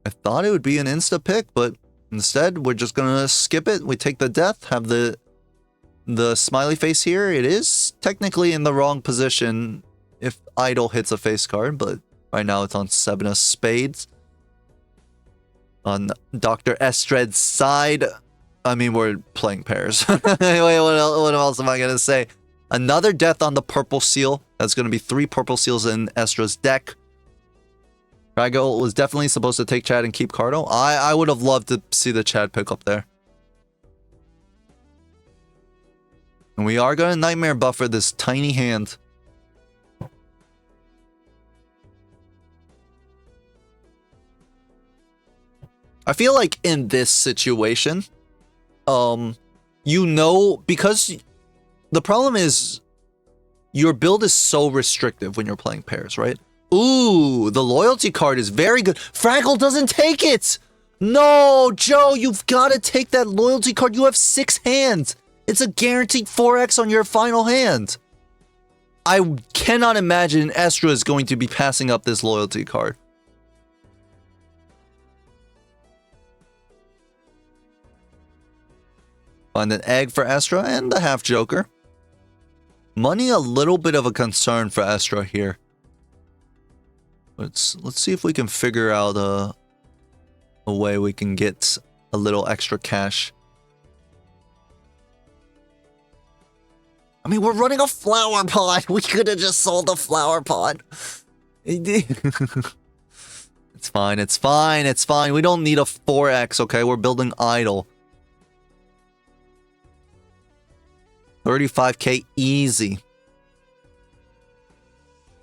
I thought it would be an insta pick, but instead we're just gonna skip it. We take the death, have the smiley face here. It is technically in the wrong position if idle hits a face card, but right now it's on 7 of spades. On Dr. Estred's side, I mean, we're playing pairs. Wait, what else am I gonna say? Another death on the purple seal. That's gonna be 3 purple seals in Estra's deck. Fraggle was definitely supposed to take Chad and keep Cardo. I would have loved to see the Chad pick up there. And we are going to Nightmare Buffer this tiny hand. I feel like in this situation, you know, because the problem is your build is so restrictive when you're playing pairs, right? Ooh, the loyalty card is very good. Fraggle doesn't take it. No, Joe, you've got to take that loyalty card. You have 6 hands. It's a guaranteed 4x on your final hand. I cannot imagine Estra is going to be passing up this loyalty card. Find an egg for Estra and the half joker. Money a little bit of a concern for Estra here. Let's see if we can figure out a way we can get a little extra cash. I mean, we're running a flower pot. We could have just sold the flower pot. It's fine, it's fine, it's fine. We don't need a 4x, okay? We're building idle. 35k easy.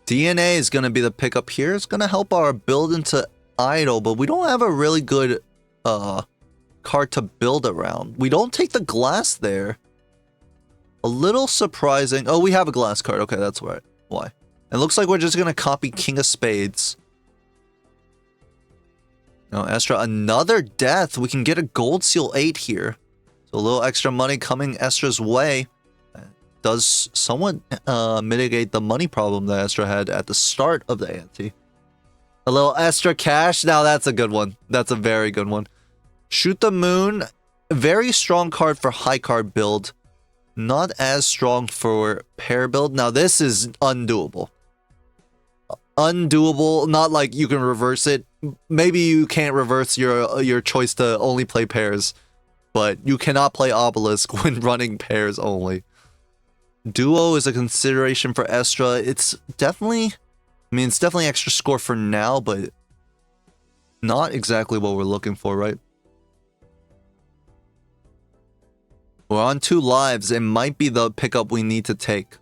DNA is going to be the pickup here. It's going to help our build into idle, but we don't have a really good card to build around. We don't take the glass there. A little surprising. Oh, we have a glass card. Okay, that's right. Why? It looks like we're just going to copy King of Spades. No, Estra, another death. We can get a gold seal 8 here. So a little extra money coming Estra's way. Does somewhat mitigate the money problem that Estra had at the start of the ante. A little extra cash. Now that's a good one. That's a very good one. Shoot the Moon. Very strong card for high card build. Not as strong for pair build. Now this is undoable. Undoable. Not like you can reverse it. Maybe you can't reverse your choice to only play pairs. But you cannot play Obelisk when running pairs only. Duo is a consideration for Estra. It's definitely... I mean, it's definitely extra score for now, but... not exactly what we're looking for, right? We're on 2 lives. It might be the pickup we need to take.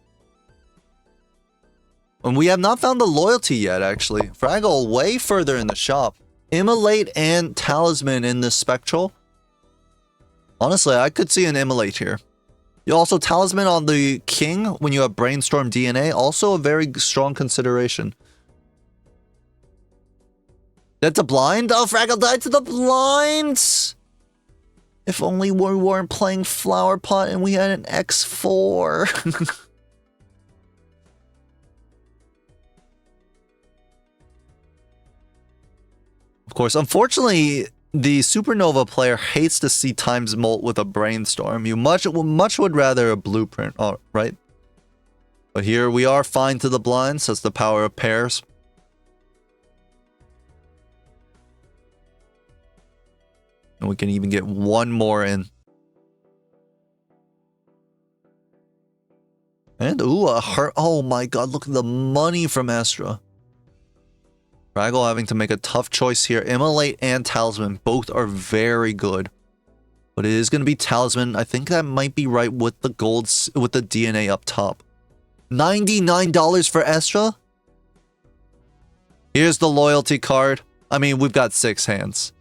And we have not found the loyalty yet, actually. Fraggle way further in the shop. Immolate and Talisman in the Spectral. Honestly, I could see an Immolate here. You also Talisman on the King when you have Brainstorm DNA. Also a very strong consideration. That's a blind? Oh, Fraggle died to the blinds! If only we weren't playing Flower Pot and we had an X4. Of course, unfortunately, the Supernova player hates to see times molt with a Brainstorm. You much would rather a Blueprint, right? But here we are fine to the blinds. That's the power of pairs. And we can even get one more in. And ooh, a heart. Oh my god, look at the money from Estra. Fraggle having to make a tough choice here. Immolate and Talisman both are very good. But it is going to be Talisman. I think that might be right with the golds, with the DNA up top. $99 for Estra? Here's the loyalty card. I mean, we've got 6 hands.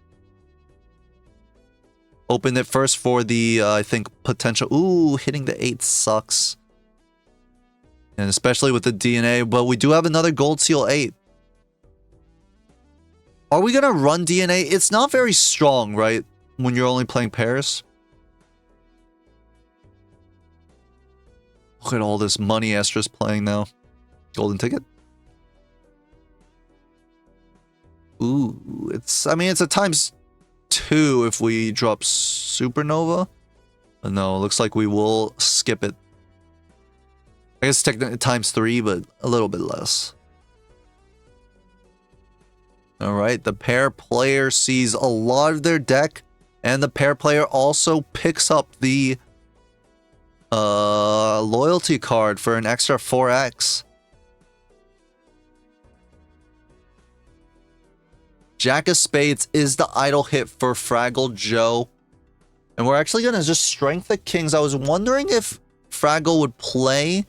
Open it first for the, I think, potential... Ooh, hitting the 8 sucks. And especially with the DNA. But we do have another Gold Seal 8. Are we going to run DNA? It's not very strong, right? When you're only playing pairs. Look at all this money Estra's playing now. Golden ticket. Ooh, it's... I mean, it's a times 2 if we drop Supernova. But no, looks like we will skip it. I guess technically times 3, but a little bit less. Alright, the pair player sees a lot of their deck. And the pair player also picks up the loyalty card for an extra 4x. Jack of Spades is the idle hit for FraggleJoe. And we're actually going to just strength the kings. I was wondering if Fraggle would play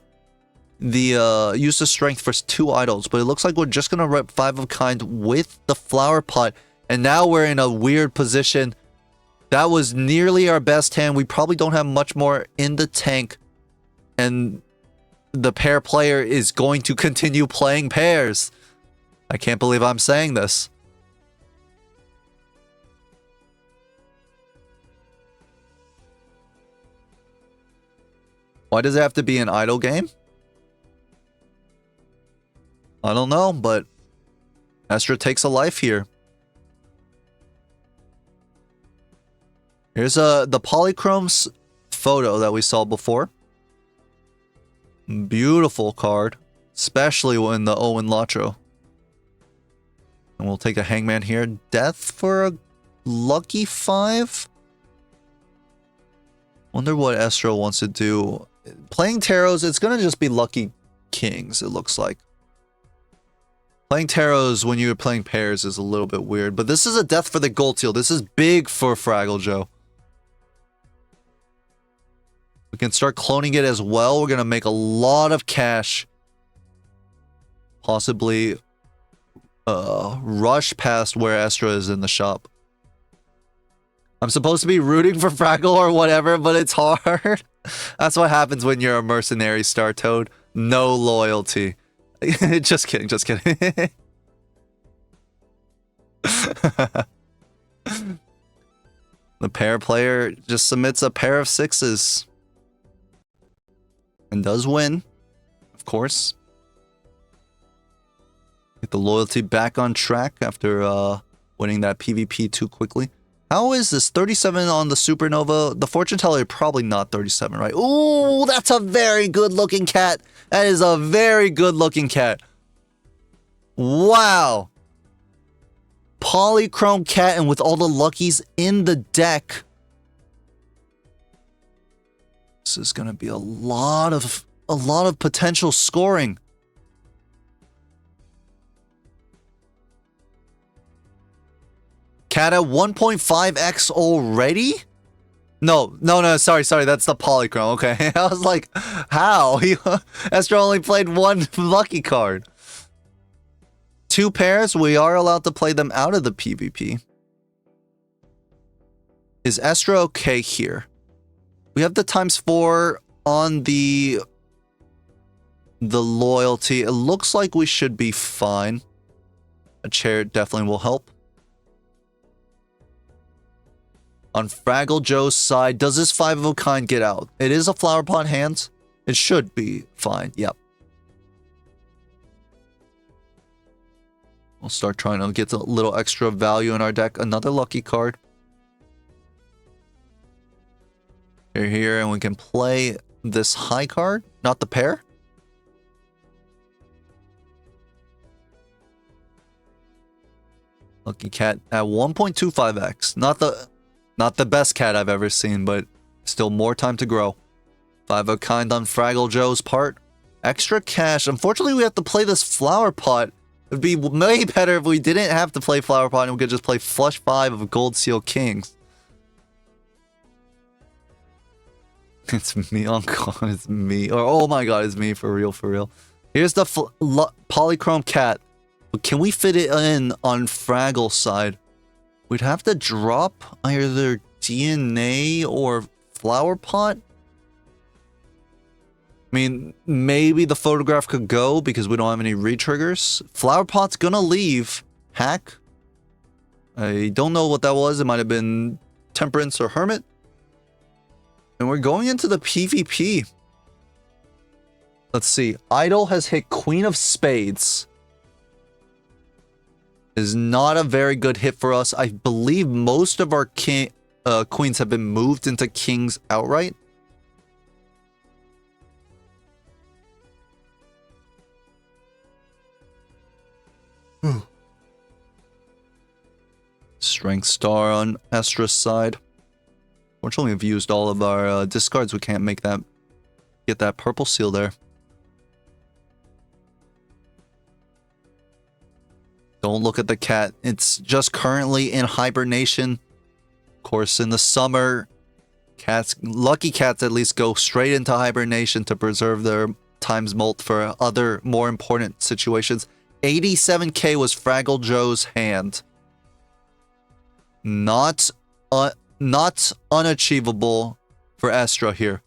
the use the strength for 2 idols, but it looks like we're just going to rep 5 of kind with the flower pot. And now we're in a weird position. That was nearly our best hand. We probably don't have much more in the tank. And the pair player is going to continue playing pairs. I can't believe I'm saying this. Why does it have to be an idle game? I don't know, but Estra takes a life here. Here's the Polychrome's photo that we saw before. Beautiful card, especially when the Owen Latro. And we'll take a Hangman here. Death for a lucky 5? Wonder what Estro wants to do. Playing Tarots, it's going to just be lucky kings, it looks like. Playing Tarots when you're playing pairs is a little bit weird. But this is a death for the gold seal. This is big for FraggleJoe. We can start cloning it as well. We're going to make a lot of cash. Possibly rush past where Estra is in the shop. I'm supposed to be rooting for Fraggle or whatever, but it's hard. That's what happens when you're a mercenary Star Toad. No loyalty. Just kidding, just kidding. The pair player just submits a pair of 6s. And does win, of course. Get the loyalty back on track after winning that PvP too quickly. How is this? 37 on the Supernova. The fortune teller probably not 37, right? Ooh, that's a very good looking cat. That is a very good looking cat. Wow. Polychrome cat, and with all the luckies in the deck. This is gonna be a lot of potential scoring. Cat at 1.5x already? No, sorry, that's the Polychrome, okay. I was like, how? Estro only played one lucky card. 2 pairs, we are allowed to play them out of the PvP. Is Estra okay here? We have the ×4 on the loyalty. It looks like we should be fine. A chair definitely will help. On FraggleJoe's side, does this 5 of a kind get out? It is a flower pot hand. It should be fine. Yep. We'll start trying to get a little extra value in our deck. Another lucky card. Here, and we can play this high card, not the pair. Lucky cat at 1.25x. Not the best cat I've ever seen, but still more time to grow. 5 of a kind on FraggleJoe's part. Extra cash. Unfortunately, we have to play this flower pot. It would be way better if we didn't have to play flower pot and we could just play flush 5 of gold seal kings. It's me, uncle. It's me. Or, oh my god, it's me. For real, for real. Here's the Polychrome cat. But can we fit it in on Fraggle's side? We'd have to drop either DNA or flower pot. I mean, maybe the photograph could go because we don't have any re-triggers. Flower pot's gonna leave. Hack. I don't know what that was. It might have been Temperance or Hermit. And we're going into the PvP. Let's see. Idol has hit Queen of Spades. Is not a very good hit for us. I believe most of our queens have been moved into kings outright. Strength star on Estra's side. Fortunately, we've used all of our discards. We can't make that get that purple seal there. Don't look at the cat. It's just currently in hibernation. Of course, in the summer, lucky cats at least go straight into hibernation to preserve their times molt for other more important situations. 87k was FraggleJoe's hand. Not not unachievable for Estra here.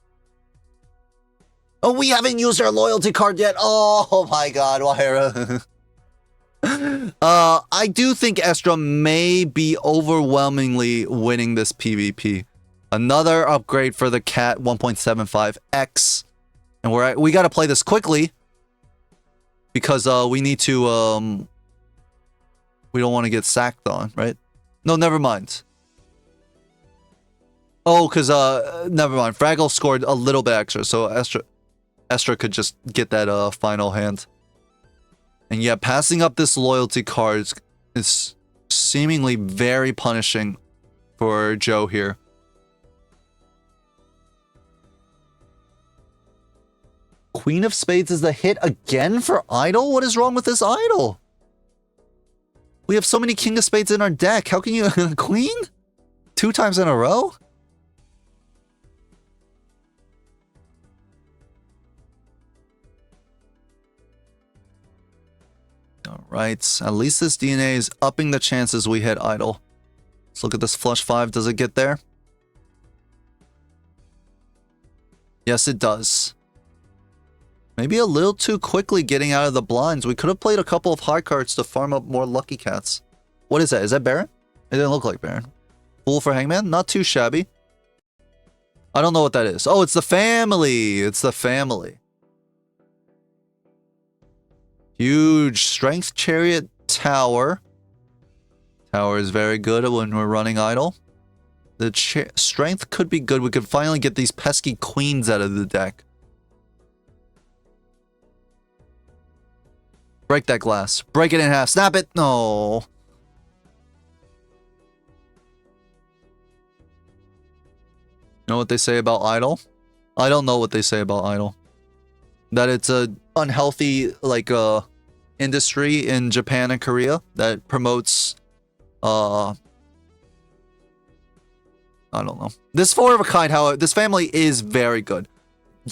Oh, we haven't used our loyalty card yet. Oh my god, Wahira. I do think Estra may be overwhelmingly winning this PvP. Another upgrade for the Cat 1.75x. And we got to play this quickly because we need to we don't want to get sacked on, right? No, never mind. Oh, cuz never mind. Fraggle scored a little bit extra, so Estra could just get that final hand. And yeah, passing up this loyalty card is seemingly very punishing for Joe here. Queen of Spades is the hit again for Idol? What is wrong with this Idol? We have so many King of Spades in our deck. How can you... Queen? 2 times in a row? Alright, at least this DNA is upping the chances we hit Idol. Let's look at this flush 5. Does it get there? Yes, it does. Maybe a little too quickly getting out of the blinds. We could have played a couple of high cards to farm up more Lucky Cats. What is that? Is that Baron? It didn't look like Baron. Fool for Hangman? Not too shabby. I don't know what that is. Oh, it's the family. It's the family. Huge Strength Chariot Tower. Tower is very good when we're running Idol. The strength could be good. We could finally get these pesky queens out of the deck. Break that glass. Break it in half. Snap it. No. Know what they say about Idol? I don't know what they say about Idol. That it's a unhealthy industry in Japan and Korea that promotes I don't know. This 4 of a kind, however, this family is very good.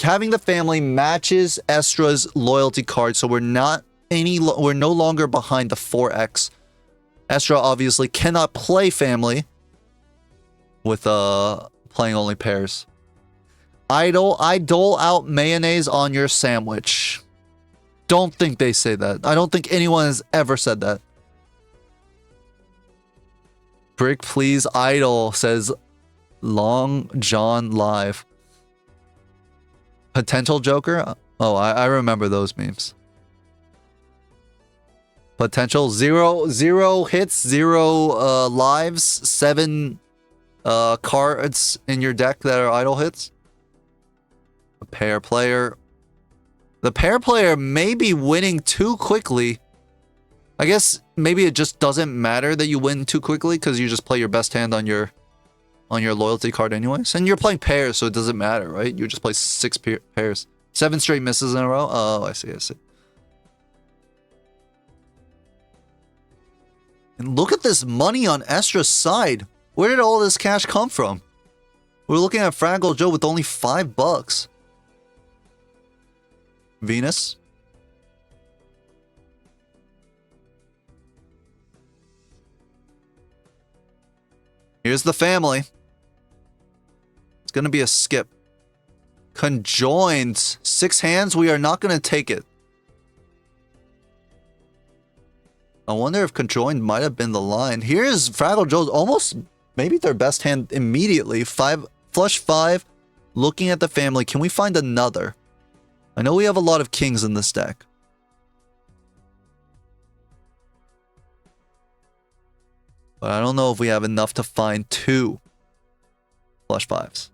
Having the family matches Estra's loyalty card, so we're no longer behind the 4x. Estra obviously cannot play family with playing only pairs. Idol, I dole out mayonnaise on your sandwich. Don't think they say that. I don't think anyone has ever said that. Brick, please, Idol, says Long John Live. Potential Joker? Oh, I remember those memes. Potential 0 hits, 0 lives, 7 cards in your deck that are Idol hits. A pair player. The pair player may be winning too quickly. I guess maybe it just doesn't matter that you win too quickly because you just play your best hand on your loyalty card anyways. And you're playing pairs, so it doesn't matter, right? You just play 6 pairs. 7 straight misses in a row? Oh, I see. And look at this money on Estra's side. Where did all this cash come from? We're looking at FraggleJoe with only $5. Venus. Here's the family. It's going to be a skip. Conjoined. 6 hands. We are not going to take it. I wonder if conjoined might have been the line. Here's FraggleJoe's almost maybe their best hand immediately. Flush 5. Looking at the family. Can we find another? I know we have a lot of kings in this deck. But I don't know if we have enough to find 2 flush 5s.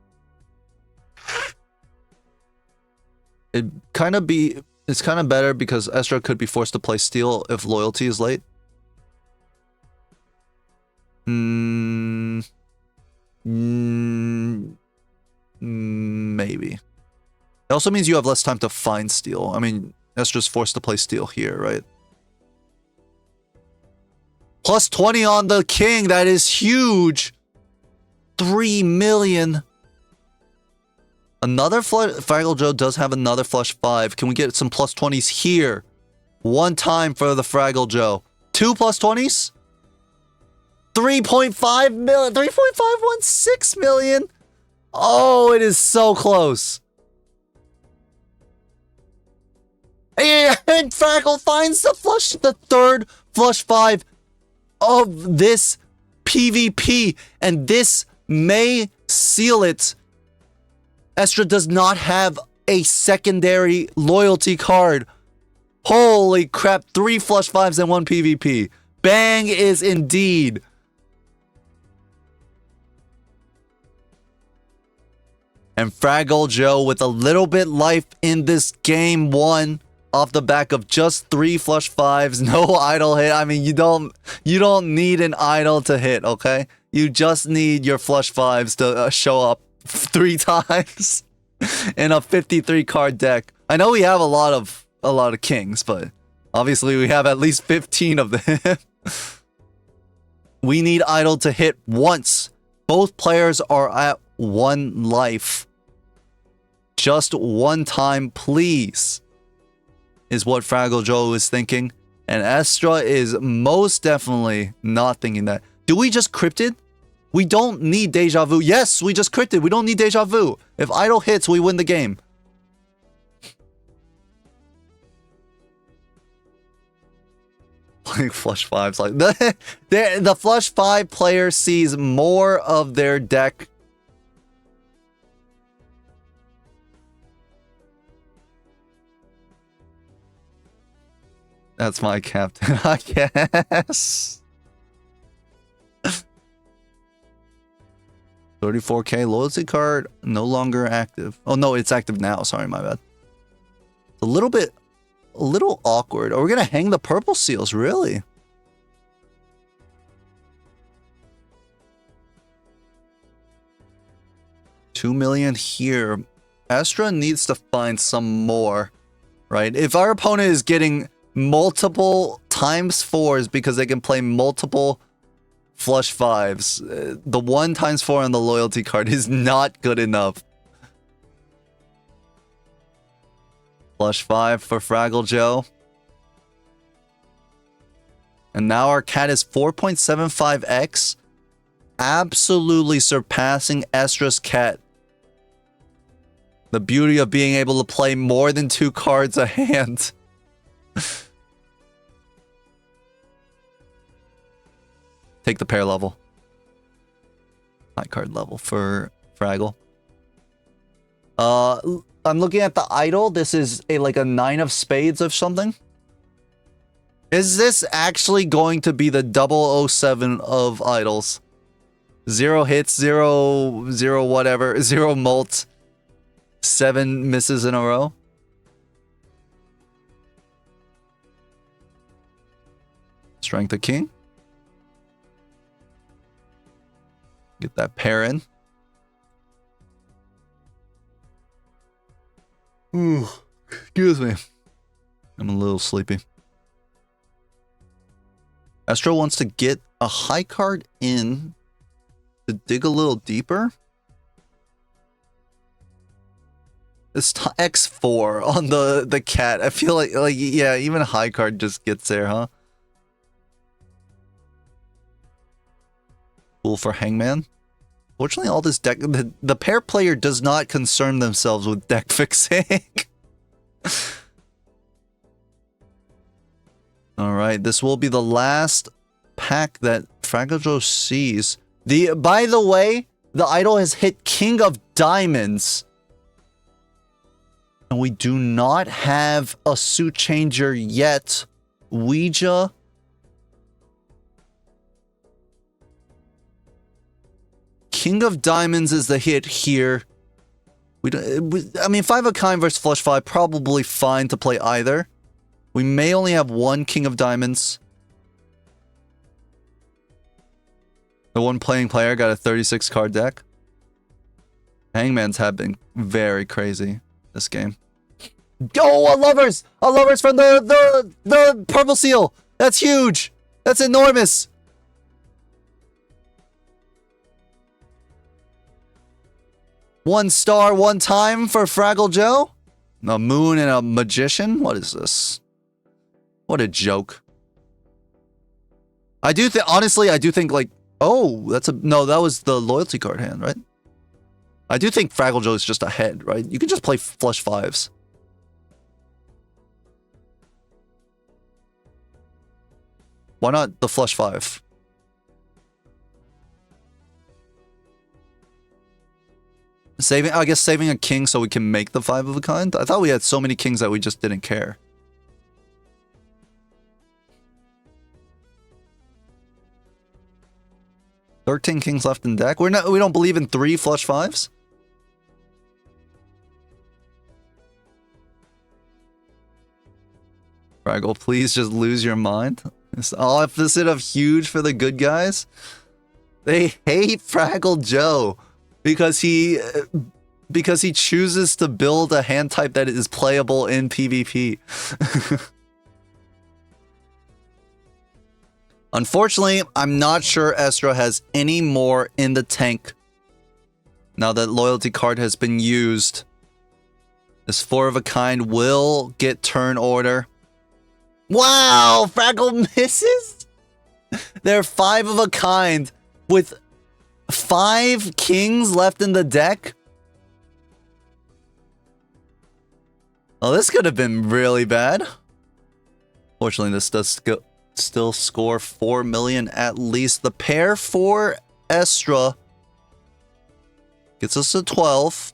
It's kind of better because Estra could be forced to play steel if loyalty is late. Maybe. It also means you have less time to find steel. I mean, Estra's forced to play steel here, right? Plus 20 on the king. That is huge. 3 million. Another FraggleJoe does have another flush 5. Can we get some plus 20s here? One time for the FraggleJoe. 2 plus 20s? 3.5 million, 3.516 million. Oh, it is so close. And Fraggle finds the third flush 5 of this PvP, and this may seal it. Estra does not have a secondary loyalty card. Holy crap, 3 flush 5s and 1 PvP. Bang is indeed. And FraggleJoe with a little bit life in this game won off the back of just 3 flush 5s, no idle hit. I mean, you don't need an idle to hit, okay? You just need your flush 5s to show up 3 times in a 53 card deck. I know we have a lot of kings, but obviously we have at least 15 of them. We need idle to hit once. Both players are at 1 life. Just 1 time, please, is what FraggleJoe is thinking. And Estra is most definitely not thinking that. Do we just cryptid? We don't need deja vu. Yes, we just cryptid. We don't need deja vu. If idle hits, we win the game. Playing flush 5s like the flush 5 player sees more of their deck. That's my captain, I guess. 34k loyalty card, no longer active. Oh no, it's active now. Sorry, my bad. It's a little awkward. Are we gonna hang the purple seals, really? $2 million here. Estra needs to find some more, right? If our opponent is getting multiple ×4s because they can play multiple flush 5s, the 1 ×4 on the loyalty card is not good enough. Flush 5 for FraggleJoe. And now our cat is 4.75x, absolutely surpassing Estra's cat. The beauty of being able to play more than 2 cards a hand. Take the pair level. High card level for Fraggle. I'm looking at the idol. This is like a 9 of spades or something. Is this actually going to be the 007 of idols? 0 hits, 0 whatever, 0 mult, 7 misses in a row. Strength of king. Get that pair in. Ooh, excuse me. I'm a little sleepy. Estra wants to get a high card in to dig a little deeper. It's X4 on the cat. I feel like yeah, even a high card just gets there, huh? Cool for Hangman. Fortunately, all this deck... The pair player does not concern themselves with deck fixing. Alright, this will be the last pack that FraggleJoe sees. By the way, the idol has hit King of Diamonds. And we do not have a suit changer yet. Ouija... King of Diamonds is the hit here. I mean, 5 of kind versus flush 5, probably fine to play either. We may only have 1 King of Diamonds. The one playing player got a 36 card deck. Hangman's have been very crazy this game. Oh, a lovers! A lovers from the purple seal! That's huge! That's enormous! One star, 1 time for FraggleJoe. A moon and a magician? What is this? What a joke. I do think, honestly, I do think, like, Oh, that's a... No, that was the loyalty card hand, right? I do think FraggleJoe is just ahead, right? You can just play flush fives. Why not the flush five? I guess saving a king so we can make the five of a kind? I thought we had so many kings that we just didn't care. "13 kings left in deck. We don't believe in 3 flush fives? Fraggle, please just lose your mind. It's the opposite of huge for the good guys. They hate FraggleJoe because he chooses to build a hand type that is playable in PvP. Unfortunately, I'm not sure Estra has any more in the tank now that loyalty card has been used. This 4 of a kind will get turn order. Wow, Fraggle misses? They're 5 of a kind with 5 kings left in the deck? Oh, this could have been really bad. Fortunately, this does still score 4 million at least. The pair for Estra gets us to 12.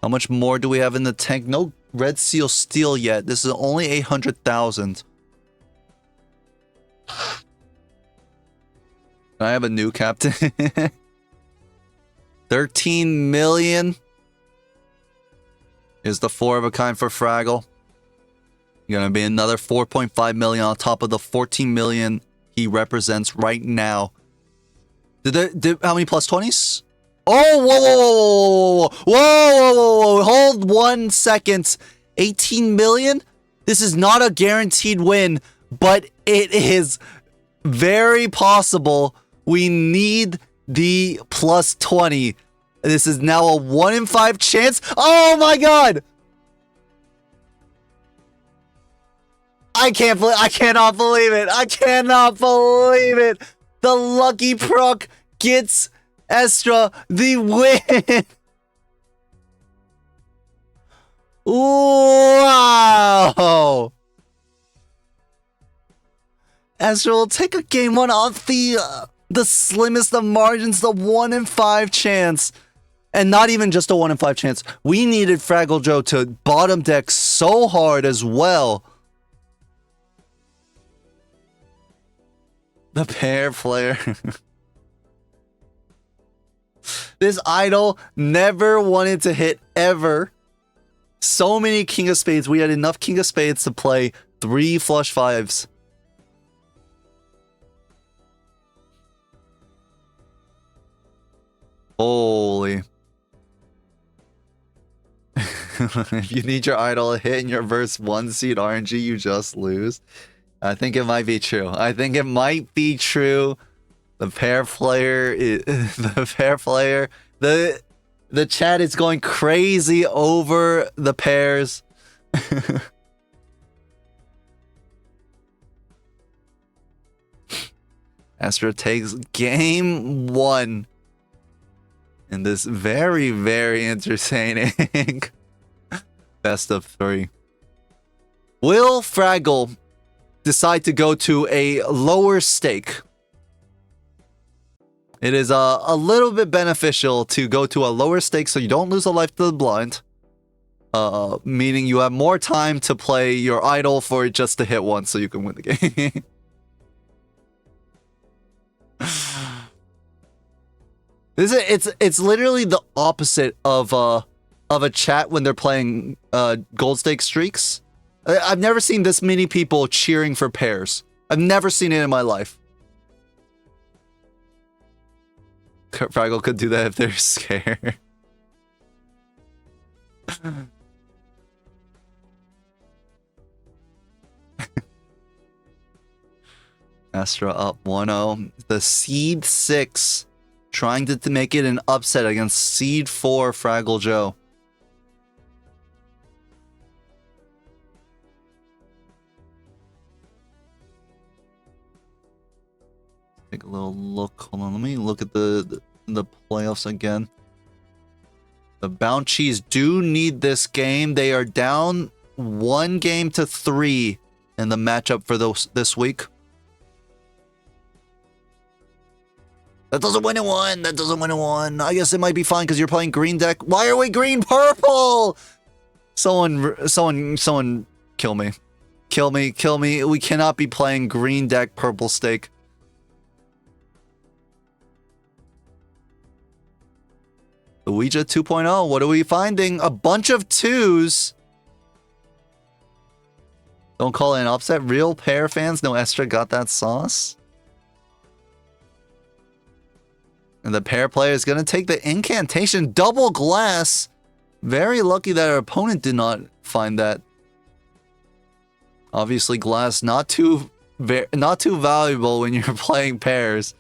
How much more do we have in the tank? No Red Seal Steel yet. This is only 800,000. Can I have a new captain? 13 million is the 4 of a kind for Fraggle. Gonna be another 4.5 million on top of the 14 million he represents right now. How many plus 20s? Oh, whoa, whoa, whoa, whoa, whoa, whoa, whoa, hold 1 second. 18 million? This is not a guaranteed win, but it is very possible. We need the plus 20. This is now a 1 in 5 chance. Oh my god! I cannot believe it. I cannot believe it. The lucky proc gets Estra the win. Wow. Estra will take a game 1 off the slimmest of margins, the 1 in 5 chance. And not even just a 1 in 5 chance. We needed FraggleJoe to bottom deck so hard as well. The pair player. This idol never wanted to hit ever. So many King of Spades. We had enough King of Spades to play 3 flush fives. Holy. If you need your idol to hit in your verse 1 seed RNG, you just lose. I think it might be true. I think it might be true. The pair player is the pair player. The chat is going crazy over the pairs. Astra takes game 1 in this very, very entertaining best of 3. Will Fraggle decide to go to a lower stake? It is a little bit beneficial to go to a lower stake so you don't lose a life to the blind. Meaning you have more time to play your idol for it just to hit once so you can win the game. It's literally the opposite of a chat when they're playing gold stake streaks. I've never seen this many people cheering for pairs. I've never seen it in my life. Fraggle could do that if they're scared. Astra up 1-0. The Seed 6 trying to make it an upset against Seed 4 FraggleJoe. Take a little look. Hold on, let me look at the playoffs again. The Bounties do need this game. They are down 1-3 in the matchup for this week. That doesn't win it one. That doesn't win it one. I guess it might be fine because you're playing green deck. Why are we green purple? Someone kill me. Kill me, kill me. We cannot be playing green deck purple stake. The Ouija 2.0. What are we finding? A bunch of 2s. Don't call it an upset. Real pair fans know Estra got that sauce. And the pair player is going to take the incantation. Double glass. Very lucky that our opponent did not find that. Obviously, glass not too valuable when you're playing pairs.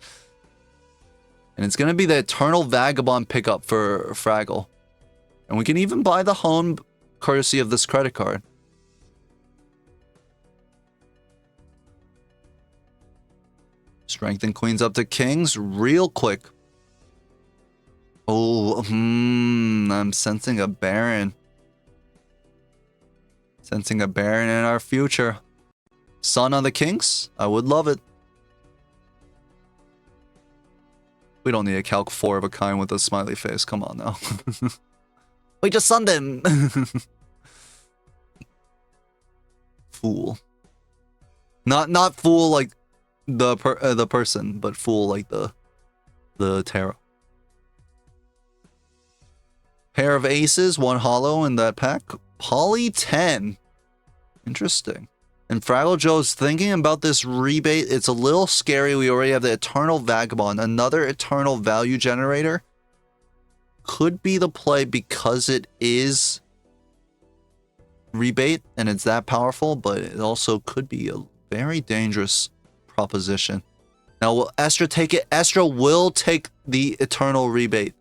And it's going to be the Eternal Vagabond pickup for Fraggle. And we can even buy the home courtesy of this credit card. Strengthen queens up to kings real quick. Oh, I'm sensing a Baron. Sensing a Baron in our future. Sun on the kings? I would love it. We don't need a calc 4 of a kind with a smiley face. Come on now. We just sunned him. Fool. Not fool like the person, but fool like the tarot. Pair of aces, one hollow in that pack. Poly 10. Interesting. And FraggleJoe's thinking about this rebate. It's a little scary. We already have the Eternal Vagabond. Another Eternal Value Generator. Could be the play because it is rebate and it's that powerful, but it also could be a very dangerous proposition. Now, will Estra take it? Estra will take the Eternal Rebate.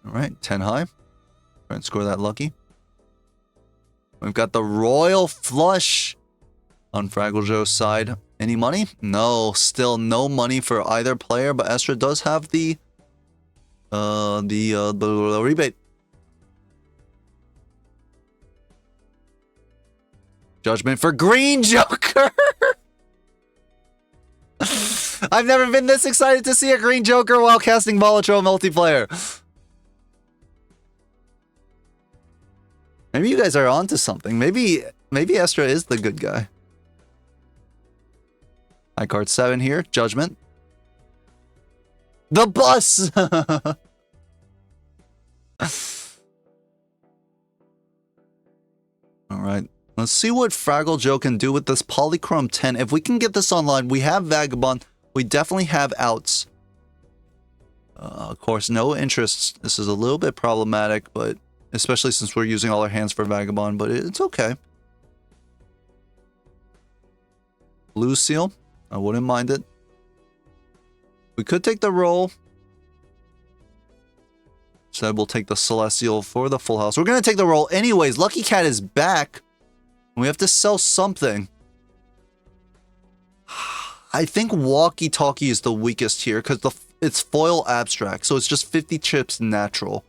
All right, 10 high. Try and score that lucky. We've got the Royal Flush on FraggleJoe's side. Any money? No, still no money for either player, but Estra does have the rebate. Judgment for Green Joker. I've never been this excited to see a Green Joker while casting Balatro multiplayer. Maybe you guys are onto something. Maybe Estra is the good guy. High card 7 here. Judgment. The bus! Alright. Let's see what FraggleJoe can do with this Polychrome 10. If we can get this online, we have Vagabond. We definitely have outs. Of course, no interests. This is a little bit problematic, but especially since we're using all our hands for Vagabond, but it's okay. Blue Seal. I wouldn't mind it. We could take the roll. Instead, we'll take the Celestial for the full house. We're going to take the roll anyways. Lucky Cat is back. We have to sell something. I think Walkie Talkie is the weakest here because it's foil abstract, so it's just 50 chips natural.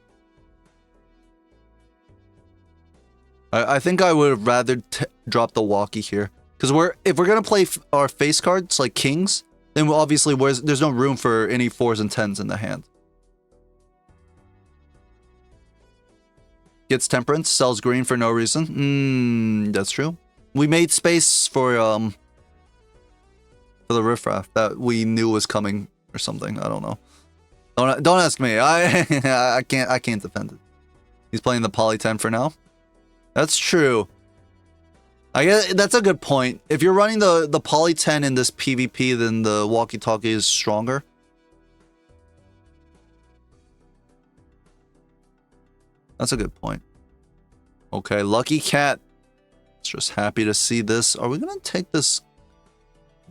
I think I would have rather drop the Walkie here. Because if we're going to play our face cards like kings, then obviously there's no room for any 4s and 10s in the hand. Gets Temperance, sells green for no reason. That's true. We made space for the riffraff that we knew was coming or something. I don't know. Don't ask me. I can't defend it. He's playing the Poly 10 for now. That's true. I guess that's a good point. If you're running the Poly 10 in this PvP, then the Walkie Talkie is stronger. That's a good point. Okay, Lucky Cat. It's just happy to see this. Are we gonna take this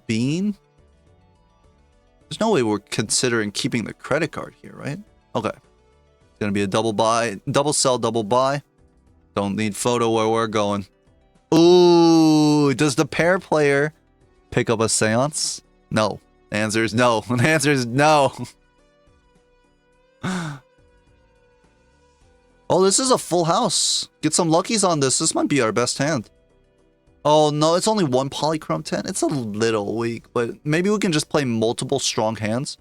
bean? There's no way we're considering keeping the credit card here, right? Okay. It's gonna be a double buy, double sell, double buy. Don't need photo where we're going. Ooh, Ooh, does the pair player pick up a seance? No. The answer is no. The answer is no. Oh, this is a full house. Get some luckies on this. This might be our best hand. Oh, no, it's only one polychrome 10. It's a little weak, but maybe we can just play multiple strong hands.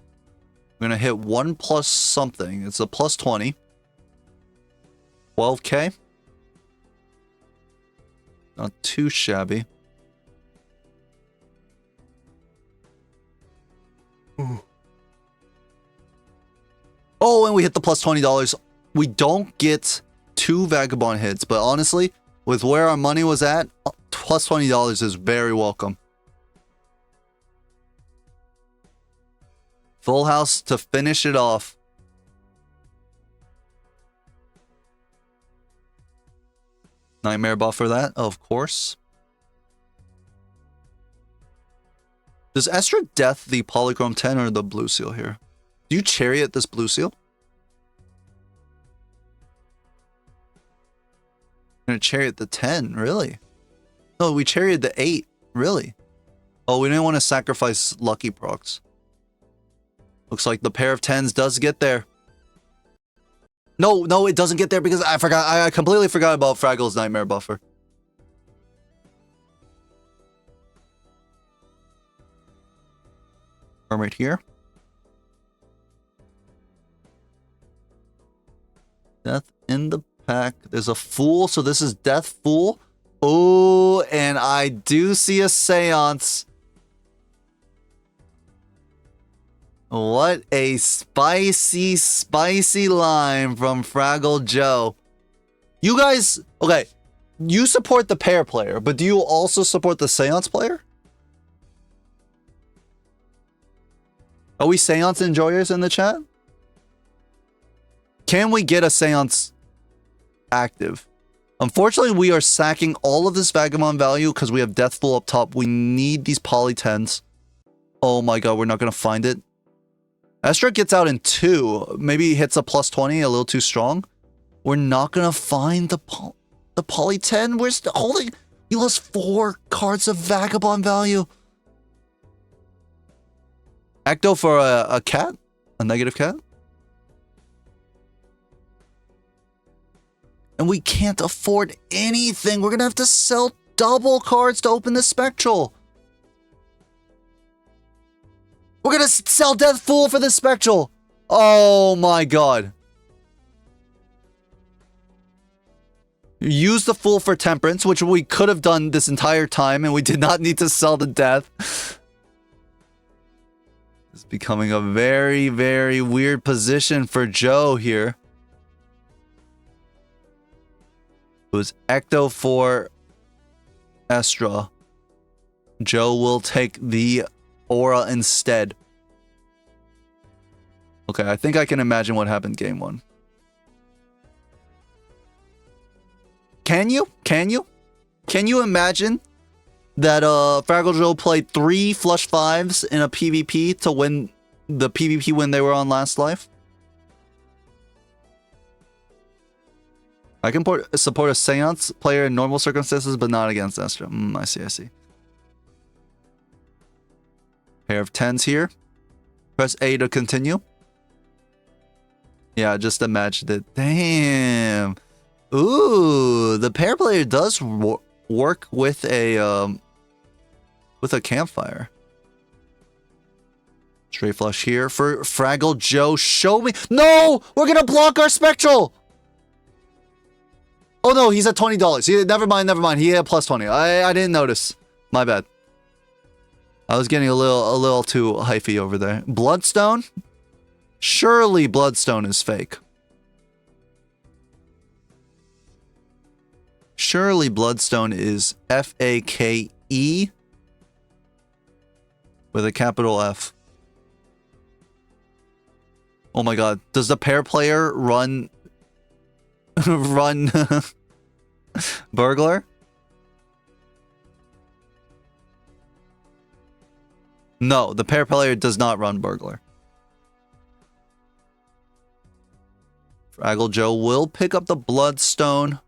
We're going to hit 1 plus something. It's a plus 20. 12k. Not too shabby. Ooh. Oh, and we hit the plus $20. We don't get 2 Vagabond hits, but honestly, with where our money was at, plus $20 is very welcome. Full house to finish it off. Nightmare buffer that, of course. Does Estra death the polychrome 10 or the blue seal here? Do you chariot this blue seal? I'm gonna chariot the 10, really? No, we chariot the 8, really? Oh, we didn't want to sacrifice lucky procs. Looks like the pair of 10s does get there. No, it doesn't get there because I forgot. I completely forgot about Fraggle's nightmare buffer. Right here. Death in the pack. There's a fool, so this is death fool. Oh, and I do see a seance. What a spicy, spicy line from FraggleJoe. You guys, okay, you support the pair player, but do you also support the seance player? Are we seance enjoyers in the chat? Can we get a seance active? Unfortunately, we are sacking all of this Vagabond value because we have Deathful up top. We need these poly 10s. Oh my god, we're not going to find it. Estra gets out in 2. Maybe he hits a plus 20, a little too strong. We're not going to find the poly 10. Where's the holding? He lost 4 cards of Vagabond value. Ecto for a cat? A negative cat? And we can't afford anything. We're going to have to sell double cards to open the Spectral. We're going to sell Death Fool for the Spectral. Oh my god. Use the Fool for Temperance, which we could have done this entire time, and we did not need to sell the Death. It's becoming a very, very weird position for Joe here. It was Ecto for Estra. Joe will take the Aura instead. Okay, I think I can imagine what happened game 1. Can you? Can you? Can you imagine that FraggleJoe played 3 flush 5s in a PvP to win the PvP when they were on Last Life? I can support a Seance player in normal circumstances, but not against Estra. I see, I see. Pair of 10s here. Press A to continue. Yeah, just imagined it. Damn. Ooh, the pair player does work with a campfire. Straight flush here for FraggleJoe. Show me. No! We're gonna block our Spectral! Oh no, he's at $20. Never mind. He had plus 20. I didn't notice. My bad. I was getting a little too hyphy over there. Bloodstone? Surely Bloodstone is fake. Surely Bloodstone is F-A-K-E with a capital F. Oh my god. Does the pair player run Burglar? No, the pair player does not run Burglar. FraggleJoe will pick up the Bloodstone.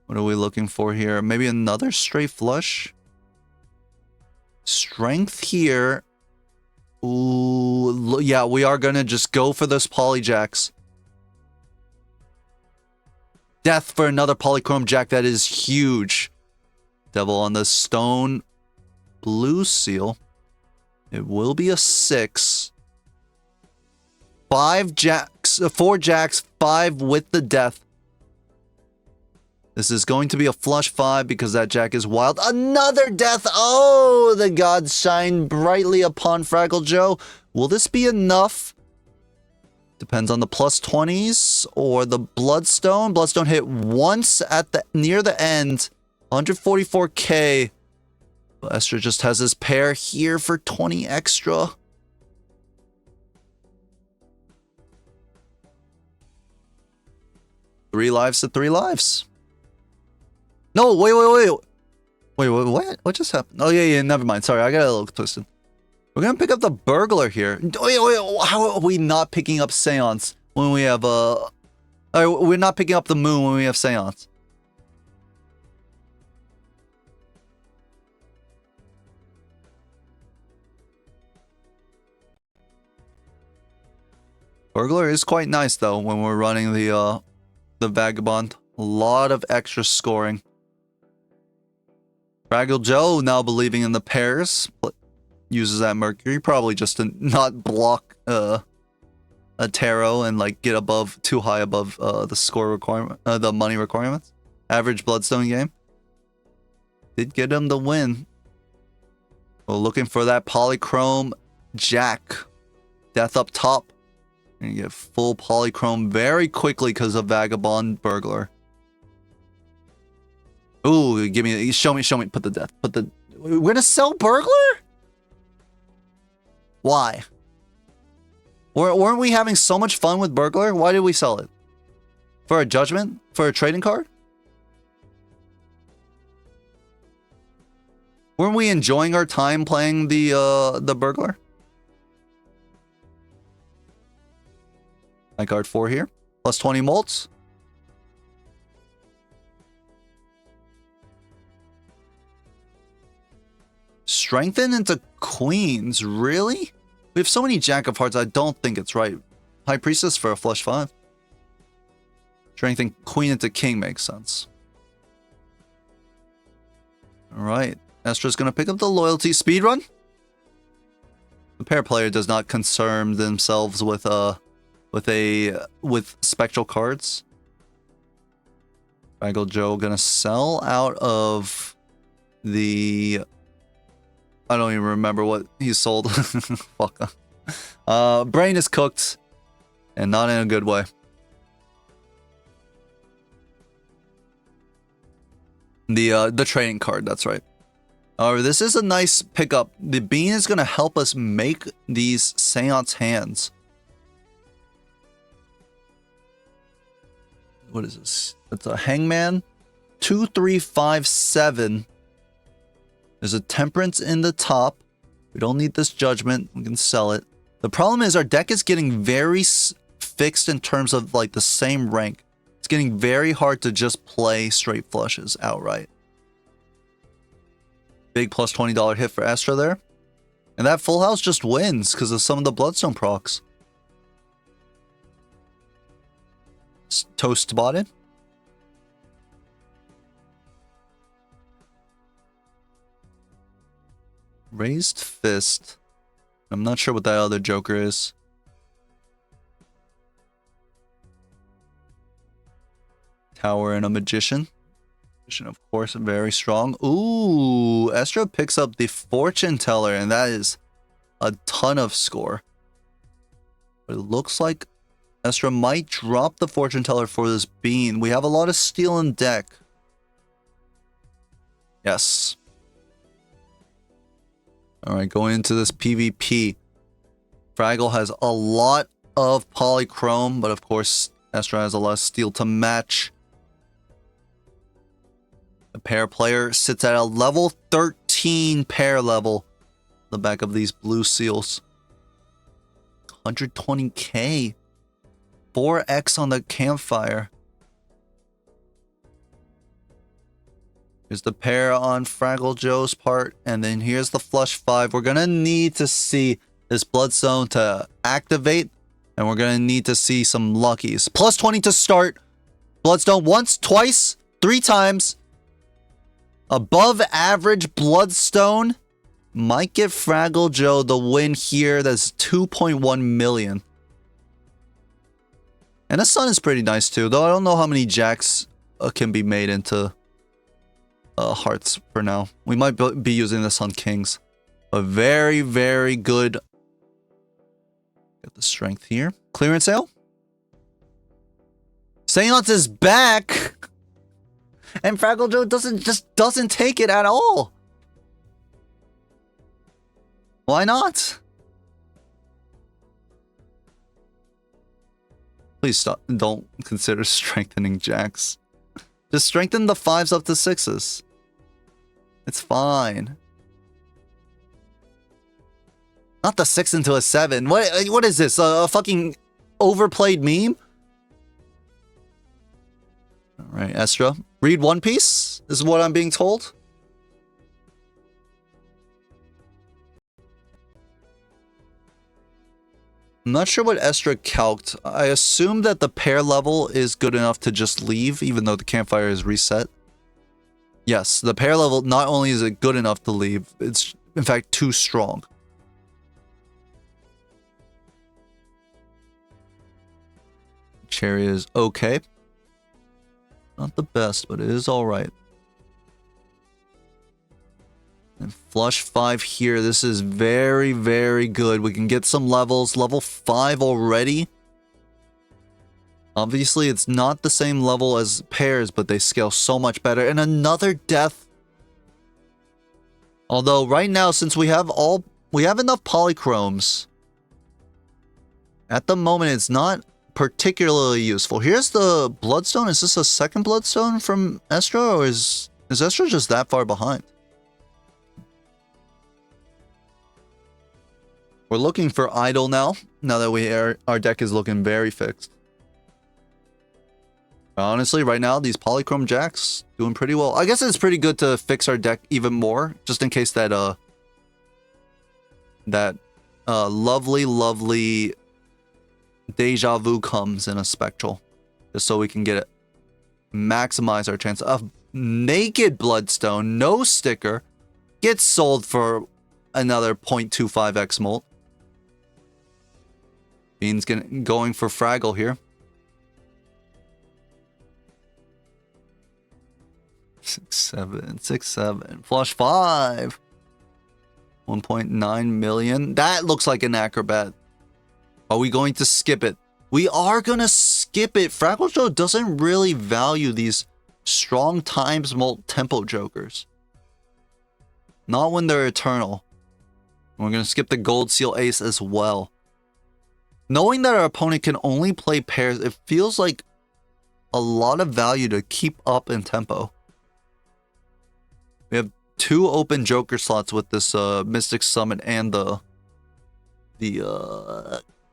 What are we looking for here? Maybe another straight flush? Strength here. Ooh, yeah, we are gonna just go for those polyjacks. Death for another polychrome jack. That is huge. Devil on the stone. Blue seal. It will be a 6. 5 jacks. 4 jacks. 5 with the death. This is going to be a flush 5 because that jack is wild. Another death. Oh, the gods shine brightly upon FraggleJoe. Will this be enough? Depends on the plus 20s or the bloodstone. Bloodstone hit once at the near the end. 144k. Estra just has his pair here for 20 extra. Three lives to 3 lives. No, wait. Wait, what? What just happened? Oh, yeah, never mind. Sorry, I got a little twisted. We're gonna pick up the burglar here. Wait, how are we not picking up Seance when we have we're not picking up the moon when we have Seance. Burglar is quite nice though when we're running the vagabond. A lot of extra scoring. FraggleJoe now believing in the pairs. Uses that Mercury probably just to not block a tarot and like get above too high above the score requirement, the money requirements. Average bloodstone game. Did get him the win. We're looking for that polychrome jack. Death up top. And you get full polychrome very quickly because of vagabond burglar. Ooh, give me, show me, put the death, we're gonna sell burglar? Why? Weren't we having so much fun with burglar? Why did we sell it? For a judgment? For a trading card? Weren't we enjoying our time playing the burglar? Night card 4 here. Plus 20 molts. Strengthen into queens, really? We have so many jack of hearts, I don't think it's right. High priestess for a flush 5. Strengthen queen into king makes sense. Alright, Estra's gonna pick up the loyalty speedrun. The pair player does not concern themselves with spectral cards. FraggleJoe gonna sell out of the... I don't even remember what he sold. Fuck. Brain is cooked. And not in a good way. The trading card, that's right. This is a nice pickup. The bean is going to help us make these seance hands. What is this? It's a hangman. 2, 3, 5, 7. There's a temperance in the top. We don't need this judgment. We can sell it. The problem is our deck is getting very fixed in terms of like the same rank. It's getting very hard to just play straight flushes outright. Big plus $20 hit for Estra there. And that full house just wins because of some of the bloodstone procs. Toast spotted. Raised fist. I'm not sure what that other joker is. Tower and a magician. Magician, of course, very strong. Ooh, Estra picks up the fortune teller, and that is a ton of score. But it looks like Estra might drop the fortune teller for this bean. We have a lot of steel in deck. Yes. Alright, going into this PvP. Fraggle has a lot of polychrome, but of course, Estra has a lot of steel to match. The pair player sits at a level 13 pair level. The back of these blue seals. 120k. 4x on the campfire. Here's the pair on FraggleJoe's part, and then here's the flush 5. We're gonna need to see this Bloodstone to activate, and we're gonna need to see some luckies. Plus 20 to start. Bloodstone once, twice, 3 times. Above average Bloodstone might give FraggleJoe the win here. That's 2.1 million. And the sun is pretty nice too, though I don't know how many jacks can be made into hearts for now. We might be using this on kings. A very, very good. Get the strength here. Clearance sale. Seance is back. And FraggleJoe doesn't take it at all. Why not? Please stop. Don't consider strengthening jacks. Just strengthen the 5s up to 6s. It's fine. Not the 6 into a 7. What is this? A fucking overplayed meme? Alright, Estra. Read One Piece? Is what I'm being told. I'm not sure what Estra calced. I assume that the pair level is good enough to just leave, even though the campfire is reset. Yes, the pair level, not only is it good enough to leave, it's in fact too strong. Cherry is okay. Not the best, but it is alright. And flush 5 here. This is very, very good. We can get some levels. Level 5 already. Obviously, it's not the same level as pairs, but they scale so much better. And another death. Although right now, since we have enough polychromes, at the moment it's not particularly useful. Here's the Bloodstone. Is this a second Bloodstone from Estra, or is Estra just that far behind? We're looking for idle now that our deck is looking very fixed. Honestly, right now, these Polychrome Jacks doing pretty well. I guess it's pretty good to fix our deck even more, just in case that lovely, lovely Deja Vu comes in a Spectral. Just so we can get it. Maximize our chance of naked Bloodstone, no sticker, gets sold for another 0.25x molt. Bean's going for Fraggle here. 6-7, 6-7. Flush 5. 1.9 million. That looks like an acrobat. Are we going to skip it? We are going to skip it. FraggleJoe doesn't really value these strong times molt tempo jokers. Not when they're eternal. We're going to skip the gold seal ace as well. Knowing that our opponent can only play pairs, it feels like a lot of value to keep up in tempo. We have 2 open Joker slots with this Mystic Summit and the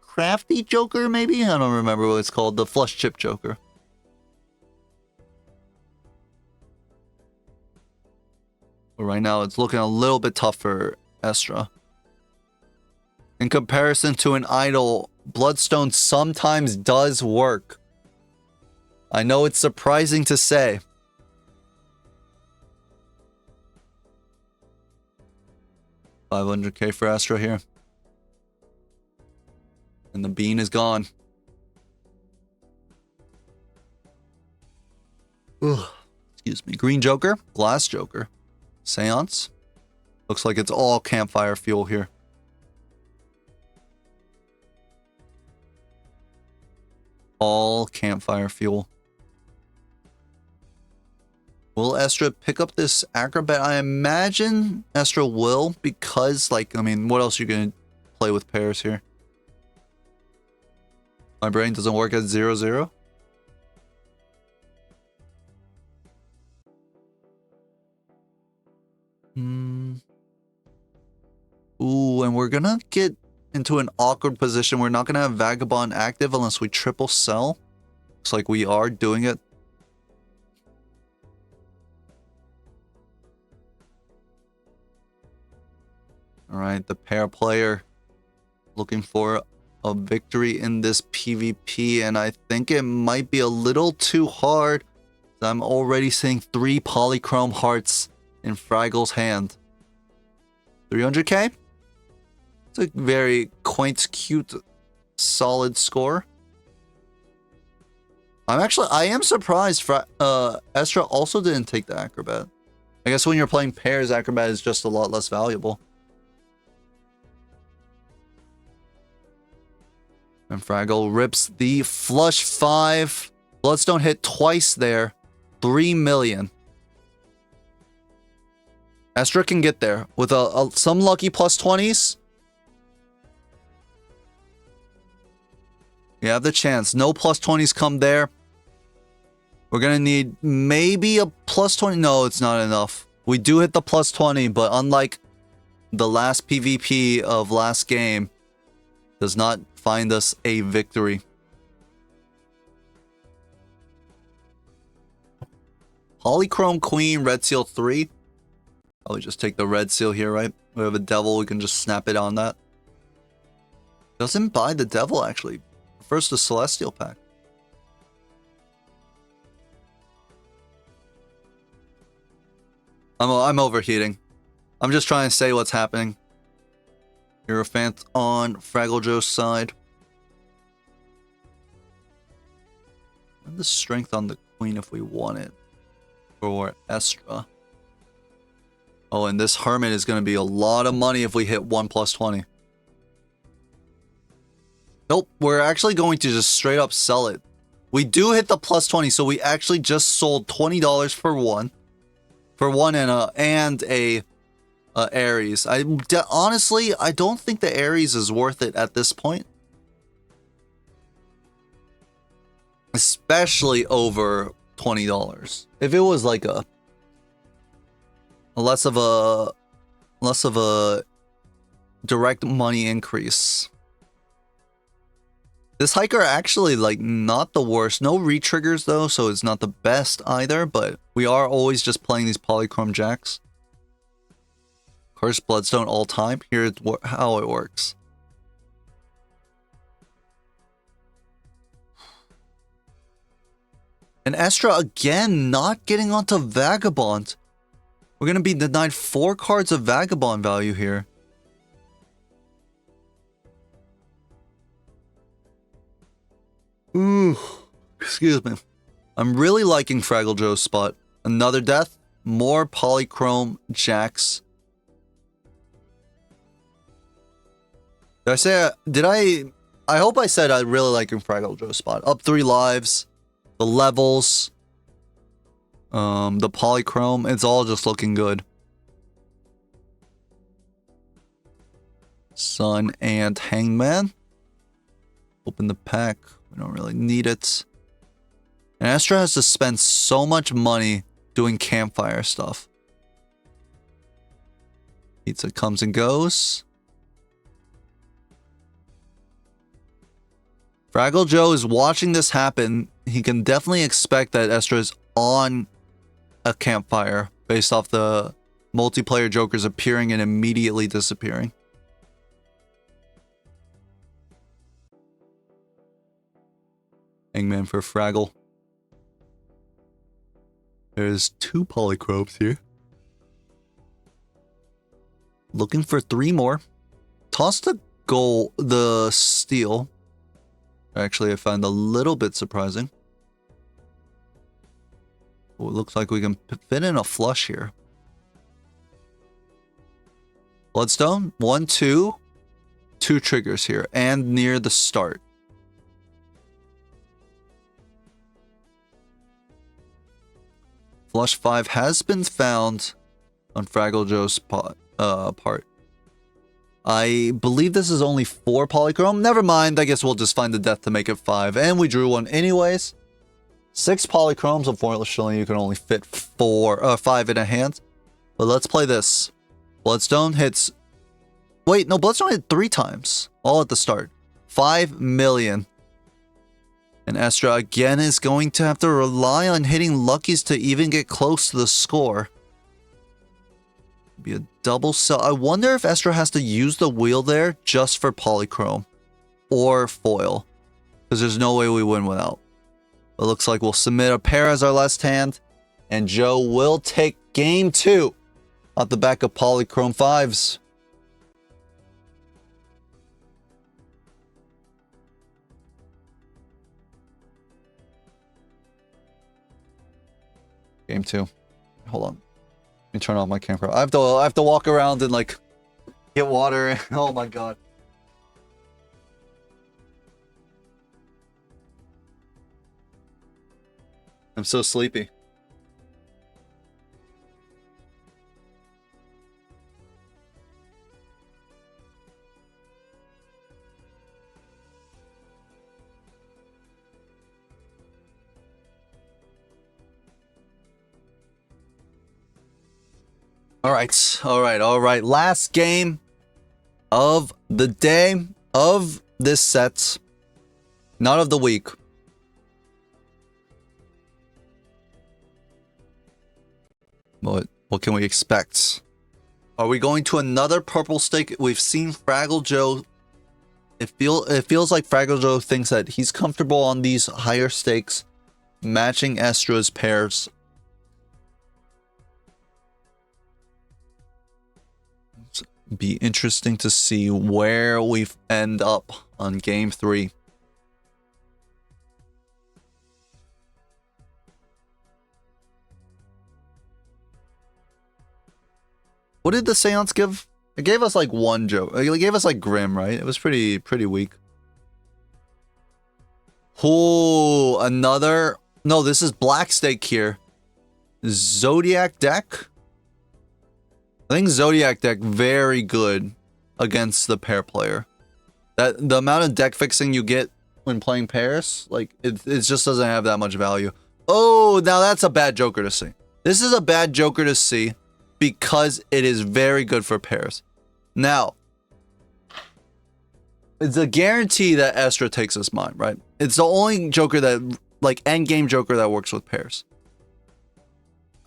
Crafty Joker, maybe? I don't remember what it's called. The Flush Chip Joker. But right now, it's looking a little bit tough for Estra. In comparison to an idol, Bloodstone sometimes does work. I know it's surprising to say. $500k for Estra here. And the bean is gone. Ugh. Excuse me. Green Joker. Glass Joker. Seance. Looks like it's all campfire fuel here. All campfire fuel. Will Estra pick up this acrobat? I imagine Estra will, because, like, I mean, what else are you going to play with pairs here? My brain doesn't work at 0-0. Ooh, and we're gonna get into an awkward position. We're not gonna have Vagabond active unless we triple sell. Looks like we are doing it. Alright, the pair player looking for a victory in this PvP, and I think it might be a little too hard. I'm already seeing 3 polychrome hearts in Fraggle's hand. 300k? It's a very quaint, cute, solid score. I am surprised Estra also didn't take the Acrobat. I guess when you're playing pairs, Acrobat is just a lot less valuable. And Fraggle rips the flush 5. Bloodstone hit twice there. 3 million. Estra can get there with some lucky plus 20s. You have the chance. No plus 20s come there. We're going to need maybe a plus 20. No, it's not enough. We do hit the plus 20, but unlike the last PvP of last game, does not find us a victory. Polychrome Queen, Red Seal 3. I'll just take the Red Seal here, right? We have a Devil, we can just snap it on that. Doesn't buy the Devil, actually. Prefers the Celestial pack. I'm overheating. I'm just trying to say what's happening. Hierophant on FraggleJoe's side. And the strength on the Queen if we want it. For Estra. Oh, and this Hermit is going to be a lot of money if we hit 1 plus 20. Nope, we're actually going to just straight up sell it. We do hit the plus 20, so we actually just sold $20 for one. For one and a Ares. Honestly, I don't think the Ares is worth it at this point. Especially over $20. If it was like a less of a direct money increase. This hiker actually like not the worst. No re-triggers though, so it's not the best either, but we are always just playing these polychrome jacks. Cursed Bloodstone all time. Here's how it works. And Estra again not getting onto Vagabond. We're going to be denied 4 cards of Vagabond value here. Ooh, excuse me. I'm really liking FraggleJoe's spot. Another death, more polychrome jacks. I hope I said I really like FraggleJoe's spot. Up 3 lives, the levels, the polychrome, it's all just looking good. Sun and Hangman. Open the pack. We don't really need it. And Estra has to spend so much money doing campfire stuff. Pizza comes and goes. FraggleJoe is watching this happen. He can definitely expect that Estra is on a campfire based off the multiplayer jokers appearing and immediately disappearing. Hangman for Fraggle. There's 2 polychromes here. Looking for 3 more. Toss the the steel. Actually, I find a little bit surprising. Oh, it looks like we can fit in a flush here. Bloodstone, 1, 2. 2 triggers here, and near the start. Flush 5 has been found on FraggleJoe's part. I believe this is only 4 polychrome. Never mind, I guess we'll just find the death to make it 5. And we drew one anyways. 6 polychromes, unfortunately you can only fit 5 in a hand. But let's play this. Bloodstone hits... Wait, no, Bloodstone hit 3 times. All at the start. 5 million. And Estra again is going to have to rely on hitting luckies to even get close to the score. Be a double sell. I wonder if Estra has to use the wheel there just for polychrome or foil, because there's no way we win without. It looks like we'll submit a pair as our last hand, and Joe will take game 2 off the back of polychrome 5s. Game 2. Hold on. Let me turn off my camera. I have to walk around and like get water. Oh my god. I'm so sleepy. All right. Last game of the day of this set. Not of the week. What can we expect? Are we going to another purple stake? We've seen FraggleJoe. It feels like FraggleJoe thinks that he's comfortable on these higher stakes, matching Estra's pairs. Be interesting to see where we end up on game 3. What did the seance give? It gave us like one joke. It gave us like Grim, right? It was pretty weak. Oh, another. No, this is Black Stake here. Zodiac deck. I think Zodiac deck very good against the pair player. That the amount of deck fixing you get when playing pairs, like it just doesn't have that much value. Oh, now that's a bad joker to see. This is a bad joker to see because it is very good for pairs. Now, it's a guarantee that Estra takes us mine, right? It's the only joker that, like, end game joker that works with pairs.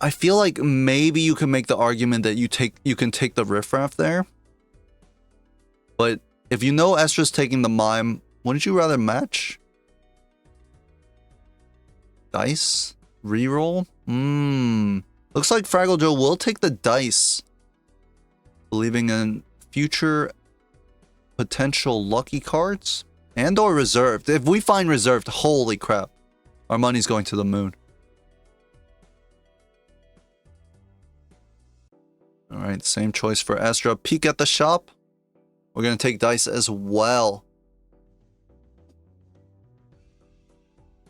I feel like maybe you can make the argument that you can take the riffraff there. But if you know Estra's taking the mime, wouldn't you rather match? Dice? Reroll? Looks like FraggleJoe will take the dice, believing in future potential lucky cards and or reserved. If we find reserved, holy crap, our money's going to the moon. All right, same choice for Estra. Peek at the shop. We're going to take dice as well.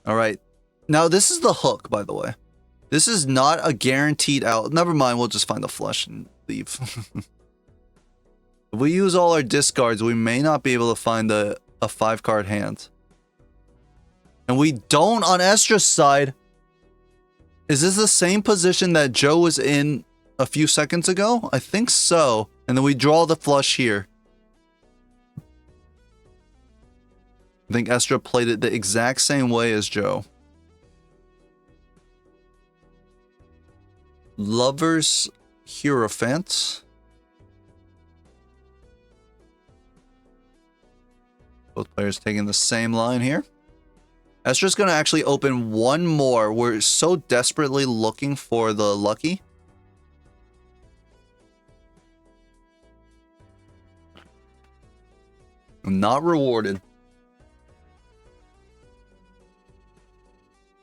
All right. Now, this is the hook, by the way. This is not a guaranteed out. Never mind, we'll just find the flush and leave. If we use all our discards, we may not be able to find a 5-card hand. And we don't on Estra's side. Is this the same position that Joe was in a few seconds ago? I think so. And then we draw the flush here. I think Estra played it the exact same way as Joe. Lover's Hierophant. Both players taking the same line here. Estra's going to actually open one more. We're so desperately looking for the lucky. Not rewarded.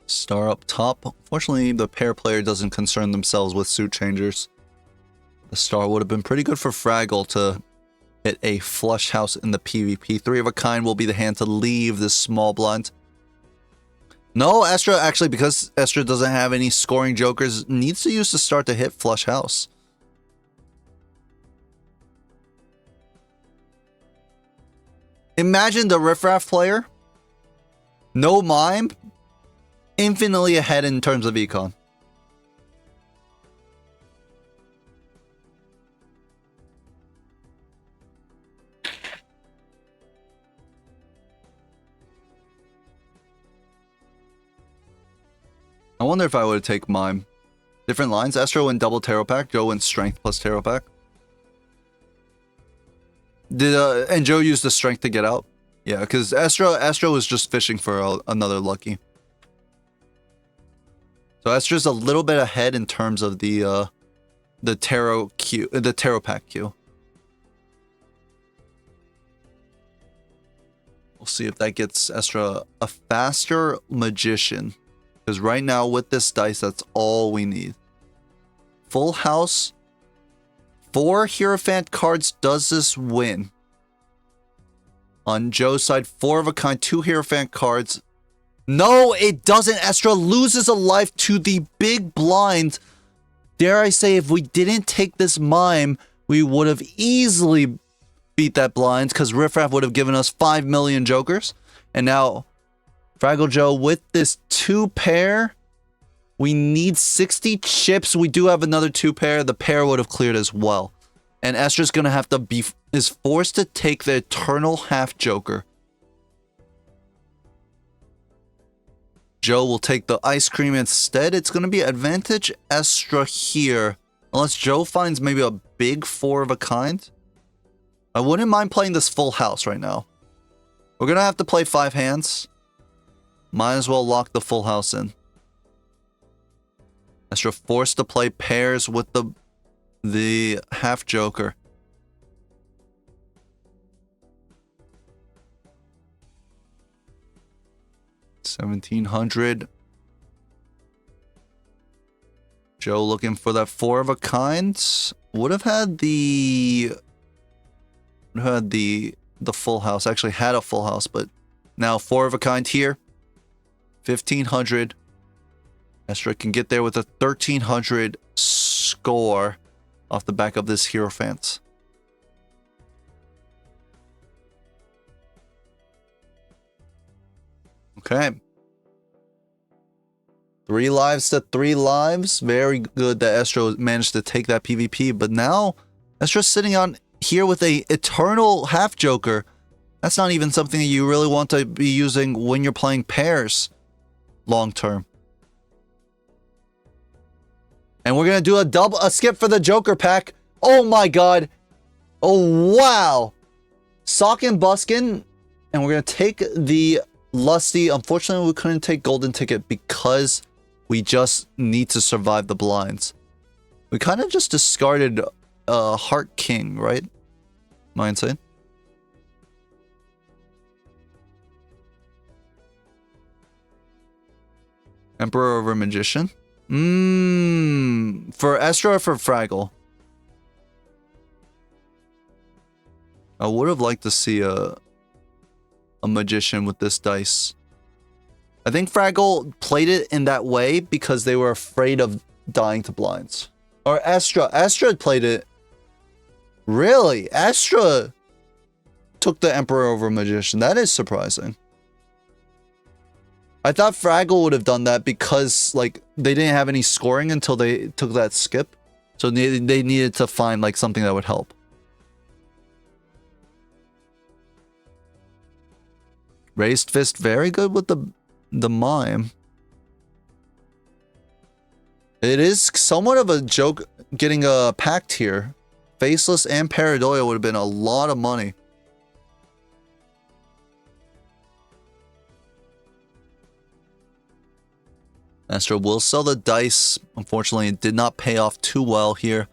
Star up top. Unfortunately, the pair player doesn't concern themselves with suit changers. The star would have been pretty good for Fraggle to hit a flush house in the PvP. 3 of a kind will be the hand to leave this small blind. No, Estra actually, because Estra doesn't have any scoring jokers, needs to use the star to hit flush house. Imagine the riffraff player. No mime. Infinitely ahead in terms of econ. I wonder if I would take mime. Different lines. Estra went double tarot pack. Joe went strength plus tarot pack. And Joe used the strength to get out? Yeah, because Estra was just fishing for another lucky. So Estra's a little bit ahead in terms of the tarot queue, the tarot pack queue. We'll see if that gets Estra a faster magician. Because right now with this dice, that's all we need. Full house. 4 Hierophant cards. Does this win? On Joe's side, 4 of a kind, 2 Hierophant cards. No, it doesn't. Estra loses a life to the big blind. Dare I say, if we didn't take this mime, we would have easily beat that blind because Riffraff would have given us 5 million jokers. And now, FraggleJoe, with this 2 pair, we need 60 chips. We do have another 2 pair. The pair would have cleared as well. And Estra's going to have to is forced to take the Eternal Half Joker. Joe will take the ice cream instead. It's going to be advantage Estra here. Unless Joe finds maybe a big 4 of a kind. I wouldn't mind playing this full house right now. We're going to have to play 5 hands. Might as well lock the full house in. Estra forced to play pairs with the half joker. $1,700. Joe looking for that 4 of a kind. Would have had the full house. Actually had a full house, but now 4 of a kind here. 1,500. Estra can get there with a 1,300 score off the back of this Hierophant. Okay. 3 lives to 3 lives. Very good that Estra managed to take that PvP. But now, Estra's sitting on here with a Eternal Half Joker. That's not even something that you really want to be using when you're playing pairs long term. And we're going to do a skip for the Joker pack. Oh my god. Oh wow. Sock and Buskin. And we're going to take the Lusty. Unfortunately, we couldn't take Golden Ticket because we just need to survive the blinds. We kind of just discarded Heart King, right? Am I insane? Emperor over Magician? For Estra or for Fraggle? I would have liked to see a Magician with this dice. I think Fraggle played it in that way because they were afraid of dying to blinds. Or Estra played it. Really? Estra took the Emperor over Magician. That is surprising. I thought Fraggle would have done that because, like, they didn't have any scoring until they took that skip. So they needed to find, like, something that would help. Raised Fist, very good with the mime. It is somewhat of a joke getting a pact here. Faceless and Paradoia would have been a lot of money. Estra will sell the dice. Unfortunately, it did not pay off too well here.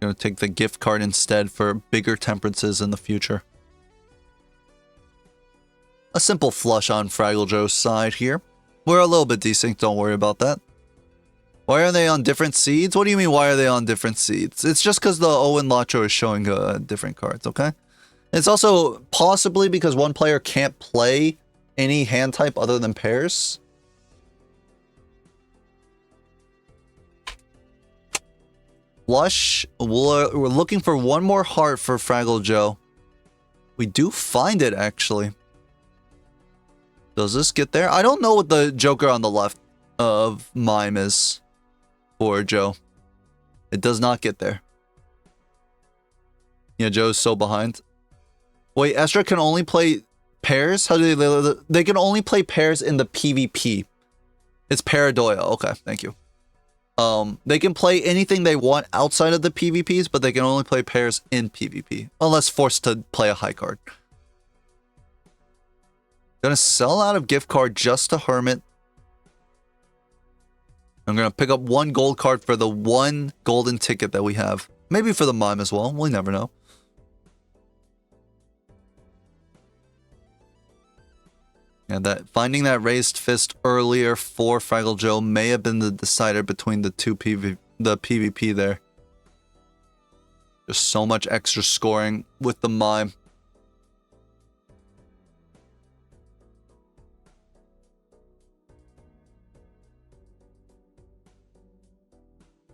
Going to take the gift card instead for bigger temperances in the future. A simple flush on FraggleJoe's side here. We're a little bit desync, don't worry about that. Why are they on different seeds? What do you mean, why are they on different seeds? It's just because the Owen Latro is showing different cards, okay? It's also possibly because one player can't play any hand type other than pairs. Flush. We're looking for one more heart for FraggleJoe. We do find it, actually. Does this get there? I don't know what the Joker on the left of Mime is for Joe. It does not get there. Yeah, Joe's so behind. Wait, Estra can only play pairs? How do they can only play pairs in the PvP. It's Paradoia. Okay, thank you. They can play anything they want outside of the PvPs, but they can only play pairs in PvP, unless forced to play a high card. Gonna sell out of gift card just to Hermit. I'm gonna pick up 1 gold card for the 1 golden ticket that we have. Maybe for the mime as well. We never know. And that finding that raised fist earlier for FraggleJoe may have been the decider between the PvP there. Just so much extra scoring with the mime.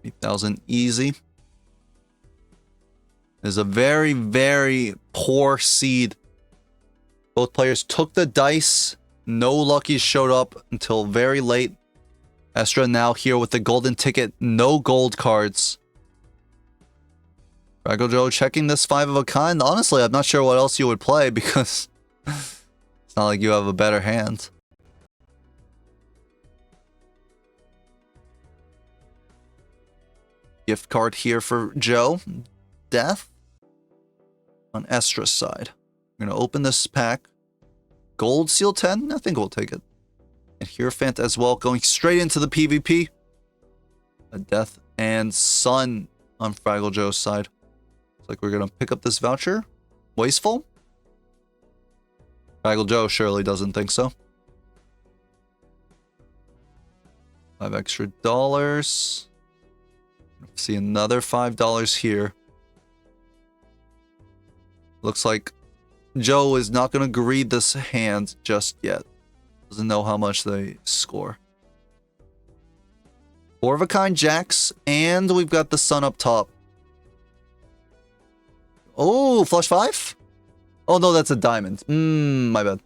$8,000 easy. Is a very, very poor seed. Both players took the dice. No luckies showed up until very late. Estra now here with the golden ticket. No gold cards. FraggleJoe checking this 5 of a kind. Honestly, I'm not sure what else you would play because it's not like you have a better hand. Gift card here for Joe. Death on Estra's side. I'm going to open this pack. Gold seal 10? I think we'll take it. And Hierophant as well, going straight into the PvP. A Death and Sun on FraggleJoe's side. Looks like we're going to pick up this voucher. Wasteful? FraggleJoe surely doesn't think so. 5 extra dollars. See another $5 here. Looks like Joe is not going to greed this hand just yet. Doesn't know how much they score. 4 of a kind jacks, and we've got the sun up top. Oh, flush 5? Oh no, that's a diamond. My bad.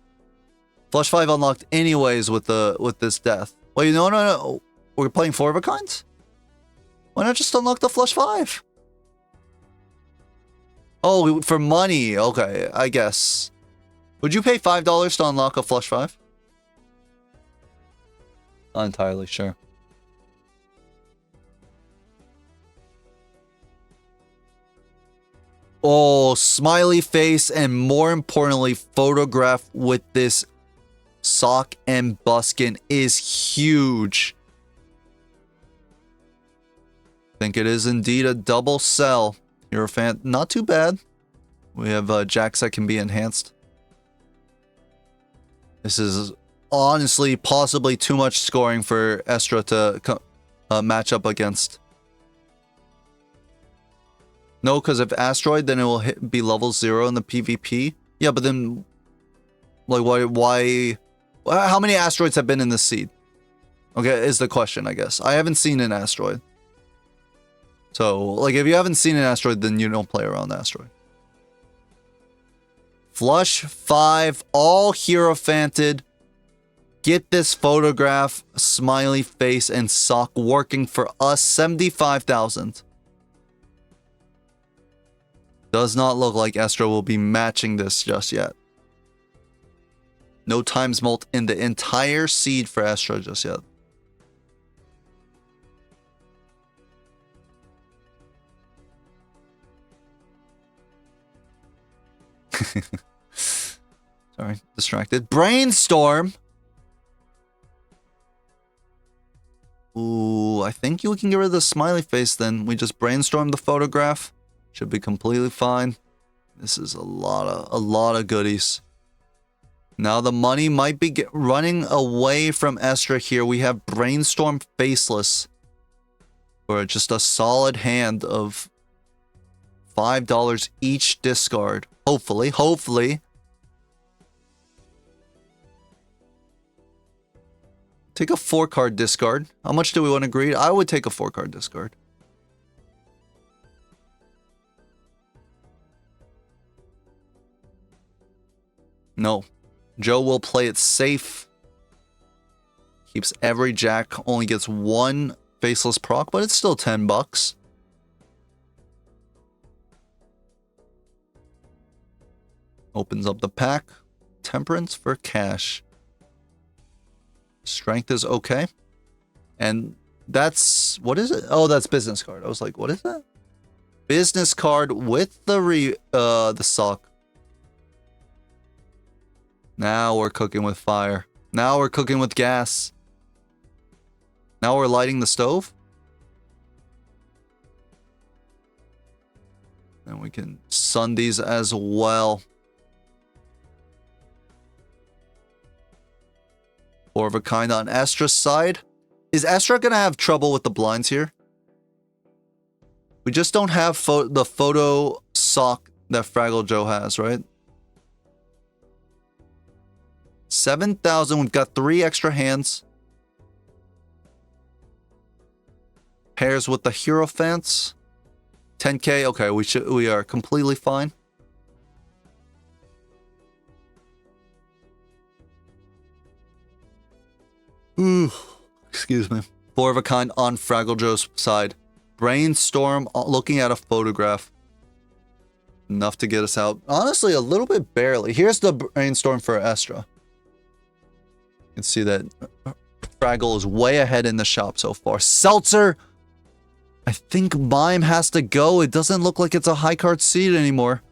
Flush 5 unlocked anyways with this death. Wait, no. We're playing 4 of a kind? Why not just unlock the flush 5? Oh, for money. Okay, I guess. Would you pay $5 to unlock a flush 5? Not entirely sure. Oh, smiley face, and more importantly, photograph with this sock and buskin is huge. Think it is indeed a double sell. You're a fan. Not too bad. We have jacks that can be enhanced. This is honestly possibly too much scoring for Estra to match up against. No, because if Asteroid, then it will be level 0 in the PvP. Yeah, but then, like, why? How many asteroids have been in this seed? Okay, is the question, I guess. I haven't seen an asteroid. So, like, if you haven't seen an asteroid, then you don't play around the asteroid. Flush 5, all Hierophanted. Get this photograph, smiley face, and sock working for us. 75,000. Does not look like Estra will be matching this just yet. No times mult in the entire seed for Estra just yet. Sorry, distracted. Brainstorm. Ooh, I think you can get rid of the smiley face then. We just brainstorm the photograph. Should be completely fine. This is a lot of goodies. Now the money might be running away from Estra here. We have Brainstorm Faceless for just a solid hand of $5 each discard. Hopefully. Take a 4-card discard. How much do we want to greed? I would take a 4-card discard. No. Joe will play it safe. Keeps every jack. Only gets 1 faceless proc, but it's still $10. Opens up the pack. Temperance for cash. Strength is okay. And That's, what is it? Oh, that's business card. I was like, what is that? Business card with the sock. Now we're cooking with fire. Now we're cooking with gas. Now we're lighting the stove. And we can sun these as well. 4 of a kind on Estra's side. Is Estra going to have trouble with the blinds here? We just don't have the photo sock that FraggleJoe has, right? 7,000. We've got 3 extra hands. Pairs with the Hierophants. 10k. Okay, we are completely fine. Ooh, excuse me. 4 of a kind on FraggleJoe's side. Brainstorm looking at a photograph. Enough to get us out. Honestly, a little bit barely. Here's the brainstorm for Estra. You can see that Fraggle is way ahead in the shop so far. Seltzer! I think Mime has to go. It doesn't look like it's a high card seed anymore.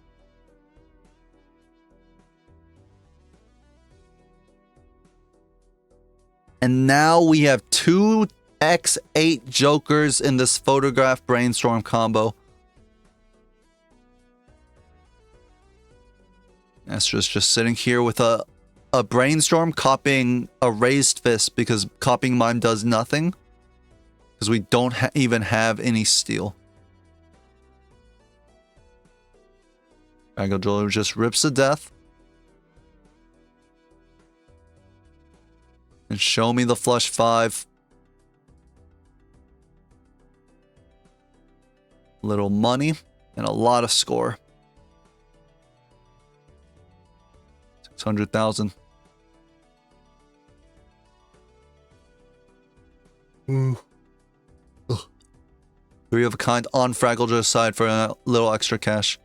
And now we have 2x8 jokers in this photograph brainstorm combo. Estra's just sitting here with a brainstorm copying a raised fist because copying Mime does nothing. Because we don't even have any steel. FraggleJoe just rips to death. And show me the flush 5. Little money and a lot of score. 600,000. 3 of a kind on FraggleJoe's side for a little extra cash.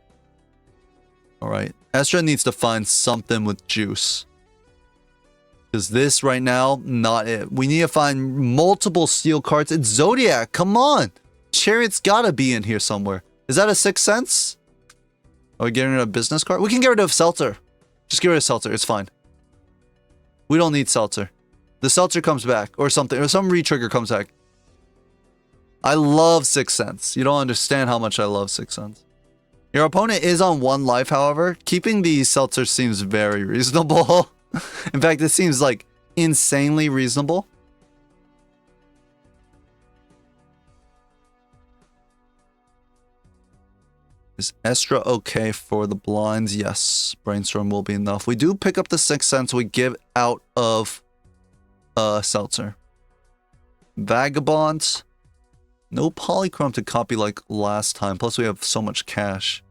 Alright. Estra needs to find something with juice. Because this right now, not it. We need to find multiple steel cards. It's Zodiac. Come on. Chariot's gotta be in here somewhere. Is that a 6 cents? Are we getting rid of a business card? We can get rid of Seltzer. Just get rid of Seltzer. It's fine. We don't need Seltzer. The Seltzer comes back. Or something. Or some retrigger comes back. I love 6 cents. You don't understand how much I love 6 cents. Your opponent is on 1 life, however. Keeping the Seltzer seems very reasonable. In fact, it seems like insanely reasonable. Is Estra okay for the blinds? Yes. Brainstorm will be enough. We do pick up the 6 cents we give out of Seltzer. Vagabond. No polychrome to copy like last time. Plus we have so much cash.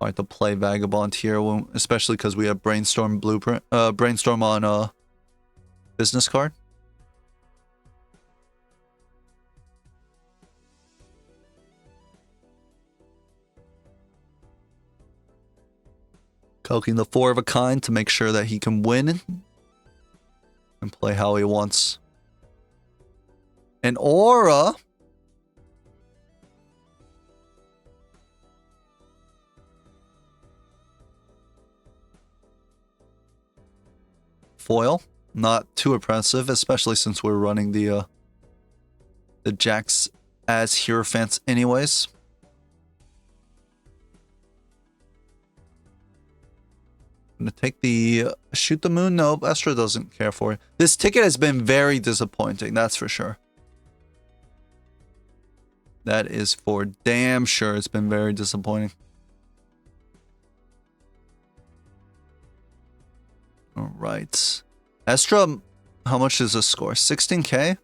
Alright, to play Vagabond here, especially because we have Brainstorm blueprint, Brainstorm on business card. Coking the 4 of a kind to make sure that he can win and play how he wants. An aura. Foil. Not too impressive, especially since we're running the jacks as Hierophants anyways. I'm gonna take the shoot the moon. Nope, Estra doesn't care for it. This ticket has been very disappointing, that's for sure. That is for damn sure. It's been very disappointing. All right. Estra, how much is this score? 16k?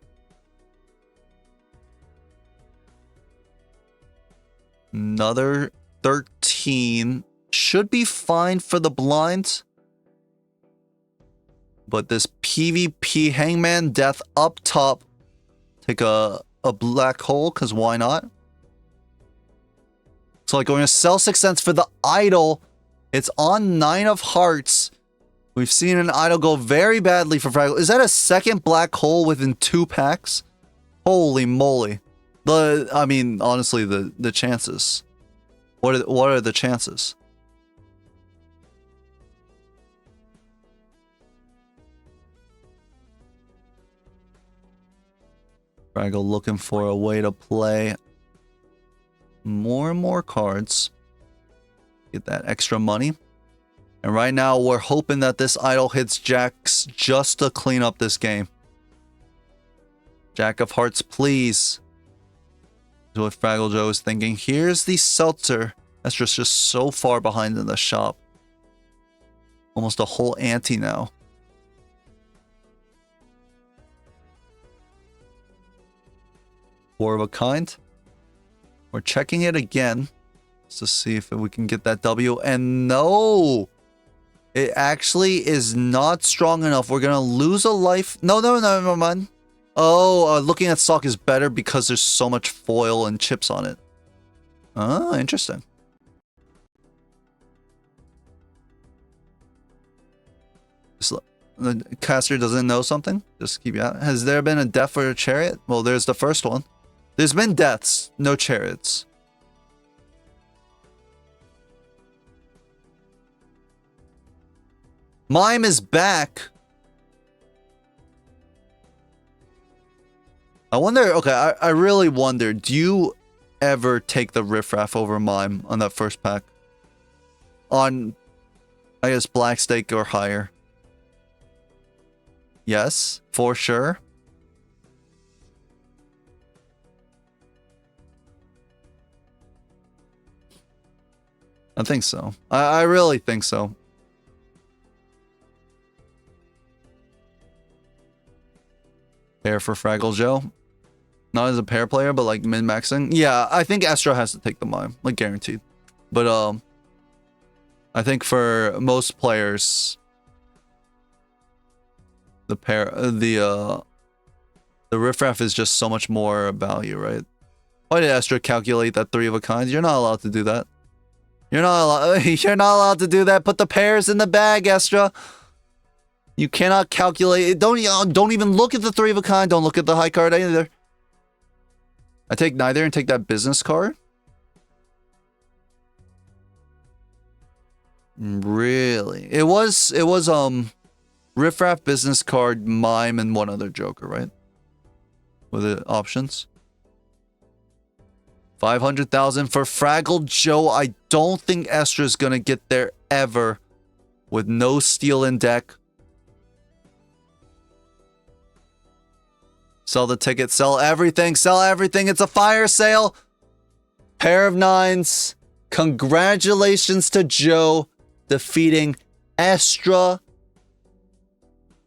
Another 13. Should be fine for the blinds. But this PvP Hangman Death up top. Take a black hole, because why not? So like, we're going to sell 6 cents for the idol. It's on 9 of hearts. We've seen an idol go very badly for Fraggle. Is that a second black hole within 2 packs? Holy moly. I mean, honestly, the chances. What are the chances? Fraggle looking for a way to play more and more cards. Get that extra money. And right now, we're hoping that this idol hits jacks just to clean up this game. Jack of hearts, please. That's what FraggleJoe is thinking. Here's the seltzer. That's just so far behind in the shop. Almost a whole ante now. Four of a kind. We're checking it again. Just to see if we can get that W. And no! It actually is not strong enough. We're going to lose a life. No, never mind. Oh, looking at stock is better because there's so much foil and chips on it. Oh, interesting. The caster doesn't know something? Just keep out. Has there been a death for a chariot? Well, there's the first one. There's been deaths, no chariots. Mime is back. I wonder, okay, I really wonder, do you ever take the riffraff over Mime on that first pack? On, I guess, Black Stake or higher? Yes, for sure. I think so. I really think so. Pair for FraggleJoe. Not as a pair player, but like min-maxing. Yeah, I think Estro has to take the mime, like guaranteed. But I think for most players, the riffraff is just so much more value, right? Why did Estro calculate that 3 of a kind? You're not allowed to do that. You're not allowed to do that. Put the pairs in the bag, Estra. You cannot calculate it. Don't even look at the 3 of a kind. Don't look at the high card either. I take neither and take that business card. Really? It was riffraff, business card, mime, and one other joker, right? With the options. 500,000 for FraggleJoe. I don't think Estra's gonna get there ever with no steel in deck. Sell the ticket, sell everything, it's a fire sale. Pair of 9s. Congratulations to Joe defeating Estra.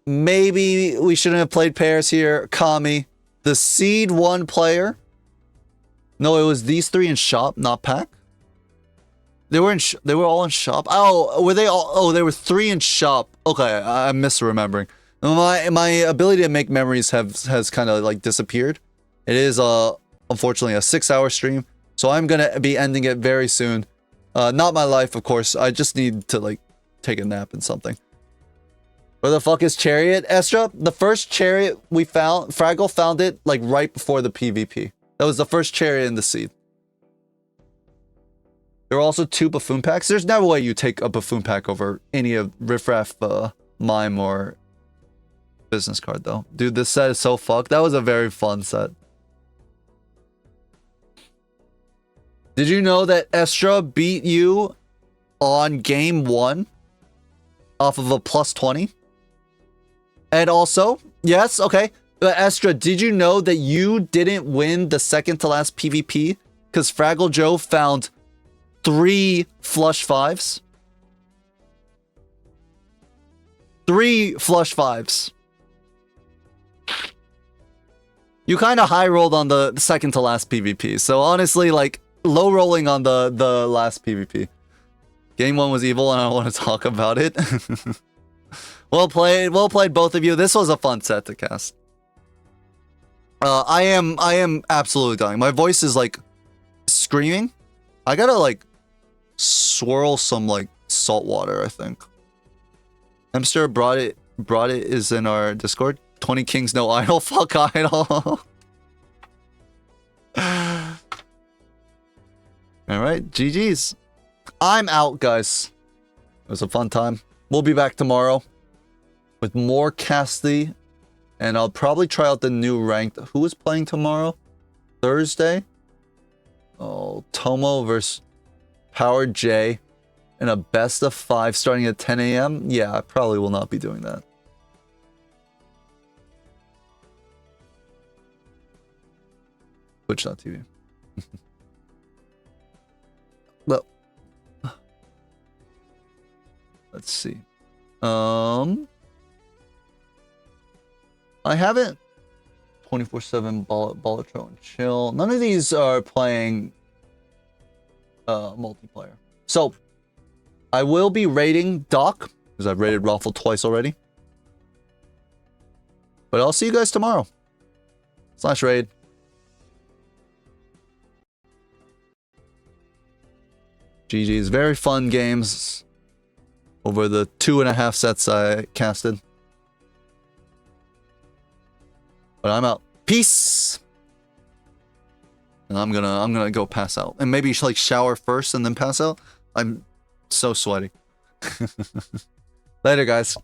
Maybe we shouldn't have played pairs here. Kami, the seed 1 player. No, it was these 3 in shop, not pack. They were all in shop. Oh, were they all? Oh, there were 3 in shop. Okay, I'm misremembering. My ability to make memories has kind of like disappeared. It is unfortunately a 6-hour stream, so I'm gonna be ending it very soon. Not my life, of course. I just need to like take a nap and something. Where the fuck is Chariot, Estra? The first Chariot we found, Fraggle found it like right before the PvP. That was the first Chariot in the seed. There were also 2 Buffoon packs. There's no way you take a Buffoon pack over any of Riffraff, Mime, or business card, though. Dude, this set is so fucked. That was a very fun set. Did you know that Estra beat you on game 1 off of a +20? And also, yes, okay. But Estra, did you know that you didn't win the second to last PvP? Because FraggleJoe found 3 flush 5s. 3 flush 5s. You kind of high rolled on the second to last PvP. So honestly, like, low rolling on the last PvP. Game 1 was evil and I don't want to talk about it. Well played both of you. This was a fun set to cast. I am absolutely dying. My voice is like screaming. I gotta like swirl some like salt water, I think. Hamster brought it is in our Discord. 20 kings, no idol. Fuck idol. Alright, GG's. I'm out, guys. It was a fun time. We'll be back tomorrow with more Casty. And I'll probably try out the new ranked. Who is playing tomorrow? Thursday? Oh, Tomo versus Power J in a best of 5 starting at 10 a.m. Yeah, I probably will not be doing that. Twitch.tv. Well, let's see. I haven't 24/7 Balatro and chill. None of these are playing multiplayer. So I will be raiding Doc because I've raided Raffle twice already. But I'll see you guys tomorrow. /raid. GG's. Very fun games over the 2.5 sets I casted. But I'm out. Peace. And I'm gonna go pass out. And maybe you should like shower first and then pass out. I'm so sweaty. Later, guys.